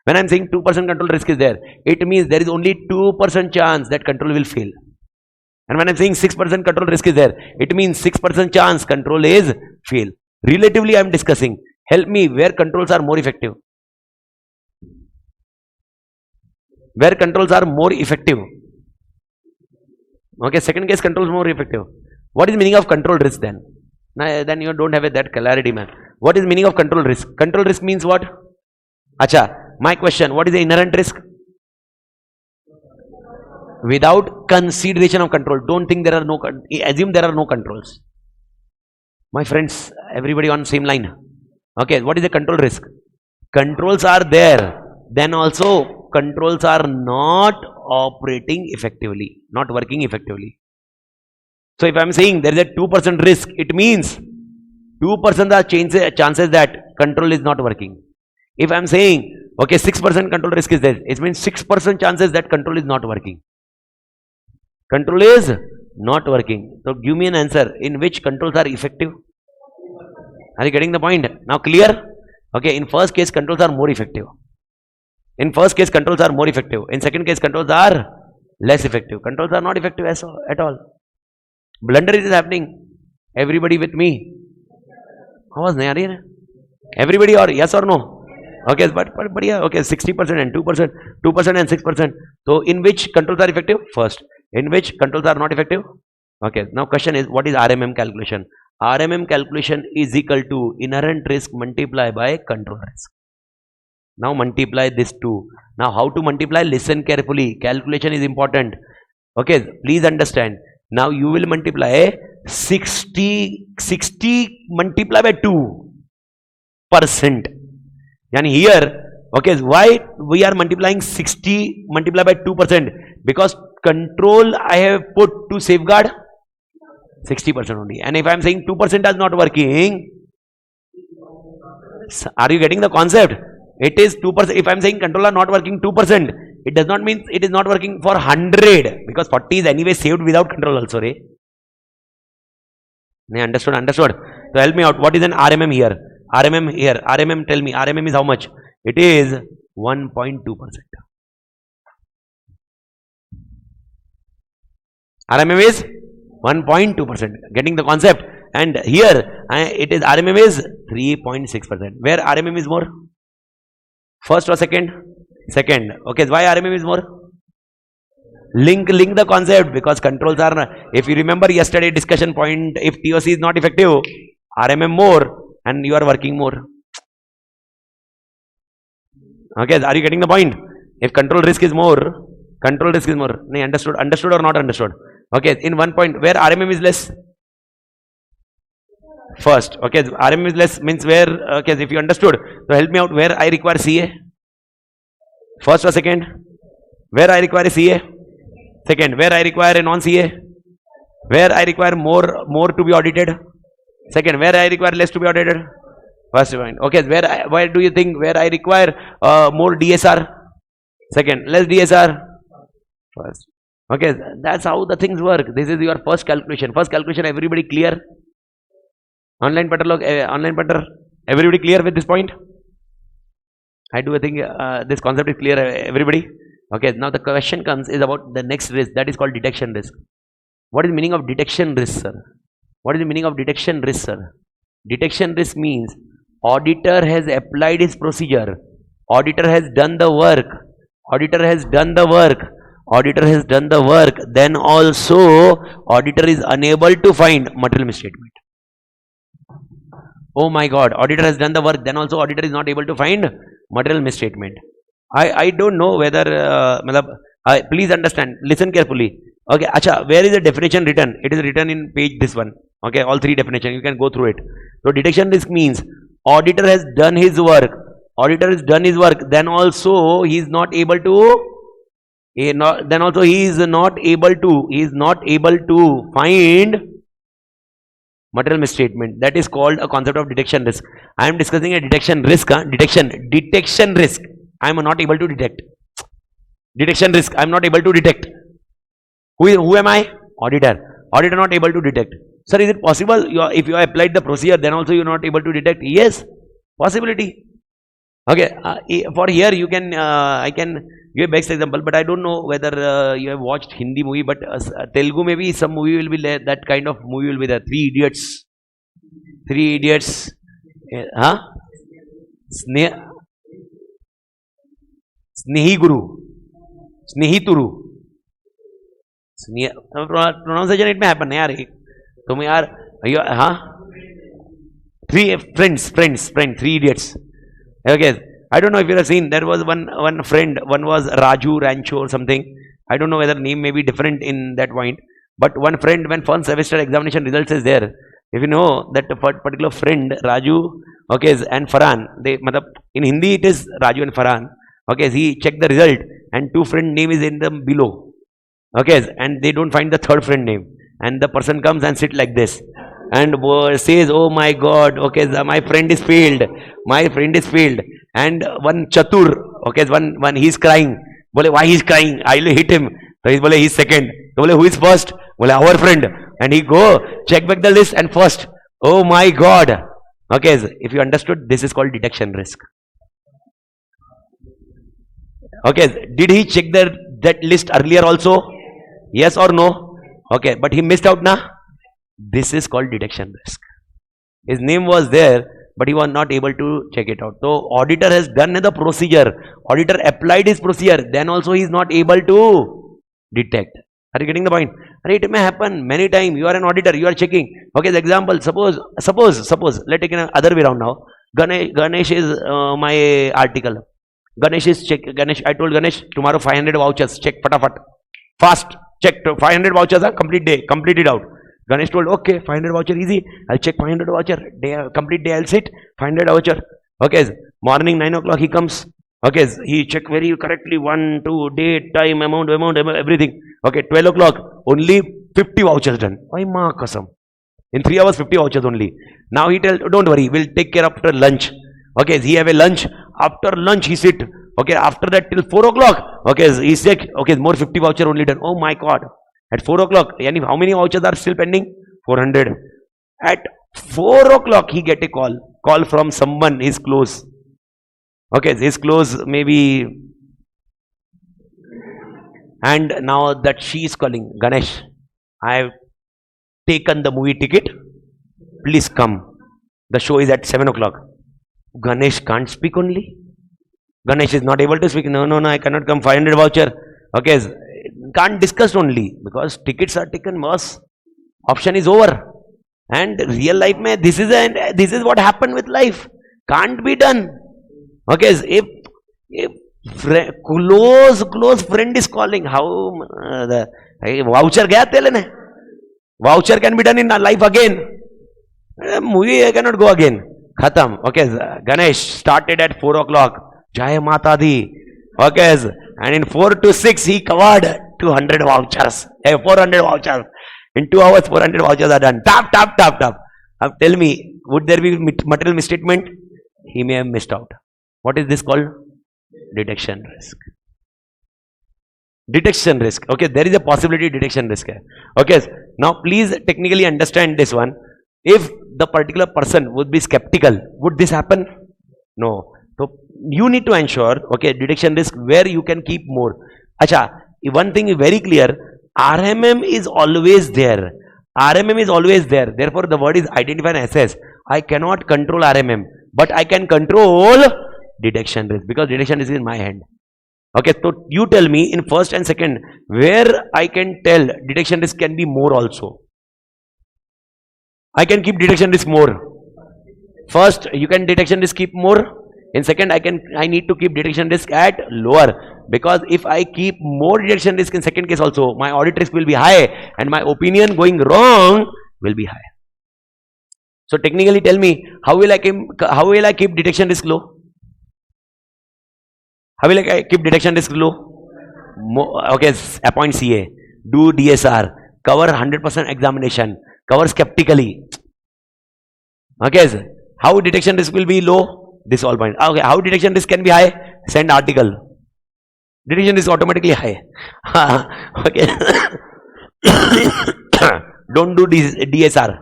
When I am saying 2% control risk is there, it means there is only 2% chance that control will fail. And when I am saying 6% control risk is there, it means 6% chance control is fail. Relatively I am discussing. Help me where controls are more effective. Where controls are more effective. Okay, second case controls more effective. What is meaning of control risk then? Then you don't have that clarity, man. What is meaning of control risk? Control risk means what? Acha, my question, what is the inherent risk? Without consideration of control. Don't think there are no, assume there are no controls. My friends, everybody on same line. Okay, what is the control risk? Controls are there, then also controls are not operating effectively, not working effectively. So if I am saying there is a 2% risk, it means 2% are chances that control is not working. If I am saying, okay, 6% control risk is there, it means 6% chances that control is not working. Control is not working. So give me an answer in which controls are effective. Are you getting the point? Now clear? Okay, in first case controls are more effective. In first case controls are more effective. In second case controls are less effective. Controls are not effective at all. Blunder is happening. Everybody with me? Everybody, or yes or no? Okay, but yeah, okay, 60% and 2%, 2% and 6%. So in which controls are effective? First. In which controls are not effective? Okay, now question is, what is RMM calculation? RMM calculation is equal to inherent risk multiplied by control risk. Now multiply this two. Now how to multiply? Listen carefully. Calculation is important. Okay, please understand. Now you will multiply 60 multiply by 2%. And here, okay, why we are multiplying 60 multiply by 2%? Because control I have put to safeguard 60% only. And if I am saying 2% is not working, are you getting the concept? It is 2%. If I am saying control are not working 2%, it does not mean it is not working for 100, because 40 is anyway saved without control also. Right? Understood? Understood. So help me out. What is an RMM here? RMM here. RMM, tell me. RMM is how much? It is 1.2%. RMM is 1.2%. Getting the concept? And here it is RMM is 3.6%. Where RMM is more? First or second? Second. Okay, why RMM is more? Link the concept, because controls are, if you remember yesterday discussion point, if TOC is not effective, RMM more and you are working more. Okay, are you getting the point? If control risk is more, nahi, understood or not understood? Okay, in one point where RMM is less, first, okay, RMM is less means where, okay, if you understood, so help me out, where I require CA, first or second, where I require a CA, second, where I require a non-CA, where I require more to be audited, second, where I require less to be audited, first point. Okay, where do you think where I require more DSR, second, less DSR, first. Okay, that's how the things work. This is your first calculation. Everybody clear? Online patter, everybody clear with this point? I do think this concept is clear, everybody. Okay, now the question comes is about the next risk, that is called detection risk. What is the meaning of detection risk, sir? What is the meaning of detection risk, sir? Detection risk means auditor has applied his procedure, auditor has done the work, then also auditor is unable to find material misstatement. Oh my God, auditor has done the work, then also auditor is not able to find material misstatement. I don't know whether, please understand, listen carefully. Okay, acha, where is the definition written? It is written in page this one. Okay, all three definitions, you can go through it. So detection risk means auditor has done his work, then also he is not able to, he is not able to find material misstatement. That is called a concept of detection risk. I am discussing a detection risk. Detection risk. I am not able to detect. Detection risk. I am not able to detect. Who am I? Auditor. Auditor not able to detect. Sir, is it possible if you applied the procedure, then also you are not able to detect? Yes, possibility. Okay, for here you can, I can give a best example, but I don't know whether you have watched Hindi movie, but Telugu maybe some movie will be there, that kind of movie will be there. Three Idiots. Huh? Snehituru. Pronunciation it may happen. Three friends, Three Idiots. Okay, I don't know if you have seen, there was one friend, one was Raju, Rancho or something. I don't know whether name may be different in that point. But one friend, when first semester examination results is there, if you know that particular friend, Raju, okay, and Farhan, in Hindi it is Raju and Farhan. Okay, he checked the result and two friend name is in them below. Okay, and they don't find the third friend name. And the person comes and sit like this. And says, oh my God, okay, my friend is failed. And one Chatur, okay, one he's crying. Bole, why he's crying? I will hit him. So he's second. So who is first? Our friend. And he go, check back the list and first. Oh my God. Okay, if you understood, this is called detection risk. Okay, did he check that list earlier also? Yes or no? Okay, but he missed out now. This is called detection risk. His name was there, but he was not able to check it out. So auditor has done the procedure. Auditor applied his procedure. Then also he is not able to detect. Are you getting the point? It may happen many times. You are an auditor. You are checking. Okay, the example. Suppose. Let's take an other way around now. Ganesh is my article. Ganesh is check. Ganesh. I told Ganesh tomorrow 500 vouchers. Check fatafat. Fast. Check 500 vouchers are complete day. Complete it out. Ganesh told, okay, 500 voucher easy. I'll check 500 voucher. Complete day I'll sit. 500 voucher. Okay, morning 9 o'clock he comes. Okay, he check very correctly 1, 2, date, time, amount, everything. Okay, 12 o'clock, only 50 vouchers done. Why ma kasam? In 3 hours, 50 vouchers only. Now he tells, don't worry, we'll take care after lunch. Okay, he have a lunch. After lunch he sit. Okay, after that till 4 o'clock. Okay, he sick. Okay, more 50 voucher only done. Oh my God. At 4 o'clock, how many vouchers are still pending? 400. At 4 o'clock, he get a call from someone, his close. Okay, his close maybe. And now that she is calling, Ganesh, I have taken the movie ticket. Please come. The show is at 7 o'clock. Ganesh can't speak only. Ganesh is not able to speak. No, I cannot come. 500 voucher. Okay, can't discuss only because tickets are taken. Boss, option is over. And real life mein this is what happened with life. Can't be done. Okay, if Close friend is calling. How the voucher gaya tele ne? Voucher can be done in life again. Movie I cannot go again. Khatam. Okay, Ganesh started at 4 o'clock. Jai Mata Di. Okay, and in 4 to 6 he covered 200 vouchers. 400 vouchers. In 2 hours 400 vouchers are done. Tap. Now tell me, would there be material misstatement? He may have missed out. What is this called? Detection risk. Detection risk. Okay, there is a possibility detection risk. Okay, now please technically understand this one. If the particular person would be skeptical, would this happen? No. So you need to ensure, okay, detection risk where you can keep more. Acha, one thing is very clear, RMM is always there. RMM is always there. Therefore, the word is identify and assess. I cannot control RMM, but I can control detection risk because detection risk is in my hand. Okay, so you tell me in first and second where I can tell detection risk can be more also. I can keep detection risk more. First, you can detection risk keep more. In second, I need to keep detection risk at lower, because if I keep more detection risk in second case also, my audit risk will be high and my opinion going wrong will be high. So technically tell me, how will I keep detection risk low? How will I keep detection risk low? Okay, appoint CA, do DSR, cover 100% examination, cover skeptically. Okay, how detection risk will be low? This all point. Okay, how detection risk can be high? Send article. Detection risk automatically high. Okay. Don't do DSR.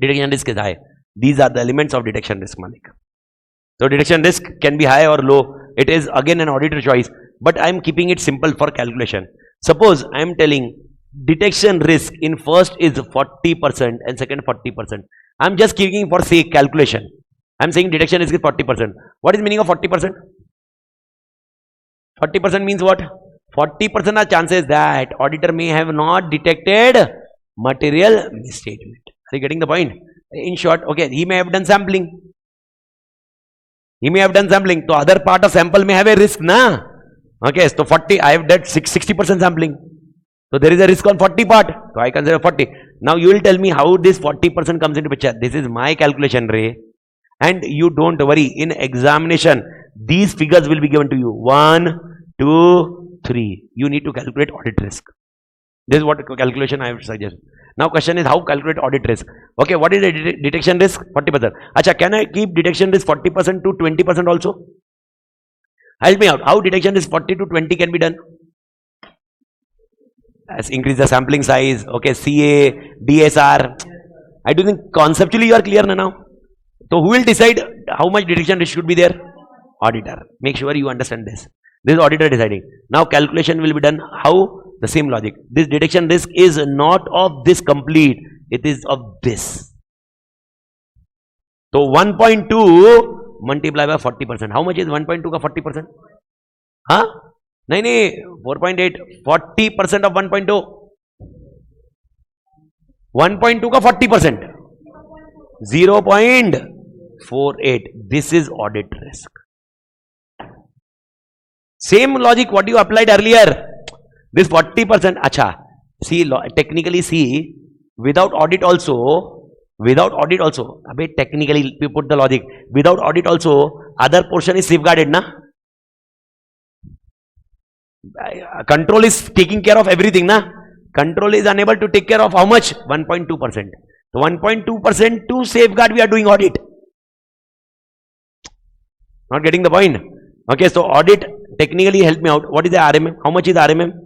Detection risk is high. These are the elements of detection risk, Malik. So detection risk can be high or low. It is again an auditor choice, but I am keeping it simple for calculation. Suppose I am telling detection risk in first is 40% and second 40%. I am just giving for sake calculation. I am saying detection risk is 40%. What is meaning of 40%? 40% means what? 40% are chances that auditor may have not detected material misstatement. Are you getting the point? In short, okay, he may have done sampling. He may have done sampling. So other part of sample may have a risk, na? Okay, so 40, I have done 60% sampling. So there is a risk on 40 part. So I consider 40. Now you will tell me how this 40% comes into picture. This is my calculation, Ray. And you don't worry, in examination, these figures will be given to you. 1, 2, 3. You need to calculate audit risk. This is what calculation I have suggested. Now question is how calculate audit risk. Okay, what is the detection risk? 40%. Acha, can I keep detection risk 40% to 20% also? Help me out. How detection risk 40 to 20 can be done? As increase the sampling size. Okay, CA, DSR. I do think conceptually you are clear now. So who will decide how much detection risk should be there? Auditor. Make sure you understand this. This is auditor deciding. Now calculation will be done. How? The same logic. This detection risk is not of this complete. It is of this. So 1.2 multiply by 40%. How much is 1.2 ka 40%? Huh? No, 4.8. 40% of 1.2. 1.2 ka 40%. 0.48. This is audit risk. Same logic what you applied earlier. This 40%. Acha. See, technically see, without audit also, technically we put the logic, without audit also, other portion is safeguarded, na? Control is taking care of everything, na? Control is unable to take care of how much? 1.2%. So 1.2% to safeguard we are doing audit. Not getting the point? Okay, so audit technically help me out. What is the RMM? How much is RMM?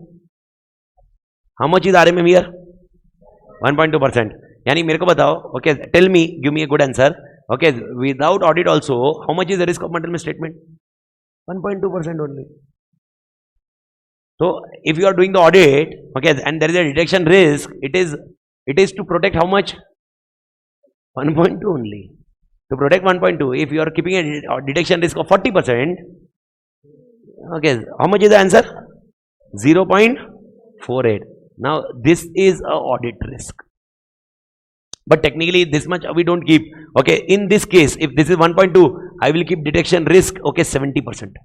How much is RMM here? 1.2%. Yani mere ko batao. Okay, tell me, give me a good answer. Okay, without audit also, how much is the risk of material misstatement? 1.2% only. So if you are doing the audit, okay, and there is a detection risk, it is to protect how much? 1.2 only. To protect 1.2, if you are keeping a detection risk of 40%, okay, how much is the answer? 0.48. Now this is a audit risk. But technically this much we don't keep. Okay, in this case, if this is 1.2, I will keep detection risk, okay, 70%.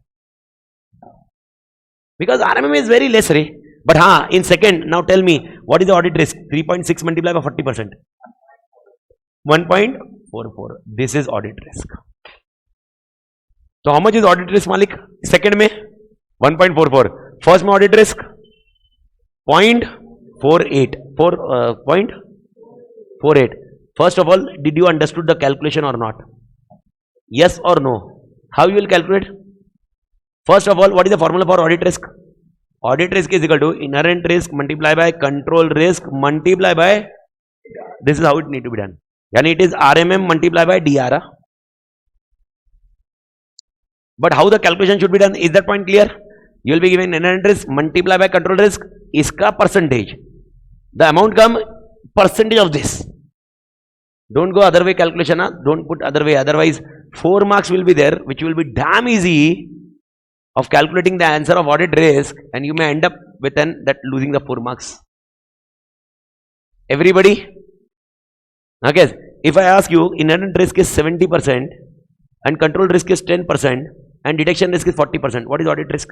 Because RMM is very less, right? But in second, now tell me, what is the audit risk? 3.6 multiplied by 40%. 1.44. This is audit risk. So how much is audit risk, Malik? Second में 1.44. First में audit risk 0.48. 0.48. First of all, did you understood the calculation or not? Yes or no? How you will calculate? First of all, what is the formula for audit risk? Audit risk is equal to inherent risk multiplied by control risk multiplied by, this is how it need to be done. Yani it is RMM multiplied by DR. But how the calculation should be done? Is that point clear? You will be given inherent risk multiplied by control risk. Iska percentage. The amount come percentage of this. Don't go other way calculation. Don't put other way. Otherwise, 4 marks will be there, which will be damn easy of calculating the answer of audit risk, and you may end up with that losing the 4 marks. Everybody? Okay. If I ask you, inherent risk is 70% and control risk is 10% and detection risk is 40%. What is audit risk?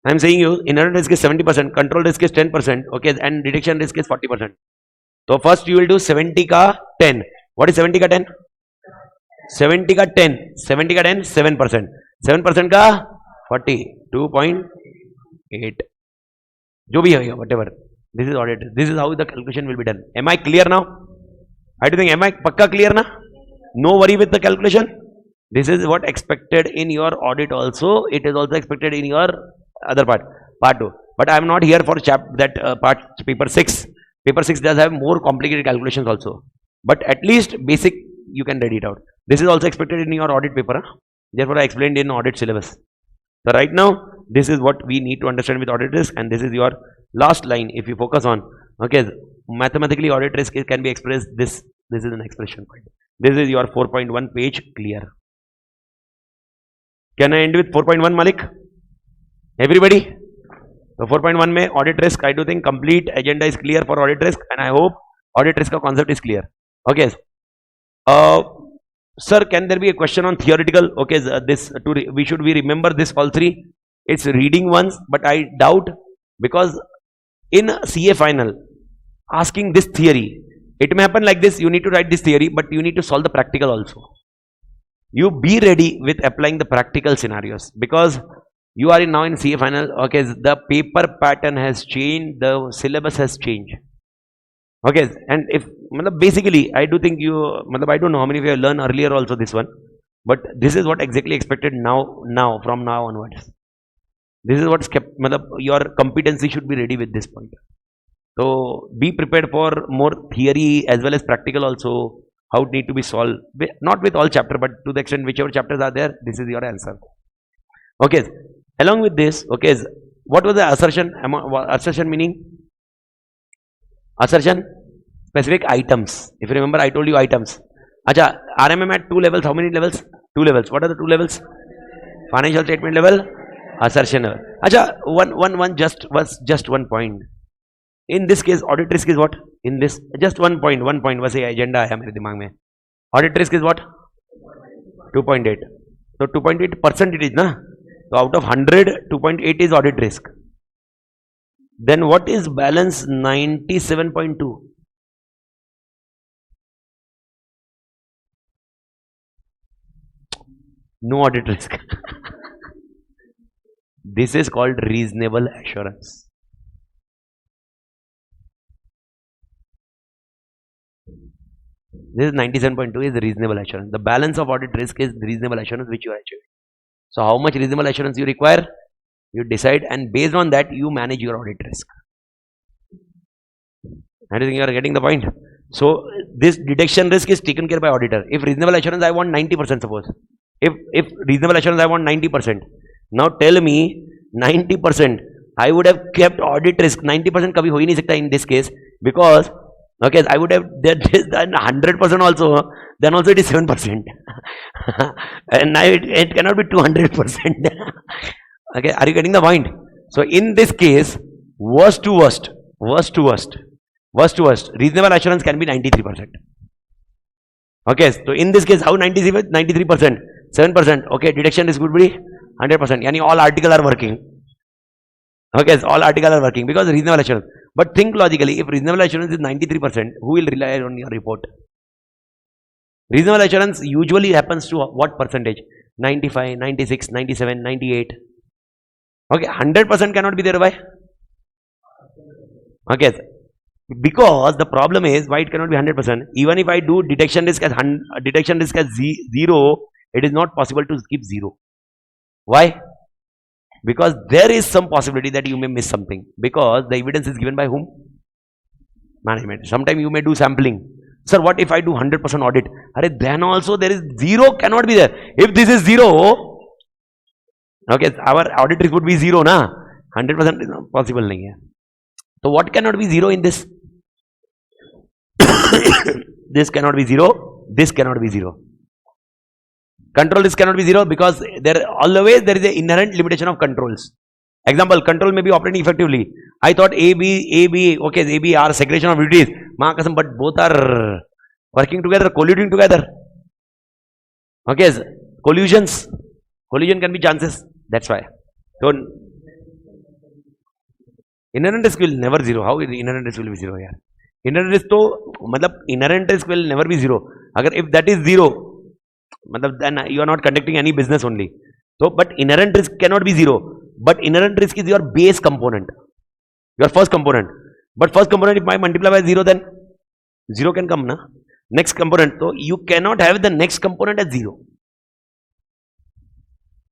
I am saying you, inherent risk is 70%, control risk is 10%, okay, and detection risk is 40%. So first you will do 70 ka 10. What is 70 ka 10? 70 ka 10. 70 ka 10, 7%. 7% ka 40. 2.8. Jo bhi hai, whatever. This is audit. This is how the calculation will be done. Am I clear now? I do think, am I pakka clear now? No worry with the calculation. This is what expected in your audit also. It is also expected in your other part 2. But I am not here for part paper 6. Paper 6 does have more complicated calculations also. But at least basic you can read it out. This is also expected in your audit paper. Therefore, I explained in audit syllabus. So right now, this is what we need to understand with audit risk, and this is your last line. If you focus on, okay, mathematically audit risk can be expressed. This is an expression point. This is your 4.1 page clear. Can I end with 4.1, Malik? Everybody? So 4.1 में audit risk, I do think complete agenda is clear for audit risk, and I hope audit risk concept is clear. Okay. Sir, can there be a question on theoretical? Okay, we should remember this all three. It's reading ones, but I doubt, because in CA final, asking this theory, it may happen like this. You need to write this theory, but you need to solve the practical also. You be ready with applying the practical scenarios, because you are now in CA final. Okay, the paper pattern has changed, the syllabus has changed. Okay, and if basically I do think I don't know how many of you have learned earlier also this one, but this is what exactly expected now from now onwards. This is what's kept, your competency should be ready with this point. So be prepared for more theory as well as practical also, how it need to be solved. Not with all chapter, but to the extent whichever chapters are there, this is your answer. Okay, along with this, okay, what was the assertion? Assertion meaning? Assertion? Specific items. If you remember, I told you items. Acha, RMM at 2 levels. How many levels? 2 levels. What are the 2 levels? Financial statement level, assertion level. Acha, just one point. In this case, audit risk is what? In this, just one point was a agenda aaya mere dimag mein. Audit risk is what? 2.8. So 2.8% it is, na? So out of 100, 2.8 is audit risk. Then what is balance 97.2? No audit risk. This is called reasonable assurance. This is 97.2 is reasonable assurance. The balance of audit risk is reasonable assurance which you are achieving. So how much reasonable assurance you require? You decide, and based on that you manage your audit risk. I think you are getting the point. So this detection risk is taken care by auditor. If reasonable assurance I want 90%, suppose. If reasonable assurance I want 90%. Now tell me 90%. I would have kept audit risk. 90% kabhi ho hi nahi sakta in this case, because okay, I would have done 100% also. Then also it is 7%. And now it cannot be 200%. Okay, are you getting the point? So in this case, worst to worst, reasonable assurance can be 93%. Okay, so in this case, how 93%? 7%. Okay, detection risk would be 100%. Yani all articles are working. Okay, so all articles are working because reasonable assurance. But think logically, if reasonable assurance is 93%, who will rely on your report? Reasonable assurance usually happens to what percentage? 95, 96, 97, 98. Okay, 100% cannot be there. Why? Okay, because the problem is why it cannot be 100%. Even if I do detection risk as 0, it is not possible to keep 0. Why? Because there is some possibility that you may miss something, because the evidence is given by whom? Management. Sometimes you may do sampling. Sir, what if I do 100% audit? Then also there is 0 cannot be there. If this is 0, okay, our audit risk would be 0, na? 100% is not possible. Nahi hai. So what cannot be 0 in this? This cannot be 0. This cannot be 0. Control risk cannot be 0 because there always there is an inherent limitation of controls. Example, control may be operating effectively. I thought AB, okay, AB are segregation of duties. But both are working together, colluding together. Okay, collusions. Collusion can be chances. That's why. So, inherent risk will never 0. How inherent risk will be 0 here? Inherent risk inherent risk will never be 0. If that is 0, then you are not conducting any business only. So, but inherent risk cannot be 0. But inherent risk is your base component, your first component. But first component, if I multiply by 0, then 0 can come, na? Next component, so you cannot have the next component as 0.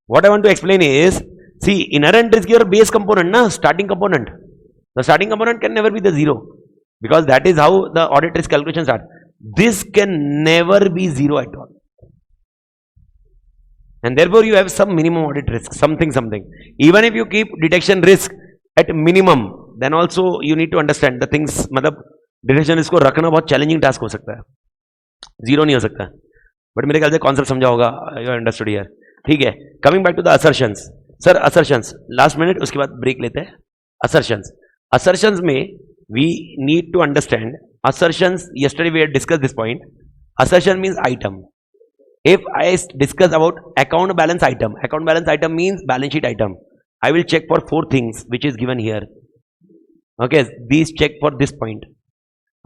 What I want to explain is, see, inherent risk is your base component, na? Starting component. The starting component can never be the 0, because that is how the audit risk calculations are. This can never be 0 at all. And therefore you have some minimum audit risk, something. Even if you keep detection risk at minimum, then also you need to understand the things. Detection risk को रखना बहुत challenging task हो सकता है, 0 नहीं हो सकता. But मेरे ख्याल से concept समझा होगा, you understood here. ठीक है. Coming back to the assertions. Sir, assertions. Last minute, उसके बाद break लेते हैं. Assertions. Assertions में we need to understand assertions. Yesterday we had discussed this point. Assertion means item. If I discuss about account balance item means balance sheet item. I will check for 4 things which is given here. Okay, these check for this point.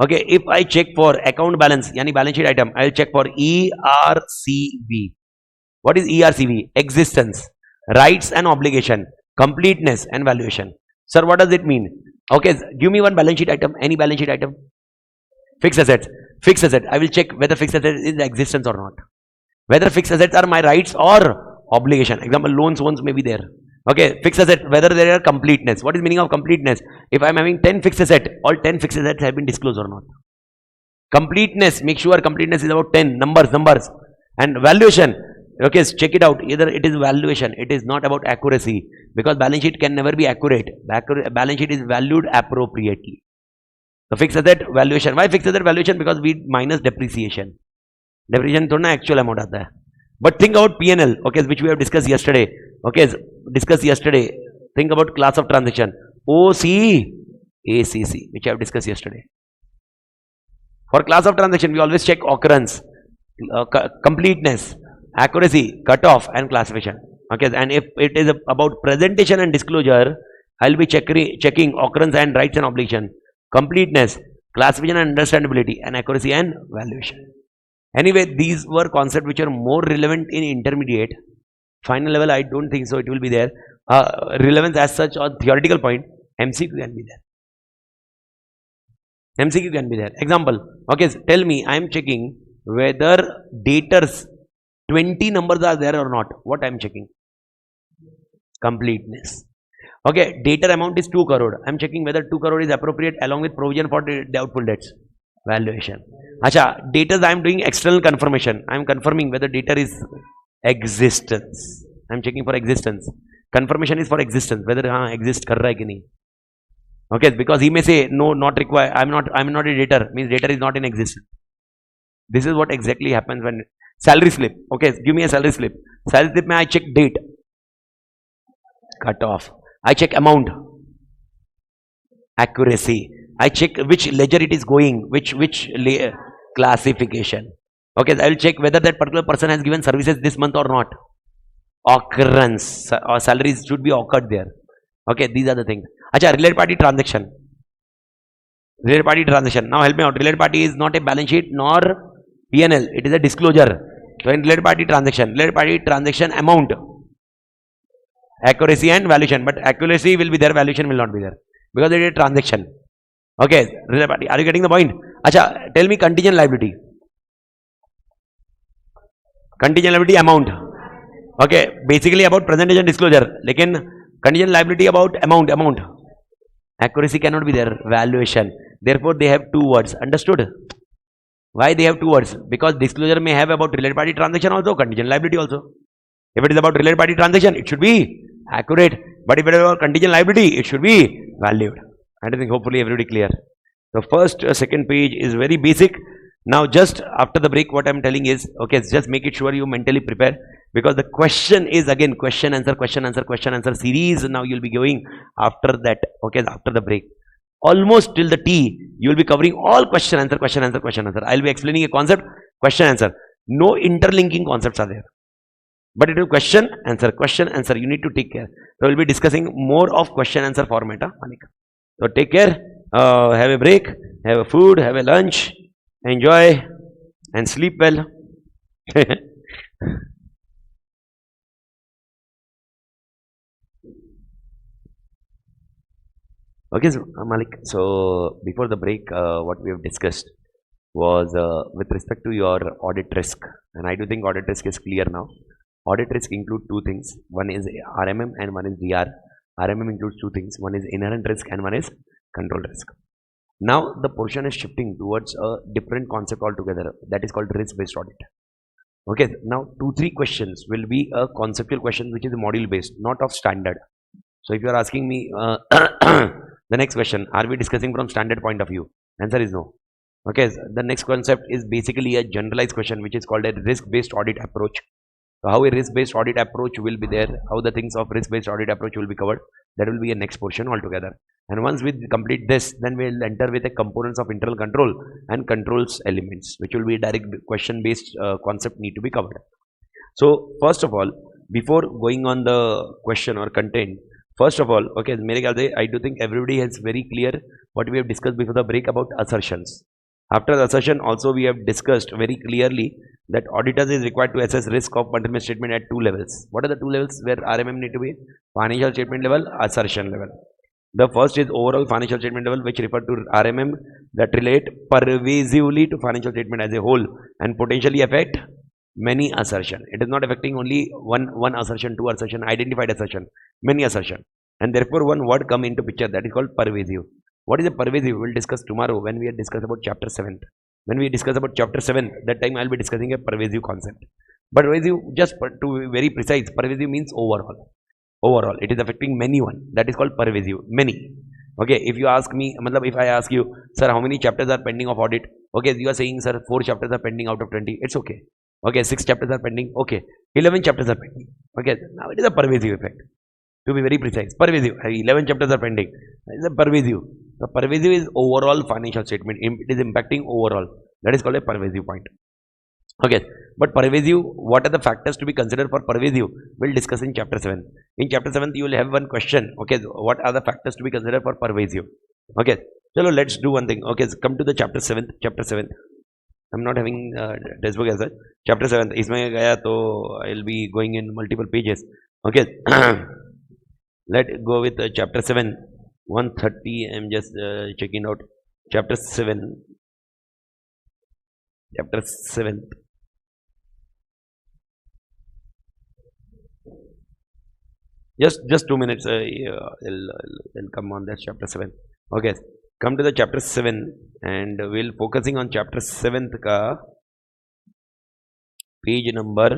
Okay, if I check for account balance, yani balance sheet item, I will check for ERCV. What is ERCV? Existence, rights and obligation, completeness and valuation. Sir, what does it mean? Okay, give me one balance sheet item, any balance sheet item. Fixed assets. Fixed asset. I will check whether fixed asset is existence or not. Whether fixed assets are my rights or obligation. Example, loans may be there. Okay, fixed asset, whether there are completeness. What is meaning of completeness? If I am having 10 fixed assets, all 10 fixed assets have been disclosed or not. Completeness, make sure completeness is about 10 numbers. And valuation, okay, check it out. Either it is valuation, it is not about accuracy, because balance sheet can never be accurate. Balance sheet is valued appropriately. So fixed asset valuation. Why fixed asset valuation? Because we minus depreciation. Depreciation थोड़ा ना actual amount आता है. But think about P&L, okay, which we have discussed yesterday. Okay, Think about class of transaction. OC, ACC, which I have discussed yesterday. For class of transaction, we always check occurrence, completeness, accuracy, cutoff, and classification. Okay, and if it is about presentation and disclosure, I will be checking occurrence and rights and obligation, completeness, classification and understandability, and accuracy and valuation. Anyway, these were concepts which are more relevant in intermediate. Final level, I don't think so. It will be there. Relevance as such on theoretical point, MCQ can be there. MCQ can be there. Example. Okay, tell me, I am checking whether debtors 20 numbers are there or not. What I am checking? Completeness. Okay, debtor amount is 2 crore. I am checking whether 2 crore is appropriate along with provision for doubtful debts. Valuation. Acha, debtors I am doing external confirmation. I am confirming whether debtor is existence. I am checking for existence. Confirmation is for existence, whether exist kar raha hai ki nahi. Okay, because he may say no, not required. I am not a debtor. Means debtor is not in existence. This is what exactly happens when salary slip. Okay, give me a salary slip. Salary slip mein I check date, cut off. I check amount, accuracy. I check which ledger it is going, which classification. Okay, I will check whether that particular person has given services this month or not. Occurrence or salaries should be occurred there. Okay, these are the things. Acha, related party transaction. Related party transaction. Now help me out. Related party is not a balance sheet nor P&L. It is a disclosure. So in related party transaction amount, accuracy and valuation. But accuracy will be there, valuation will not be there because it is a transaction. Okay, related party. Are you getting the point? Acha, tell me contingent liability. Contingent liability amount. Okay, basically about presentation disclosure. Lekin contingent liability about amount. Accuracy cannot be there. Valuation. Therefore, they have two words. Understood? Why they have two words? Because disclosure may have about related party transaction also, contingent liability also. If it is about related party transaction, it should be accurate. But if it is about contingent liability, it should be valued. I think hopefully everybody clear. The first, second page is very basic. Now just after the break, what I am telling is, okay, just make it sure you mentally prepare, because the question is again question answer series. Now you will be going after that. Okay, after the break, almost till the T, you will be covering all question answer. I will be explaining a concept, question answer. No interlinking concepts are there, but it is question answer. You need to take care. So we will be discussing more of question answer format. So take care. Have a break. Have a food. Have a lunch. Enjoy and sleep well. Okay, so, Malik. So before the break, what we have discussed was with respect to your audit risk, and I do think audit risk is clear now. Audit risk include two things. One is RMM and one is DR. RMM includes two things. One is inherent risk and one is control risk. Now the portion is shifting towards a different concept altogether, that is called risk-based audit. Okay, now 2-3 questions will be a conceptual question which is module based, not of standard. So if you are asking me the next question, are we discussing from standard point of view? Answer is no. Okay, the next concept is basically a generalized question which is called a risk-based audit approach. So how a risk-based audit approach will be there, how the things of risk-based audit approach will be covered, that will be a next portion altogether. And once we complete this, then we will enter with the components of internal control and controls elements, which will be direct question based concept need to be covered. So first of all, before going on the question or content, first of all, okay, I do think everybody has very clear what we have discussed before the break about assertions. After the assertion also we have discussed very clearly that auditors is required to assess risk of fundamental statement at two levels. What are the two levels where RMM need to be? Financial statement level, assertion level. The first is overall financial statement level, which refer to RMM, that relate pervasively to financial statement as a whole and potentially affect many assertion. It is not affecting only one assertion, two assertion, identified assertion, many assertion. And therefore one word come into picture, that is called pervasive. What is a pervasive? We will discuss tomorrow when we discuss about chapter 7. When we discuss about chapter 7, that time I will be discussing a pervasive concept. But pervasive, just to be very precise, pervasive means overall. Overall, it is affecting many one. That is called pervasive. Many. Okay, if you ask me, if I ask you, sir, how many chapters are pending of audit? Okay, you are saying, sir, 4 chapters are pending out of 20. It's okay. Okay, 6 chapters are pending. Okay, 11 chapters are pending. Okay, now it is a pervasive effect. To be very precise, pervasive. 11 chapters are pending. It is a pervasive. The pervasive is overall financial statement. It is impacting overall. That is called a pervasive point. Okay, but pervasive, what are the factors to be considered for pervasive? We'll discuss in chapter 7. In chapter 7, you will have one question. Okay, what are the factors to be considered for pervasive? Okay, so let's do one thing. Okay, so come to the chapter 7. Chapter 7. I'm not having textbook as such. Chapter 7. Isme gaya to I'll be going in multiple pages. Okay, let's go with chapter 7. 130. I'm just checking out chapter 7. Chapter 7. Just 2 minutes. I'll come on that chapter 7. Okay, come to the chapter 7 and we'll focusing on chapter 7th ka page number.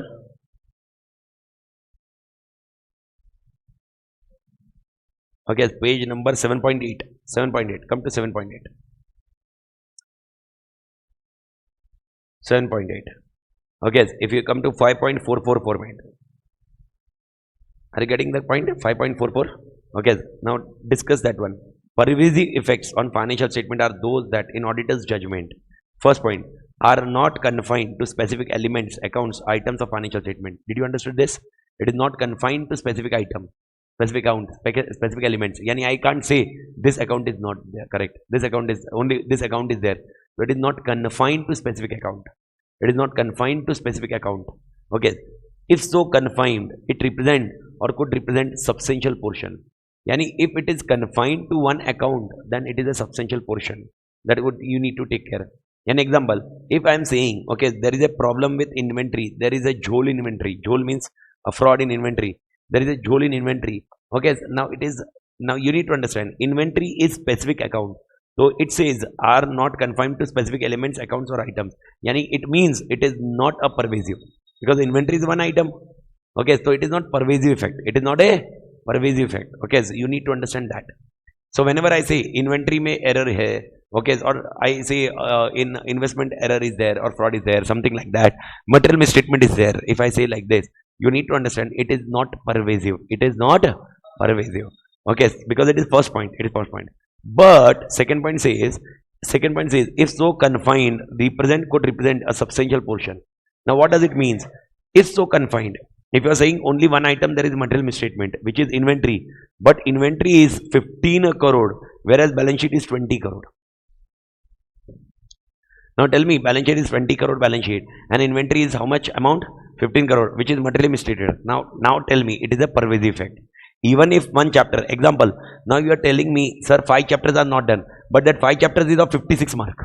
Okay, page number 7.8. 7.8. Come to 7.8. 7.8. Okay, if you come to 5.44 format. Are you getting that point? 5.44. Okay, now discuss that one. Pervasive effects on financial statement are those that, in auditor's judgment, first point, are not confined to specific elements, accounts, items of financial statement. Did you understand this? It is not confined to specific item, specific account, specific elements. Yani I can't say this account is not there, correct. This account is only, this account is there. So it is not confined to specific account. It is not confined to specific account. Okay. If so confined, it represent or could represent substantial portion. Yani if it is confined to one account, then it is a substantial portion. That would you need to take care. An example, if I am saying, okay, there is a problem with inventory, there is a jhol inventory. Jhol means a fraud in inventory. There is a jhol in inventory. Okay, now it is, now you need to understand, inventory is specific account. So it says are not confined to specific elements, accounts or items. Yani it means it is not a pervasive, because inventory is one item. Okay, so it is not pervasive effect. It is not a pervasive effect. Okay, so you need to understand that. So whenever I say inventory may error hai, okay, or I say in investment error is there or fraud is there, something like that, material misstatement is there. If I say like this, you need to understand it is not pervasive. It is not pervasive. Okay, because it is first point. It is first point. But second point says if so confined, could represent a substantial portion. Now what does it mean? If so confined, if you are saying only one item, there is material misstatement, which is inventory, but inventory is 15 crore, whereas balance sheet is 20 crore. Now tell me, balance sheet is 20 crore balance sheet, and inventory is how much amount? 15 crore, which is materially misstated. Now tell me, it is a pervasive effect. Even if one chapter, example, now you are telling me, sir, 5 chapters are not done, but that 5 chapters is of 56 mark.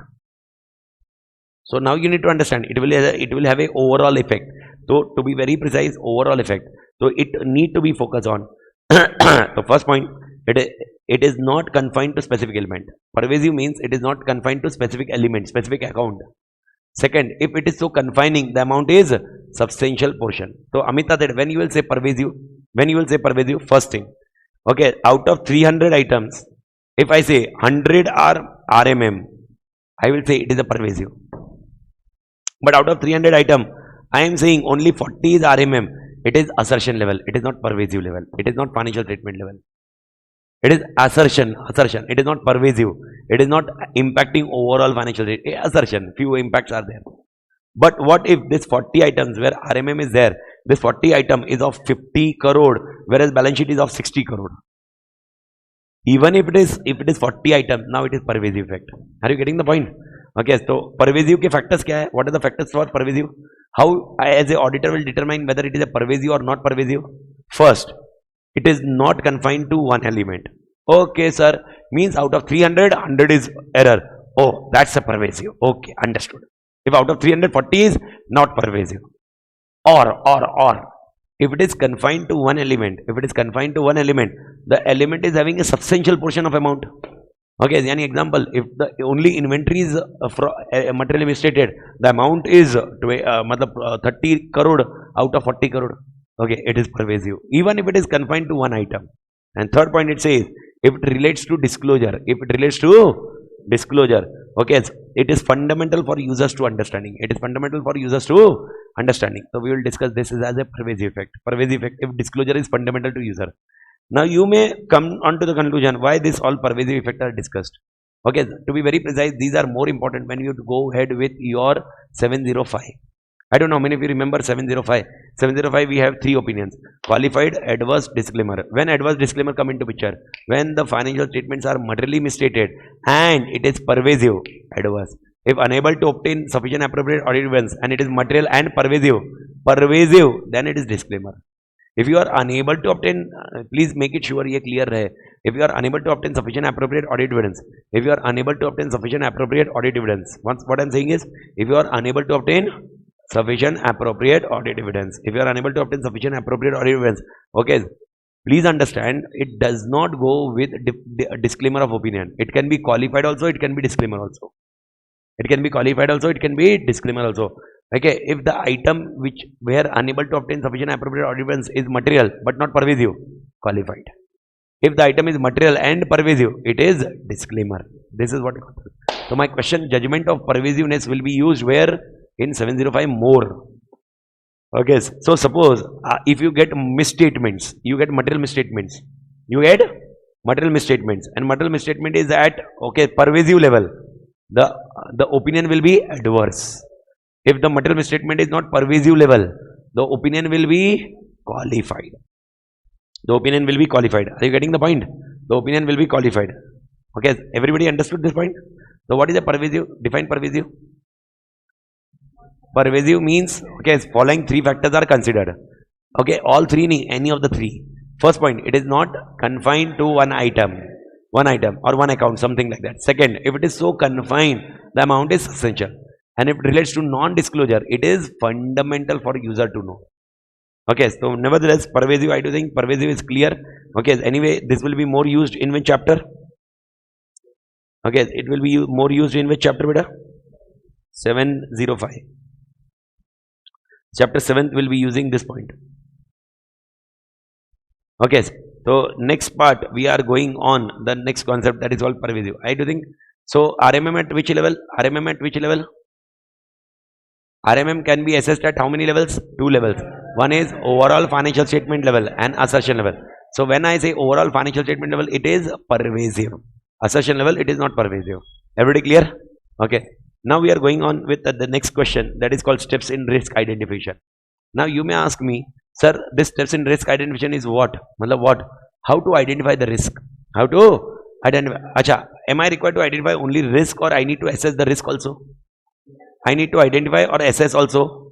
So now you need to understand, it will have a overall effect. So to be very precise, overall effect. So it need to be focused on. The first point, it is not confined to specific element. Pervasive means it is not confined to specific element, specific account. Second, if it is so confining, the amount is substantial portion. So Amita, that when you will say pervasive, first thing, okay, out of 300 items, if I say 100 are RMM, I will say it is a pervasive. But out of 300 item, I am saying only 40 is RMM. It is assertion level. It is not pervasive level. It is not financial treatment level. It is assertion. It is not pervasive. It is not impacting overall financial assertion. Few impacts are there. But what if this 40 items where RMM is there, this 40 item is of 50 crore, whereas balance sheet is of 60 crore. Even if it is 40 items, now it is pervasive effect. Are you getting the point? Okay, so pervasive ke factors kya hai? What are the factors for pervasive? How I as a auditor will determine whether it is a pervasive or not pervasive? First, it is not confined to one element. Okay, sir, means out of 300, 100 is error. Oh, that's a pervasive. Okay, understood. If out of 340 is not pervasive. Or, if it is confined to one element, the element is having a substantial portion of amount. Okay, any example, if the only inventory is materially misstated, the amount is 30 crore out of 40 crore. Okay, it is pervasive. Even if it is confined to one item. And third point, it says, if it relates to disclosure, okay, it is fundamental for users to understanding. So we will discuss this as a pervasive effect. If disclosure is fundamental to user. Now you may come on to the conclusion why this all pervasive effects are discussed. Okay, to be very precise, these are more important when you go ahead with your 705. I don't know how many of you remember 705. 705 we have 3 opinions. Qualified, adverse, disclaimer. When adverse disclaimer come into picture? When the financial statements are materially misstated and it is pervasive, adverse. If unable to obtain sufficient appropriate audit evidence and it is material and pervasive, then it is disclaimer. If you are unable to obtain, please make it sure ये clear रहे. If you are unable to obtain sufficient appropriate audit evidence, what I'm saying is, if you are unable to obtain sufficient appropriate audit evidence, okay, please understand, it does not go with disclaimer of opinion. It can be qualified also, it can be disclaimer also. Okay, if the item which we are unable to obtain sufficient appropriate audit evidence is material but not pervasive, qualified. If the item is material and pervasive, it is disclaimer. This is what. So my question, judgment of pervasiveness will be used where? In 705 more. Okay, so suppose if you get misstatements, you get material misstatements. And material misstatement is at, okay, pervasive level. the opinion will be adverse. If the material misstatement is not pervasive level, the opinion will be qualified. The opinion will be qualified. Are you getting the point? The opinion will be qualified. Okay, everybody understood this point? So what is a pervasive? Define pervasive. Pervasive means, okay, following three factors are considered. Okay, all three, any of the three. First point, it is not confined to one item or one account, something like that. Second, if it is so confined, the amount is essential. And if it relates to non-disclosure, it is fundamental for user to know. Okay, so nevertheless, pervasive, I do think pervasive is clear. Okay, anyway, this will be more used in which chapter? Okay, it will be more used in which chapter, beta? 705. Chapter 7th will be using this point. Okay, so next part we are going on the next concept, that is called pervasive. I do think so. RMM at which level? RMM at which level? RMM can be assessed at how many levels? Two levels. One is overall financial statement level and assertion level. So when I say overall financial statement level, it is pervasive. Assertion level, it is not pervasive. Everybody clear? Okay. Now we are going on with the next question, that is called steps in risk identification. Now you may ask me, sir, this steps in risk identification is what? What? How to identify the risk? How to identify? Acha, am I required to identify only risk, or I need to assess the risk also? I need to identify or assess also.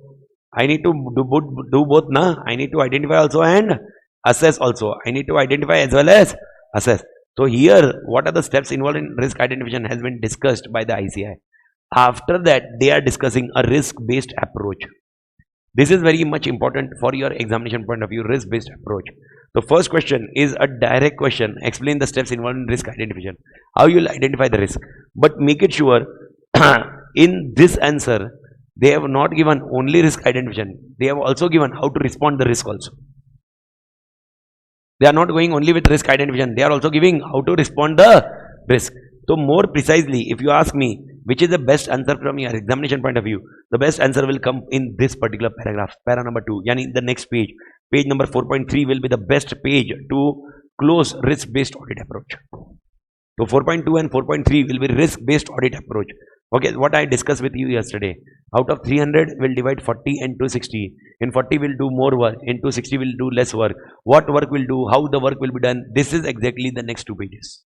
I need to do both, na? I need to identify also and assess also. I need to identify as well as assess. So here, what are the steps involved in risk identification has been discussed by the ICI. After that, they are discussing a risk-based approach. This is very much important for your examination point of view, risk-based approach. The first question is a direct question. Explain the steps involved in risk identification. How you will identify the risk. But make it sure, in this answer, they have not given only risk identification. They have also given how to respond the risk also. They are not going only with risk identification. They are also giving how to respond the risk. So more precisely, if you ask me, which is the best answer from your examination point of view, the best answer will come in this particular paragraph, para number 2, yani the next page. Page number 4.3 will be the best page to close risk-based audit approach. So 4.2 and 4.3 will be risk-based audit approach. Okay, what I discussed with you yesterday. Out of 300, we'll divide 40 and 260. In 40, we'll do more work. In 260, we'll do less work. What work we'll do, how the work will be done. This is exactly the next 2 pages.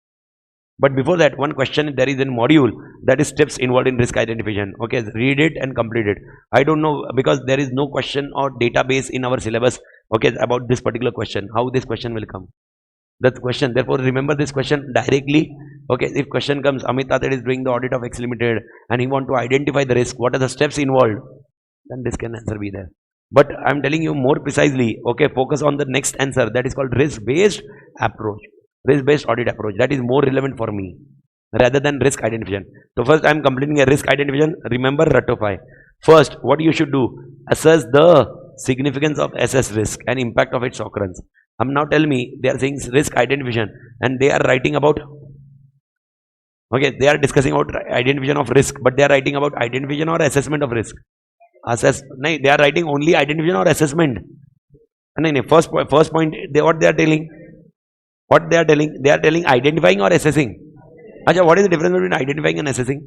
But before that, one question there is in module, that is steps involved in risk identification. Okay, read it and complete it. I don't know, because there is no question or database in our syllabus, okay, about this particular question, how this question will come. That question, therefore remember this question directly. Okay, if question comes, A.T.Academy is doing the audit of X Limited and he want to identify the risk, what are the steps involved, then this can answer be there. But I am telling you more precisely, okay, focus on the next answer, that is called risk-based approach. Risk-based audit approach, that is more relevant for me rather than risk identification. So first I am completing a risk identification. Remember, ratify. First, what you should do, assess the significance of SS risk and impact of its occurrence. Now tell me, they are saying risk identification and they are writing about, okay, they are discussing about identification of risk, but they are writing about identification or assessment of risk. No, they are writing only identification or assessment. No, first point, what they are telling? What they are telling? They are telling identifying or assessing. Achha, what is the difference between identifying and assessing?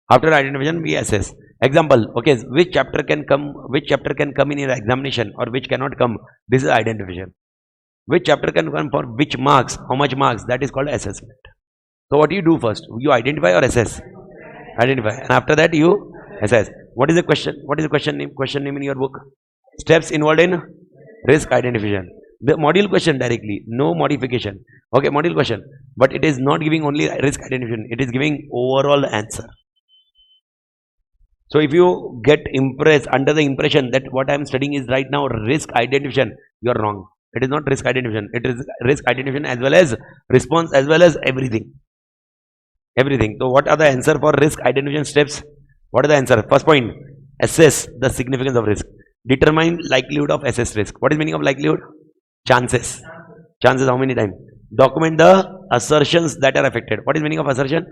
After identification, we assess. Example, okay, which chapter can come in your examination or which cannot come? This is identification. Which chapter can come for which marks, how much marks? That is called assessment. So what do you do first? You identify or assess? Identify. And after that you assess. What is the question? What is the question name? Question name in your book? Steps involved in risk identification. The module question directly, no modification. Okay, module question. But it is not giving only risk identification. It is giving overall answer. So if you get impressed, under the impression that what I am studying is right now risk identification, you are wrong. It is not risk identification. It is risk identification as well as response as well as everything. Everything. So what are the answer for risk identification steps? What are the answer? First point, assess the significance of risk. Determine likelihood of assessed risk. What is meaning of likelihood? Chances. Chances how many times? Document the assertions that are affected. What is meaning of assertion?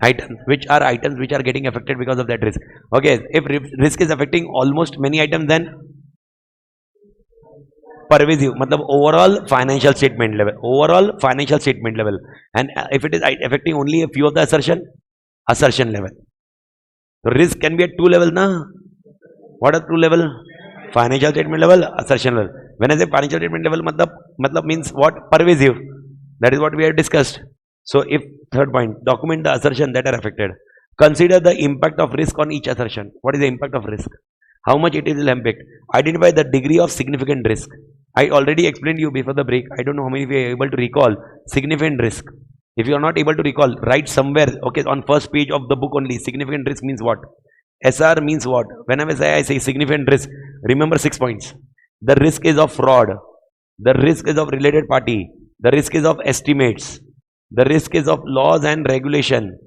Items. Which are items which are getting affected because of that risk. Okay, if risk is affecting almost many items, then pervasive, matlab overall financial statement level, and if it is affecting only a few of the assertion level. So risk can be at two levels, na? What are two level? Financial statement level, assertion level. When I say financial statement level, matlab means what? Pervasive. That is what we have discussed. So if third point, document the assertion that are affected. Consider the impact of risk on each assertion. What is the impact of risk? How much it will impact? Identify the degree of significant risk. I already explained you before the break. I don't know how many of you are able to recall significant risk. If you are not able to recall, write somewhere, okay, on first page of the book only. Significant risk means what? SR means what? Whenever I say significant risk, remember 6 points. The risk is of fraud. The risk is of related party. The risk is of estimates. The risk is of laws and regulation.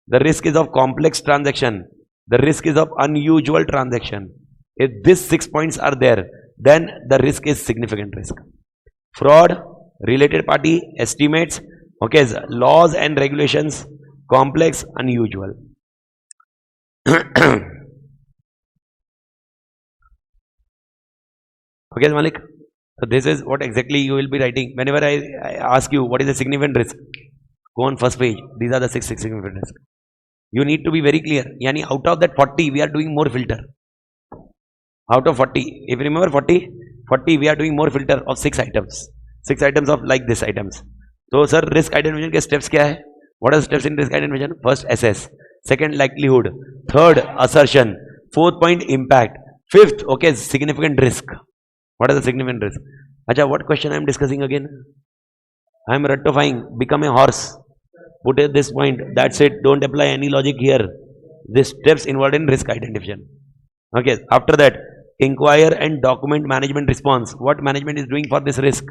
The risk is of complex transaction. The risk is of unusual transaction. If these 6 points are there, then the risk is significant risk. Fraud, related party, estimates, okay, laws and regulations, complex, unusual. Okay, Malik. So this is what exactly you will be writing. Whenever I ask you what is the significant risk, go on first page. These are the 6 significant risks. You need to be very clear. Yani out of that 40, we are doing more filter. Out of 40, if you remember 40, we are doing more filter of 6 items. 6 items of like this items. So, sir, risk identification के steps क्या है? What are the steps in risk identification? First, assess. Second, likelihood. Third, assertion. Fourth point, impact. Fifth, okay, significant risk. What are the significant risk? Acha, what question I am discussing again? I am rectifying. Become a horse. Put at this point. That's it. Don't apply any logic here. These steps involved in risk identification. Okay. After that, inquire and document management response. What management is doing for this risk?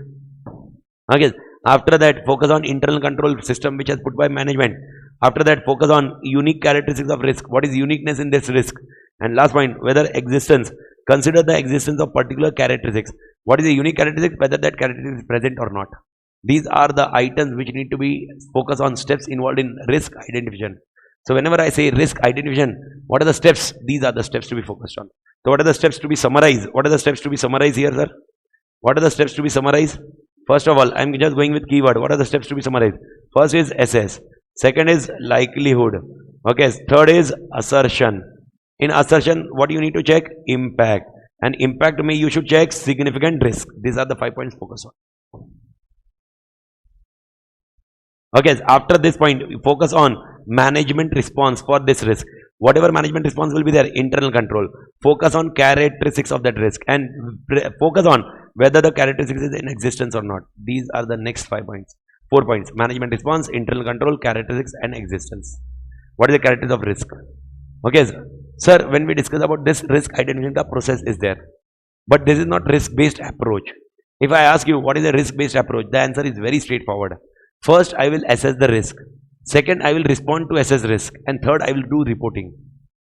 Okay. After that, focus on internal control system which has put by management. After that, focus on unique characteristics of risk. What is uniqueness in this risk? And last point, whether existence. Consider the existence of particular characteristics. What is the unique characteristic? Whether that characteristic is present or not. These are the items which need to be focused on steps involved in risk identification. So whenever I say risk identification, what are the steps? These are the steps to be focused on. So what are the steps to be summarized? What are the steps to be summarized here, sir? What are the steps to be summarized? First of all, I am just going with keyword. What are the steps to be summarized? First is assess. Second is likelihood. Okay. Third is assertion. In assertion, what you need to check? Impact. And impact to me, you should check significant risk. These are the 5 points focus on. Okay, after this point, focus on management response for this risk. Whatever management response will be there, internal control. Focus on characteristics of that risk and focus on whether the characteristics is in existence or not. These are the next 5 points. 4 points. Management response, internal control, characteristics and existence. What is the characteristics of risk? Okay, sir, when we discuss about this risk identification, the process is there. But this is not risk-based approach. If I ask you what is a risk-based approach, the answer is very straightforward. First, I will assess the risk. Second, I will respond to assess risk. And third, I will do reporting.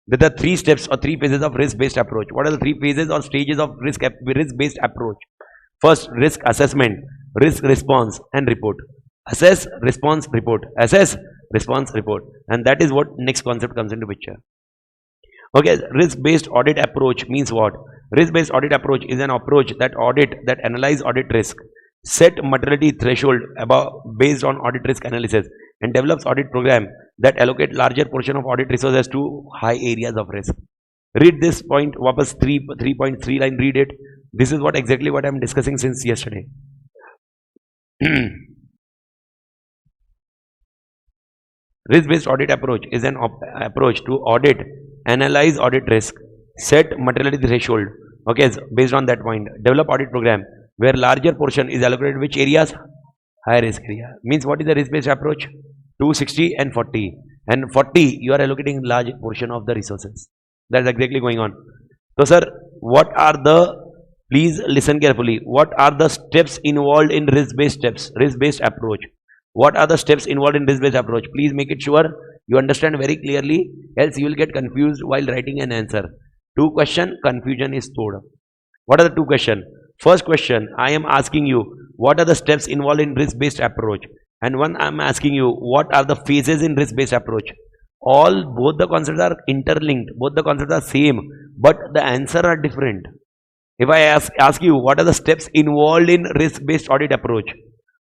There are 3 steps or 3 phases of risk-based approach. What are the 3 phases or stages of risk-based approach? First, risk assessment, risk response and report. Assess, response, report. Assess, response, report. And that is what next concept comes into picture. Okay, risk-based audit approach means what? Risk-based audit approach is an approach that analyze audit risk, set materiality threshold based on audit risk analysis, and develops audit program that allocate larger portion of audit resources to high areas of risk. Read this point, wapas 3.3 line, read it. This is what exactly what I am discussing since yesterday. Risk-based audit approach is an approach to audit, analyze audit risk, set materiality threshold, okay, based on that point, develop audit program where larger portion is allocated which areas? High risk area. Means what is the risk-based approach? 260 and 40. And 40 you are allocating large portion of the resources. That's exactly going on. So sir, what are the, please listen carefully, what are the steps involved in risk-based approach? What are the steps involved in risk-based approach? Please make it sure you understand very clearly, else you will get confused while writing an answer. 2 question, confusion is stored. What are the 2 questions? First question, I am asking you, what are the steps involved in risk-based approach? And one, I am asking you, what are the phases in risk-based approach? Both the concepts are interlinked, both the concepts are same, but the answer are different. If I ask you what are the steps involved in risk-based audit approach,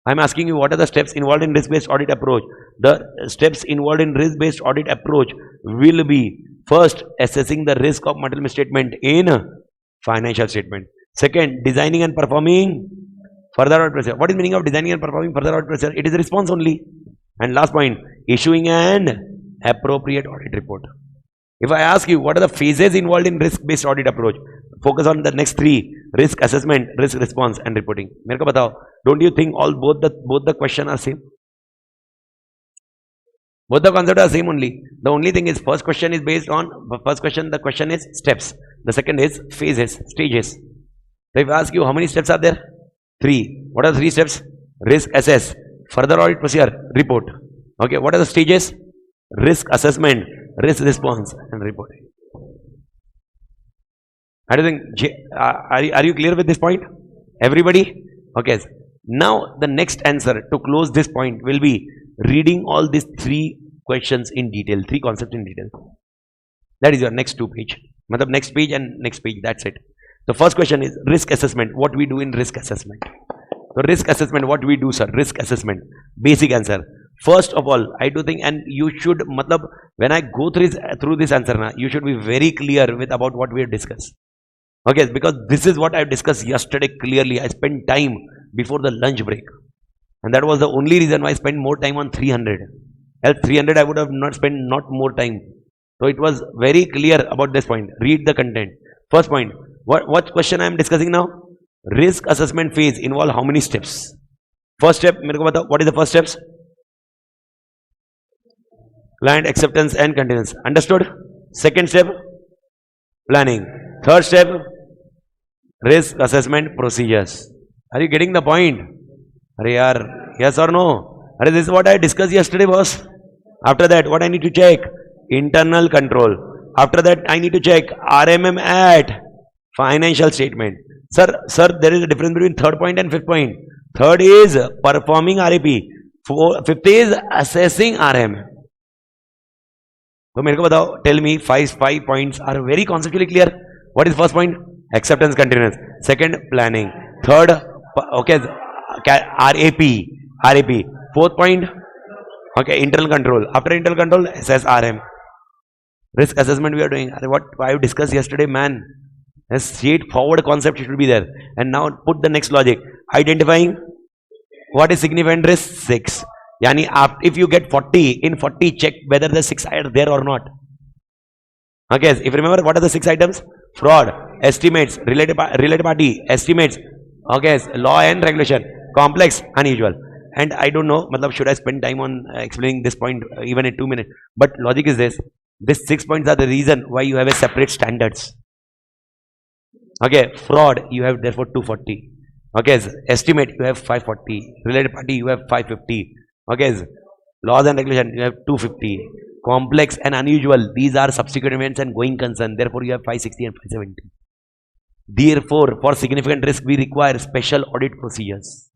I'm asking you what are the steps involved in risk-based audit approach. The steps involved in risk-based audit approach will be first assessing the risk of material misstatement in financial statement. Second, designing and performing further audit procedure. What is meaning of designing and performing further audit procedure? It is a response only. And last point, issuing an appropriate audit report. If I ask you what are the phases involved in risk-based audit approach, focus on the next three: risk assessment, risk response, and reporting. मेरे को बताओ, don't you think both the question are same? Both the concepts are same only. The only thing is the question is steps. The second is phases, stages. So if I ask you how many steps are there? 3. What are the 3 steps? Risk assess, further audit procedure, report. Okay, what are the stages? Risk assessment, risk response, and reporting. I don't think, are you clear with this point? Everybody? Okay. Now the next answer to close this point will be reading all these 3 questions in detail, 3 concepts in detail. That is your next 2 page. Matlab next page and next page, that's it. The first question is risk assessment. What we do in risk assessment? So risk assessment, what we do, sir? Risk assessment. Basic answer. First of all, I do think, and you should, when I go through this answer, you should be very clear with about what we have discussed. Okay, because this is what I discussed yesterday clearly. I spent time before the lunch break. And that was the only reason why I spent more time on 300. Else 300 I would have not spent more time. So it was very clear about this point. Read the content. First point. What question I am discussing now? Risk assessment phase involve how many steps? First step, what is the first steps? Client acceptance and continuance. Understood? Second step, planning. Third step, risk assessment procedures. Are you getting the point? Yes or no? This is what I discussed yesterday, boss. After that, what I need to check? Internal control. After that, I need to check RMM at financial statement. Sir, there is a difference between third point and fifth point. Third is performing RAP. Fifth is assessing RM. So, tell me, 5 points are very conceptually clear. What is first point? Acceptance continuance. Second, planning. Third, okay, RAP. Fourth point, okay, internal control. After internal control, assess RM. Risk assessment we are doing. What I discussed yesterday, man. A straightforward concept should be there. And now put the next logic. Identifying what is significant risk? 6. Yani if you get 40, in 40 check whether the 6 are there or not. Okay, if you remember, what are the 6 items? Fraud, estimates, related party, estimates, okay, law and regulation, complex, unusual. And I don't know, should I spend time on explaining this point even in 2 minutes? But logic is this. These 6 points are the reason why you have a separate standards. Okay, fraud, you have therefore 240. Okay, estimate, you have 540. Related party, you have 550. Okay, laws and regulation, you have 250. Complex and unusual, these are subsequent events and going concern. Therefore, you have 560 and 570. Therefore, for significant risk, we require special audit procedures.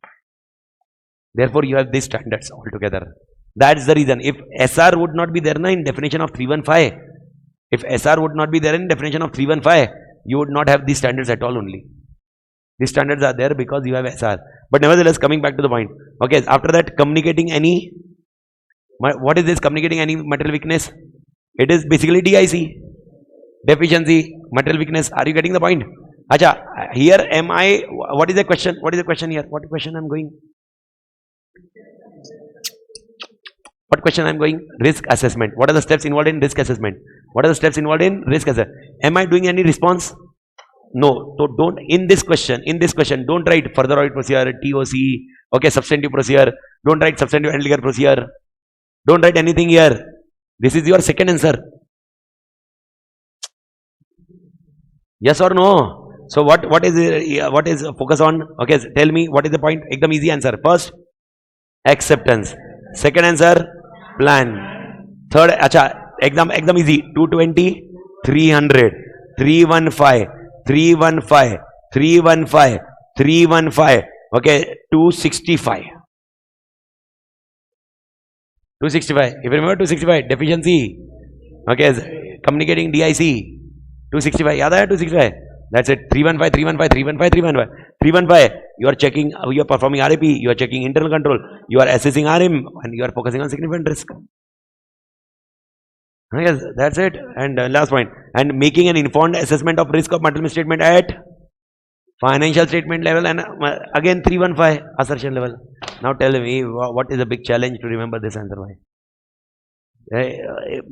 Therefore, you have these standards altogether. That's the reason. If SR would not be there in definition of 315, if SR would not be there in definition of 315, you would not have these standards at all only. These standards are there because you have SR. But nevertheless, coming back to the point. Okay, after that, communicating any, what is this communicating any material weakness? It is basically DIC. Deficiency, material weakness. Are you getting the point? Acha, here am I, what is the question? What is the question here? What question I am going? What question I am going? Risk assessment. What are the steps involved in risk assessment? What are the steps involved in risk assessment? Am I doing any response? No. So don't, in this question, don't write further audit procedure, TOC, okay, substantive procedure. Don't write substantive and legal procedure. Don't write anything here. This is your second answer. Yes or no? So what is focus on? Okay, tell me what is the point? Ekdam easy answer. First, acceptance. Second answer, plan. Third, ekdam easy. 220, 300, 315, 315, 315, 315. Okay, 265. 265. If you remember 265, deficiency. Okay, communicating DIC. 265. Yaad hai 265. That's it. 315, 315, 315, 315. 315. You are checking, you are performing RAP, you are checking internal control, you are assessing RM, and you are focusing on significant risk. Yes, that's it. And last point. And making an informed assessment of risk of multiple statement at financial statement level, and again 315 assertion level. Now tell me, what is the big challenge to remember this answer? Why?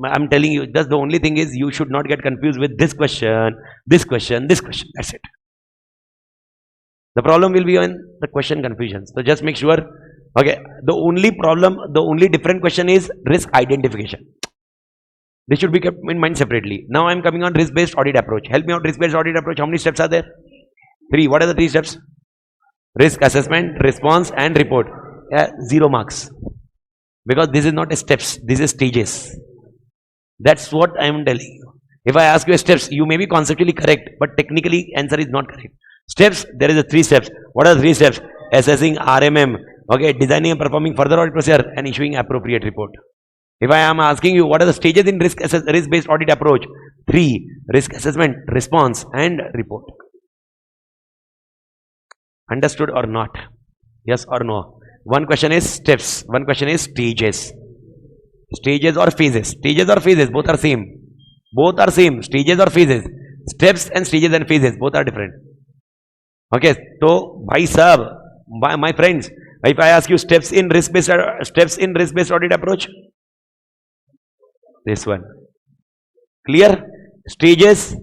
I'm telling you, that's the only thing is you should not get confused with this question, this question, this question. That's it. The problem will be on the question confusion. So just make sure. Okay, the only problem, the only different question is risk identification. This should be kept in mind separately. Now I am coming on risk-based audit approach. Help me out, risk-based audit approach. How many steps are there? 3. What are the 3 steps? Risk assessment, response, and report. 0 marks. Because this is not a steps, this is stages. That's what I am telling you. If I ask you a steps, you may be conceptually correct, but technically answer is not correct. Steps, there is a 3 steps. What are the 3 steps? Assessing RMM, okay, designing and performing further audit procedure, and issuing appropriate report. If I am asking you what are the stages in risk-based audit approach? 3. Risk assessment, response, and report. Understood or not? Yes or no? One question is steps, one question is stages. Stages or phases? Stages or phases, both are same. Both are same, stages or phases. Steps and stages and phases, both are different. Okay, so bhai sahab, my friends, if I ask you steps in risk-based audit approach, this one. Clear? Stages,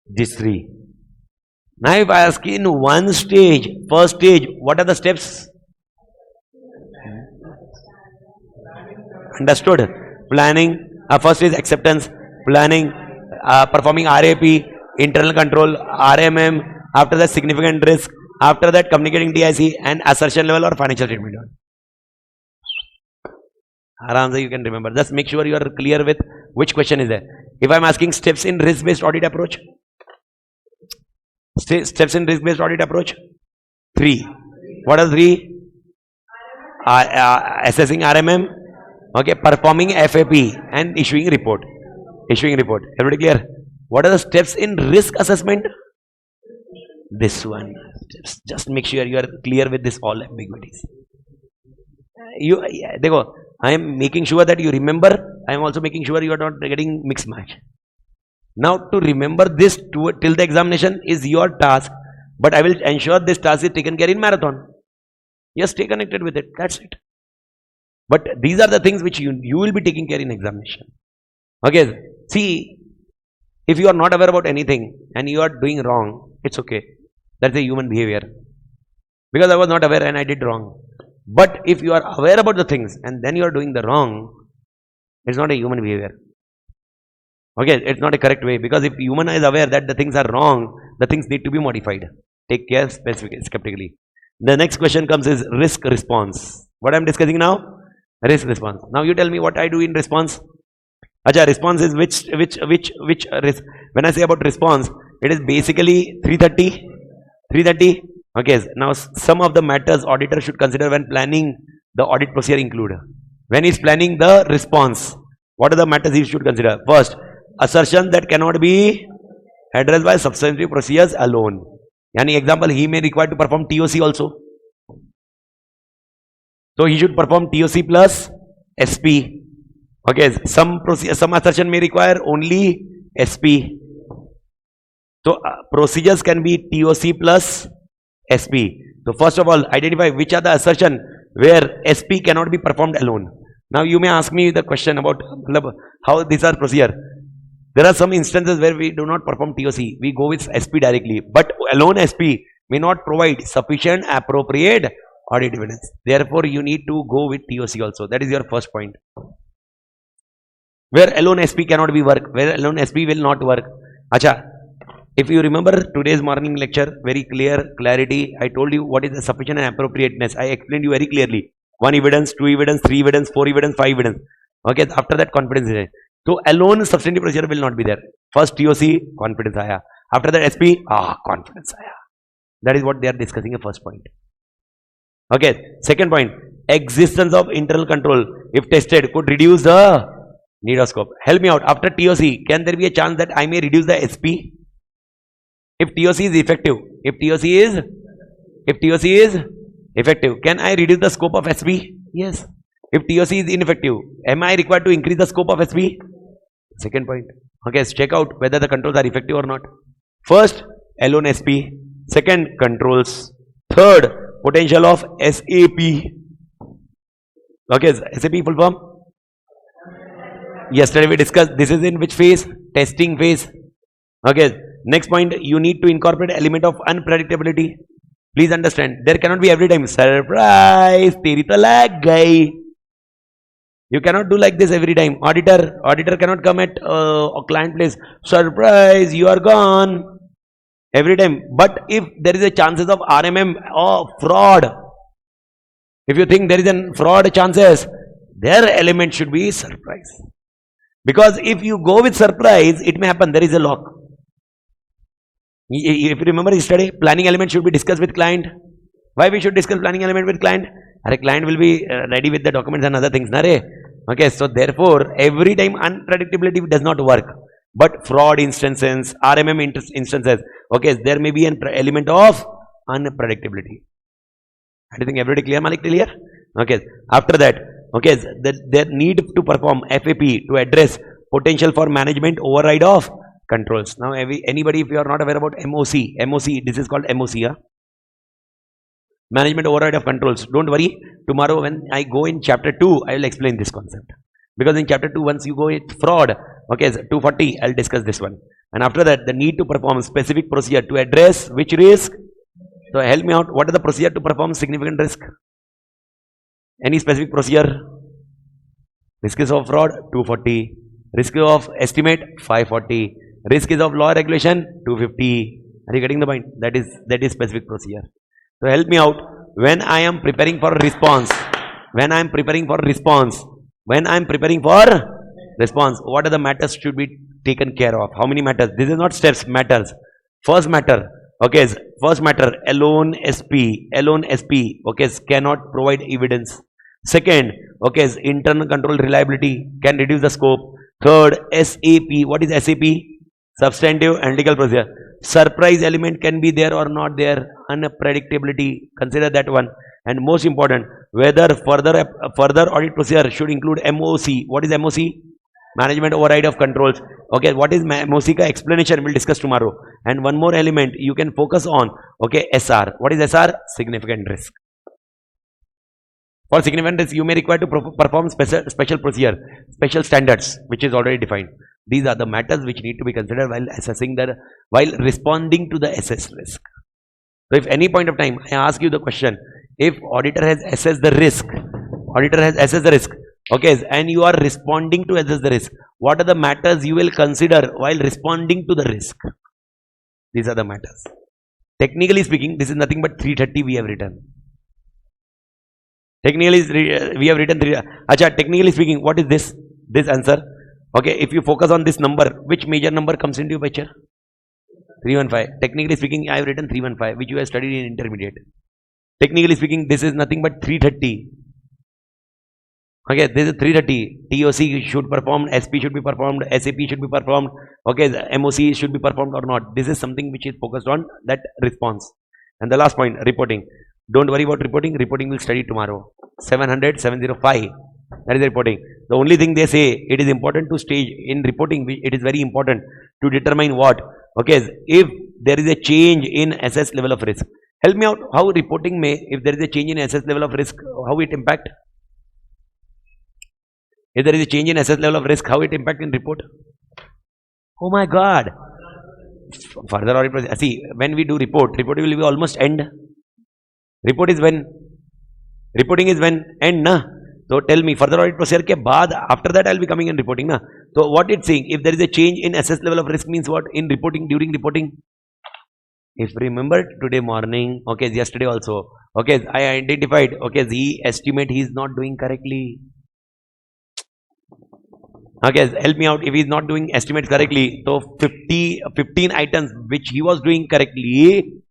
these 3. Now if I ask in one stage, first stage, what are the steps? Understood? Planning, first is acceptance, planning, performing RAP, internal control, RMM, after that significant risk, after that communicating DIC, and assertion level or financial statement. Aram you can remember. Just make sure you are clear with which question is there. If I am asking steps in risk-based audit approach, steps in risk-based audit approach, 3. What are 3? Assessing RMM, okay, performing FAP, and issuing report. Issuing report. Everybody clear? What are the steps in risk assessment? This one. Just make sure you are clear with this all ambiguities. I am making sure that you remember. I am also making sure you are not getting mixed match. Now to remember this till the examination is your task, but I will ensure this task is taken care in marathon. Yes, stay connected with it. That's it. But these are the things which you will be taking care in examination. Okay. See, if you are not aware about anything and you are doing wrong, it's okay. That's a human behavior. Because I was not aware and I did wrong. But if you are aware about the things and then you are doing the wrong, it's not a human behavior. Okay, it's not a correct way, because if human is aware that the things are wrong, the things need to be modified. Take care skeptically. The next question comes is risk response. What I am discussing now? Risk response. Now you tell me what I do in response. Acha, response is which risk? When I say about response, it is basically 330. 330. Okay, now some of the matters auditor should consider when planning the audit procedure include. When he is planning the response, what are the matters he should consider? First, assertion that cannot be addressed by substantive procedures alone. Yani example, he may require to perform TOC also. So he should perform TOC plus SP. Okay, some assertion may require only SP. So procedures can be TOC plus SP. So first of all, identify which are the assertion where SP cannot be performed alone. Now you may ask me the question about how these are procedure. There are some instances where we do not perform TOC. We go with SP directly. But alone SP may not provide sufficient appropriate audit evidence. Therefore, you need to go with TOC also. That is your first point. Where alone SP cannot be work. Where alone SP will not work. Acha. If you remember today's morning lecture, very clarity, I told you what is the sufficient and appropriateness. I explained you very clearly. 1 evidence, 2 evidence, 3 evidence, 4 evidence, 5 evidence. Okay, after that confidence is there. So alone substantive procedure will not be there. First TOC, confidence aaya. After that SP, confidence aaya. That is what they are discussing, a first point. Okay, second point, existence of internal control, if tested, could reduce the Need of scope. Help me out. After TOC, can there be a chance that I may reduce the SP? If TOC is effective, if TOC is effective, can I reduce the scope of SP? Yes. If TOC is ineffective, am I required to increase the scope of SP? Second point. Okay, so check out whether the controls are effective or not. First, alone SP. Second, controls. Third, potential of SAP. Okay, SAP full form? Yesterday we discussed, this is in which phase? Testing phase. Okay, next point, you need to incorporate element of unpredictability. Please understand, there cannot be every time, surprise, teri to lag gayi. You cannot do like this every time. Auditor cannot come at a client place, surprise, you are gone. Every time. But if there is a chances of RMM or fraud, if you think there is a fraud chances, their element should be surprise. Because if you go with surprise, it may happen, there is a lock. If you remember yesterday, planning element should be discussed with client. Why we should discuss planning element with client? Our client will be ready with the documents and other things. Okay, so therefore, every time unpredictability does not work. But fraud instances, RMM instances, okay, there may be an element of unpredictability. I think everybody clear, Malik, clear? Okay, after that, okay, there need to perform FAP to address potential for management override of controls. Now, anybody, if you are not aware about MOC, this is called MOC, huh? Management override of controls. Don't worry, tomorrow when I go in chapter 2, I will explain this concept. Because in chapter 2, once you go with fraud, okay, 240, I'll discuss this one. And after that, the need to perform specific procedure to address which risk? So help me out, what is the procedure to perform significant risk? Any specific procedure? Risk is of fraud, 240. Risk of estimate, 540. Risk is of law regulation, 250. Are you getting the point? That is specific procedure. So help me out, when I am preparing for response, what are the matters should be taken care of? How many matters? This is not steps, matters. First matter, okay, alone SP, okay, cannot provide evidence. Second, okay, internal control reliability can reduce the scope. Third, SAP, what is SAP? Substantive and legal procedure. Surprise element can be there or not there. Unpredictability, consider that one. And most important, whether further audit procedure should include MOC. What is MOC? Management override of controls. Okay, what is MOC ka explanation? We'll discuss tomorrow. And one more element you can focus on. Okay, SR. What is SR? Significant risk. For significant risk, you may require to perform special procedure, special standards, which is already defined. These are the matters which need to be considered while responding to the assessed risk. So if any point of time I ask you the question, if auditor has assessed the risk, okay, and you are responding to assess the risk, what are the matters you will consider while responding to the risk? These are the matters. Technically speaking, this is nothing but 330 we have written. Technically, we have written 3. Technically speaking, what is this? This answer. Okay, if you focus on this number, which major number comes into your picture? 315. Technically speaking, I have written 315, which you have studied in intermediate. Technically speaking, this is nothing but 330. Okay, this is 330. TOC should perform, SP should be performed, SAP should be performed. Okay, the MOC should be performed or not. This is something which is focused on that response. And the last point, reporting. Don't worry about reporting. Reporting will study tomorrow. 700, 705. That is the reporting. The only thing they say, it is important to stage in reporting. It is very important to determine what? Okay, if there is a change in assessed level of risk. Help me out. How reporting may, if there is a change in assessed level of risk, how it impact? If there is a change in assessed level of risk, how it impact in report? Oh my God. Further audit process. See, when we do report will be almost end. Reporting is when end, na? So tell me, further audit procedure ke baad, after that I'll be coming in reporting, na? So what it's saying, if there is a change in assessed level of risk means what? In reporting, during reporting. If remember today morning, okay, yesterday also, okay, I identified, okay, the estimate he is not doing correctly. Okay, help me out. If he is not doing estimates correctly, so 15 items which he was doing correctly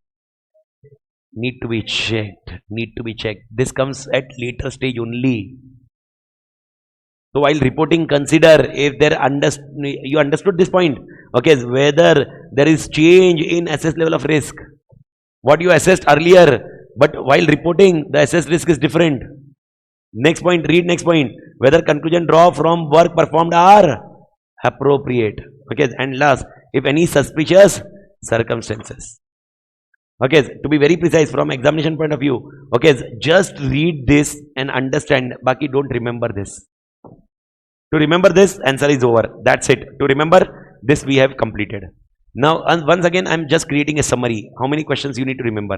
need to be checked. This comes at later stage only. So while reporting, consider if there you understood this point. Okay, whether there is change in assessed level of risk. What you assessed earlier, but while reporting, the assessed risk is different. Next point, read next point. Whether conclusion draw from work performed are appropriate. Okay, and last, if any suspicious circumstances. Okay, to be very precise from examination point of view. Okay, just read this and understand. Baki, don't remember this. To remember this, answer is over. That's it. To remember this, we have completed. Now, once again, I'm just creating a summary. How many questions you need to remember?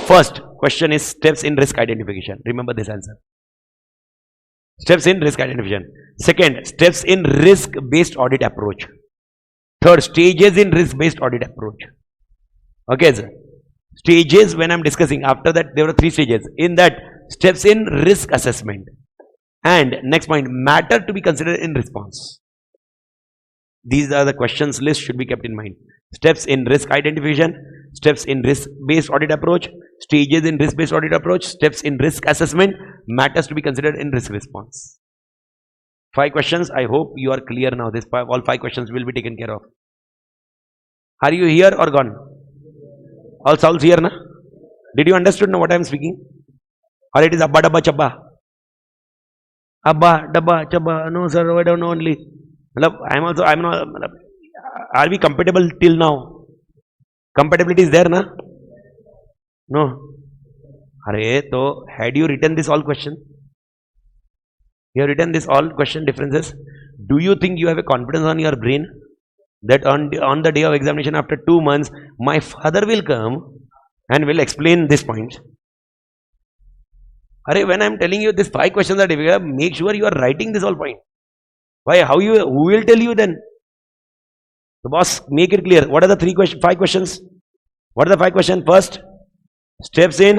First question is steps in risk identification. Remember this answer. Steps in risk identification. Second, steps in risk-based audit approach. Third, stages in risk-based audit approach. Okay, sir. Stages when I'm discussing. After that, there were 3 stages. In that, steps in risk assessment. And next point, matter to be considered in response. These are the questions list should be kept in mind. Steps in risk identification, steps in risk-based audit approach, stages in risk-based audit approach, steps in risk assessment, matters to be considered in risk response. 5 questions. I hope you are clear now. All 5 questions will be taken care of. Are you here or gone? All souls here, na? Did you understand now what I am speaking? Or it is abba dabba chabba? Abba dabba chabba. No sir, I don't know only. I'm not. Are we compatible till now? Compatibility is there, na? No. So had you written this all question? You have written this all question differences. Do you think you have a confidence on your brain that on the day of examination after 2 months, my father will come and will explain this point? When I am telling you these 5 questions are difficult, make sure you are writing this all point. Why? Who will tell you then? The boss, make it clear. What are the 5 questions? What are the 5 questions? First, steps in.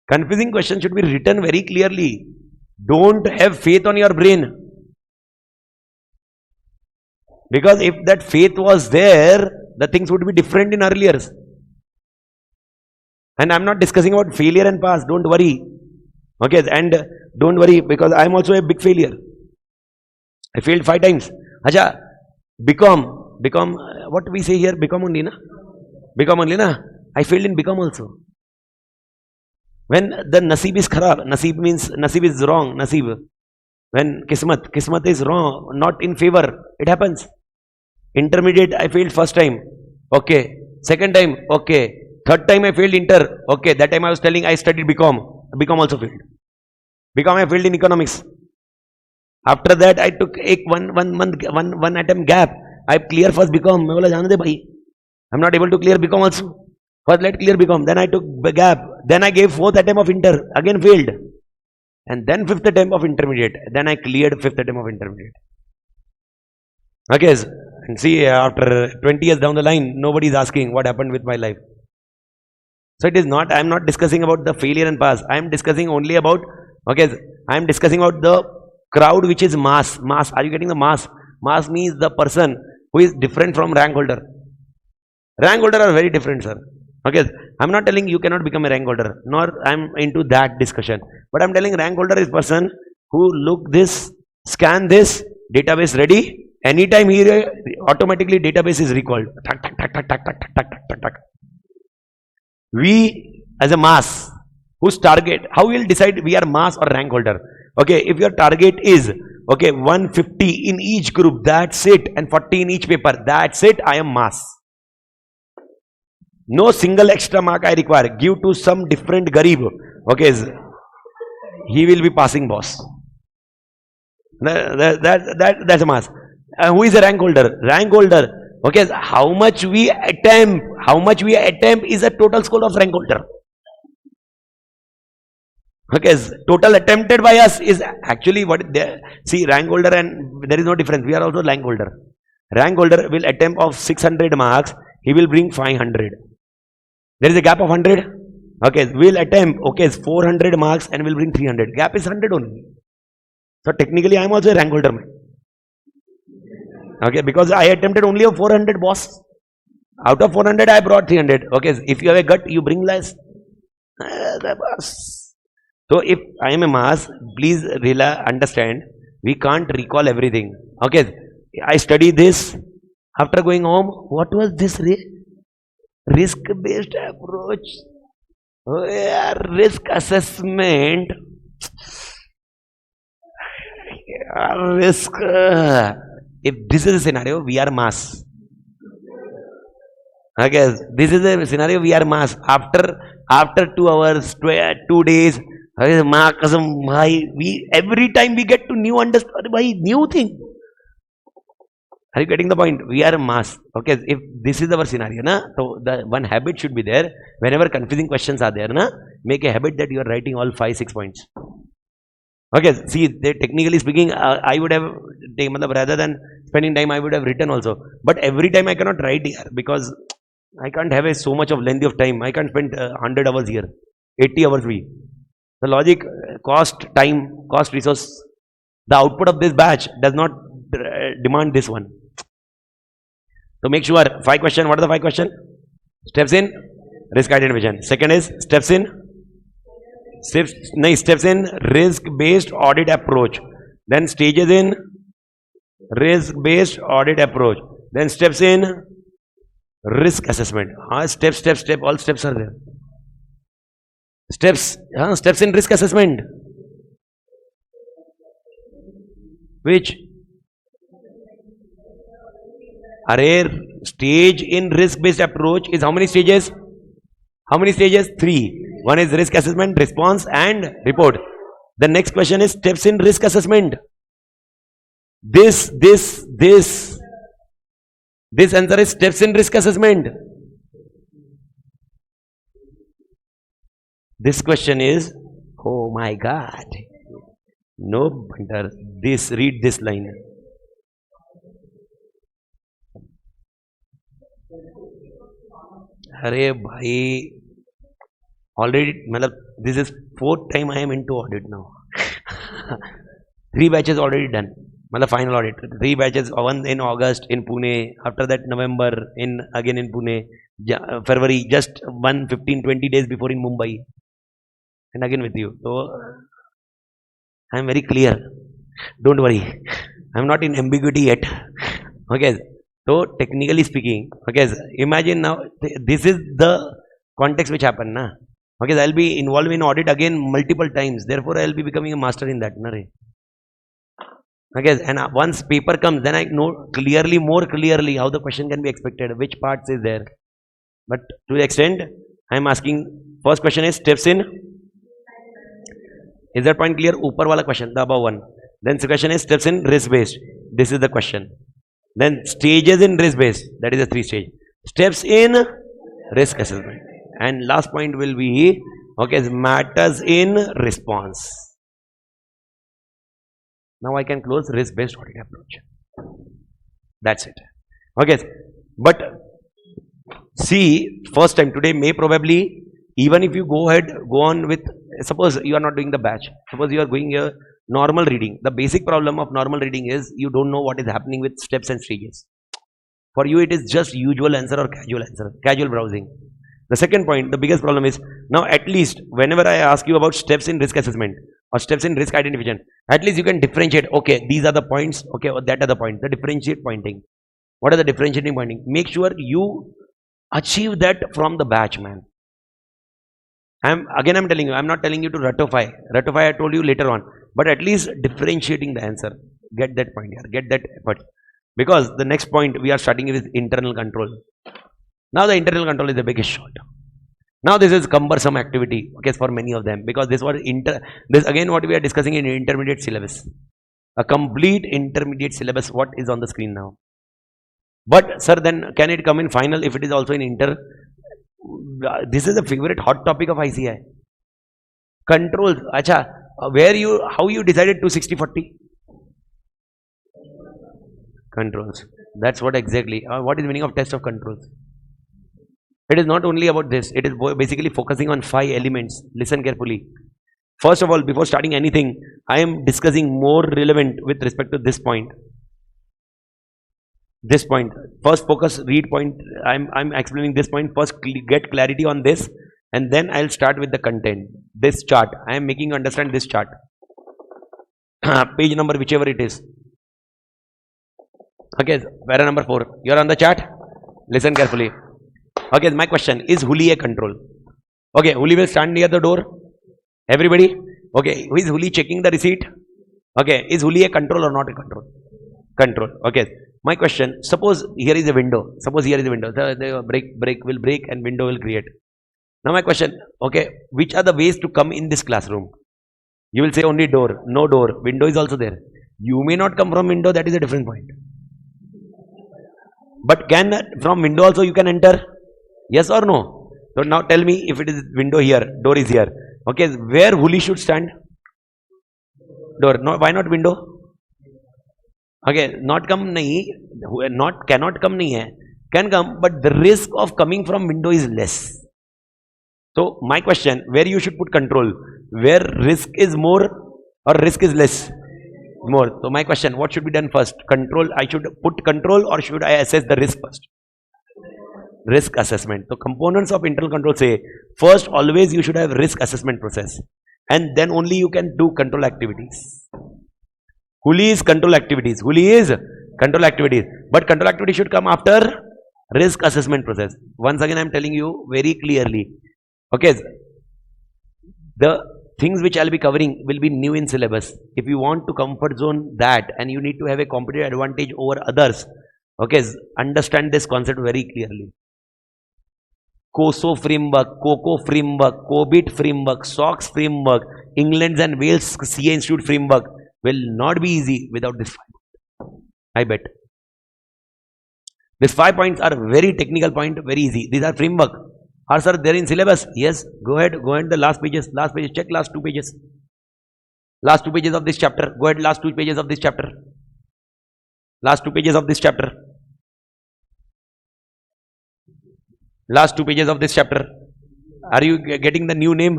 Confusing question should be written very clearly. Don't have faith on your brain. Because if that faith was there, the things would be different in earlier. And I'm not discussing about failure and pass. Don't worry. Okay, and don't worry because I'm also a big failure. I failed 5 times. Acha, become, what we say here, become only, na? Become only, na? I failed in become also. When the nasib is kharab, nasib means nasib is wrong, nasib. When kismat is wrong, not in favor, it happens. Intermediate, I failed first time. Okay. Second time, okay. Third time I failed inter. Okay. That time I was telling I studied become. Become also failed. Become I failed in economics. After that, I took one attempt gap. I clear first become. I'm not able to clear become also. First let clear become. Then I took gap. Then I gave 4th attempt of inter. Again failed. And then 5th attempt of intermediate. Then I cleared 5th attempt of intermediate. Okay. And see, after 20 years down the line, nobody is asking what happened with my life. So it is not, I am not discussing about the failure and pass. I am discussing only about, okay, I am discussing about the crowd which is mass. Mass, are you getting the mass? Mass means the person who is different from rank holder. Rank holder are very different, sir. Okay, I am not telling you cannot become a rank holder, nor I am into that discussion. But I am telling rank holder is person who look this, scan this, database ready. Anytime he automatically database is recalled. We as a mass, whose target, how we will decide we are mass or rank holder? Okay, if your target is, okay, 150 in each group, that's it, and 40 in each paper, that's it, I am mass. No single extra mark I require. Give to some different garib. Okay, he will be passing boss. That's a mass. Who is a rank holder? Rank holder. Okay, how much we attempt is a total score of rank holder. Okay, total attempted by us is actually what they see. Rank holder and there is no difference. We are also rank holder. Rank holder will attempt of 600 marks. He will bring 500. There is a gap of 100. Okay, will attempt. Okay, 400 marks and will bring 300. Gap is 100 only. So technically, I am also a rank holder. Okay, because I attempted only a 400 boss. Out of 400, I brought 300. Okay, if you have a gut, you bring less. So if I am a mass, please understand, we can't recall everything. Okay, I study this. After going home, what was this risk-based approach? Oh, yeah, risk assessment. Risk. If this is a scenario, we are mass. Okay, this is a scenario, we are mass. After 2 hours, 2 days, we every time we get to new understand by new thing. Are you getting the point? We are a mass. Okay, if this is our scenario, na, so the one habit should be there. Whenever confusing questions are there, na, make a habit that you are writing all 5-6 points. Okay, see, technically speaking, I would have taken, rather than spending time, I would have written also. But every time I cannot write here because I can't have so much of length of time. I can't spend 100 hours here, 80 hours. The logic, cost, time, cost, resource. The output of this batch does not demand this one. So make sure 5 questions. What are the 5 questions? Steps in risk identification. Second is steps in risk-based audit approach. Then stages in risk-based audit approach. Then steps in risk assessment. Step. All steps are there. Steps in risk assessment. Which? Stage in risk-based approach is how many stages? How many stages? 3. One is risk assessment, response and report. The next question is steps in risk assessment. This answer is steps in risk assessment. This question is, oh my God. No wonder. Read this line. Arey bhai. Already, this is 4th time I am into audit now. 3 batches already done. Final audit. 3 batches, one in August in Pune. After that, November again in Pune. February, just 15-20 days before in Mumbai. And again with you. So, I am very clear. Don't worry. I am not in ambiguity yet. Okay. So, technically speaking, okay, imagine now, this is the context which happened. Na? Okay, I will be involved in audit again multiple times. Therefore, I will be becoming a master in that. Okay, and once paper comes, then I know more clearly how the question can be expected, which parts is there. But to the extent, I am asking, first question is steps in. Is that point clear? Upar wala question, the above one. Then the question is steps in risk based. This is the question. Then stages in risk based. That is the 3 stage. Steps in risk assessment. And last point will be, okay, matters in response. Now I can close risk-based audit approach. That's it. Okay, but see, first time today may probably, even if you go on with, suppose you are not doing the batch. Suppose you are going your normal reading. The basic problem of normal reading is you don't know what is happening with steps and stages. For you, it is just usual answer or casual browsing. The second point, the biggest problem is, now at least whenever I ask you about steps in risk assessment or steps in risk identification, at least you can differentiate, okay, these are the points, okay, or that are the points, the differentiate pointing. What are the differentiating pointing? Make sure you achieve that from the batch, man. I'm telling you, I'm not telling you to ratify. Ratify, I told you later on. But at least differentiating the answer. Get that point here, get that effort. Because the next point we are starting with internal control. Now the internal control is the biggest shot. Now this is cumbersome activity, okay, for many of them, because this again what we are discussing in intermediate syllabus. A complete intermediate syllabus, what is on the screen now. But sir, then can it come in final if it is also in inter? This is a favorite hot topic of ICI. Controls. Acha, how you decided 260-40? Controls. That's what exactly. What is the meaning of test of controls? It is not only about this. It is basically focusing on 5 elements. Listen carefully. First of all, before starting anything, I am discussing more relevant with respect to this point. This point. First focus, read point. I'm explaining this point. First get clarity on this. and then I'll start with the content. This chart, I am making you understand this chart. Page number, whichever it is. Okay, para number 4. You're on the chart? Listen carefully. Okay, my question is Huli a control? Okay, Huli will stand near the door. Everybody? Okay, who is Huli checking the receipt? Okay, is Huli a control or not a control? Control. Okay, my question, suppose here is a window. Suppose here is a window. The break will break and window will create. Now my question, okay, which are the ways to come in this classroom? You will say only door. No door. Window is also there. You may not come from window, that is a different point. But can from window also you can enter? Yes or no? So now tell me, if it is window here, door is here. Okay, where Huli should stand? Door. No, why not window? Okay, not come nahi, not cannot come nahi hai. Can come, but the risk of coming from window is less. So my question, where you should put control? Where risk is more or risk is less? More. So my question, what should be done first? Control, I should put control or should I assess the risk first? Risk assessment. So components of internal control say, first always you should have risk assessment process, and then only you can do control activities. Huli is control activities. Huli is control activities. But control activity should come after risk assessment process. Once again I am telling you very clearly. Okay, the things which I'll be covering will be new in syllabus. If you want to comfort zone that and you need to have a competitive advantage over others, okay, understand this concept very clearly. COSO framework, COCO framework, COBIT framework, SOX framework, England and Wales CA Institute framework will not be easy without this 5. I bet. These 5 points are very technical point, very easy. These are framework. Are sir there in syllabus? Yes. Go ahead the last pages. Check last 2 pages. Last 2 pages of this chapter. Go ahead, last 2 pages of this chapter. Last 2 pages of this chapter. Last 2 pages of this chapter. Are you getting the new name?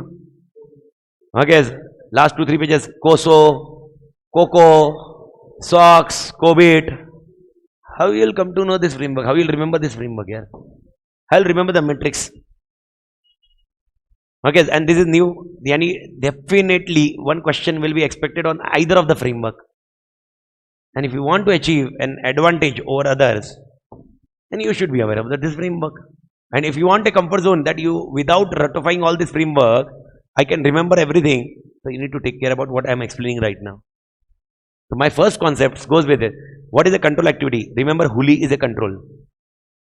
Okay. Last 2-3 pages. COSO, COCO, SOX, COBIT. How you will come to know this framework? How you will remember this framework here? How will remember the metrics? Okay, and this is new. Definitely one question will be expected on either of the framework. And if you want to achieve an advantage over others, then you should be aware of this framework. And if you want a comfort zone that you, without ratifying all this framework, I can remember everything. So you need to take care about what I am explaining right now. So my first concept goes with it. What is a control activity? Remember, Huli is a control.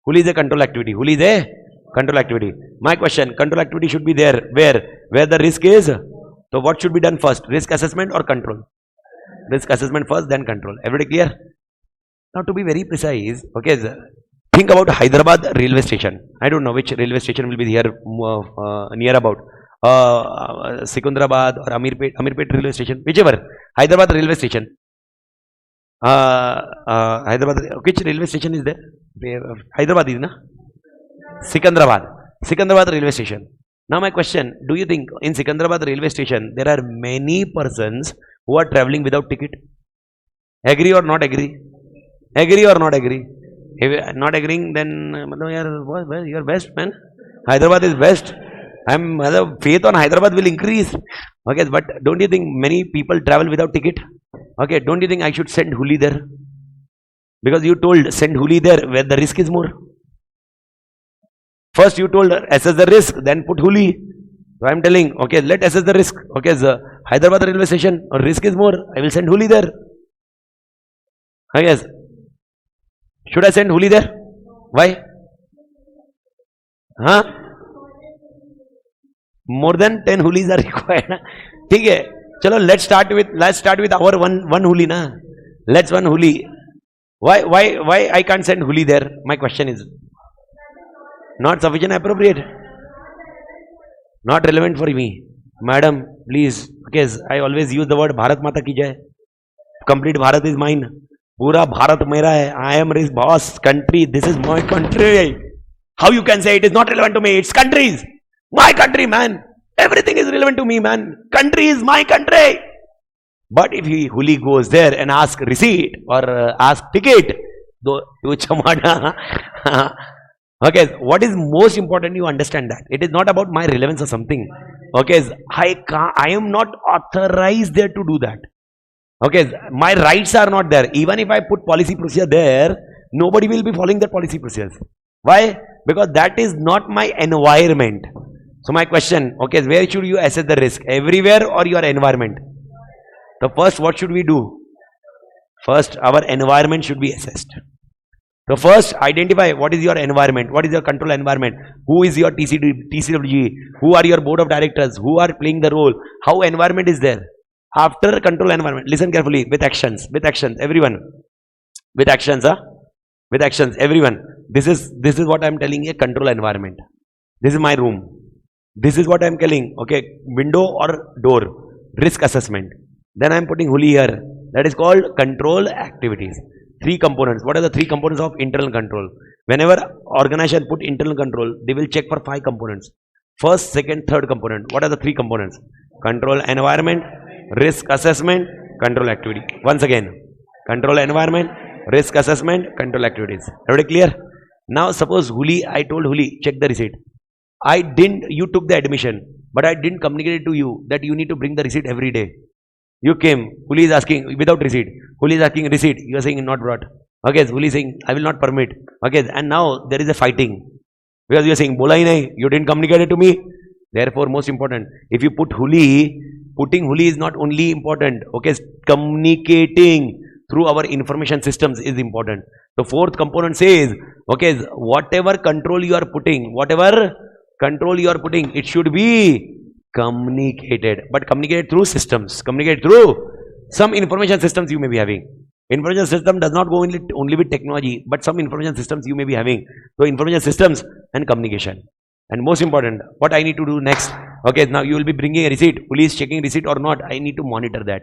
Huli is a control activity. Huli is a control activity. My question, control activity should be there. Where the risk is. So what should be done first? Risk assessment or control? Risk assessment first, then control. Everybody clear? Now to be very precise, okay, think about Hyderabad railway station. I don't know which railway station will be here near about. Secunderabad or Amirpet railway station, whichever. Hyderabad railway station. Hyderabad, which railway station is there? Hyderabad is, na? Secunderabad railway station. Now my question, do you think in Secunderabad railway station there are many persons who are travelling without ticket? Agree or not agree? Agree or not agree? If you are not agreeing, then you are best, man. Hyderabad is best. Faith on Hyderabad will increase. Okay, but don't you think many people travel without ticket? Okay, don't you think I should send Huli there? Because you told send Huli there where the risk is more. First you told assess the risk, then put Huli. So I am telling, okay, let assess the risk. Okay, the Hyderabad railway station, risk is more. I will send Huli there. Yes. Should I send Huli there? Why? Huh? More than 10 Hulis are required. Okay. Chalo, let's start with our one Huli, na. Let's one Huli. Why I can't send Huli there? My question is not sufficient appropriate. Not relevant for me. Madam, please, because I always use the word Bharat Mata ki jai. Complete Bharat is mine. Pura Bharat mera hai. I am his boss. Country, this is my country. How you can say it is not relevant to me? It's countries. My country, man. Everything is relevant to me, man. Country is my country. But if Huli goes there and ask receipt or ask ticket, Okay, what is most important, you understand that. It is not about my relevance or something. Okay, I am not authorized there to do that. Okay, my rights are not there. Even if I put policy procedure there, nobody will be following that policy procedures. Why? Because that is not my environment. So my question, okay, where should you assess the risk? Everywhere or your environment? So first, what should we do? First, our environment should be assessed. So first, identify what is your environment, what is your control environment, who is your TCWG, who are your board of directors, who are playing the role, how environment is there. After control environment, listen carefully, with actions, everyone, with actions, with actions, everyone. This is what I am telling you, control environment. This is my room. This is what I am telling, okay, window or door, risk assessment. Then I am putting huli here. That is called control activities. Three components. What are the three components of internal control? Whenever organization put internal control, they will check for 5 components. First, second, third component. What are the 3 components? Control environment, risk assessment, control activity. Once again, control environment, risk assessment, control activities. Everybody clear? Now suppose Huli, I told Huli, check the receipt. You took the admission, but I didn't communicate it to you that you need to bring the receipt every day. You came, Huli is asking without receipt. Huli is asking receipt. You are saying not brought. Okay, Huli is saying I will not permit. Okay, and now there is a fighting because you are saying bola hi nahi, you didn't communicate it to me. Therefore, most important, if you put Huli, putting Huli is not only important. Okay, communicating through our information systems is important. The fourth component says, okay, whatever control you are putting, it should be communicated, but communicate through systems, communicate through some information systems you may be having. Information system does not go only with technology, but some information systems you may be having. So information systems and communication. And most important, what I need to do next, okay, now you will be bringing a receipt, police checking receipt or not, I need to monitor that.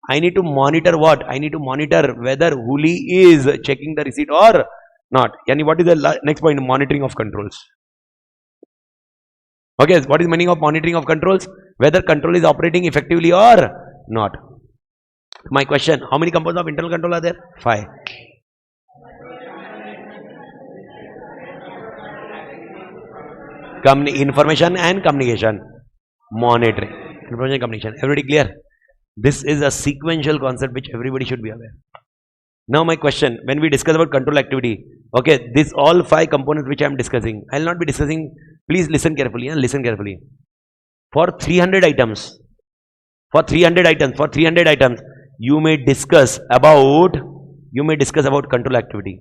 I need to monitor what? I need to monitor whether Huli is checking the receipt or not. Yani, what is the next point? Monitoring of controls. Okay, what is the meaning of monitoring of controls? Whether control is operating effectively or not. My question, how many components of internal control are there? 5. Information and communication. Monitoring. Information and communication. Everybody clear? This is a sequential concept which everybody should be aware. Now my question, when we discuss about control activity, okay, this all 5 components which I am discussing, I will not be discussing, please listen carefully and listen carefully. For 300 items, you may discuss about control activity.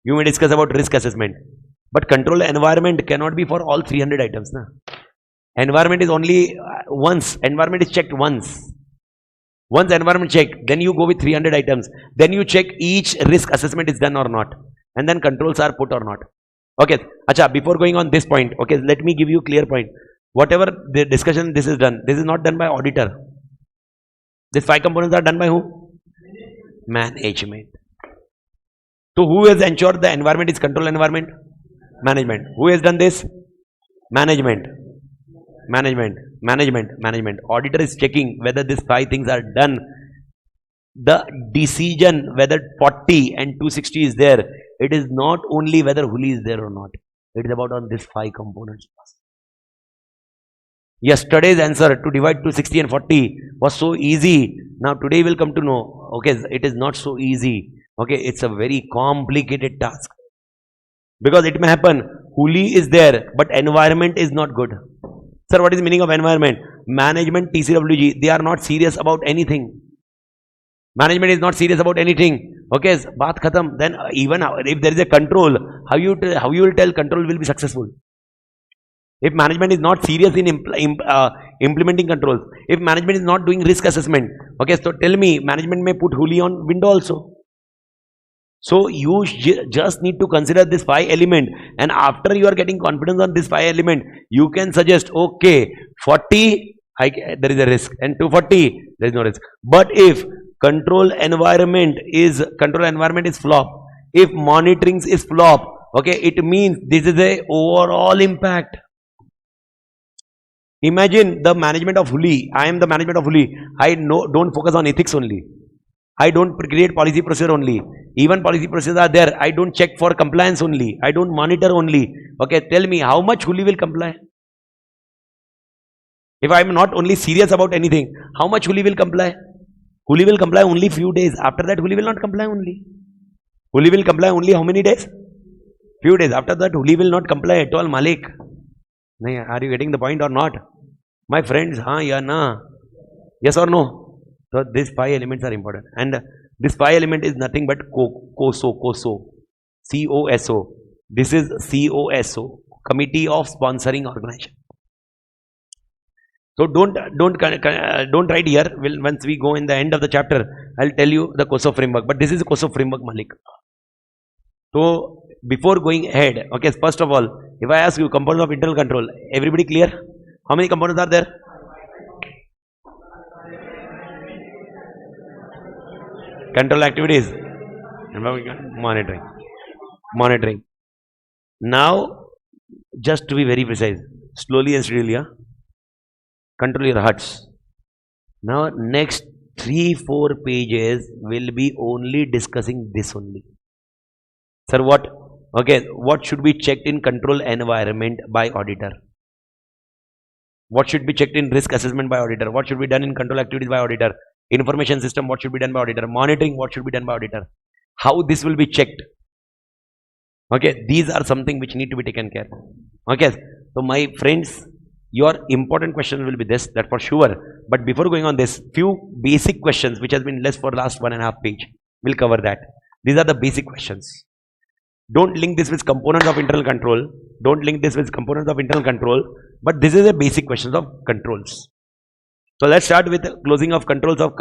You may discuss about risk assessment. But control environment cannot be for all 300 items. Na? Environment is only once. Environment is checked once. Once environment check, then you go with 300 items. Then you check each risk assessment is done or not. And then controls are put or not. Okay. Acha, before going on this point, okay, let me give you a clear point. Whatever the discussion this is done, this is not done by auditor. These 5 components are done by who? Management. So who has ensured the environment is control environment? Management. Who has done this? Management. Auditor is checking whether these 5 things are done. The decision whether 40 and 260 is there, it is not only whether Huli is there or not. It is about on these 5 components. Yesterday's answer to divide 260 and 40 was so easy. Now today we'll come to know, okay, it is not so easy. Okay, it's a very complicated task. Because it may happen, Huli is there, but environment is not good. Sir, what is the meaning of environment? Management, TCWG, they are not serious about anything. Management is not serious about anything. Okay, baat khatam. Then even if there is a control, how you will tell control will be successful? If management is not serious in implementing controls, if management is not doing risk assessment, okay, so tell me, management may put Huli on window also. So you just need to consider this 5 element, and after you are getting confidence on this 5 element, you can suggest, okay, 40, there is a risk, and 240, there is no risk. But if control environment is flop, if monitoring is flop, okay, it means this is a overall impact. Imagine the management of Huli. I am the management of Huli. I don't focus on ethics only. I don't create policy procedure only. Even policy procedures are there. I don't check for compliance only. I don't monitor only. Okay, tell me how much Huli will comply? If I am not only serious about anything, how much Huli will comply? Huli will comply only few days. After that, Huli will not comply only. Huli will comply only how many days? Few days. After that, Huli will not comply at all, Malik. Are you getting the point or not? My friends, yeah, na. Yes or no? So these 5 elements are important. And this 5 element is nothing but COSO. C-O-S-O. This is COSO. Committee of Sponsoring Organization. So don't write here. Once we go in the end of the chapter, I'll tell you the COSO framework. But this is the COSO framework, Malik. So before going ahead, okay, first of all, if I ask you components of internal control, everybody clear? How many components are there? Control activities, monitoring. Now, just to be very precise, slowly and steadily, control your hearts. Now, next 3-4 pages will be only discussing this only. Sir, what? Okay, what should be checked in control environment by auditor? What should be checked in risk assessment by auditor? What should be done in control activities by auditor? Information system, what should be done by auditor? Monitoring, what should be done by auditor? How this will be checked? Okay, these are something which need to be taken care of. Okay, so my friends, your important question will be this, that for sure. But before going on this, few basic questions which has been less for last 1.5 page, we'll cover that. These are the basic questions. Don't link this with components of internal control. Don't link this with components of internal control. But this is a basic question of controls. So let's start with closing of controls of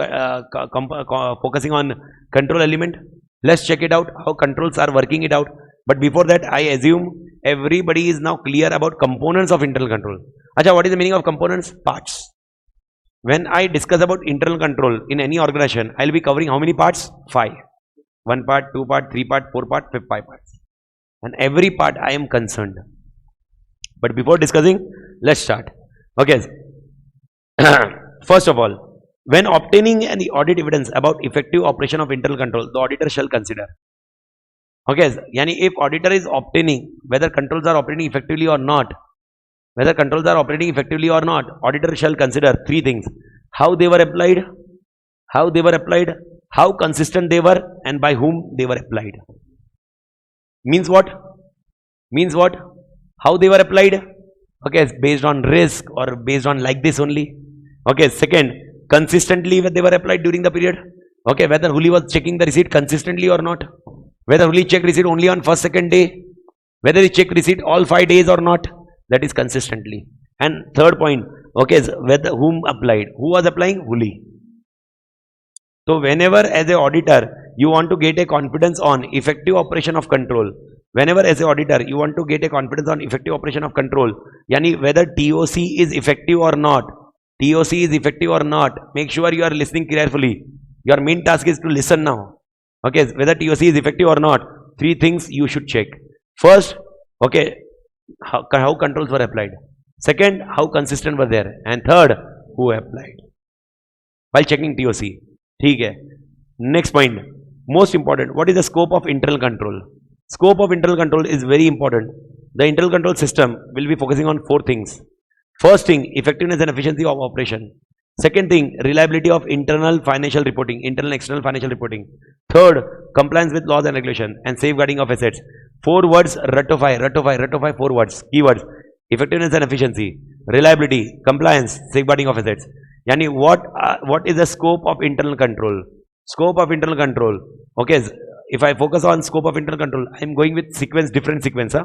focusing on control element. Let's check it out, how controls are working it out. But before that, I assume everybody is now clear about components of internal control. Acha, what is the meaning of components? Parts. When I discuss about internal control in any organization, I will be covering how many parts? 5. 1 part, 2 part, 3 part, 4 part, 5 parts. And every part I am concerned. But before discussing, let's start. Okay. First of all, when obtaining any audit evidence about effective operation of internal control, the auditor shall consider. Okay, yani if auditor is obtaining whether controls are operating effectively or not, auditor shall consider 3 things: how they were applied, how consistent they were, and by whom they were applied. Means what? How they were applied? Okay, it's based on risk or based on like this only. Okay, second, consistently when they were applied during the period. Okay, whether Huli was checking the receipt consistently or not. Whether Huli checked receipt only on first, second day. Whether he checked receipt all 5 days or not. That is consistently. And third point, okay, whether whom applied. Who was applying? Huli. So whenever as an auditor you want to get a confidence on effective operation of control, whenever as an auditor you want to get a confidence on effective operation of control, yani whether TOC is effective or not, make sure you are listening carefully. Your main task is to listen now. Okay, whether TOC is effective or not, 3 things you should check. First, okay, how controls were applied. Second, how consistent were there. And third, who applied. While checking TOC. Okay. Next point, most important, what is the scope of internal control? Scope of internal control is very important. The internal control system will be focusing on 4 things. First thing, effectiveness and efficiency of operation. Second thing, reliability of internal financial reporting, internal external financial reporting. Third, compliance with laws and regulations and safeguarding of assets. 4 words, ratify 4 words, keywords. Effectiveness and efficiency, reliability, compliance, safeguarding of assets. Yani what is the scope of internal control? Scope of internal control. Okay, if I focus on scope of internal control, I am going with sequence, different sequence.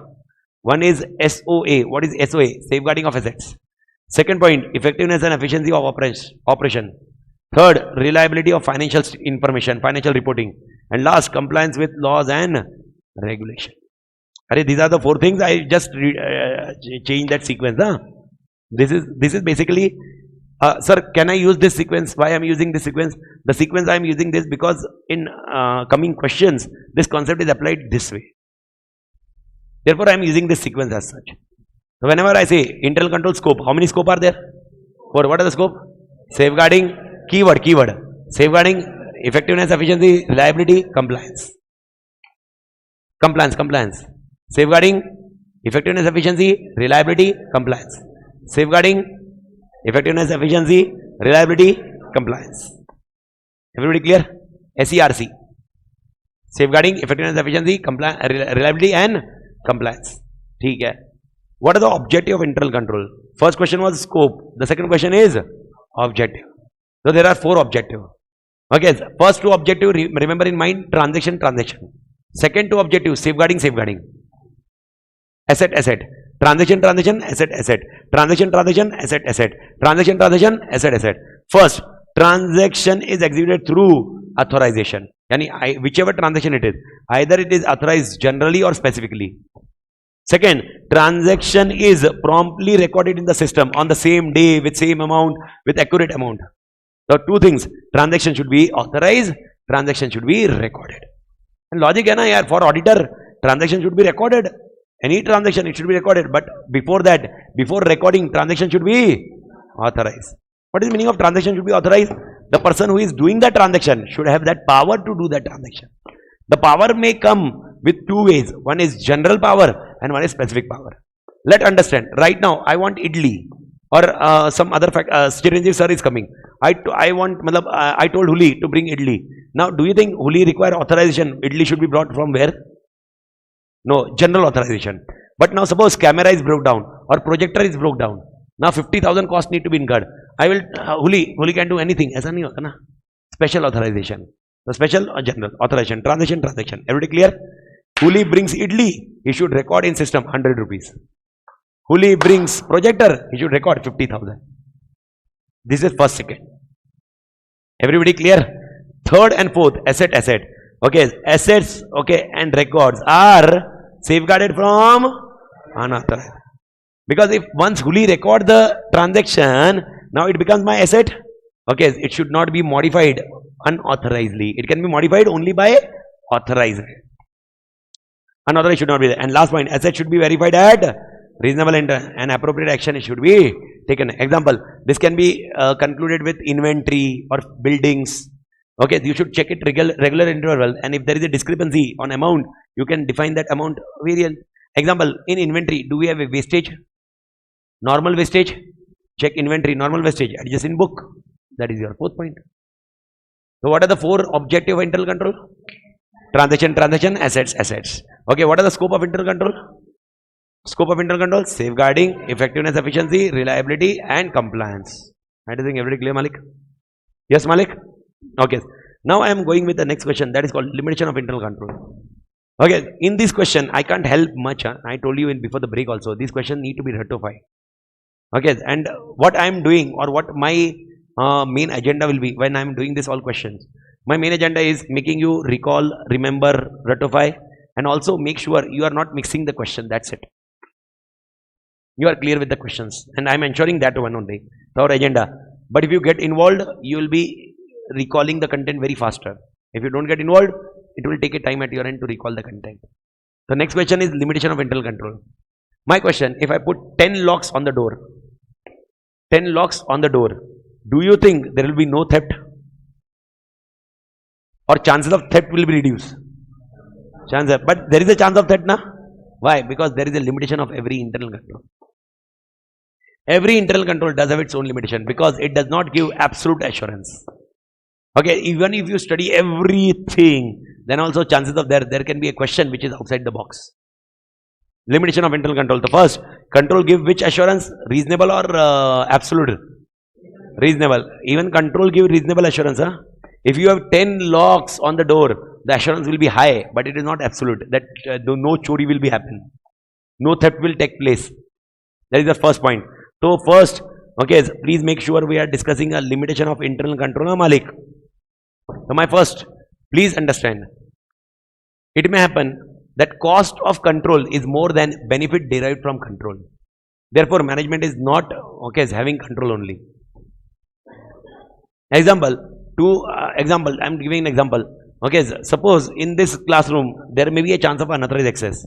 One is SOA. What is SOA? Safeguarding of assets. Second point, effectiveness and efficiency of operation. Third, reliability of financial information, financial reporting. And last, compliance with laws and regulation. These are the 4 things. I just changed that sequence. This is basically, sir, can I use this sequence? Why I am using this sequence? The sequence I am using this because in coming questions, this concept is applied this way. Therefore, I am using this sequence as such. So whenever I say internal control scope, how many scope are there? 4. What are the scope? Safeguarding, keyword. Safeguarding effectiveness, efficiency, reliability, compliance. Compliance. Safeguarding, effectiveness, efficiency, reliability, compliance. Safeguarding, effectiveness, efficiency, reliability, compliance. Everybody clear? SERC. Safeguarding, effectiveness, efficiency, reliability and compliance. ठीक है. What are the objective of internal control? First question was scope. The second question is objective. So there are 4 objectives. Okay. First 2 objectives, remember in mind, transaction. Second 2 objectives, safeguarding. Asset. Transaction, asset. Transaction, asset. First, transaction is executed through authorization. Yani, whichever transaction it is, either it is authorized generally or specifically. Second, transaction is promptly recorded in the system on the same day with same amount, with accurate amount. So 2 things, transaction should be authorized, transaction should be recorded. And logic hai na yaar, for auditor, transaction should be recorded. Any transaction, it should be recorded. But before that, before recording, transaction should be authorized. What is the meaning of transaction should be authorized? The person who is doing the transaction should have that power to do that transaction. The power may come with 2 ways. One is general power and one is specific power. Let's understand. Right now, I want idli or some other fact. Ch.3 sir is coming. I told Huli to bring idli. Now, do you think Huli require authorization? Idli should be brought from where? No, general authorization. But now suppose camera is broke down or projector is broke down. Now 50,000 cost need to be incurred. I will, Huli can do anything. Aisa nahi hota na. Special authorization. The special or general authorization. Transaction. Everybody clear? Huli brings idli. He should record in system 100 rupees. Huli brings projector. He should record 50,000. This is first, second. Everybody clear? Third and fourth, asset. Okay, assets, okay, and records are safeguarded from unauthorized. Because if once Huli record the transaction, now it becomes my asset. Okay, it should not be modified unauthorizedly. It can be modified only by authorized. Unauthorized should not be there. And last point, asset should be verified at reasonable and appropriate action should be taken. Example, this can be concluded with inventory or buildings. Okay, you should check it regular interval, and if there is a discrepancy on amount, you can define that amount variant. Example, in inventory, do we have a wastage? Normal wastage? Check inventory, normal wastage, adjust in book. That is your 4th point. So what are the 4 objectives of internal control? Transaction, assets. Okay, what are the scope of internal control? Scope of internal control, safeguarding, effectiveness, efficiency, reliability and compliance. I think everybody clear, Malik? Yes, Malik? Okay, now I am going with the next question, that is called limitation of internal control. Okay, in this question I can't help much. I told you before the break also, this question need to be rectified. Okay, and what I am doing or what my main agenda will be when I am doing this all questions. My main agenda is making you recall, remember, rectify, and also make sure you are not mixing the question. That's it. You are clear with the questions, and I am ensuring that one only. Our agenda. But if you get involved, you will be recalling the content very faster. If you don't get involved, it will take a time at your end to recall the content. The next question is limitation of internal control. My question, if I put 10 locks on the door, do you think there will be no theft? Or chances of theft will be reduced? But there is a chance of theft, na? Why? Because there is a limitation of every internal control. Every internal control does have its own limitation because it does not give absolute assurance. Okay, even if you study everything, then also chances of there can be a question which is outside the box. Limitation of internal control. The first, control give which assurance? Reasonable or absolute? Reasonable. Even control give reasonable assurance. Huh? If you have 10 locks on the door, the assurance will be high, but it is not absolute. That no chori will be happen. No theft will take place. That is the first point. So first, okay, please make sure we are discussing a limitation of internal control, Malik. So my first, please understand, it may happen that cost of control is more than benefit derived from control. Therefore, management is not okay having control only. Example, I am giving an example. Okay, suppose in this classroom there may be a chance of unauthorized access.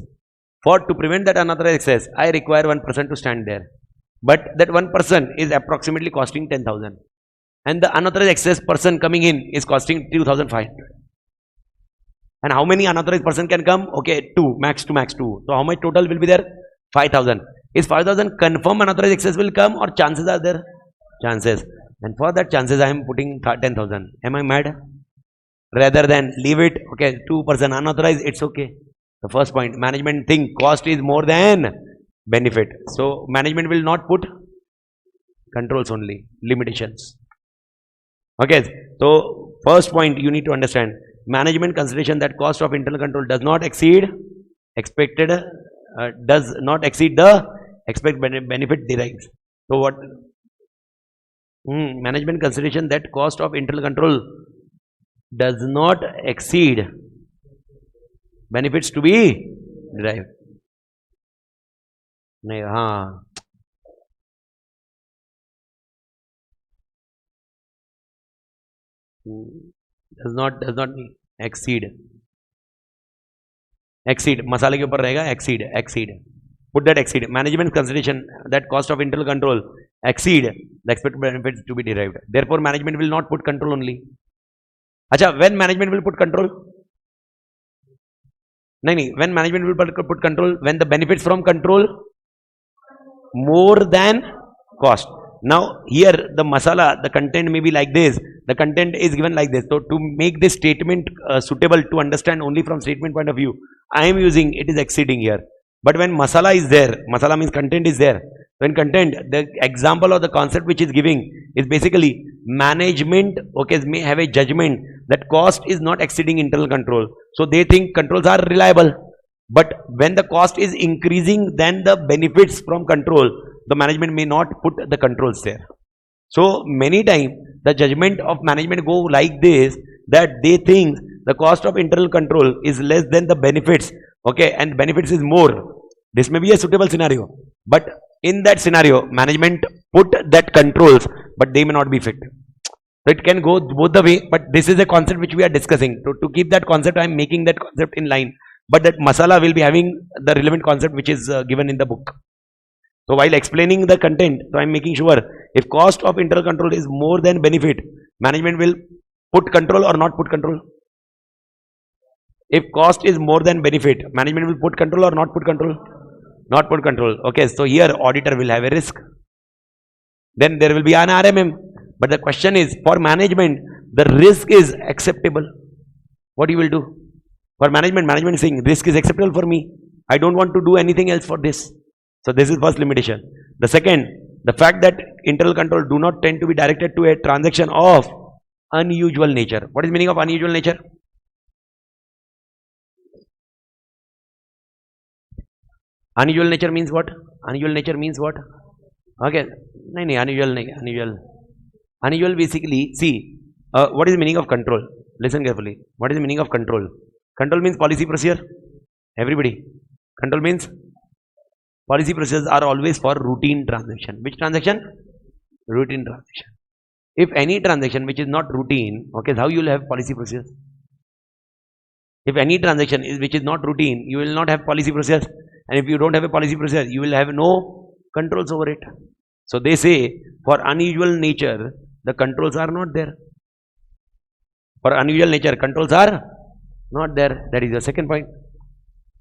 To prevent that unauthorized access, I require one person to stand there. But that one person is approximately costing 10,000. and the unauthorized access person coming in is costing 2,500. And how many unauthorized person can come? Okay, 2, max 2. So how much total will be there? 5,000. Is 5,000 confirm unauthorized access will come, or chances are there? Chances. And for that chances I am putting 10,000. Am I mad? Rather than leave it, okay, 2% unauthorized, it's okay. The first point, management think cost is more than benefit. So management will not put controls only, limitations. Okay, so first point you need to understand, management consideration that cost of internal control does not exceed expected, does not exceed the expected benefit derived. So what? Management consideration that cost of internal control does not exceed benefits to be derived. does not exceed मसाले के ऊपर रहेगा exceed put that exceed management consideration that cost of internal control exceed the expected benefits to be derived, therefore management will not put control only. अच्छा, when management will put control? नहीं, when management will put control, when the benefits from control more than cost. Now here the masala, the content may be like this, the content is given like this. So to make this statement suitable to understand only from statement point of view, I am using it is exceeding here. But when masala is there, masala means content is there. When content, the example or the concept which is giving is basically management, okay, may have a judgment that cost is not exceeding internal control. So they think controls are reliable. But when the cost is increasing than the benefits from control, the management may not put the controls there. So many times the judgment of management go like this, that they think the cost of internal control is less than the benefits, okay, and benefits is more. This may be a suitable scenario, but in that scenario management put that controls, but they may not be fit. So it can go both the way, but this is a concept which we are discussing. To keep that concept, I am making that concept in line, but that masala will be having the relevant concept which is given in the book. So while explaining the content, so I am making sure if cost of internal control is more than benefit, management will put control or not put control. If cost is more than benefit, management will put control or not put control? Not put control. Okay, so here auditor will have a risk. Then there will be an RMM. But the question is, for management, the risk is acceptable. What you will do? For management is saying risk is acceptable for me. I don't want to do anything else for this. So this is first limitation. The second, the fact that internal control do not tend to be directed to a transaction of unusual nature. What is meaning of unusual nature? Unusual nature means what? Unusual nature means what? Okay, unusual basically, see, what is the meaning of control? Listen carefully. What is the meaning of control? Control means policy procedure. Everybody. Control means policy procedures are always for routine transaction. Which transaction? Routine transaction. If any transaction which is not routine, okay, how you will have policy procedures? If any transaction which is not routine, you will not have policy procedures. And if you don't have a policy procedure, you will have no controls over it. So they say for unusual nature, the controls are not there. For unusual nature, controls are not there. That is the second point.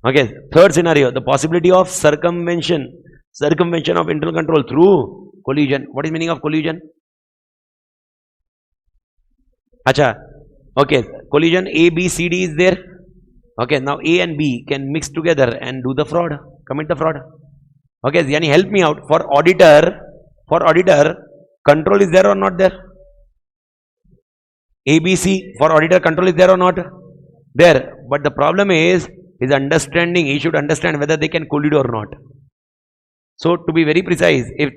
Okay, third scenario, the possibility of circumvention of internal control through collusion. What is meaning of collusion? Acha, okay, collusion A, B, C, D is there. Okay, now A and B can mix together and do the fraud, commit the fraud. Okay, Yani help me out. For auditor, control is there or not there? ABC, for auditor, control is there or not? There. But the problem is his understanding. He should understand whether they can collude or not. So to be very precise, if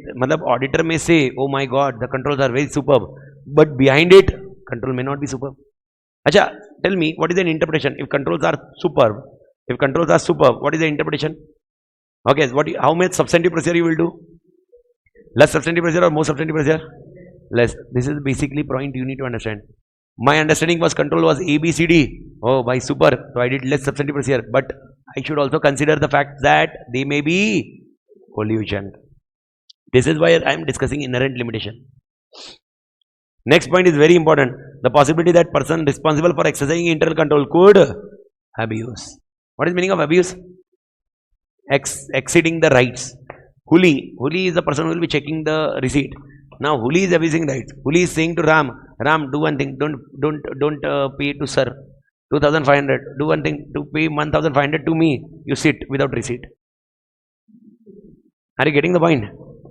auditor may say, oh my god, the controls are very superb, but behind it, control may not be superb. Acha, tell me, what is an interpretation? If controls are superb, what is the interpretation? Okay, how much substantive procedure you will do? Less substantive procedure or more substantive procedure? Less. This is basically point you need to understand. My understanding was control was A, B, C, D. Oh, by super, so I did less substantive procedure. But I should also consider the fact that they may be collusion. This is why I am discussing inherent limitation. Next point is very important. The possibility that person responsible for exercising internal control could abuse. What is meaning of abuse? Exceeding the rights. Huli is the person who will be checking the receipt. Now Huli is abusing rights. Huli is saying to Ram, do one thing. Don't pay to sir 2,500. Do one thing to pay 1,500 to me. You sit without receipt. Are you getting the point?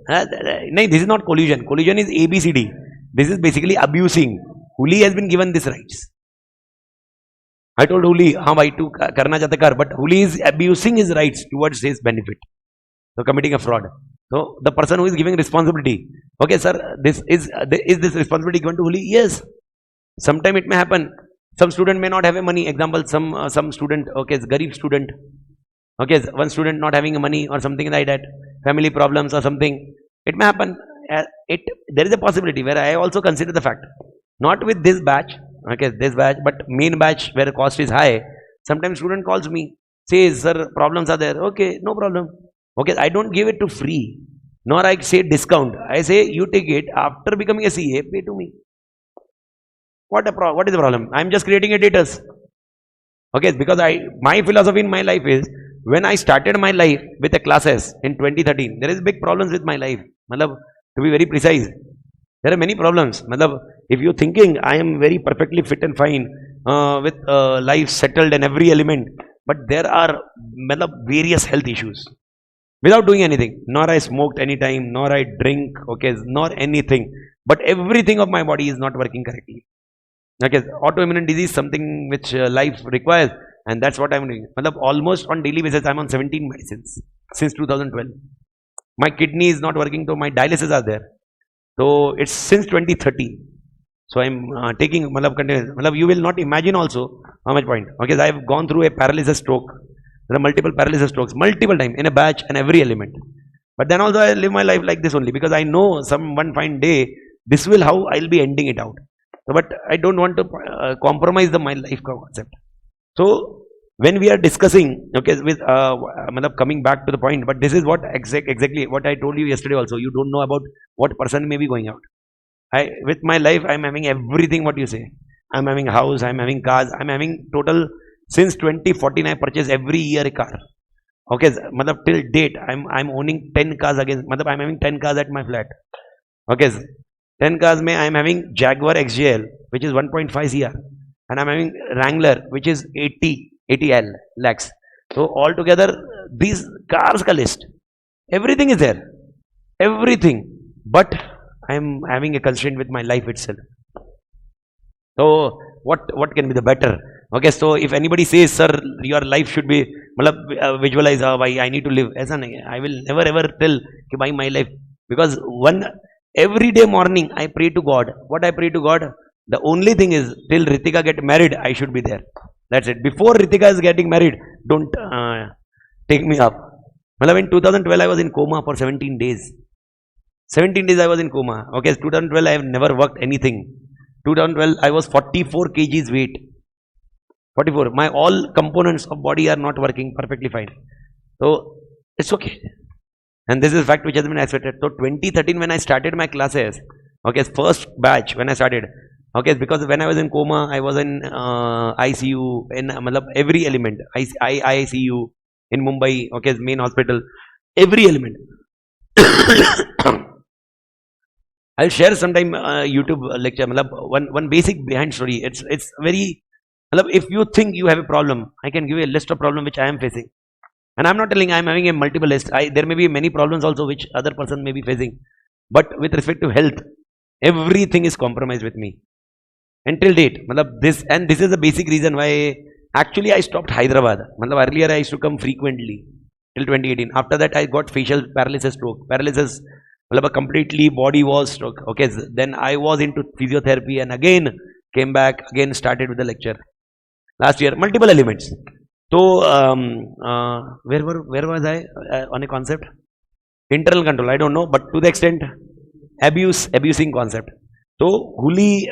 No, this is not collusion. Collusion is ABCD. This is basically abusing. Huli has been given these rights. I told Huli, bhai tu karna chahta kar, but Huli is abusing his rights towards his benefit. So committing a fraud. So the person who is giving responsibility, okay, sir, is this responsibility given to Huli? Yes. Sometime it may happen. Some student may not have a money. Example, some student, okay, garib student. Okay, one student not having money or something like that, family problems or something. It may happen. There is a possibility where I also consider the fact, not with this batch, okay, this batch, but main batch where cost is high. Sometimes student calls me, says, sir, problems are there. Okay, no problem. Okay, I don't give it to free, nor I say discount. I say you take it after becoming a CA, pay to me. What is the problem? I am just creating a status. Okay, because my philosophy in my life is, when I started my life with the classes in 2013, there is big problems with my life. To be very precise, there are many problems. If you're thinking I am very perfectly fit and fine with life settled and every element, but there are various health issues without doing anything. Nor I smoked any time, nor I drink, okay, nor anything. But everything of my body is not working correctly. Okay, autoimmune disease, something which life requires, and that's what I'm doing. Almost on daily basis, I'm on 17 medicines since 2012. My kidney is not working, so my dialysis are there. So it's since 2013. So I'm taking continuous. You will not imagine also how much point. Okay, so I've gone through a paralysis stroke. There are multiple paralysis strokes, multiple times in a batch and every element. But then also I live my life like this only, because I know one fine day this will how I'll be ending it out. But I don't want to compromise my life concept. So when we are discussing, okay, with coming back to the point, but this is what exactly what I told you yesterday also. You don't know about what person may be going out. With my life, I'm having everything what you say. I'm having a house, I'm having cars, I'm having total, since 2014 I purchase every year a car. Okay, till date I'm owning 10 cars again. I'm having 10 cars at my flat. Okay, 10 cars may I'm having Jaguar XJL, which is 1.5 CR, and I'm having Wrangler, which is 80 lakhs. So altogether, these cars ka list, everything is there, everything. But I'm having a constraint with my life itself. So what can be the better? Okay, so if anybody says, sir, your life should be visualize why I need to live, I will never ever tell by my life, because every day morning I pray to God. What I pray to God? The only thing is, till Ritika get married, I should be there. That's it. Before Ritika is getting married, don't take me up. In 2012 I was in coma for 17 days. 17 days I was in coma. Okay, 2012 I have never worked anything. 2012 I was 44 kgs weight. 44. My all components of body are not working perfectly fine. So it's okay. And this is a fact which has been accepted. So 2013 when I started my classes, okay, first batch when I started, okay, because when I was in coma, I was in ICU, in every element, ICU in Mumbai, okay, main hospital, every element. I'll share sometime YouTube lecture. One basic behind story. It's very. If you think you have a problem, I can give you a list of problems which I am facing. And I'm not telling I'm having a multiple list. There may be many problems also which other person may be facing. But with respect to health, everything is compromised with me. Until date. This is the basic reason why actually I stopped Hyderabad. Earlier I used to come frequently till 2018. After that I got facial paralysis stroke. Paralysis, completely body was stroke. Okay, then I was into physiotherapy and again came back, again started with the lecture. Last year, multiple elements. So, where was I on a concept? Internal control, I don't know, but to the extent, abusing concept. So, Huli,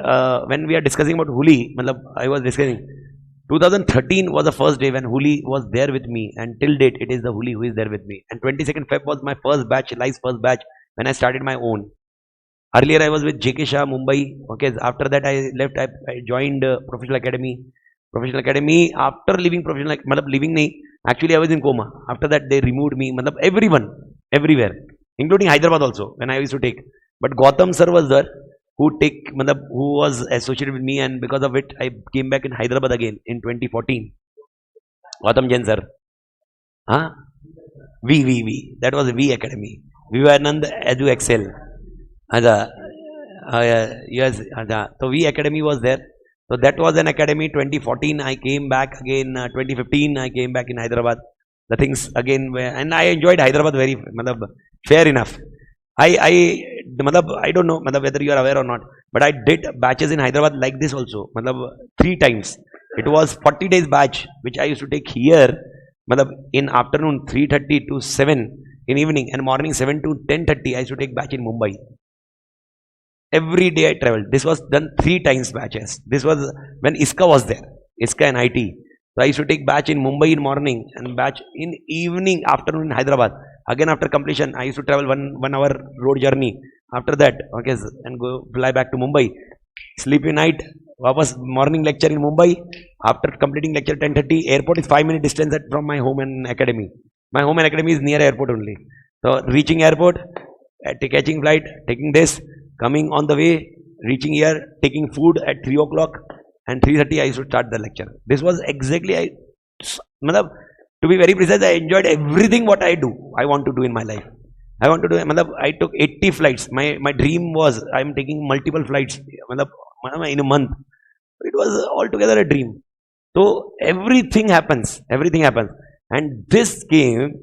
when we are discussing about Huli, I was discussing, 2013 was the first day when Huli was there with me, and till date, it is the Huli who is there with me. And 22nd Feb was my first batch, life's first batch, when I started my own. Earlier I was with J.K. Shah, Mumbai. Okay, after that I left. I joined Professional Academy. Professional Academy. After leaving Professional, matlab leaving nahi. Actually, I was in coma. After that, they removed me. Matlab everyone, everywhere, including Hyderabad also. When I used to take, but Gautam sir was there, who was associated with me, and because of it, I came back in Hyderabad again in 2014. Gautam Jain sir. Huh? We. That was V Academy. Vivekanand Edu Excel. Aja, yes, aja. So V Academy was there. So that was an academy. 2014, I came back again. 2015, I came back in Hyderabad. The things again were, and I enjoyed Hyderabad very, matlab, fair enough. I don't know whether you are aware or not, but I did batches in Hyderabad like this also. Matlab, 3 times. It was 40 days batch, which I used to take here. Matlab, in afternoon 3:30 to 7 in evening, and morning 7 to 10:30 I used to take batch in Mumbai. Every day I traveled. This was done 3 times batches. This was when ISKA was there, ISKA and IT. So I used to take batch in Mumbai in morning and batch in evening, afternoon in Hyderabad. Again after completion, I used to travel one hour road journey. After that, okay, and go fly back to Mumbai. Sleep in night. Was morning lecture in Mumbai. After completing lecture 10:30, airport is 5 minute distance from my home and academy. My home and academy is near airport only. So reaching airport, catching flight, taking this, coming on the way, reaching here, taking food at 3 o'clock, and 3:30 I used to start the lecture. This was exactly, to be very precise, I enjoyed everything what I do. I want to do in my life. I want to do, I took 80 flights. My dream was I am taking multiple flights in a month. It was altogether a dream. So everything happens. Everything happens. And this came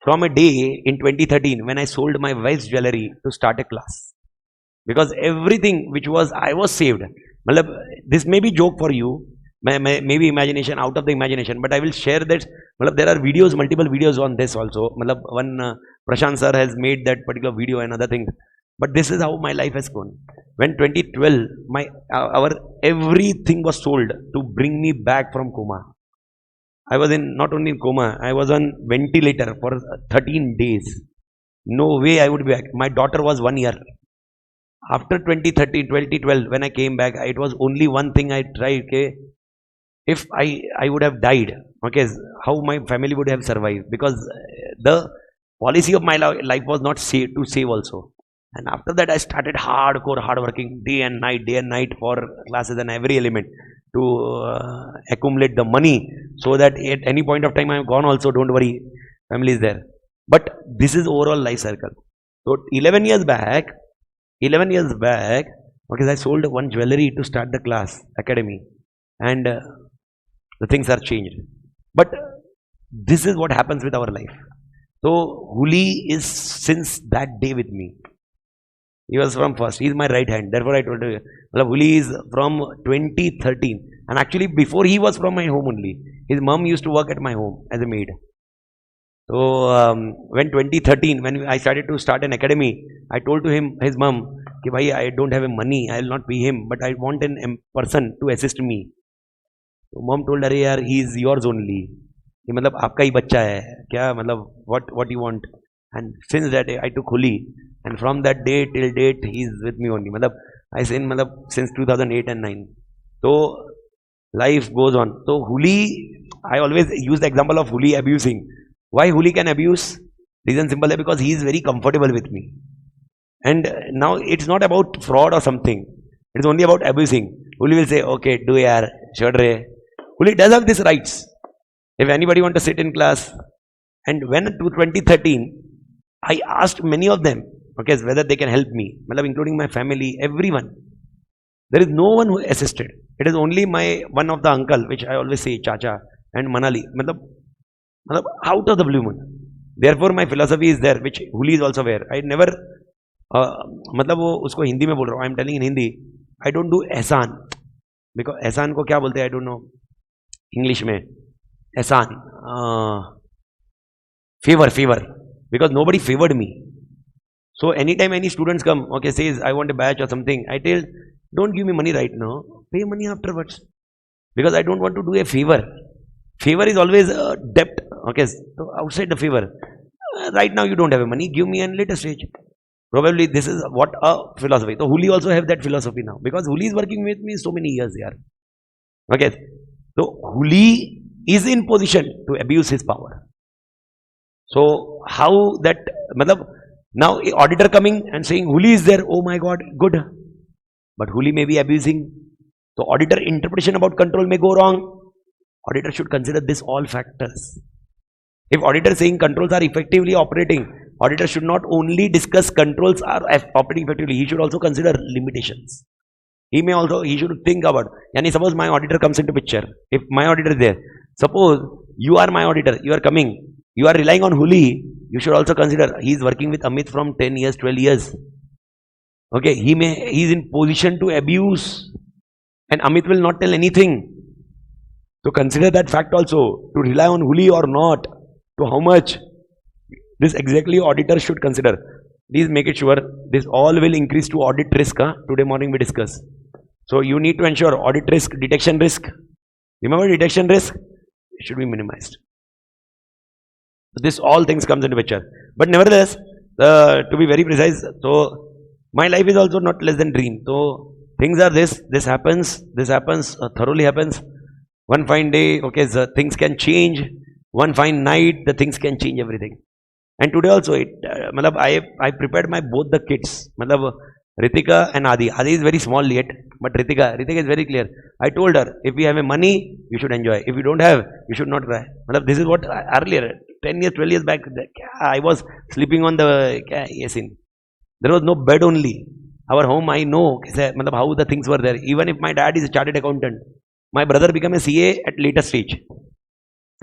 from a day in 2013 when I sold my wife's jewelry to start a class. Because everything which was, I was saved. This may be joke for you, maybe imagination, out of the imagination, but I will share that. There are videos, multiple videos on this also. One Prashant sir has made that particular video and other things. But this is how my life has gone. When 2012, our everything was sold to bring me back from coma. I was in, not only in coma, I was on ventilator for 13 days. No way I would be back. My daughter was 1 year. After 2013, 2012, when I came back, it was only one thing I tried. Okay, if I would have died, okay, how my family would have survived? Because the policy of my life was not to save also. And after that, I started hard working, day and night for classes and every element to accumulate the money, so that at any point of time I'm gone also, don't worry, family is there. But this is overall life circle. So 11 years back, okay, I sold one jewelry to start the class, academy, and the things are changed. But this is what happens with our life. So Huli is since that day with me. He was from first. He is my right hand. Therefore, I told you, Huli is from 2013. And actually, before he was from my home only. His mom used to work at my home as a maid. So, when 2013, when I started to start an academy, I told to him, his mom, कि भाई, I don't have money, I will not pay him, but I want a person to assist me. So mom told her, यार, he is yours only. कि मतलब आपका ही बच्चा है क्या, मतलब what you want. And since that day, I took Huli, and from that day till date, he is with me only. मतलब I say, मतलब since 2008 and 9. So life goes on. So Huli, I always use the example of Huli abusing. Why Huli can abuse? Reason simple है, because he is very comfortable with me. And now it's not about fraud or something. It's only about abusing. Huli will say, okay, do yaar, Ch.3. Huli does have these rights. If anybody want to sit in class. And when to 2013, I asked many of them, okay, whether they can help me, including my family, everyone. There is no one who assisted. It is only one of the uncle, which I always say, Chacha and Manali. Out of the blue moon. Therefore, my philosophy is there, which Huli is also aware. I never, वो उसको हिंदी में बोल रहा हूँ. I am telling in Hindi. I don't do एहसान. Because एहसान को क्या बोलते हैं? I don't know. English में एहसान. Favor. Because nobody favored me. So anytime any students come, okay, says I want a batch or something, I tell, don't give me money right now. Pay money afterwards. Because I don't want to do a favor. Favor is always a debt. Okay, so outside the favor. Right now you don't have money. Give me a later stage. Probably this is what a philosophy. So Huli also have that philosophy now because Huli is working with me so many years here. Okay. So Huli is in position to abuse his power. So how that, now auditor coming and saying Huli is there, oh my God, good. But Huli may be abusing. So auditor interpretation about control may go wrong. Auditor should consider this all factors. If auditor is saying controls are effectively operating, auditor should not only discuss controls are operating effectively, he should also consider limitations. He should think about, yani suppose my auditor comes into picture. If my auditor is there, suppose you are my auditor, you are coming, you are relying on Huli, you should also consider he is working with Amit from 10 years, 12 years. Okay, he is in position to abuse and Amit will not tell anything. So consider that fact also, to rely on Huli or not, to how much. This exactly auditor should consider. Please make it sure this all will increase to audit risk. Today morning we discuss. So you need to ensure audit risk, detection risk. Remember detection risk? It should be minimized. This all things comes into picture. But nevertheless, to be very precise, so my life is also not less than dream. So things are this happens, thoroughly happens. One fine day, okay, so things can change. One fine night, the things can change everything. And today also, I prepared my both the kids, Ritika and Adi. Adi is very small yet, but Ritika is very clear. I told her, if we have a money, you should enjoy. If you don't have, you should not cry. This is what earlier, 10 years, 12 years back, I was sleeping on the yasin. There was no bed only. Our home, I know how the things were there. Even if my dad is a chartered accountant, my brother became a CA at later stage.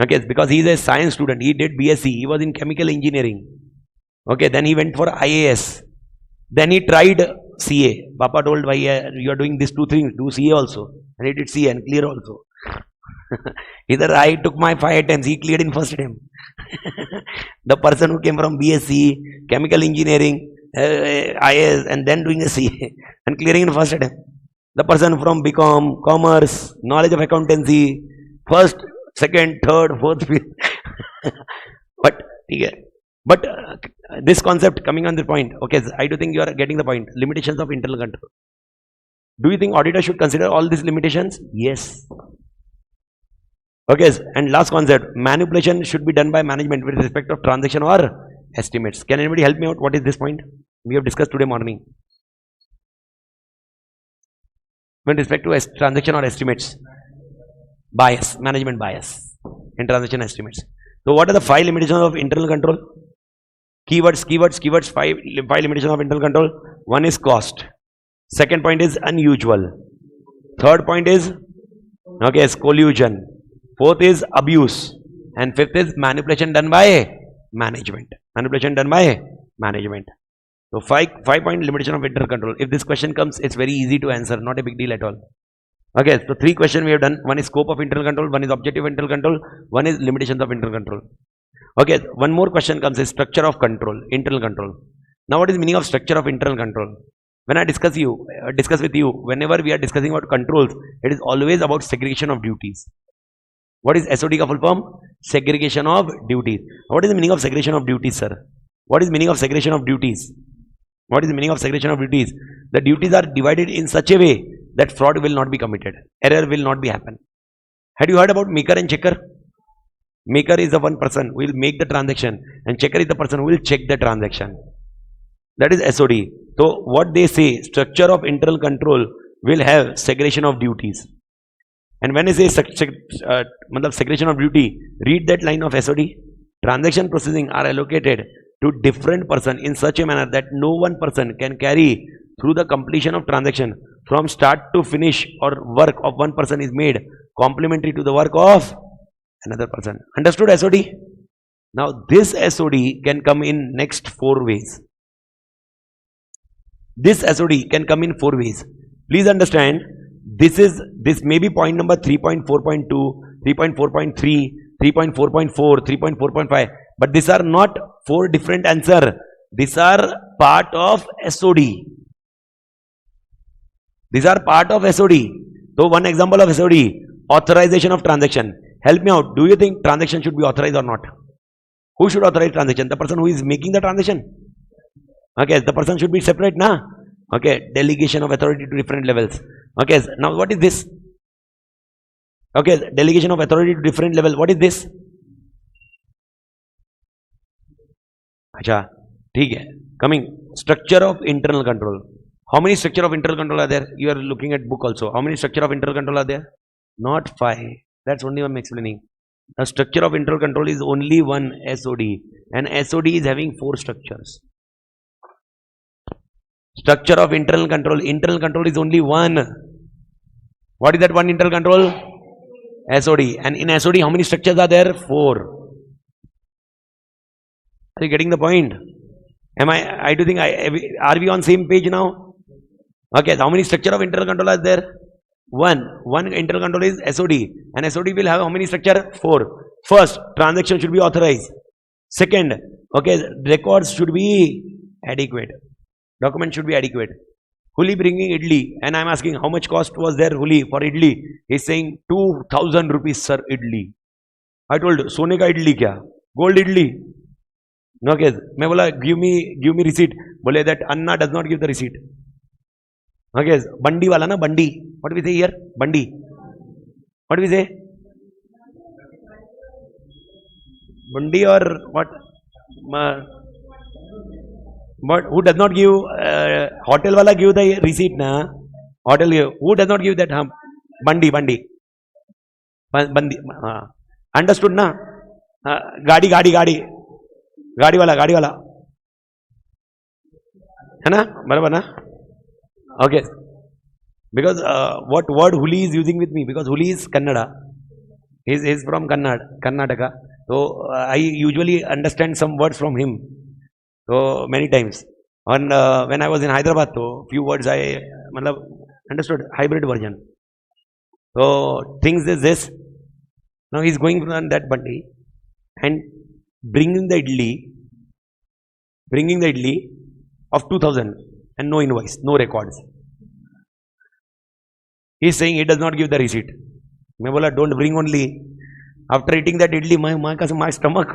Okay, because he is a science student. He did BSc. He was in chemical engineering. Okay, then he went for IAS. Then he tried CA. Papa told, why you are doing these two things, do CA also. And he did CA and clear also. Either I took my 5 attempts, he cleared in first attempt. The person who came from BSc, chemical engineering, IAS, and then doing a CA and clearing in first attempt. The person from BCom, commerce, knowledge of accountancy, first, second, third, fourth, fifth. But this concept coming on the point, okay, I do think you are getting the point. Limitations of internal control. Do you think auditor should consider all these limitations? Yes. Okay, and last concept, manipulation should be done by management with respect of transaction or estimates. Can anybody help me out? What is this point? We have discussed today morning. With respect to transaction or estimates. Bias, management bias in transaction estimates. So what are the 5 limitations of internal control? Keywords, 5 limitations of internal control. One is cost. Second point is unusual. Third point is, okay, collusion. Fourth is abuse. And fifth is manipulation done by management. Manipulation done by management. So 5-point limitation of internal control. If this question comes, it's very easy to answer, not a big deal at all. Okay, so 3 questions we have done. One is scope of internal control, one is objective internal control, one is limitations of internal control. Okay, one more question comes is structure of control, internal control. Now what is the meaning of structure of internal control? When I discuss with you, whenever we are discussing about controls, it is always about segregation of duties. What is SOD ka full form? Segregation of duties. What is the meaning of segregation of duties, sir? What is the meaning of segregation of duties? What is the meaning of segregation of duties? The duties are divided in such a way that fraud will not be committed. Error will not be happen. Had you heard about maker and checker? Maker is the one person who will make the transaction and checker is the person who will check the transaction. That is SOD. So what they say, structure of internal control will have segregation of duties. And when I say segregation of duty, read that line of SOD. Transaction processing are allocated to different person in such a manner that no one person can carry through the completion of transaction from start to finish, or work of one person is made complementary to the work of another person. Understood SOD? Now this SOD can come in next 4 ways. This SOD can come in 4 ways. Please understand, this may be point number 3.4.2, 3.4.3, 3.4.4, 3.4.5, but these are not 4 different answers. These are part of SOD. These are part of SOD. So one example of SOD, authorization of transaction. Help me out. Do you think transaction should be authorized or not? Who should authorize transaction? The person who is making the transaction. Okay, the person should be separate, na? Okay, delegation of authority to different levels. Okay, now what is this? Okay, delegation of authority to different level. What is this? Acha, ठीक है. Coming, structure of internal control. How many structure of internal control are there? You are looking at book also. How many structure of internal control are there? Not 5. That's only I'm explaining. The structure of internal control is only one SOD, and SOD is having 4 structures. Structure of internal control is only one. What is that one internal control? SOD. And in SOD, how many structures are there? 4. Are you getting the point? I do think, are we on same page now? Okay, so how many structure of internal control are there? One internal control is SOD, and SOD will have how many structure? 4. First, transaction should be authorized. Second, okay, records should be adequate. Document should be adequate. Huli bringing idli, and I am asking how much cost was there Huli for idli? He is saying 2000 rupees sir idli. I told सोने का idli क्या? Gold idli. Okay, मैं बोला give me receipt. बोले that Anna does not give the receipt. Okay, bandi wala na bandi. What do we say here? Bandi. What do we say? Bandi or what? But who does not give? Hotel wala give the receipt na? Hotel give. Who does not give that? Bandi. Bandi. Understood na? Gadi wala. है ना? बराबर ना? Okay. Because what word Huli is using with me? Because Huli is Kannada. He is from Karnataka. So I usually understand some words from him. So many times. And when I was in Hyderabad, so few words I understood. Hybrid version. So things is this. Now he is going on that bandi and bringing the idli of 2000 and no invoice, no records. He is saying he does not give the receipt. मैं बोला don't bring only. After eating that idli, my stomach.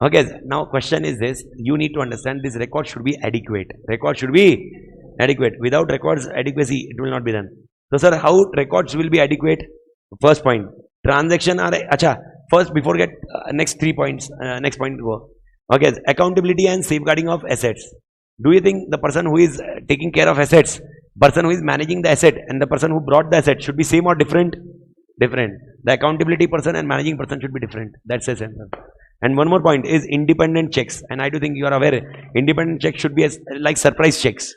Okay, now question is this. You need to understand this record should be adequate. Record should be adequate. Without records adequacy, it will not be done. So sir, how records will be adequate? First point. Transaction are, first before get next 3 points, next point go. Okay, accountability and safeguarding of assets. Do you think the person who is taking care of assets, person who is managing the asset and the person who brought the asset should be same or different? Different. The accountability person and managing person should be different. That's the same. And one more point is independent checks. And I do think you are aware, independent checks should be like surprise checks.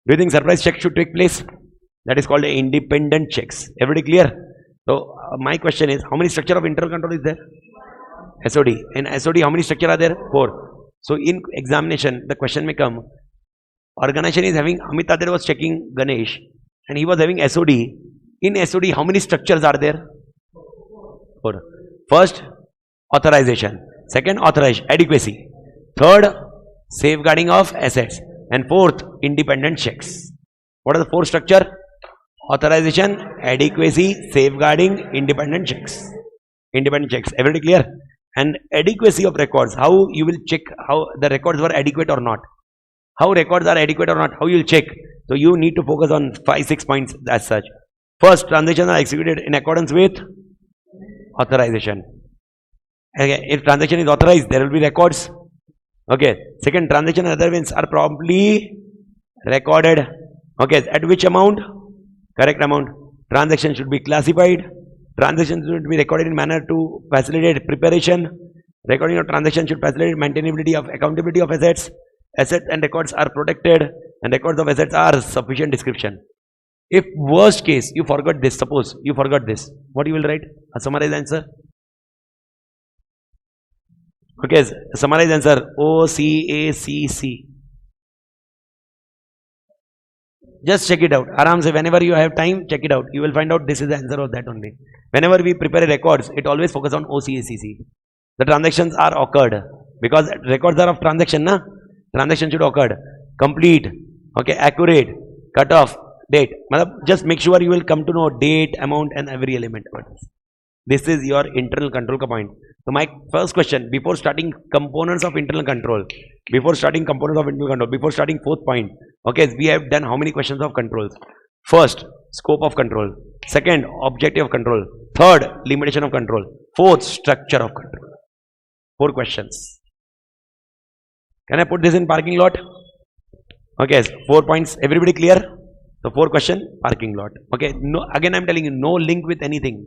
Do you think surprise checks should take place? That is called independent checks. Everybody clear? So my question is, how many structure of internal control is there? SOD. In SOD, how many structure are there? 4. So in examination, the question may come, organization is having, Ch.3 was checking Ganesh and he was having SOD. In SOD, how many structures are there? 4. First, authorization. Second, adequacy. Third, safeguarding of assets. And fourth, independent checks. What are the 4 structure? Authorization, adequacy, safeguarding, independent checks. Independent checks. Everybody clear? And adequacy of records. How you will check how the records were adequate or not? How records are adequate or not? How you will check? So you need to focus on 5-6 points as such. First, transactions are executed in accordance with authorization. Okay, if transaction is authorized, there will be records. Okay. Second, transaction and other events are promptly recorded. Okay. At which amount? Correct amount. Transaction should be classified. Transaction should be recorded in manner to facilitate preparation. Recording of transaction should facilitate maintainability of accountability of assets. Assets and records are protected and records of assets are sufficient description. If worst case you forgot this, suppose you forgot this, what you will write? A summarized answer. Okay, summarize answer OCACC. Just check it out. Aram se, whenever you have time, check it out. You will find out this is the answer of that only. Whenever we prepare records, it always focus on OCACC. The transactions are occurred because records are of transaction, na? Transaction should occur. Complete, okay, accurate, cut off, date. Just make sure you will come to know date, amount, and every element. This is your internal control point. So my first question, before starting components of internal control, before starting fourth point, okay, we have done how many questions of controls? First, scope of control. Second, objective of control. Third, limitation of control. Fourth, structure of control. 4 questions. Can I put this in parking lot? Okay, 4 points. Everybody clear? So 4 question, parking lot. Okay, no, again I'm telling you, no link with anything.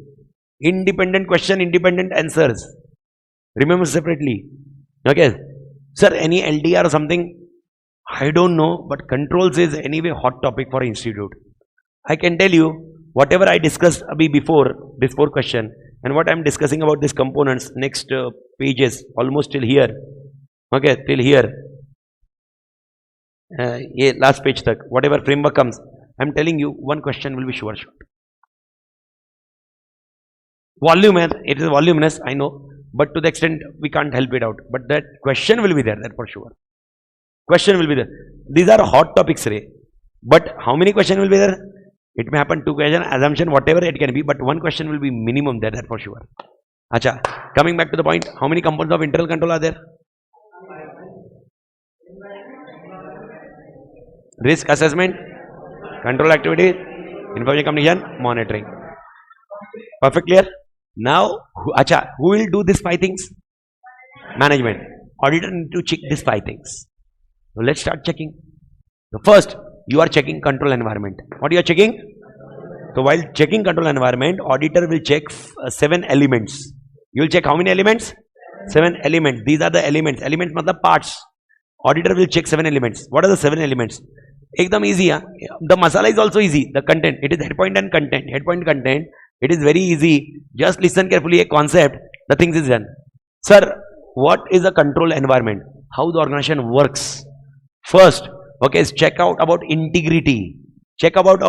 Independent question, independent answers. Remember separately. Okay, sir, any LDR or something? I don't know, but controls is anyway hot topic for institute. I can tell you, whatever I discussed before this 4 question and what I am discussing about these components, next pages, almost till here. Okay, till here. Yeah, last page tak, whatever framework comes, I am telling you, one question will be sure. Volume, it is voluminous, I know, but to the extent we can't help it out. But that question will be there, that for sure. Question will be there. These are hot topics, Ray. But how many questions will be there? It may happen 2 questions, assumption, whatever it can be, but 1 question will be minimum there, that for sure. Acha, coming back to the point, how many components of internal control are there? Risk assessment, control activities, information communication, monitoring. Perfect, clear? Now, who will do these 5 things? Management. Auditor need to check these 5 things. So let's start checking. So first, you are checking control environment. What you are checking? So while checking control environment, auditor will check 7 elements. You will check how many elements? 7 elements. These are the elements. Elements matlab parts. Auditor will check 7 elements. What are the 7 elements? Ekdam easy. Huh? The masala is also easy. The content. It is head point and content. Head point content. It is very easy. Just listen carefully a concept. The things is done. Sir, what is the control environment? How the organization works? First, okay, check out about integrity. Check about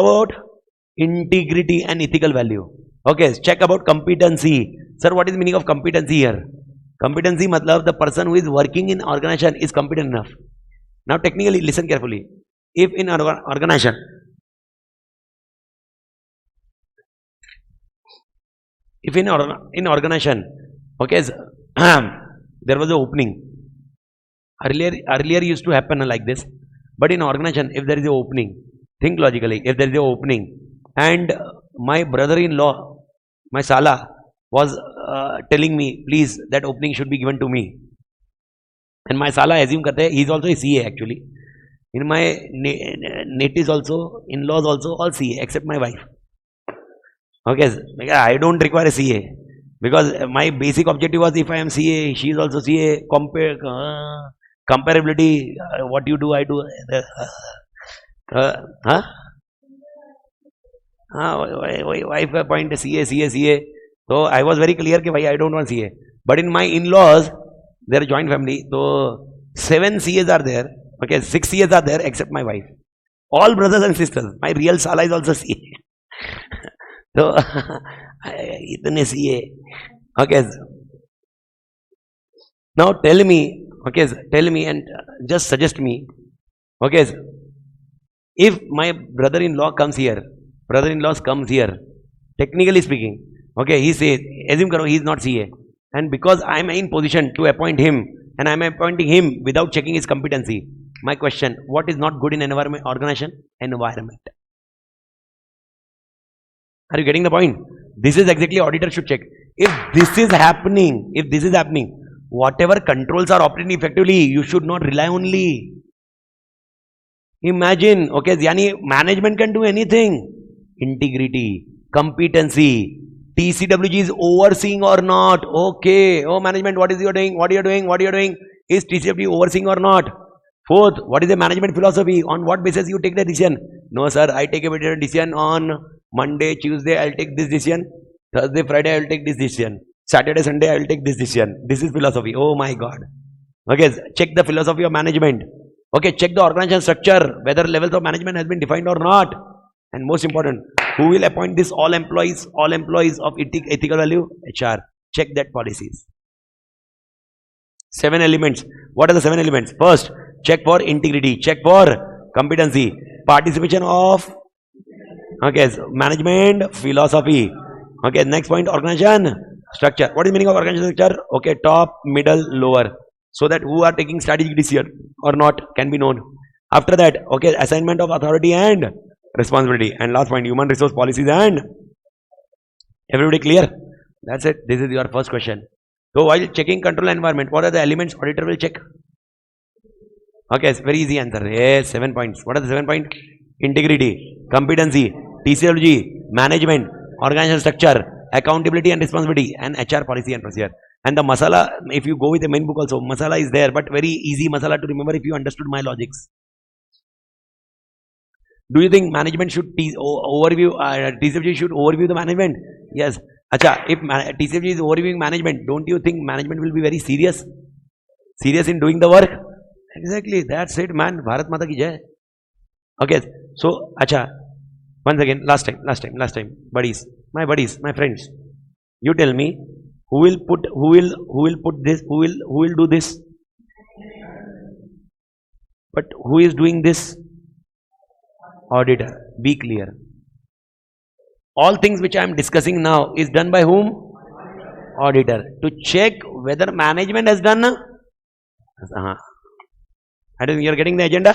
integrity and ethical value. Okay, check about competency. Sir, what is the meaning of competency here? Competency matlab the person who is working in organization is competent enough. Now technically, listen carefully. If in an organization, okay, there was an opening. Earlier used to happen like this. But in organization, if there is an opening, think logically, if there is an opening, and my brother-in-law, my Sala, was telling me, please, that opening should be given to me. And my Sala, assume karte, he is also a CA actually. In my natives also, in-laws also, all CA, except my wife. Okay, I don't require a CA. Because my basic objective was, if I am CA, she is also CA, comparability, what you do, I do. Wife appoint CA. So I was very clear that I don't want CA. But in my in-laws, they are joint family. So 7 CAs are there. Okay, 6 CAs are there except my wife. All brothers and sisters. My real Sala is also CA. So, itne CA. Okay. Now tell me, okay, tell me and just suggest me, okay, if my brother-in-law comes here, technically speaking, okay, he says, assume karo, he is not CA, and because I am in position to appoint him, and I am appointing him without checking his competency, my question, what is not good in environment, organization? Environment. Are you getting the point? This is exactly auditor should check. If this is happening, whatever controls are operating effectively, you should not rely only. Imagine, okay, yani management can do anything. Integrity, competency, TCWG is overseeing or not. Okay, oh management, what is you doing? What are you doing? Is TCWG overseeing or not? Fourth, what is the management philosophy? On what basis you take the decision? No sir, I take a decision on Monday, Tuesday, I'll take this decision. Thursday, Friday, I'll take this decision. Saturday, Sunday, I'll take this decision. This is philosophy. Oh my God. Okay, check the philosophy of management. Okay, check the organization structure, whether levels of management has been defined or not. And most important, who will appoint this all employees of ethical value? HR. Check that policies. 7 elements. What are the 7 elements? First, check for integrity, check for competency, participation of, okay, management philosophy. Okay, next point, organization Structure. What is meaning of organizational structure? Okay, top, middle, lower. So that who are taking strategic decision or not can be known. After that, okay, assignment of authority and responsibility. And last point, human resource policies and everybody clear? That's it. This is your first question. So while checking control environment, what are the elements auditor will check? Okay, it's very easy answer. Yes, 7 points. What are the 7 points? Integrity, competency, TCLG, management, organizational structure, accountability and responsibility, and HR policy and procedure. And the masala, if you go with the main book also, masala is there, but very easy masala to remember if you understood my logics. Do you think management should overview, TCFG should overview the management? Yes. Acha, if TCFG is overviewing management, don't you think management will be very serious? Serious in doing the work? Exactly, that's it, man. Bharat Mata ki jai. Okay, so, acha, once again, last time, buddies, my friends, you tell me, who will put this, who will do this? But who is doing this? Auditor. Be clear. All things which I am discussing now is done by whom? Auditor. To check whether management has done. You are getting the agenda?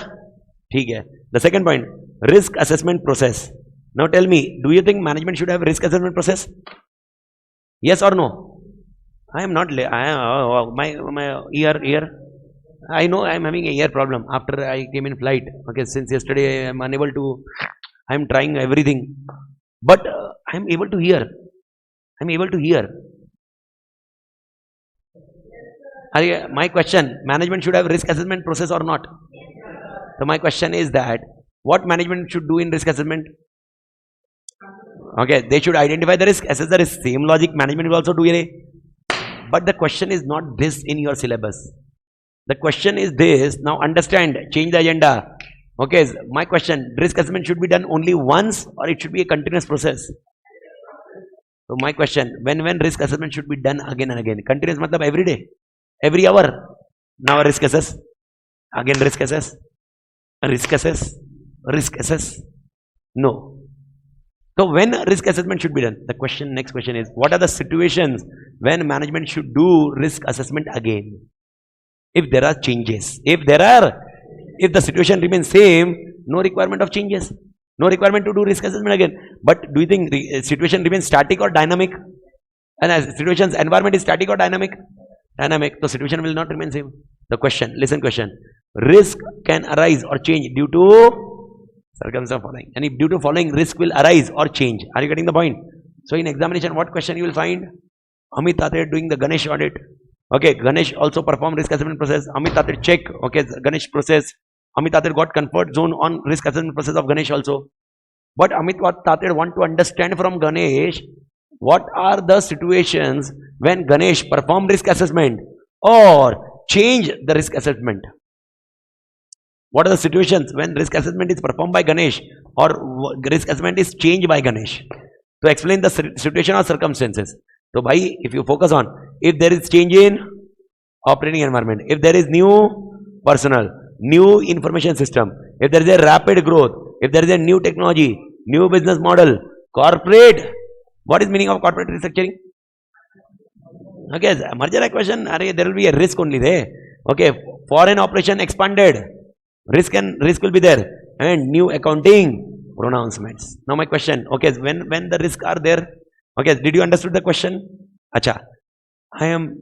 The second point, risk assessment process. Now tell me, do you think management should have risk assessment process? Yes or no? I am not, my ear. I know I am having a ear problem after I came in flight. Okay, since yesterday I am unable to, I am trying everything. But I am able to hear. My question, management should have risk assessment process or not? So my question is that, what management should do in risk assessment? Okay, they should identify the risk, assess the risk. Same logic management will also do it. But the question is not this in your syllabus. The question is this, now understand, change the agenda. Okay, my question, risk assessment should be done only once or it should be a continuous process? So my question, when risk assessment should be done again and again? Continuous matlab every day, every hour. Now risk assess, again risk assess, risk assess. No. So when risk assessment should be done? The question, next question is, what are the situations when management should do risk assessment again? If there are changes, if the situation remains same, no requirement of changes, no requirement to do risk assessment again. But do you think the situation remains static or dynamic? And as situation's environment is static or dynamic? Dynamic, the situation will not remain same. The question, listen question, risk can arise or change due to circumstances following. And if due to following, risk will arise or change. Are you getting the point? So in examination, what question you will find? Amit Tate doing the Ganesh audit. Okay, Ganesh also performed risk assessment process. Amit Tate check. Okay, Ganesh process. Amit Tate got comfort zone on risk assessment process of Ganesh also. But Amit Tate want to understand from Ganesh, what are the situations when Ganesh performed risk assessment or change the risk assessment? What are the situations when risk assessment is performed by Ganesh or risk assessment is changed by Ganesh? To explain the situation or circumstances. So, bhai, if you focus on, if there is change in operating environment, if there is new personnel, new information system, if there is a rapid growth, if there is a new technology, new business model, corporate, what is meaning of corporate restructuring? Okay, merger acquisition, there will be a risk only there. Okay, foreign operation expanded, risk will be there, and new accounting pronouncements. Now my question, okay, when the risks are there, okay, did you understood the question? Acha,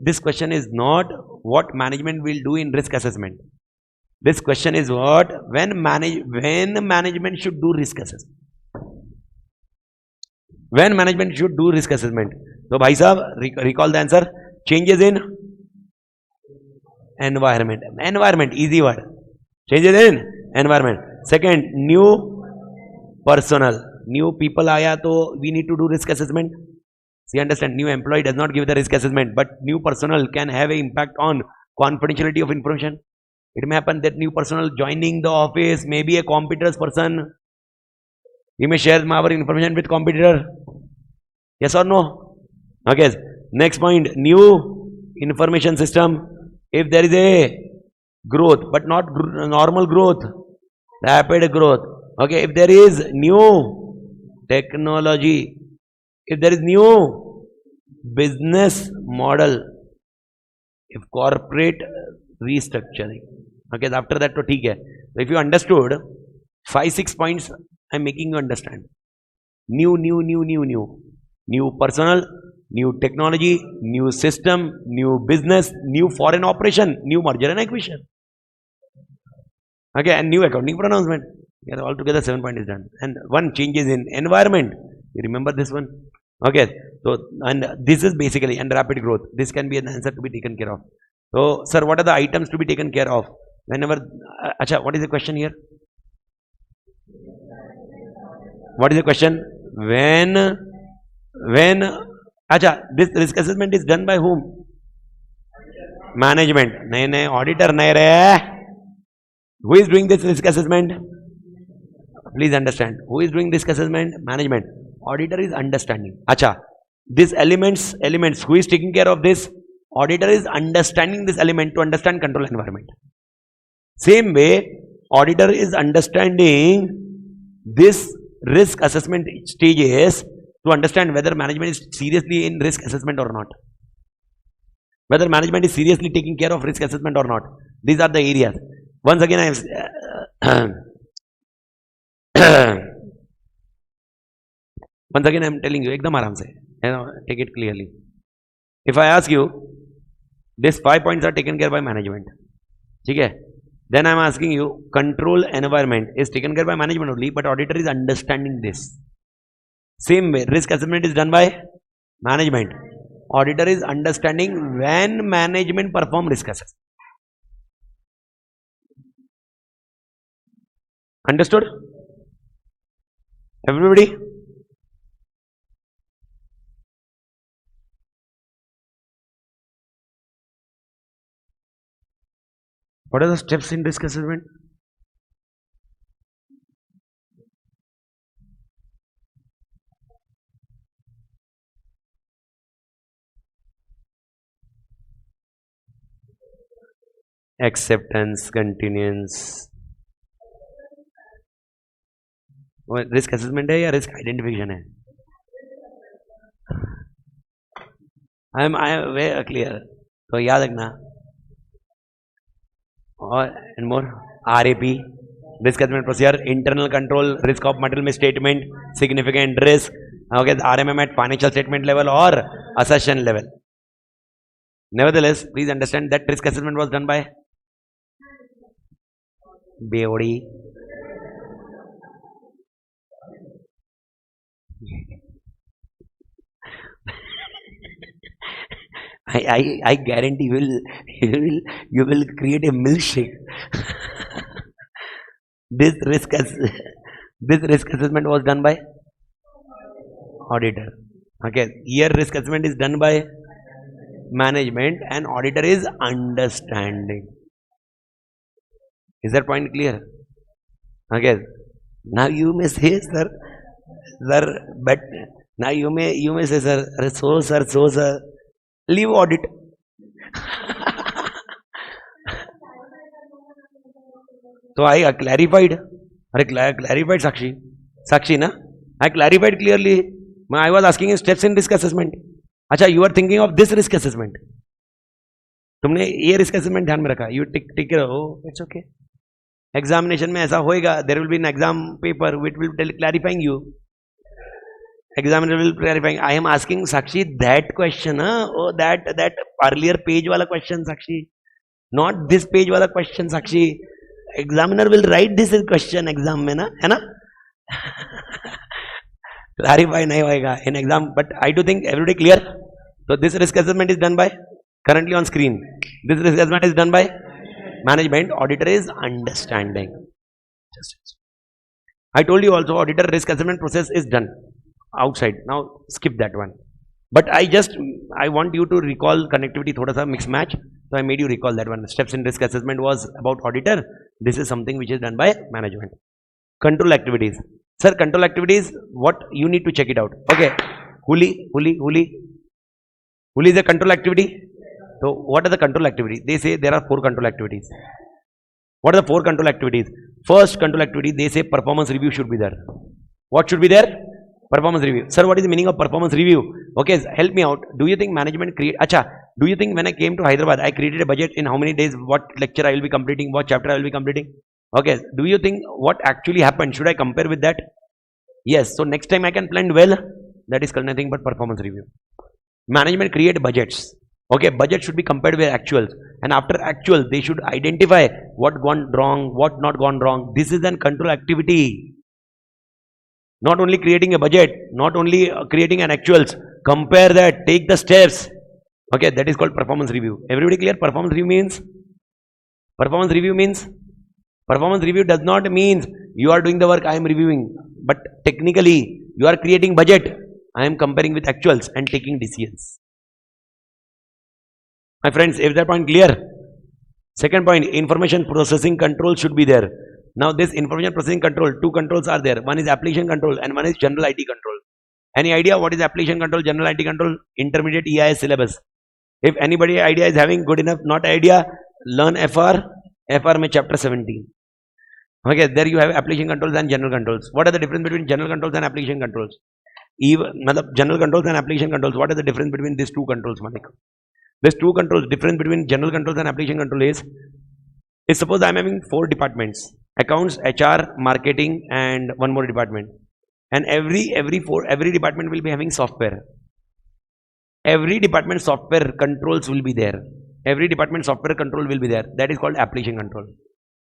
this question is not what management will do in risk assessment. This question is what, when management should do risk assessment. When management should do risk assessment. So, bhai sahab, recall the answer. Changes in environment. Environment, easy word. Changes in environment. Second, new personnel. New people aaya, to we need to do risk assessment. See, understand, new employee does not give the risk assessment, but new personnel can have an impact on confidentiality of information. It may happen that new personnel joining the office may be a competitor's person. He may share our information with competitor. Yes or no? Okay. Next point, new information system. If there is a growth, but not normal growth, rapid growth. Okay. If there is new technology, if there is new business model, if corporate restructuring. Okay, after that, to ठीक है. If you understood 5-6 points, I'm making you understand. New personal, new technology, new system, new business, new foreign operation, new merger and acquisition. Okay, and new accounting pronouncement. Yeah, altogether 7 points is done. And one changes in environment. You remember this one? Okay, so and this is basically and rapid growth. This can be an answer to be taken care of. So, sir, what are the items to be taken care of? Whenever, acha, what is the question here? What is the question? When, acha, this risk assessment is done by whom? Management. Nahi, auditor nahi re. Who is doing this risk assessment? Please understand. Who is doing risk assessment? Management. Auditor is understanding. Acha, these elements, who is taking care of this? Auditor is understanding this element to understand control environment. Same way, auditor is understanding this risk assessment stages to understand whether management is seriously in risk assessment or not. Whether management is seriously taking care of risk assessment or not. These are the areas. Once again, I am telling you, ekdam aaram se, take it clearly. If I ask you, these 5 points are taken care by management. Okay? Then I am asking you, control environment is taken care by management only, but auditor is understanding this. Same way, risk assessment is done by management. Auditor is understanding when management perform risk assessment. Understood? Everybody? What are the steps in risk assessment? Acceptance, continuance. Risk assessment है या risk identification है? I am very clear. तो याद रखना. और and more RAP, risk assessment procedure, internal control, risk of material misstatement, significant risk. Okay, RMM at financial statement level or assertion level. Nevertheless, please understand that risk assessment was done by BOD. I guarantee you will create a milkshake. This risk assessment was done by auditor. Okay, here risk assessment is done by management and auditor is understanding. Is that point clear? Okay, now you may say, sir, but now you may say, sir, so, leave audit. So I clarified. Clarified, Sakshi, na? I clarified clearly. I was asking you steps in risk assessment. Acha, you are thinking of this risk assessment. तुमने ये risk assessment ध्यान में रखा. You take care. Oh, it's okay. Examination में ऐसा होएगा. There will be an exam paper which will tell clarifying you. Examiner will clarifying. I am asking Sakshi that question. Oh, that earlier page wala question, Sakshi. Not this page wala question, Sakshi. Examiner will write this question exam में ना, है ना? Clarify नहीं होएगा in exam, but I do think everybody clear. So this risk assessment is done by currently on screen. This risk assessment is done by management. Auditor is understanding. I told you also auditor risk assessment process is done outside. Now skip that one. But I want you to recall connectivity thoda sa mix match. So I made you recall that one. Steps in risk assessment was about auditor. This is something which is done by management. Control activities. Sir, control activities, what you need to check it out. Okay. Huli is a control activity. So what are the control activities? They say there are 4 control activities. What are the 4 control activities? First control activity, they say performance review should be there. What should be there? Performance review. Sir, what is the meaning of performance review? Okay, help me out. Do you think management create? Acha, do you think when I came to Hyderabad, I created a budget in how many days, what lecture I will be completing, what chapter I will be completing? Okay, do you think what actually happened? Should I compare with that? Yes. So next time I can plan well. That is called nothing but performance review. Management create budgets. Okay, budget should be compared with actuals, and after actual, they should identify what gone wrong, what not gone wrong. This is an control activity. Not only creating a budget, not only creating an actuals, compare that, take the steps. Okay, that is called performance review. Everybody clear? Performance review means? Performance review means? Performance review does not mean you are doing the work, I am reviewing. But technically, you are creating budget. I am comparing with actuals and taking decisions. My friends, is that point clear? Second point, information processing control should be there. Now this information processing control, two controls are there. One is application control and one is general IT control. Any idea what is application control, general IT control? Intermediate EIS syllabus. If anybody idea is having good enough, not idea, learn FR. FR mein chapter 17. Okay, there you have application controls and general controls. What are the difference between general controls and application controls? Even general controls and application controls, what is the difference between these two controls, Manik? These two controls, difference between general controls and application control is suppose I am having 4 departments: accounts, HR, marketing, and one more department. And every department will be having software. Every department software controls will be there. Every department software control will be there. That is called application control.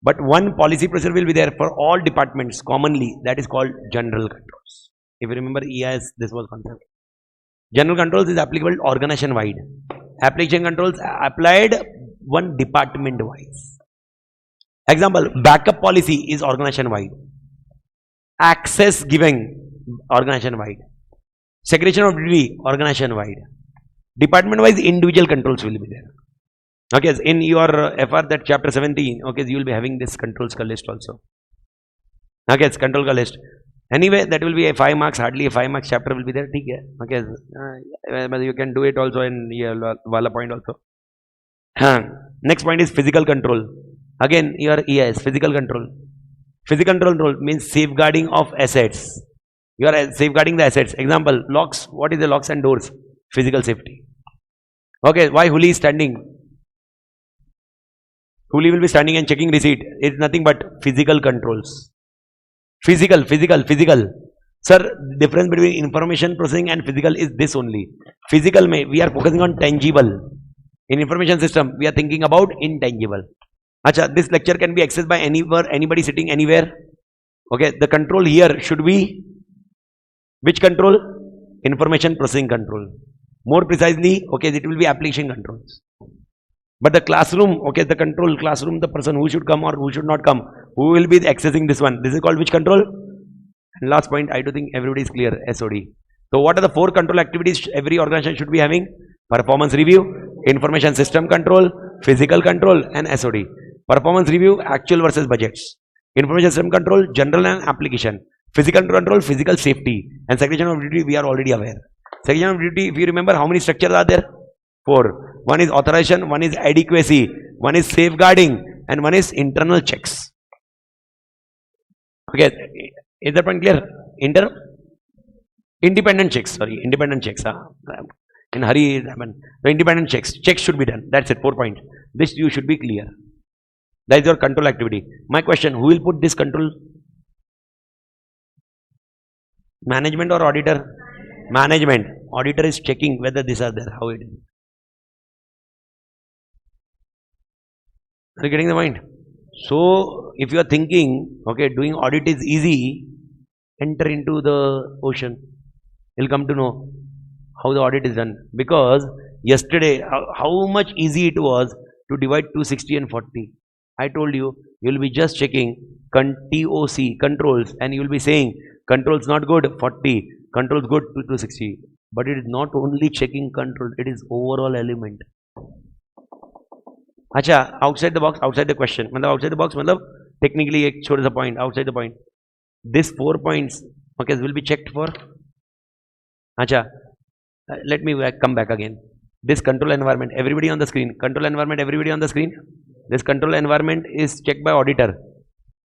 But one policy procedure will be there for all departments commonly. That is called general controls. If you remember EIS, this was concept. General controls is applicable organization wide. Application controls applied one department wise. Example, backup policy is organization wide. Access giving, organization wide. Segregation of duty, organization wide. Department wise, individual controls will be there. Okay, in your FR, that chapter 17, okay, you will be having this controls ka list also. Okay, it's control ka list. Anyway, that will be a 5 marks, hardly a 5 marks chapter will be there. Okay, but you can do it also in Wala point also. Next point is physical control. Again, your EIS, physical control. Physical control means safeguarding of assets. You are safeguarding the assets. Example, locks. What is the locks and doors? Physical safety. Okay, why Huli is standing? Huli will be standing and checking receipt. It's nothing but physical controls. Physical. Sir, difference between information processing and physical is this only. Physical, we are focusing on tangible. In information system, we are thinking about intangible. Acha, this lecture can be accessed by anybody sitting anywhere. Okay, the control here should be which control? Information processing control. More precisely, okay, it will be application controls. But the classroom, okay, the control classroom, the person who should come or who should not come, who will be accessing this one? This is called which control? And last point, I do think everybody is clear, SOD. So what are the 4 control activities every organization should be having? Performance review, information system control, physical control, and SOD. Performance review, actual versus budgets. Information system control, general and application. Physical control, physical safety. And segregation of duty, we are already aware. Segregation of duty, if you remember, how many structures are there? 4. One is authorization, one is adequacy, one is safeguarding, and one is internal checks. Okay, is that point clear? Independent checks. In hurry, the independent checks should be done. That's it, 4 points. This you should be clear. That is your control activity. My question, who will put this control? Management or auditor? Management. Auditor is checking whether these are there, how it is. Are you getting the point? So, if you are thinking, okay, doing audit is easy, enter into the ocean. You'll come to know how the audit is done. Because yesterday, how much easy it was to divide 260 and 40. I told you, you'll be just checking TOC, controls, and you'll be saying, controls not good, 40, controls good, 260. But it is not only checking control, it is overall element. Acha, outside the box, outside the question. Outside the box, technically, show the point, outside the point. These 4 points, okay, will be checked for. Acha, let me come back again. This control environment, everybody on the screen. Control environment, everybody on the screen. This control environment is checked by auditor.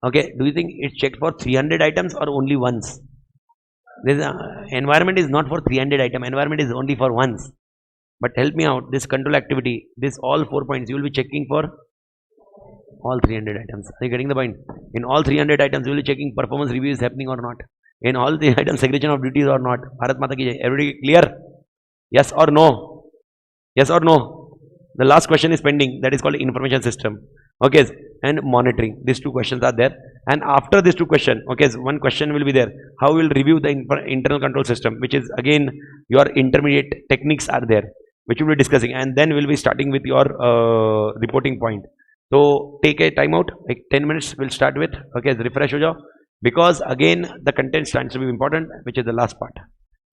Okay, do you think it's checked for 300 items or only once? This environment is not for 300 item. Environment is only for once. But help me out. This control activity, this all 4 points, you will be checking for all 300 items. Are you getting the point? In all 300 items, you will be checking performance review is happening or not. In all the items, segregation of duties or not. Bharat Mata ki jai. Everybody clear? Yes or no? Yes or no? The last question is pending. That is called information system. Okay, and monitoring. These two questions are there. And after these two questions, okay, one question will be there. How will review the internal control system, which is again your intermediate techniques are there, which we will be discussing. And then we'll be starting with your reporting point. So take a time out, like 10 minutes. We'll start with. Okay, refresh ho jao. Because again the content stands to be important, which is the last part.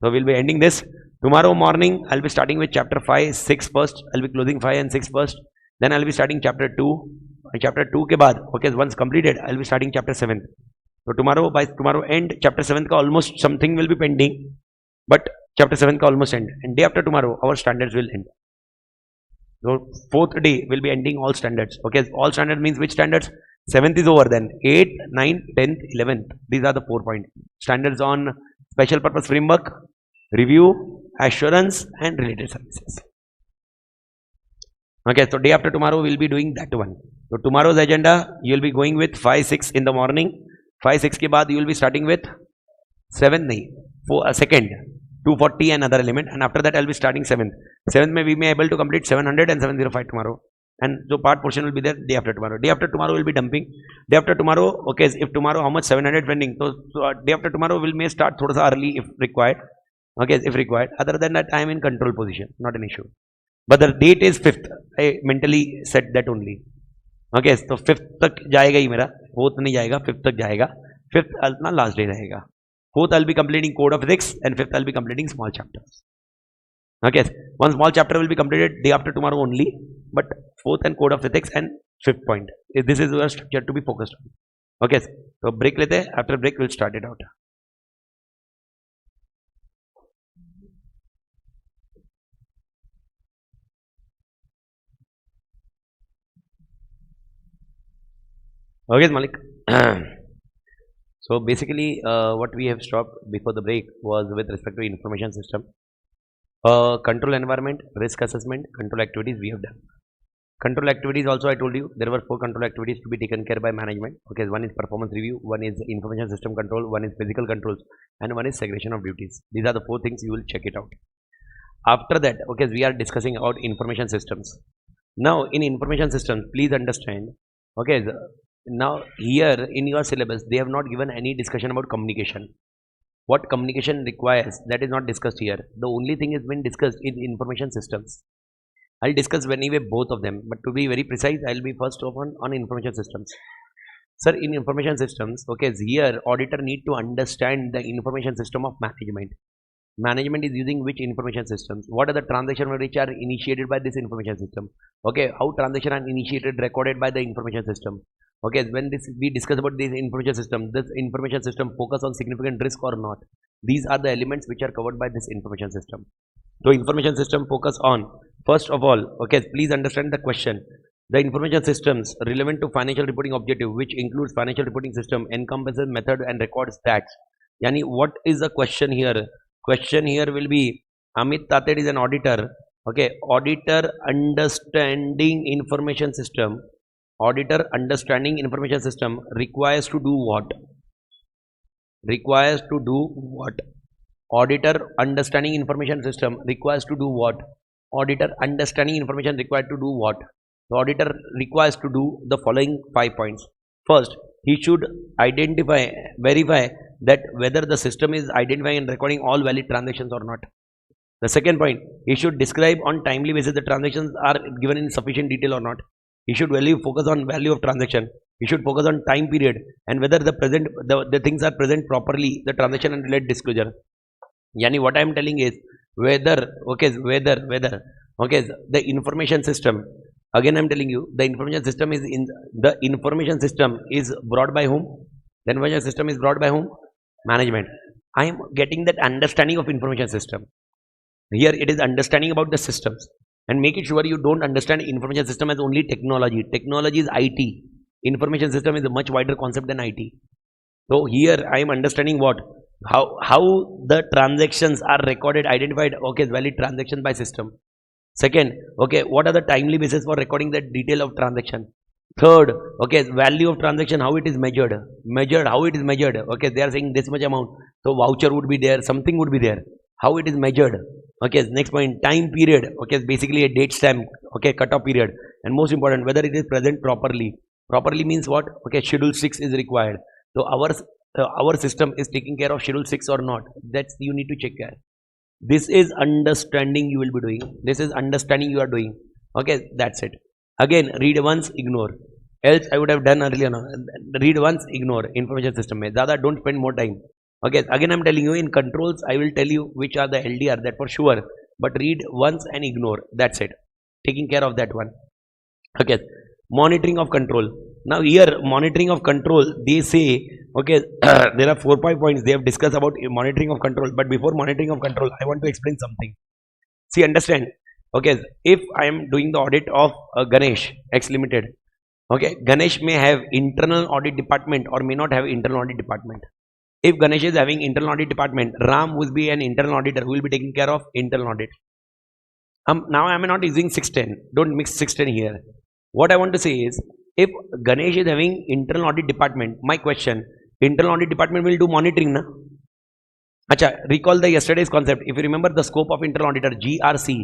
So we'll be ending this. Tomorrow morning I'll be starting with chapter 5, 6 first. I'll be closing 5 and 6 first. Then I'll be starting chapter 2. And chapter 2 ke baad, okay, once completed, I'll be starting chapter 7. So tomorrow, by tomorrow end, chapter 7 ka almost something will be pending. But chapter 7 ka almost end. And day after tomorrow, our standards will end. So 4th day will be ending all standards. Okay, all standards means which standards? 7th is over then. 8th, 9th, 10th, 11th. These are the 4 points. Standards on special purpose framework, review, assurance and related services. Okay, so day after tomorrow we'll be doing that one. So tomorrow's agenda, you'll be going with 5, 6 in the morning. 5, 6 ke baad you will be starting with 7, 240 another element, and after that I'll be starting 7th. 7th may we may able to complete 700 and 705 tomorrow. And so part portion will be there day after tomorrow. Day after tomorrow will be dumping. Day after tomorrow, okay, if tomorrow how much 700 pending. So day after tomorrow we may start thoda sa early if required. Okay, if required. Other than that I am in control position, not an issue. But the date is 5th. I mentally set that only. Okay, so 5th तक जाएगा ही मेरा, 4th नहीं जाएगा, 5th तक जाएगा. 5th अपना last day रहेगा. 4th I'll be completing code of ethics and 5th I'll be completing small chapters. Okay, one small chapter will be completed day after tomorrow only, but 4th and code of ethics and 5th point. This is your structure to be focused on. Okay, so break लेते हैं. After break we'll start it out. Okay, Malik. So basically, what we have stopped before the break was with respect to information system, control environment, risk assessment, control activities we have done. Control activities also I told you there were 4 control activities to be taken care by management. Okay, one is performance review, one is information system control, one is physical controls, and one is segregation of duties. These are the 4 things you will check it out. After that, okay, we are discussing about information systems. Now in information systems, please understand. Okay. Now here in your syllabus they have not given any discussion about communication. What communication requires, that is not discussed here. The only thing is been discussed in information systems. I'll discuss anyway both of them, but to be very precise I'll be first on information systems. Sir, in information systems, okay, here auditor need to understand the information system of management. Management is using which information systems? What are the transactions which are initiated by this information system? Okay, how transactions are initiated, recorded by the information system? Okay, when we discuss about this information system focus on significant risk or not? These are the elements which are covered by this information system. So information system focus on, first of all, okay, please understand the question. The information systems relevant to financial reporting objective, which includes financial reporting system, encompasses method and records that. Yani, what is the question here? Question here will be, Amit Tated is an auditor. Okay, auditor understanding information system. Auditor understanding information system requires to do what? Requires to do what? Auditor understanding information system requires to do what? Auditor understanding information required to do what? The auditor requires to do the following 5 points. First, he should identify, verify that whether the system is identifying and recording all valid transactions or not. The second point, he should describe on timely basis the transactions are given in sufficient detail or not. He should focus on value of transaction. He should focus on time period and whether the things are present properly, the transaction and related disclosure. Yani what I am telling is whether the information system, again I am telling you, the information system is brought by whom? The information system is brought by whom? Management. I am getting that understanding of information system. Here it is understanding about the systems. And make it sure you don't understand information system as only technology. Technology is IT. Information system is a much wider concept than IT. So here I am understanding what? How the transactions are recorded, identified, okay, valid transaction by system. Second, okay, what are the timely basis for recording the detail of transaction? Third, okay, value of transaction, how it is measured, how it is measured. Okay, they are saying this much amount, so voucher would be there, something would be there. How it is measured. Okay, next point, time period. Okay, basically a date stamp. Okay, cutoff period, and most important, whether it is present properly. Properly means what? Okay, schedule 6 is required. So our system is taking care of schedule 6 or not. That's you need to check care. This is understanding you will be doing. This is understanding you are doing. Okay, that's it. Again, read once, ignore. Else I would have done earlier. No? Read once, ignore. Information system mein. Zyada don't spend more time. Okay, again I'm telling you, in controls I will tell you which are the LDR, that for sure. But read once and ignore. That's it. Taking care of that one. Okay, monitoring of control. Now here, monitoring of control, they say, okay, there are 4-5 points they have discussed about monitoring of control. But before monitoring of control, I want to explain something. See, understand. Okay, if I am doing the audit of Ganesh X Limited, okay, Ganesh may have internal audit department or may not have internal audit department. If Ganesh is having internal audit department, Ram will be an internal auditor who will be taking care of internal audit. Now I am not using 610. Don't mix 610 here. What I want to say is, if Ganesh is having internal audit department, my question, internal audit department will do monitoring, na? Acha, recall the yesterday's concept. If you remember the scope of internal auditor, GRC,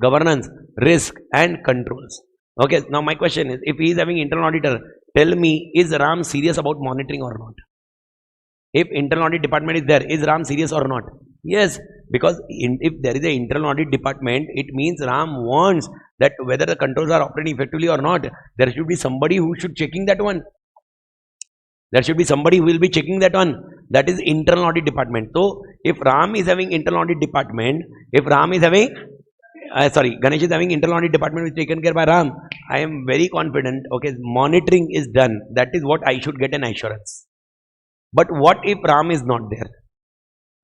governance, risk and controls. Okay, now my question is, if he is having internal auditor, tell me, is Ram serious about monitoring or not? If internal audit department is there, is Ram serious or not? Yes, because if there is an internal audit department, it means Ram wants that whether the controls are operating effectively or not, there should be somebody who should checking that one. There should be somebody who will be checking that one. That is internal audit department. So, if Ram is having internal audit department, if Ram is having, Ganesh is having internal audit department which is taken care by Ram, I am very confident, okay, monitoring is done. That is what I should get an assurance. But what if Ram is not there?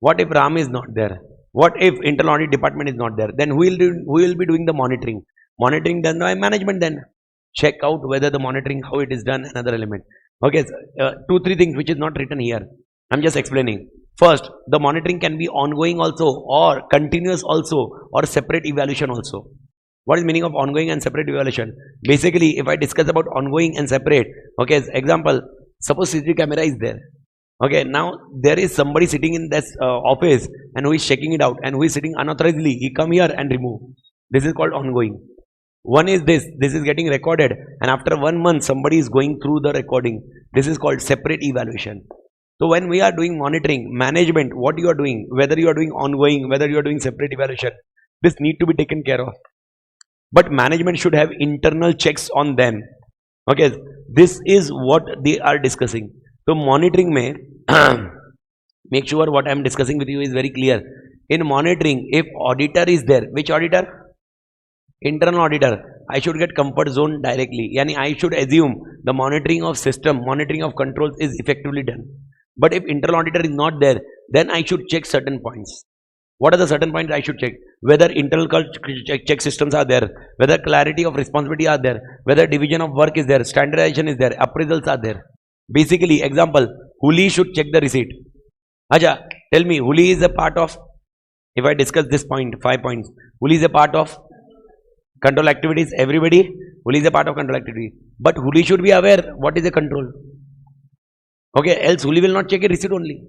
What if Ram is not there? What if internal audit department is not there? Then who will be doing the monitoring? Monitoring done by management then. Check out whether the monitoring, how it is done, another element. Okay, 2-3 things which is not written here. I'm just explaining. First, the monitoring can be ongoing also, or continuous also, or separate evaluation also. What is meaning of ongoing and separate evaluation? Basically, if I discuss about ongoing and separate, okay, example, suppose CCTV camera is there. Okay, now there is somebody sitting in this office and who is checking it out and who is sitting unauthorizedly. He come here and remove. This is called ongoing. One is this is getting recorded, and after 1 month somebody is going through the recording. This is called separate evaluation. So when we are doing monitoring, management, what you are doing, whether you are doing ongoing, whether you are doing separate evaluation, this need to be taken care of. But management should have internal checks on them. Okay, this is what they are discussing. So monitoring may make sure what I am discussing with you is very clear. In monitoring, if auditor is there, which auditor? Internal auditor, I should get comfort zone directly. Yani I should assume the monitoring of system, monitoring of controls is effectively done. But if internal auditor is not there, then I should check certain points. What are the certain points I should check? Whether internal check systems are there, whether clarity of responsibility are there, whether division of work is there, standardization is there, appraisals are there. Basically, example, Huli should check the receipt. Acha, tell me, Huli is a part of, if I discuss this point, 5 points, Huli is a part of control activities, everybody, Huli is a part of control activity. But Huli should be aware what is a control. Okay, else Huli will not check a receipt only.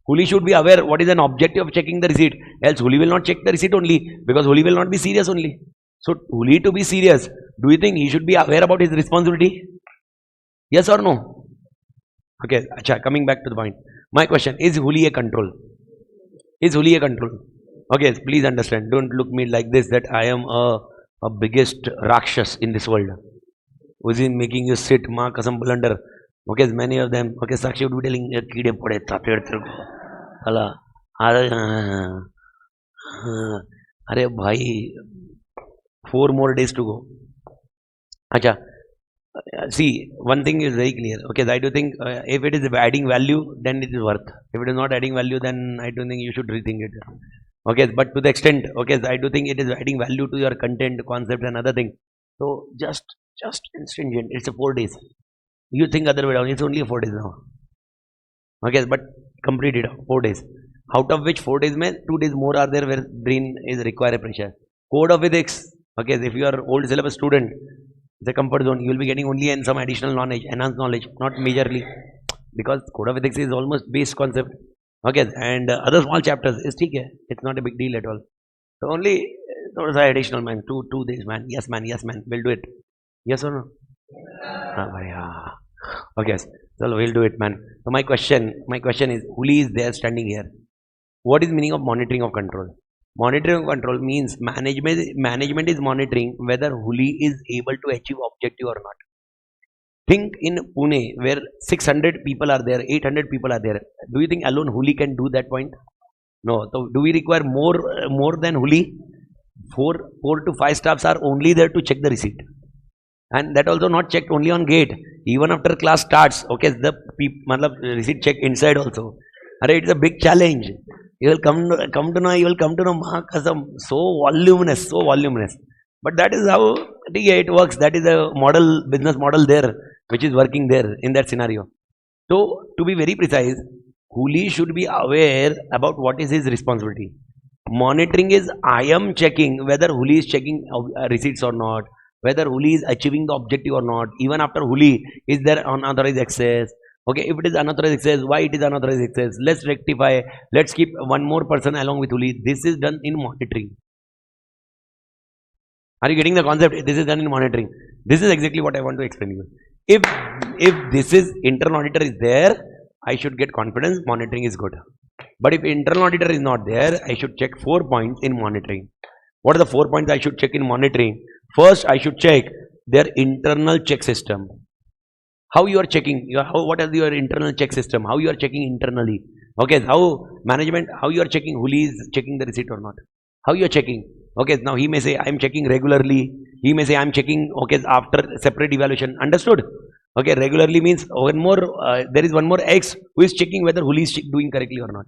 Huli should be aware what is an objective of checking the receipt. Else Huli will not check the receipt only, because Huli will not be serious only. So Huli to be serious, do you think he should be aware about his responsibility? Yes or no? Okay, acha, coming back to the point. My question, is Huli a control? Is Huli a control? Okay, please understand. Don't look me like this, that I am a biggest rakshas in this world. Who is making you sit, ma kasam blunder. Okay, many of them, okay, Sakshi would be telling, Kide pade taped hala. Are bhai, 4 more days to go. Acha. See, one thing is very clear. Okay, I do think if it is adding value, then it is worth. If it is not adding value, then I don't think you should rethink it. Okay, but to the extent, okay, I do think it is adding value to your content, concept, and other thing. So just stringent. It's a 4 days. You think other way around. It's only 4 days now. Okay, but completed 4 days. Out of which 4 days mein 2 days more are there where brain is require a pressure. Code of ethics. Okay, if you are old syllabus student, the comfort zone, you will be getting only in some additional knowledge, enhanced knowledge, not majorly, because code of ethics is almost base concept. Okay, and other small chapters is okay. It's not a big deal at all. So only those are additional, man. 2 days, man. Yes, man. Yes, man. We'll do it. Yes or no? Yeah. Okay, so we'll do it, man. So my question is, Huli is there standing here. What is meaning of monitoring of control? Monitoring of control means management is monitoring whether Huli is able to achieve objective or not. Think in Pune where 600 people are there, 800 people are there. Do you think alone Huli can do that point? No. So do we require more than Huli? 4 to 5 staffs are only there to check the receipt. And that also not checked only on gate. Even after class starts, okay, the receipt check inside also. It's a big challenge. You will come to know, Mahakasam, so voluminous. But that is how it works. That is a model, business model there, which is working there in that scenario. So, to be very precise, Huli should be aware about what is his responsibility. Monitoring is, I am checking whether Huli is checking receipts or not, whether Huli is achieving the objective or not. Even after Huli, is there unauthorized access? Okay, if it is unauthorized access, why it is unauthorized access? Let's rectify. Let's keep one more person along with Huli. This is done in monitoring. Are you getting the concept? This is done in monitoring. This is exactly what I want to explain to you. If this is internal auditor is there, I should get confidence. Monitoring is good. But if internal auditor is not there, I should check 4 points in monitoring. What are the 4 points I should check in monitoring? First, I should check their internal check system. How you are checking? What is your internal check system? How you are checking internally? Okay, how management? How you are checking? Huli is checking the receipt or not? How you are checking? Okay, now he may say I am checking regularly. He may say I am checking. Okay, after separate evaluation. Understood? Okay, regularly means one more. There is one more X who is checking whether Huli is doing correctly or not.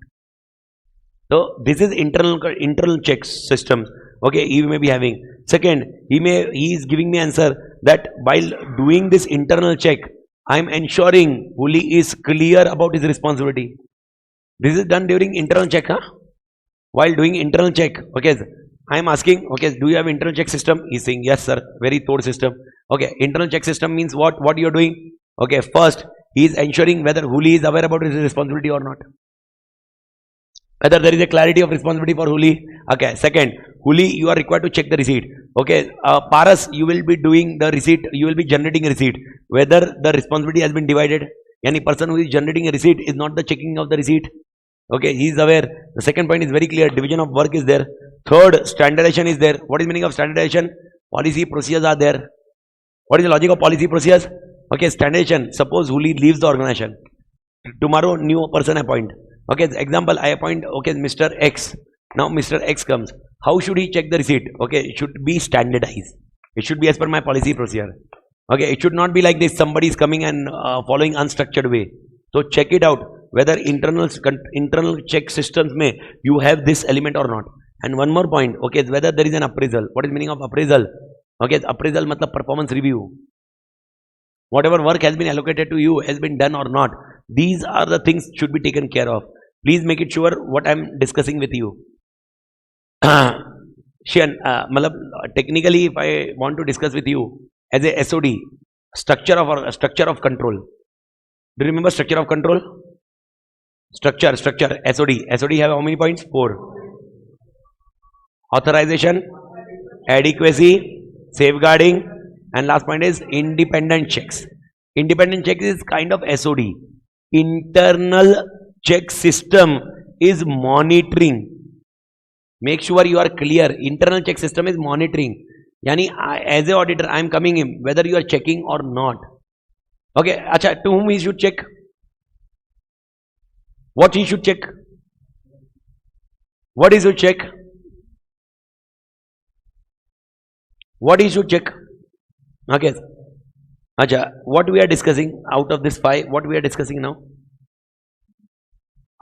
So this is internal check systems. Okay, he may be having. Second, he is giving me answer that while doing this internal check, I am ensuring Huli is clear about his responsibility. This is done during internal check, huh? While doing internal check, okay, I am asking, okay, do you have internal check system? He is saying, yes, sir, very thorough system. Okay, internal check system means what you are doing? Okay, first, he is ensuring whether Huli is aware about his responsibility or not. Whether there is a clarity of responsibility for Huli. Okay, second, Huli, you are required to check the receipt. Okay, Paras, you will be doing the receipt, you will be generating a receipt. Whether the responsibility has been divided. Any person who is generating a receipt is not the checking of the receipt. Okay, he is aware. The second point is very clear. Division of work is there. Third, standardization is there. What is meaning of standardization? Policy procedures are there. What is the logic of policy procedures? Okay, standardization. Suppose Huli leaves the organization. Tomorrow, new person appoint. Okay, example, I appoint, okay, Mr. X. Now Mr. X comes. How should he check the receipt? Okay, it should be standardized. It should be as per my policy procedure. Okay, it should not be like this. Somebody is coming and following unstructured way. So check it out whether internal check systems may you have this element or not. And one more point. Okay, whether there is an appraisal. What is meaning of appraisal? Okay, appraisal matlab performance review. Whatever work has been allocated to you has been done or not. These are the things should be taken care of. Please make it sure what I am discussing with you. Technically, if I want to discuss with you as a SOD, structure of control. Do you remember structure of control? Structure, SOD. SOD have how many points? 4. Authorization, adequacy, safeguarding, and last point is independent checks. Independent checks is kind of SOD. Internal check system is monitoring. Make sure you are clear. Internal check system is monitoring. Yani, as a auditor, I am coming in whether you are checking or not. Okay, acha, to whom he should check? What he should check? What he should check? What he should check? Okay. Acha, what we are discussing out of this 5, what we are discussing now?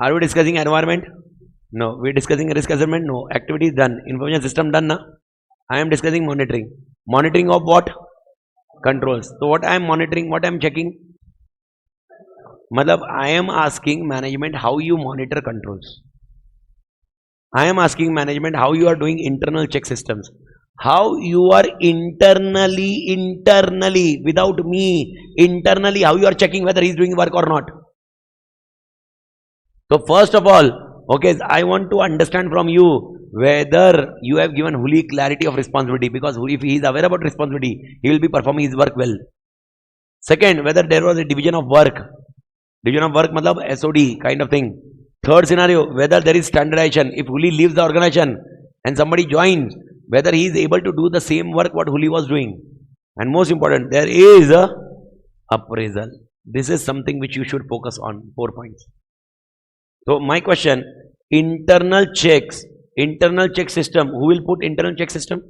Are we discussing environment? No. We are discussing risk assessment? No. Activity is done. Information system done, na? I am discussing monitoring. Monitoring of what? Controls. So what I am monitoring, what I am checking? matlab I am asking management how you monitor controls. I am asking management how you are doing internal check systems. How you are internally, without me, internally, how you are checking whether he is doing work or not. So first of all, okay, I want to understand from you whether you have given fully clarity of responsibility, because if he is aware about responsibility, he will be performing his work well. Second, whether there was a division of work. Division of work matlab SOD kind of thing. Third scenario, whether there is standardization. If Huli leaves the organization and somebody joins, whether he is able to do the same work what Huli was doing. And most important, there is a appraisal. This is something which you should focus on. 4 points. So my question, internal checks, internal check system. Who will put internal check system?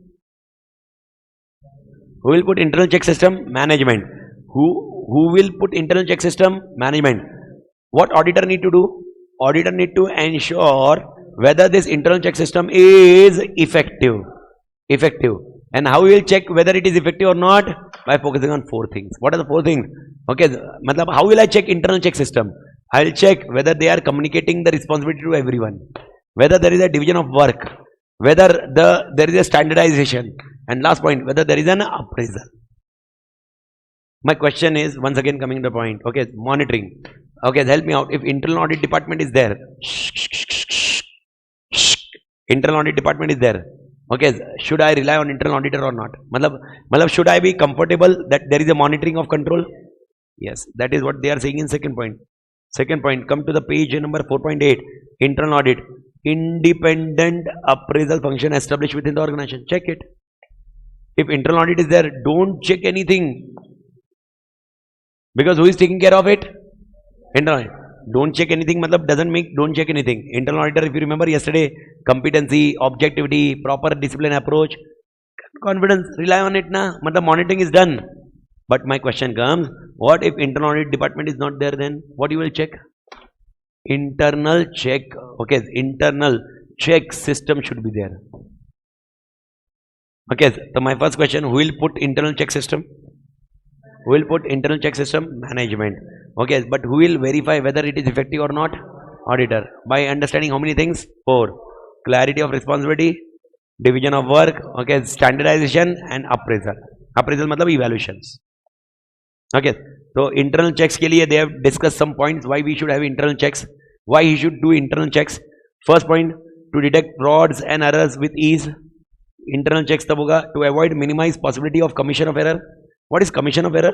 Who will put internal check system? Management. Who will put internal check system? Management. What auditor need to do? Auditor need to ensure whether this internal check system is effective. And how we will check whether it is effective or not? By focusing on 4 things. What are the 4 things? Okay, matlab, how will I check internal check system? I will check whether they are communicating the responsibility to everyone, whether there is a division of work, whether there is a standardization, and last point, whether there is an appraisal. My question is, once again coming to the point, okay, monitoring. Okay, help me out. If internal audit department is there, internal audit department is there, okay, should I rely on internal auditor or not? Matlab, should I be comfortable that there is a monitoring of control? Yes, that is what they are saying in second point. Second point, come to the page number 4.8, internal audit. Independent appraisal function established within the organization. Check it. If internal audit is there, don't check anything. Because who is taking care of it? Internal audit. Don't check anything, matlab doesn't make, don't check anything. Internal auditor, if you remember yesterday, competency, objectivity, proper discipline approach, confidence, rely on it na. Matlab monitoring is done. But my question comes, what if internal audit department is not there then? What you will check? Internal check, okay, internal check system should be there. Okay, so my first question, who will put internal check system? Who will put internal check system? Management. Okay, but who will verify whether it is effective or not? Auditor. By understanding how many things? 4. Clarity of responsibility, division of work, okay, standardization and appraisal. Appraisal matlab evaluations. Okay, so internal checks ke liye they have discussed some points why we should have internal checks, why he should do internal checks. First point, to detect frauds and errors with ease. Internal checks tab hoga to avoid minimize possibility of commission of error. What is commission of error?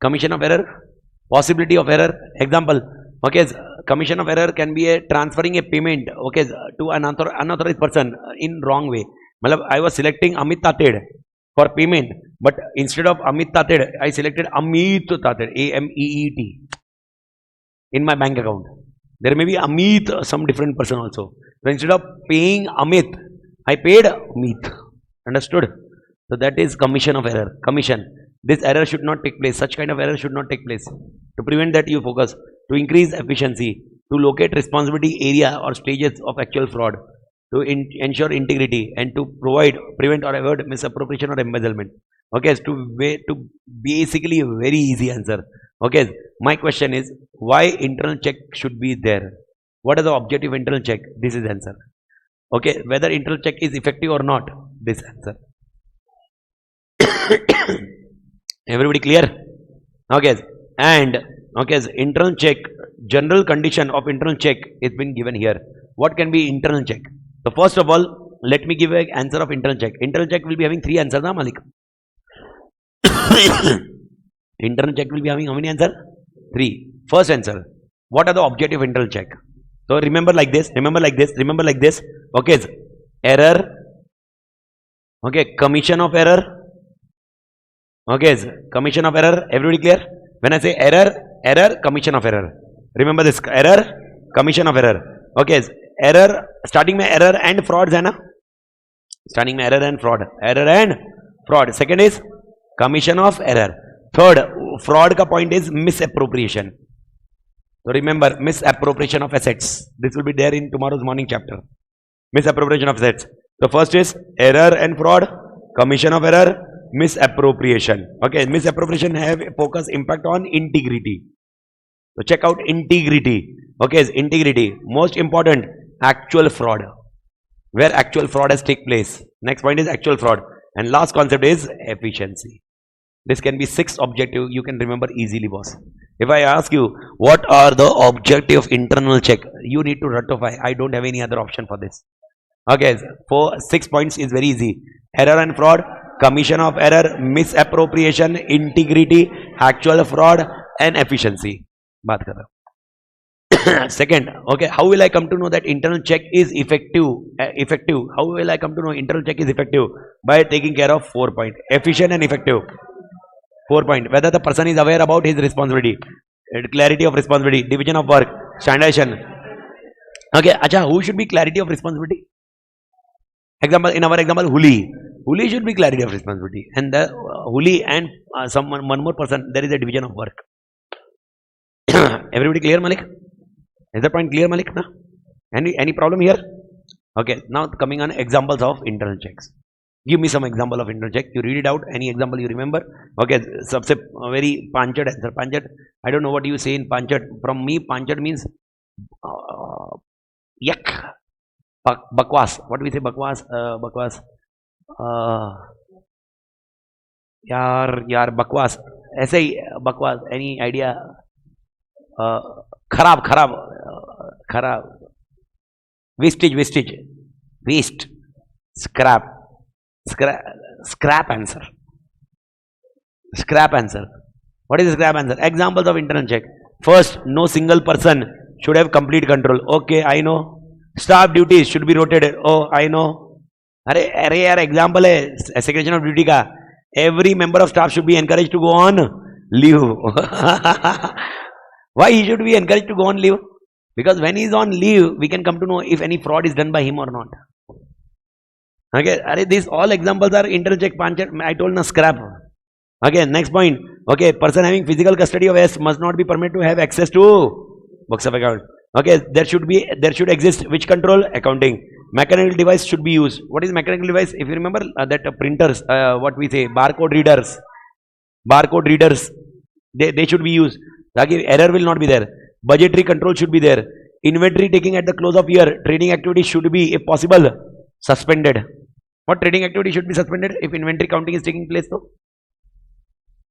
Commission of error, possibility of error. Example, okay, commission of error can be a transferring a payment, okay, to an unauthorized person in wrong way. Matlab, I was selecting Amit Tated for payment, but instead of Amit Tated, I selected Amit Tated, A-M-E-E-T, in my bank account. There may be Amit, some different person also. So instead of paying Amit, I paid Amit. Understood? So that is commission of error. Commission. This error should not take place. Such kind of error should not take place. To prevent that, you focus. To increase efficiency. To locate responsibility area or stages of actual fraud. To ensure integrity and to prevent or avoid misappropriation or embezzlement. Okay, to basically a very easy answer. Okay, my question is, why internal check should be there? What is the objective internal check? This is answer. Okay, whether internal check is effective or not, this answer. Everybody clear? Okay, and okay, internal check, general condition of internal check is been given here. What can be internal check? So first of all, let me give an answer of internal check. Internal check will be having 3 answers, na Malik? Internal check will be having how many answers? 3. First answer, what are the objective of internal check? So remember like this, remember like this, remember like this. Okay, error. Okay, commission of error. Okay, commission of error. Everybody clear? When I say error, commission of error. Remember this, error, commission of error. Okay, error, starting में error and frauds है ना? Starting में error and fraud. Error and fraud. Second is commission of error. Third, fraud का point is misappropriation. So remember, misappropriation of assets. This will be there in tomorrow's morning chapter. Misappropriation of assets. So first is error and fraud, commission of error, Misappropriation. Okay, misappropriation have a focus impact on integrity. So check out integrity. Okay, integrity. Most important, actual fraud. Where actual fraud has taken place. Next point is actual fraud. And last concept is efficiency. This can be 6 objective you can remember easily, boss. If I ask you, what are the objective of internal check? You need to ratify. I don't have any other option for this. Okay, 6 points is very easy. Error and fraud, commission of error, misappropriation, integrity, actual fraud, and efficiency. बात कर रहा हूं. Second, okay, how will I come to know that internal check is effective? How will I come to know internal check is effective? By taking care of 4 points. Efficient and effective. 4 points. Whether the person is aware about his responsibility, clarity of responsibility, division of work, standardization. Okay, acha, who should be clarity of responsibility? Example, in our example, Huli. Huli should be clarity of responsibility. And the Huli and one more person, there is a division of work. Everybody clear, Malik? Is the point clear, Malik? No? Any problem here? Okay, now coming on examples of internal checks. Give me some example of internal check. You read it out. Any example you remember? Okay, सबसे very panchat answer. Panchat. I don't know what you say in panchat. From me, panchat means yuck. Bakwas. What do we say? Bakwas. Bakwas. यार बकवास ऐसे ही बकवास. Any idea? खराब wastage waste scrap answer. What is scrap answer? Examples of internal check. First, no single person should have complete control. Okay, I know. Staff duties should be rotated. Oh, I know. अरे यार example है segregation of duty का. Every member of staff should be encouraged to go on leave. Why he should be encouraged to go on leave? Because when he is on leave, we can come to know if any fraud is done by him or not. Okay, these all examples are internal check. I told na scrap. Okay, next point. Okay, person having physical custody of S must not be permitted to have access to books of account. Okay, there should exist which control? Accounting. Mechanical device should be used. What is mechanical device? If you remember that printers, what we say, barcode readers, they should be used. Error will not be there. Budgetary control should be there. Inventory taking at the close of year. Trading activity should be, if possible, suspended. What trading activity should be suspended if inventory counting is taking place though?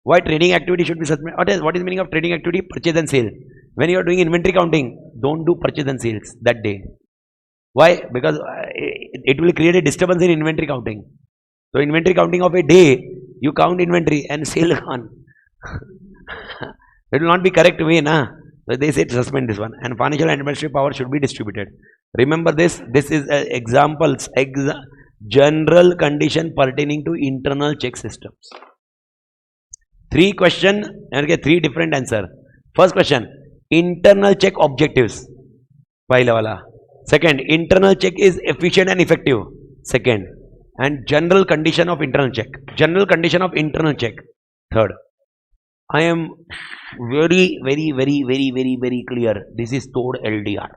Why trading activity should be suspended? What is meaning of trading activity? Purchase and sale. When you are doing inventory counting, don't do purchase and sales that day. Why? Because it will create a disturbance in inventory counting. So inventory counting of a day, you count inventory and sale gone. It will not be correct way, na? So they said suspend this one. And financial and administrative power should be distributed. Remember this. This is examples. General condition pertaining to internal check systems. 3 question and get 3 different answer. First question, internal check objectives. Second, internal check is efficient and effective. Second, and general condition of internal check. General condition of internal check. Third, I am very clear. This is told LDR.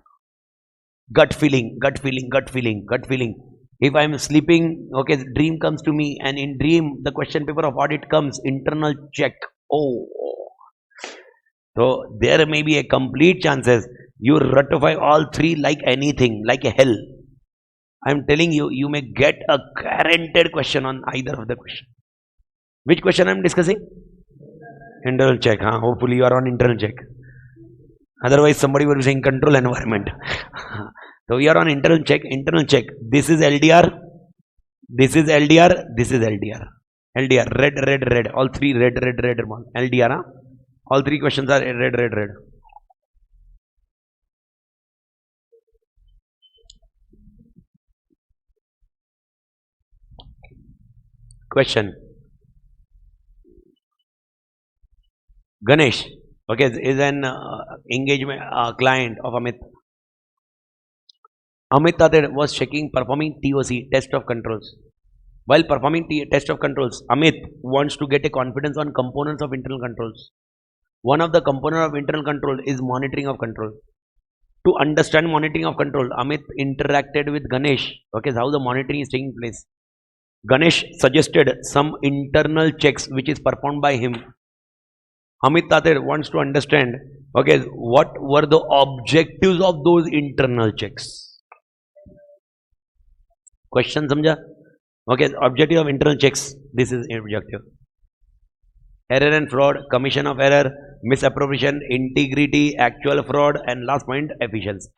Gut feeling. If I am sleeping, okay, dream comes to me, and in dream the question paper of audit comes, internal check. Oh, so there may be a complete chances you ratify all 3 like anything, like a hell. I am telling you, you may get a guaranteed question on either of the question. Which question I am discussing? Internal check. Hopefully you are on internal check. Otherwise somebody will be saying control environment. So we are on internal check. This is LDR. This is LDR. This is LDR. LDR. Red. All 3 red. LDR. All 3 questions are red. Question. Ganesh, okay, is an engagement client of Amit. Amit was performing TOC, test of controls. While performing test of controls, Amit wants to get a confidence on components of internal controls. One of the component of internal control is monitoring of control. To understand monitoring of control, Amit interacted with Ganesh. Okay, how the monitoring is taking place. Ganesh suggested some internal checks which is performed by him. Amit Tatir wants to understand, okay, what were the objectives of those internal checks? Question samjha? Okay, objective of internal checks. This is objective. Error and fraud, commission of error, misappropriation, integrity, actual fraud, and last point, efficiency.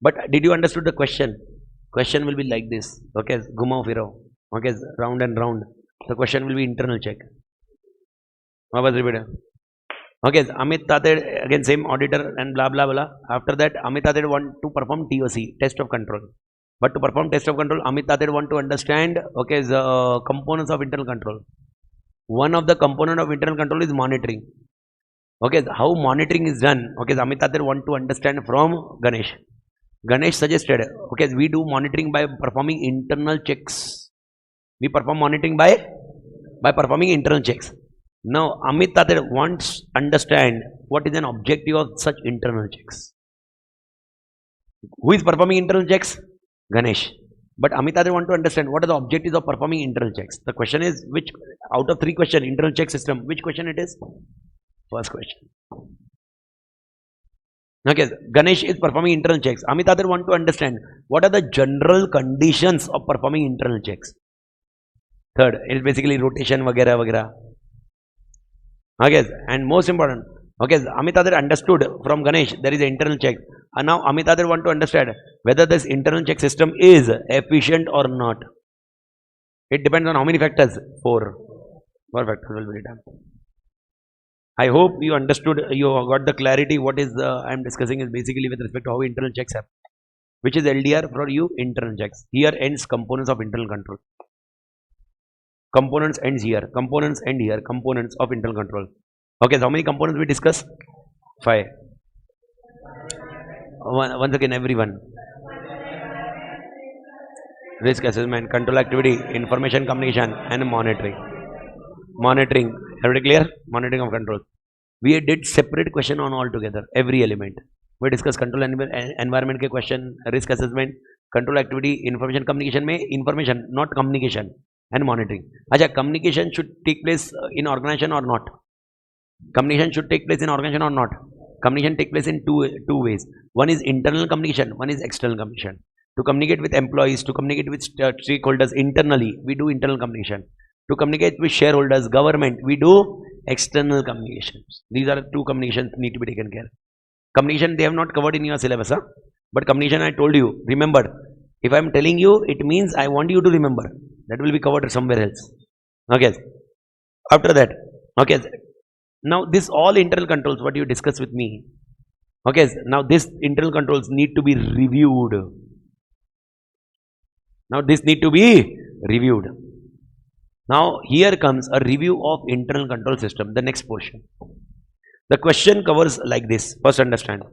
But did you understood the question? Question will be like this. Okay, gumao firao. Okay, round and round. The question will be internal check. Okay, Amit Tatir, again same auditor and blah blah blah. After that, Amit Tatir want to perform TOC, test of control. But to perform test of control, Amit Tatir want to understand, okay, the components of internal control. One of the component of internal control is monitoring. Okay, how monitoring is done? Okay, Amit Tatir want to understand from Ganesh. Ganesh suggested, okay, we do monitoring by performing internal checks. We perform monitoring by performing internal checks. Now, Amit Tatir wants to understand what is an objective of such internal checks. Who is performing internal checks? Ganesh. But Amit Tatir wants to understand what are the objectives of performing internal checks. The question is, which out of 3 questions, internal check system, which question it is? First question. Okay, Ganesh is performing internal checks. Amit Tatir wants to understand what are the general conditions of performing internal checks. Third, it is basically rotation, vagera, vagera. Okay, and most important, okay, Amit Tatir understood from Ganesh there is an internal check. And now Amit Tatir want to understand whether this internal check system is efficient or not. It depends on how many factors? 4. 4 factors will be done. I hope you understood, you got the clarity. What is I am discussing is basically with respect to how internal checks happen. Which is LDR for you? Internal checks. Here ends components of internal control. Components ends here. Components end here. Components of internal control. Okay, so how many components we discuss? 5. Once again, everyone. Risk assessment, control activity, information communication, and monitoring. Monitoring. Everybody clear? Monitoring of control. We did separate question on all together. Every element. We discuss control environment के question, risk assessment, control activity, information communication में information, not communication, and monitoring. अच्छा, communication should take place in organization or not? Communication should take place in organization or not? Communication take place in two ways. One is internal communication, one is external communication. To communicate with employees, to communicate with stakeholders internally, we do internal communication. To communicate with shareholders, government, we do external communications. These are 2 communications need to be taken care of. Communication they have not covered in your syllabus, huh? But communication I told you, remember. If I am telling you, it means I want you to remember. That will be covered somewhere else. Okay. After that, okay. Now this all internal controls, what you discuss with me. Okay. Now this internal controls need to be reviewed. Now this need to be reviewed. Now here comes a review of internal control system, the next portion. The question covers like this. First understand.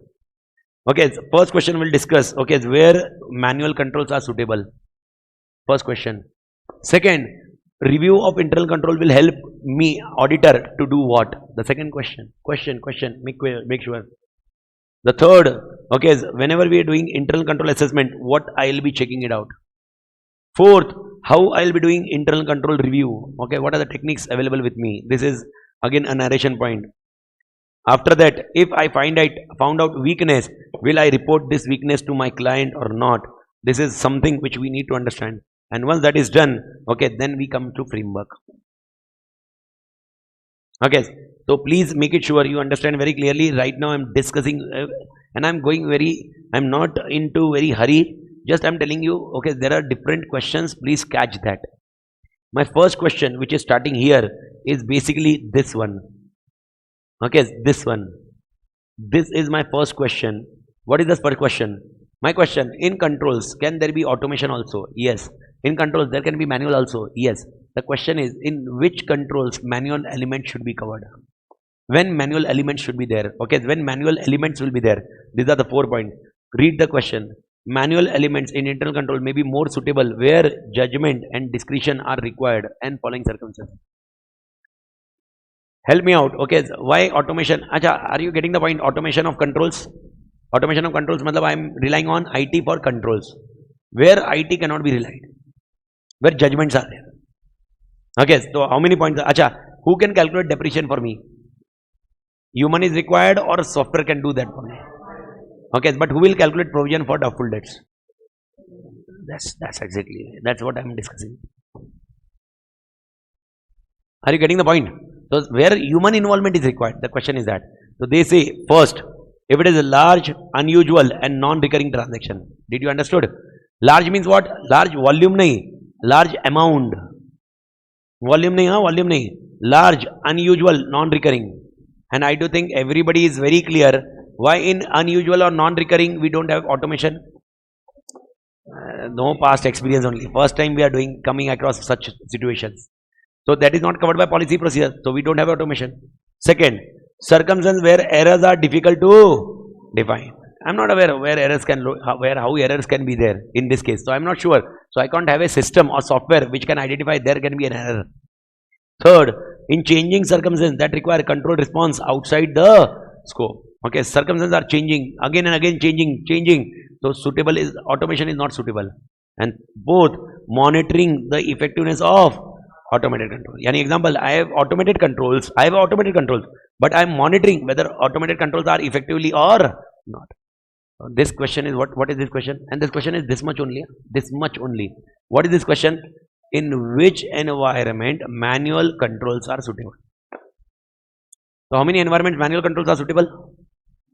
Okay, so first question will discuss, okay, where manual controls are suitable. First question. Second, review of internal control will help me, auditor, to do what? The second question. Question, make sure. The third, okay, whenever we are doing internal control assessment, what I will be checking it out. Fourth, how I will be doing internal control review. Okay, what are the techniques available with me? This is again a narration point. After that, if I found out weakness, will I report this weakness to my client or not? This is something which we need to understand. And once that is done, okay, then we come to framework. Okay, so please make it sure you understand very clearly. Right now I'm discussing and I'm not into very hurry. Just I'm telling you, okay, there are different questions. Please catch that. My first question, which is starting here, is basically this one. Okay, this one. This is my first question. What is the first question? My question, in controls, can there be automation also? Yes. In controls, there can be manual also? Yes. The question is, in which controls manual elements should be covered? When manual elements should be there? Okay, when manual elements will be there? These are the 4 points. Read the question. Manual elements in internal control may be more suitable where judgment and discretion are required and following circumstances. Help me out. Okay, why automation? Acha, are you getting the point? Automation of controls. Automation of controls, matlab I am relying on IT for controls. Where IT cannot be relied. where judgments are there. Okay, so how many points? Acha, who can calculate depreciation for me? Human is required or software can do that for me? Okay, but who will calculate provision for doubtful debts? That's exactly, that's what I'm discussing. Are you getting the point? So where human involvement is required, the question is that. So they say first, if it is a large, unusual and non-recurring transaction. Did you understood? Large means what? Large volume nahi, large amount. Volume nahi, volume nahi. Large, unusual, non-recurring. And I do think everybody is very clear why in unusual or non-recurring we don't have automation. No past experience only. First time we are coming across such situations. So that is not covered by policy procedure. So we don't have automation. Second, circumstances where errors are difficult to define. I'm not aware of where errors can how errors can be there in this case. So I'm not sure. So I can't have a system or software which can identify there can be an error. Third, in changing circumstances that require control response outside the scope. Okay, circumstances are changing again and again, changing. So suitable is automation is not suitable. And both monitoring the effectiveness of automated control. Yani example, I have automated controls, but I am monitoring whether automated controls are effectively or not. So this question is what is this question? And this question is this much only. What is this question? In which environment manual controls are suitable? So how many environments manual controls are suitable?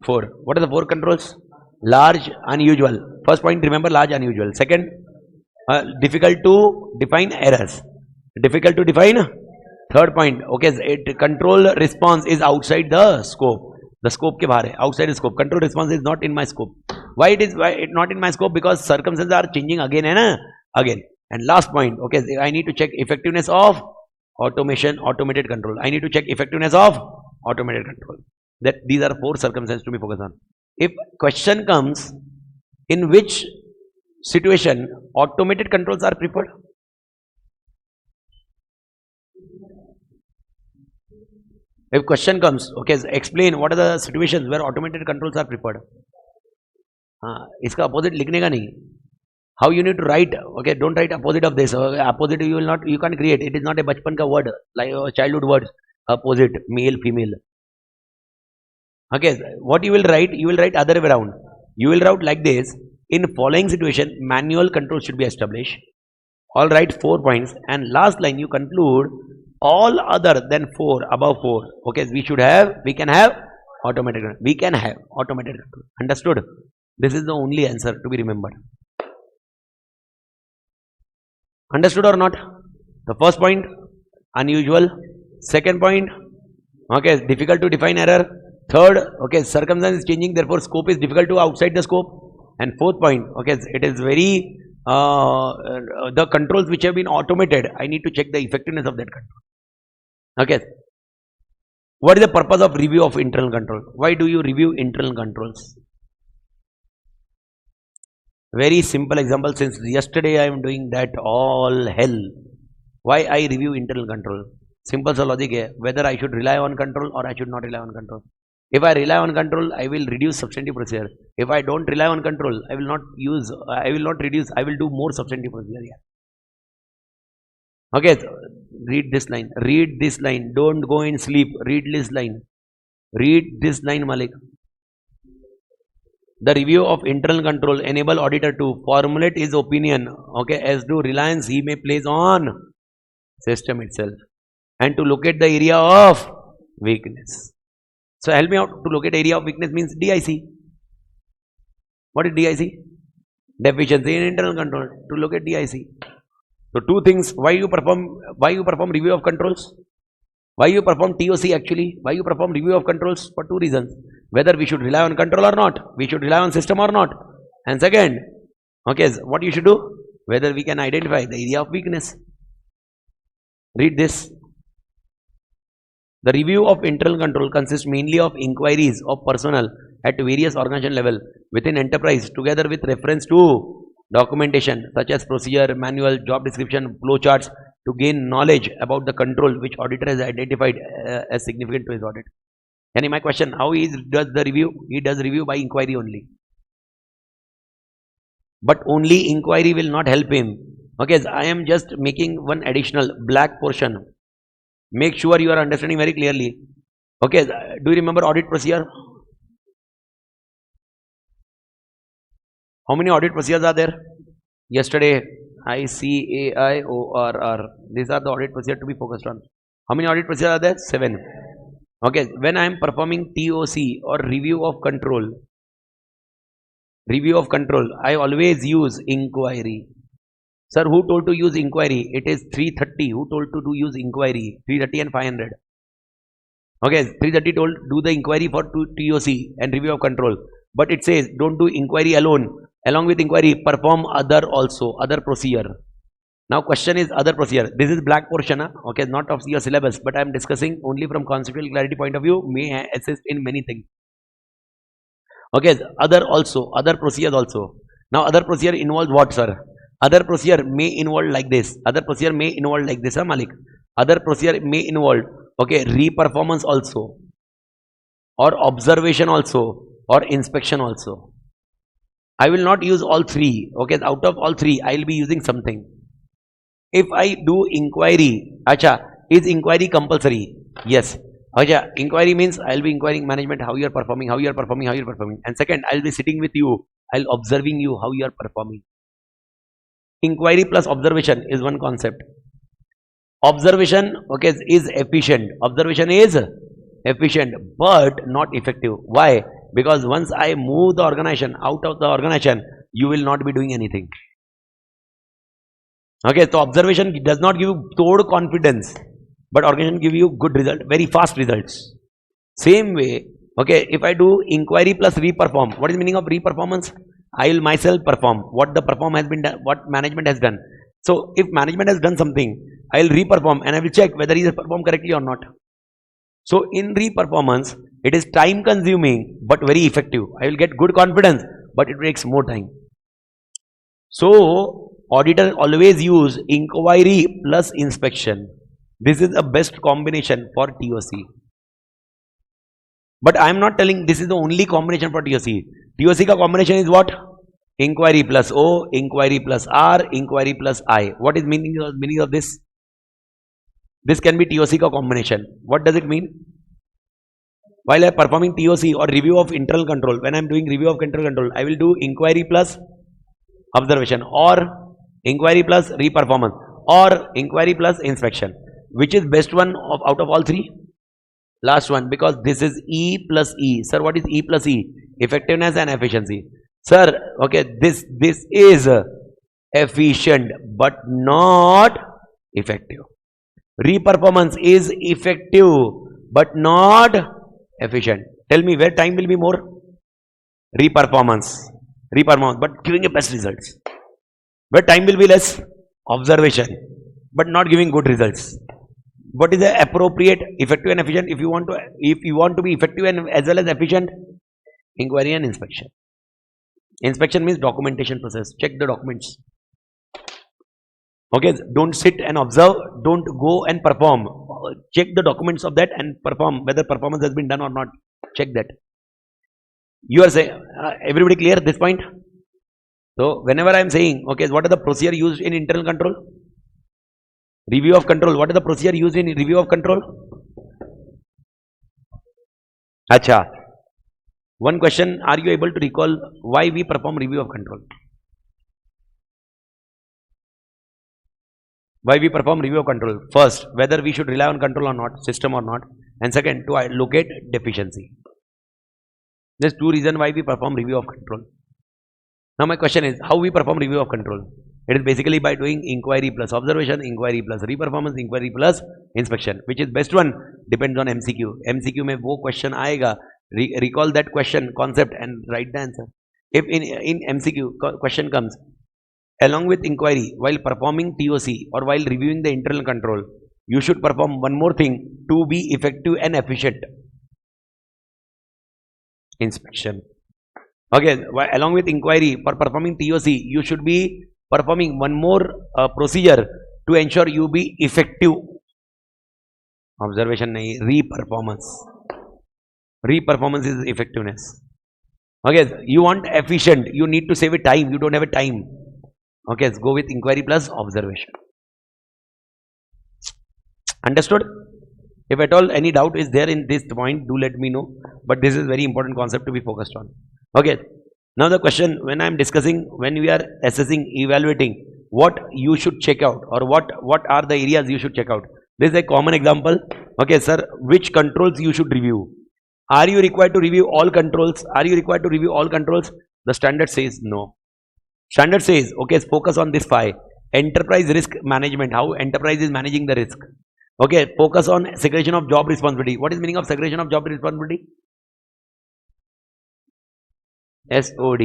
4. What are the 4 controls? Large, unusual. First point, remember large, unusual. Second, difficult to define errors. Difficult to define. Third point, okay, control response is outside the scope. The scope ke bahar hai, outside the scope. Control response is not in my scope. Why it not in my scope? Because circumstances are changing again and again. And last point, okay, I need to check effectiveness of automated control. I need to check effectiveness of automated control. That these are 4 circumstances to be focused on. If question comes, in which situation automated controls are preferred? If question comes, okay, explain what are the situations where automated controls are preferred. Iska opposite likhne ka nahi. How you need to write? Okay, don't write opposite of this. Opposite you can't create. It is not a bachpan ka word like childhood words. Opposite, male, female. Okay, what you will write? You will write other way around. You will write like this. In following situation, manual control should be established. All right, 4 points. And last line you conclude all other than 4, above 4. Okay, we can have automated control. We can have automated control. Understood? This is the only answer to be remembered. Understood or not? The first point, unusual. Second point, okay, difficult to define error. Third, okay, circumstance is changing, therefore scope is difficult to outside the scope. And fourth point, okay, it is very the controls which have been automated, I need to check the effectiveness of that control. Okay, what is the purpose of review of internal control? Why do you review internal controls? Very simple example. Since yesterday I am doing that all hell. Why I review internal control? Simple logic hai, whether I should rely on control or I should not rely on control. If I rely on control, I will reduce substantive procedure. If I don't rely on control, I will not reduce, I will do more substantive procedure here. Okay, so read this line, don't go in sleep, read this line, Malik. The review of internal control enable auditor to formulate his opinion, okay, as to reliance he may place on system itself, and to locate the area of weakness. So help me out. To locate area of weakness means DIC. What is DIC? Deficiency in internal control. To locate DIC. So 2 things. Why you perform review of controls? Why you perform TOC actually? Why you perform review of controls? For 2 reasons. Whether we should rely on control or not. We should rely on system or not. And second, okay, what you should do? Whether we can identify the area of weakness. Read this. The review of internal control consists mainly of inquiries of personnel at various organization level within enterprise together with reference to documentation such as procedure, manual, job description, flow charts to gain knowledge about the control which auditor has identified as significant to his audit. And my question, how he does the review? He does review by inquiry only. But only inquiry will not help him. Okay, I am just making one additional black portion. Make sure you are understanding very clearly. Okay, do you remember audit procedure? How many audit procedures are there? Yesterday, ICAIORR. These are the audit procedures to be focused on. How many audit procedures are there? 7. Okay, when I am performing TOC or review of control, I always use inquiry. Sir, who told to use inquiry? It is 330. Who told to use inquiry? 330 and 500. Okay, 330 told do the inquiry for TOC and review of control. But it says don't do inquiry alone. Along with inquiry, perform other procedure. Now question is other procedure. This is black portion, okay, not of your syllabus, but I am discussing only from conceptual clarity point of view, may assist in many things. Okay, other procedures also. Now other procedure involves what, sir? Other procedure may involve like this. Other procedure may involve like this, Malik. Other procedure may involve, okay, re-performance also, or observation also, or inspection also. I will not use all three. Okay, out of all three, I will be using something. If I do inquiry, acha, is inquiry compulsory? Yes. Acha, inquiry means I will be inquiring management how you are performing. And second, I will be sitting with you. I will observing you how you are performing. Inquiry plus observation is one concept. Observation, okay, is efficient. Observation is efficient, but not effective. Why? Because once I move the organization out of the organization, you will not be doing anything. Okay, so observation does not give you total confidence, but organization give you good result, very fast results. Same way, okay, if I do inquiry plus re-perform, what is the meaning of re-performance? I will myself perform what the perform has been done, what management has done. So if management has done something, I will re-perform and I will check whether he has performed correctly or not. So in re-performance, it is time consuming but very effective. I will get good confidence, but it takes more time. So auditor always use inquiry plus inspection. This is the best combination for TOC. But I am not telling this is the only combination for TOC. TOC ka combination is what? Inquiry plus O, inquiry plus R, inquiry plus I. What is meaning of this? This can be TOC ka combination. What does it mean? While I am performing TOC or review of internal control, when I am doing review of internal control, I will do inquiry plus observation, or inquiry plus re-performance, or inquiry plus inspection. Which is best one out of all three? Last one, because this is E plus E. Sir, what is E plus E? Effectiveness and efficiency. Sir, okay, this is efficient but not effective. Re-performance is effective but not efficient. Tell me where time will be more? Re-performance, but giving a best results. Where time will be less? Observation, but not giving good results. What is the appropriate effective and efficient? If you want to be effective and as well as efficient, inquiry and inspection. Inspection means documentation process. Check the documents. Okay, don't sit and observe. Don't go and perform. Check the documents of that and perform whether performance has been done or not. Check that. You are saying, everybody clear at this point? So whenever I am saying, okay, what are the procedure used in internal control? Review of control. What is the procedure used in review of control? Acha. One question, are you able to recall why we perform review of control? Why we perform review of control? First, whether we should rely on control or not, system or not. And second, to locate deficiency. There's two reasons why we perform review of control. Now my question is, how we perform review of control? It is basically by doing inquiry plus observation, inquiry plus re-performance, inquiry plus inspection. Which is best one? Depends on MCQ. MCQ mein wo question aayega, recall that question, concept and write the answer. If in MCQ question comes, along with inquiry, while performing TOC or while reviewing the internal control, you should perform one more thing to be effective and efficient. Inspection. Okay, along with inquiry, for performing TOC, you should be performing one more procedure to ensure you be effective. Observation nahi, re-performance. Re-performance is effectiveness. Okay, you want efficient, you need to save a time, you don't have a time. Okay, let's go with inquiry plus observation. Understood? If at all any doubt is there in this point, do let me know. But this is very important concept to be focused on. Okay. Now the question, when I am discussing, when we are assessing, evaluating, what you should check out, or what are the areas you should check out. This is a common example. Okay, sir, which controls you should review? Are you required to review all controls? Are you required to review all controls? The standard says no. Standard says, okay, focus on this 5. Enterprise risk management, how enterprise is managing the risk. Okay, focus on segregation of job responsibility. What is meaning of segregation of job responsibility? SOD.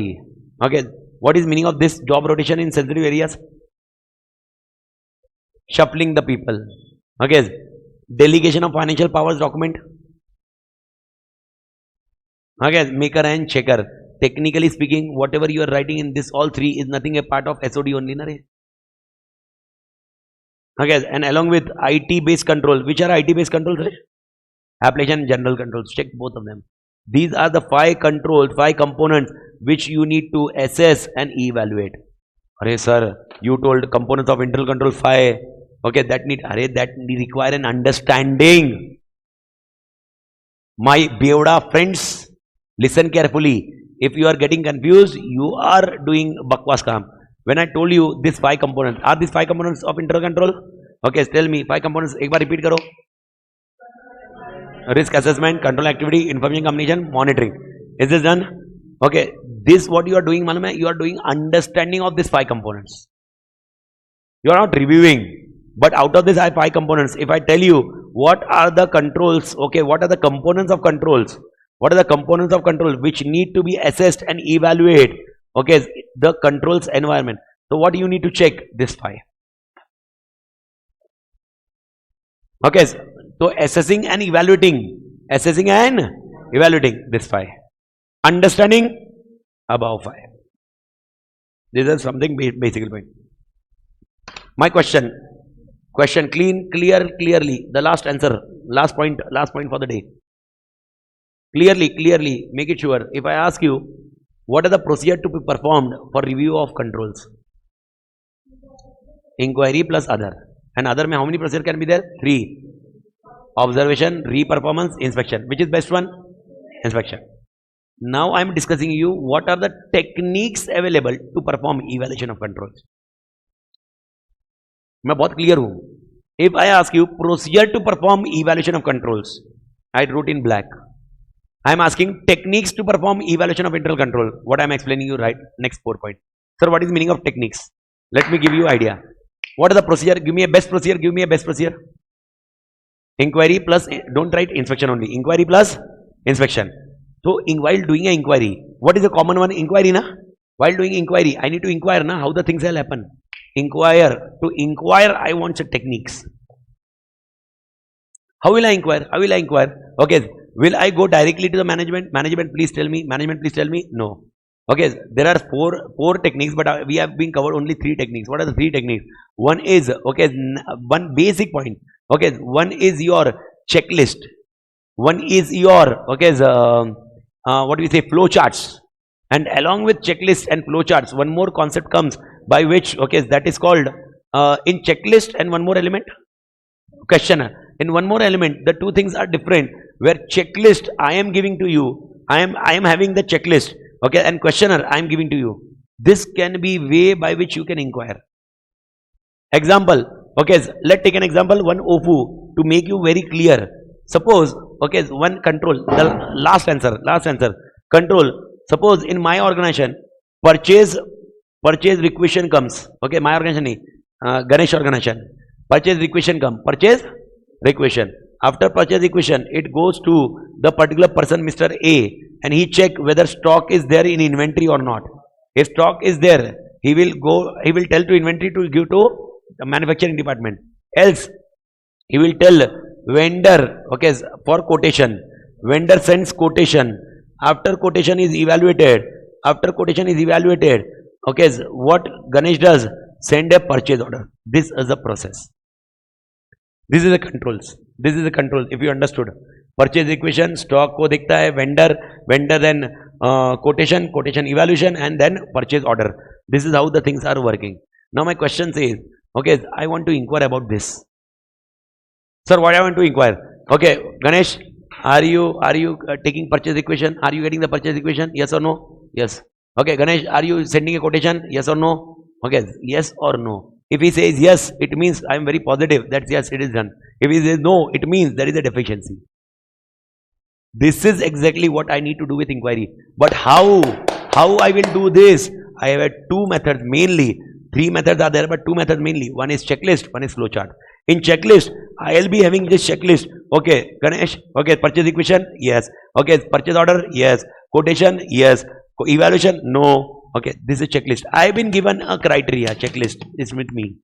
Okay, what is meaning of this job rotation in sensitive areas? Shuffling the people. Okay, delegation of financial powers document. Okay, maker and checker. Technically speaking, whatever you are writing in this all 3 is nothing a part of SOD only. Na? Okay, and along with IT based control. Which are IT based controls? Application general controls. Check both of them. These are the 5 controls, 5 components which you need to assess and evaluate. Arey sir, you told components of internal control 5. Okay, that need require an understanding. My Beoda friends, listen carefully. If you are getting confused, you are doing bakwas kaam. When I told you these 5 components, are these 5 components of internal control? Okay, tell me 5 components. Ek baar repeat karo. Risk assessment, control activity, information communication, monitoring. Is this done? Okay, this what you are doing, malum hai? You are doing understanding of these 5 components. You are not reviewing. But out of these 5 components, if I tell you what are the controls, okay, what are the components of controls? What are the components of control which need to be assessed and evaluate? Okay, the controls environment. So what you need to check? This 5. Okay, so assessing and evaluating this 5. Understanding above 5. This is something basically point. My question clearly. The last answer, last point for the day. Clearly, make it sure. If I ask you, what are the procedure to be performed for review of controls? Inquiry plus other. And other mein how many procedure can be there? 3. Observation, re-performance, inspection. Which is best one? Inspection. Now I am discussing you what are the techniques available to perform evaluation of controls. मैं बहुत clear हूँ. If I ask you procedure to perform evaluation of controls, I wrote in black. I am asking techniques to perform evaluation of internal control. What I am explaining you right next 4 point. Sir, what is the meaning of techniques? Let me give you idea. What is the procedure? Give me a best procedure. Give me a best procedure. Inquiry plus, don't write inspection only. Inquiry plus inspection. So while doing an inquiry, what is the common one? Inquiry, na? While doing inquiry, I need to inquire, na, how the things will happen. Inquire. To inquire, I want some techniques. How will I inquire? Okay. Will I go directly to the management? Management, please tell me. No. Okay. There are four techniques, but we have been covered only 3 techniques. What are the 3 techniques? One is, okay, one basic point. Okay. One is your checklist. One is your, okay, what do we say, flow charts. And along with checklist and flow charts, one more concept comes by which, okay, that is called in checklist and one more element, questionnaire. In one more element, the 2 things are different. Where checklist I am giving to you, I am having the checklist, okay, and questionnaire I am giving to you. This can be way by which you can inquire. Example, okay, let's take an example, one OFU to make you very clear. Suppose, okay, one control, the last answer, control. Suppose in my organization, purchase requisition comes, okay, my organization, Ganesh organization, purchase requisition comes, purchase requisition. After purchase requisition, it goes to the particular person, Mr. A, and he check whether stock is there in inventory or not. If stock is there, he will tell to inventory to give to the manufacturing department. Else, he will tell vendor, okay, for quotation. Vendor sends quotation. After quotation is evaluated, okay, what Ganesh does? Send a purchase order. This is the process. This is the controls. If you understood. Purchase requisition, stock ko dikhta hai, vendor then quotation evaluation, and then purchase order. This is how the things are working. Now my question says, okay, I want to inquire about this. Sir, what I want to inquire? Okay, Ganesh, are you taking purchase equation? Are you getting the purchase equation? Yes or no? Yes. Okay, Ganesh, are you sending a quotation? Yes or no? Okay, yes or no. If he says yes, it means I am very positive that yes, it is done. If he says no, it means there is a deficiency. This is exactly what I need to do with inquiry. But how I will do this? I have two methods mainly. Three methods are there, but two methods mainly. One is checklist, one is flowchart. In checklist, I'll be having this checklist. Okay, Ganesh, okay, purchase equation, yes. Okay, purchase order, yes. Quotation, yes. Evaluation, no. Okay, this is checklist. I've been given a criteria, checklist is with me.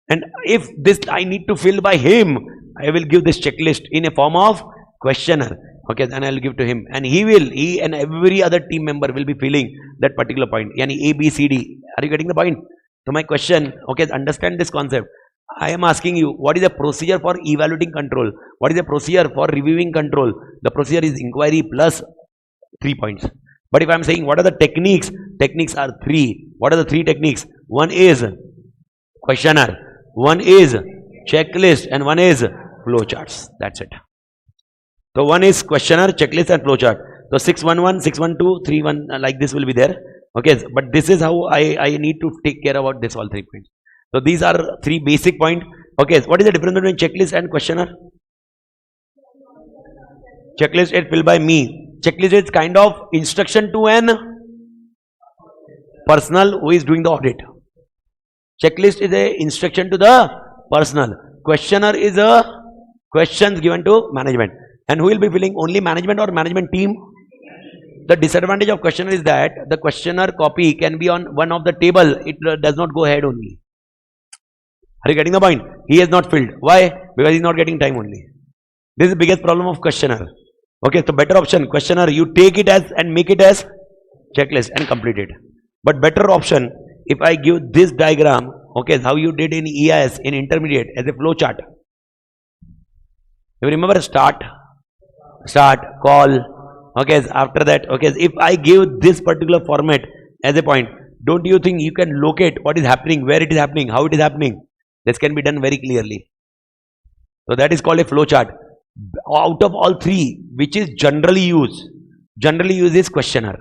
And if this I need to fill by him, I will give this checklist in a form of questionnaire. Okay, then I'll give to him, and he and every other team member will be filling that particular point. Yani A, B, C, D. Are you getting the point? So my question, okay, understand this concept. I am asking you, what is the procedure for evaluating control? What is the procedure for reviewing control? The procedure is inquiry plus 3 points. But if I am saying what are the techniques? Techniques are 3. What are the 3 techniques? One is questionnaire, one is checklist, and one is flowcharts. That's it. So one is questionnaire, checklist, and flowchart. So 611, 612, 31 like this will be there. Okay, but this is how I need to take care about this all 3 points. So these are 3 basic points. Okay, what is the difference between checklist and questionnaire? Checklist is filled by me. Checklist is kind of instruction to an personnel who is doing the audit. Checklist is a instruction to the personnel. Questionnaire is a questions given to management. And who will be filling? Only management or management team? The disadvantage of questionnaire is that the questionnaire copy can be on one of the table. It does not go ahead only. Are you getting the point? He has not filled. Why? Because he is not getting time only. This is the biggest problem of questionnaire. Okay, so better option, questionnaire, you take it as and make it as checklist and complete it. But better option, if I give this diagram, okay, how you did in EIS, in intermediate, as a flow chart. You remember start, call, okay, after that, okay, if I give this particular format as a point, don't you think you can locate what is happening, where it is happening, how it is happening? This can be done very clearly. So that is called a flow chart. Out of all 3, which is generally used is questionnaire.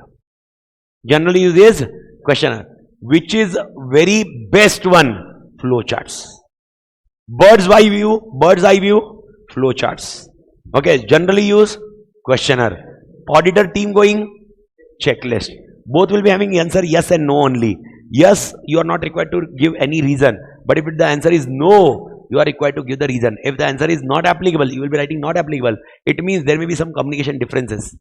Generally used is questionnaire. Which is very best one? Flow charts. Bird's eye view, flow charts. Okay, generally use questionnaire. Auditor team going checklist. Both will be having answer yes and no only. Yes, you are not required to give any reason. But if the answer is no, you are required to give the reason. If the answer is not applicable, you will be writing not applicable. It means there may be some communication differences.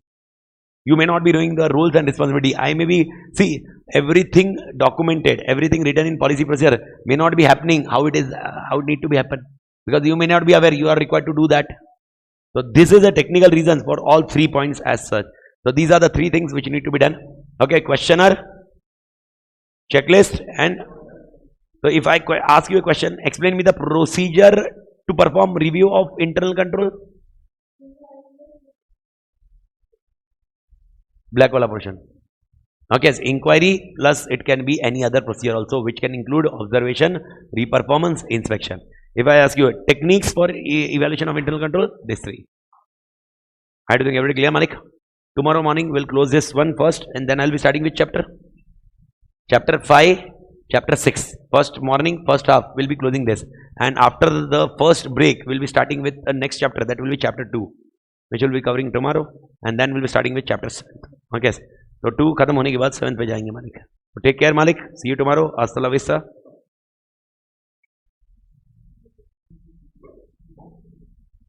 You may not be doing the roles and responsibility. I may be, see, everything documented, everything written in policy procedure may not be happening how it is, how it need to be happen. Because you may not be aware, you are required to do that. So this is a technical reason for all 3 points as such. So these are the 3 things which need to be done. Okay, questionnaire, checklist, and so if I ask you a question, explain me the procedure to perform review of internal control. Black wala portion. Okay, so inquiry plus it can be any other procedure also, which can include observation, reperformance, inspection. If I ask you techniques for evaluation of internal control, these 3. I do think everybody clear, Malik? Tomorrow morning we'll close this one first, and then I'll be starting with chapter 5. Chapter 6, first morning, first half, we'll be closing this. And after the first break, we'll be starting with the next chapter, that will be chapter 2, which will be covering tomorrow. And then we'll be starting with chapter 7. Okay, so 2 khatam hone ke baad 7 pe jayenge Malik. So take care Malik, see you tomorrow, hasta la vista.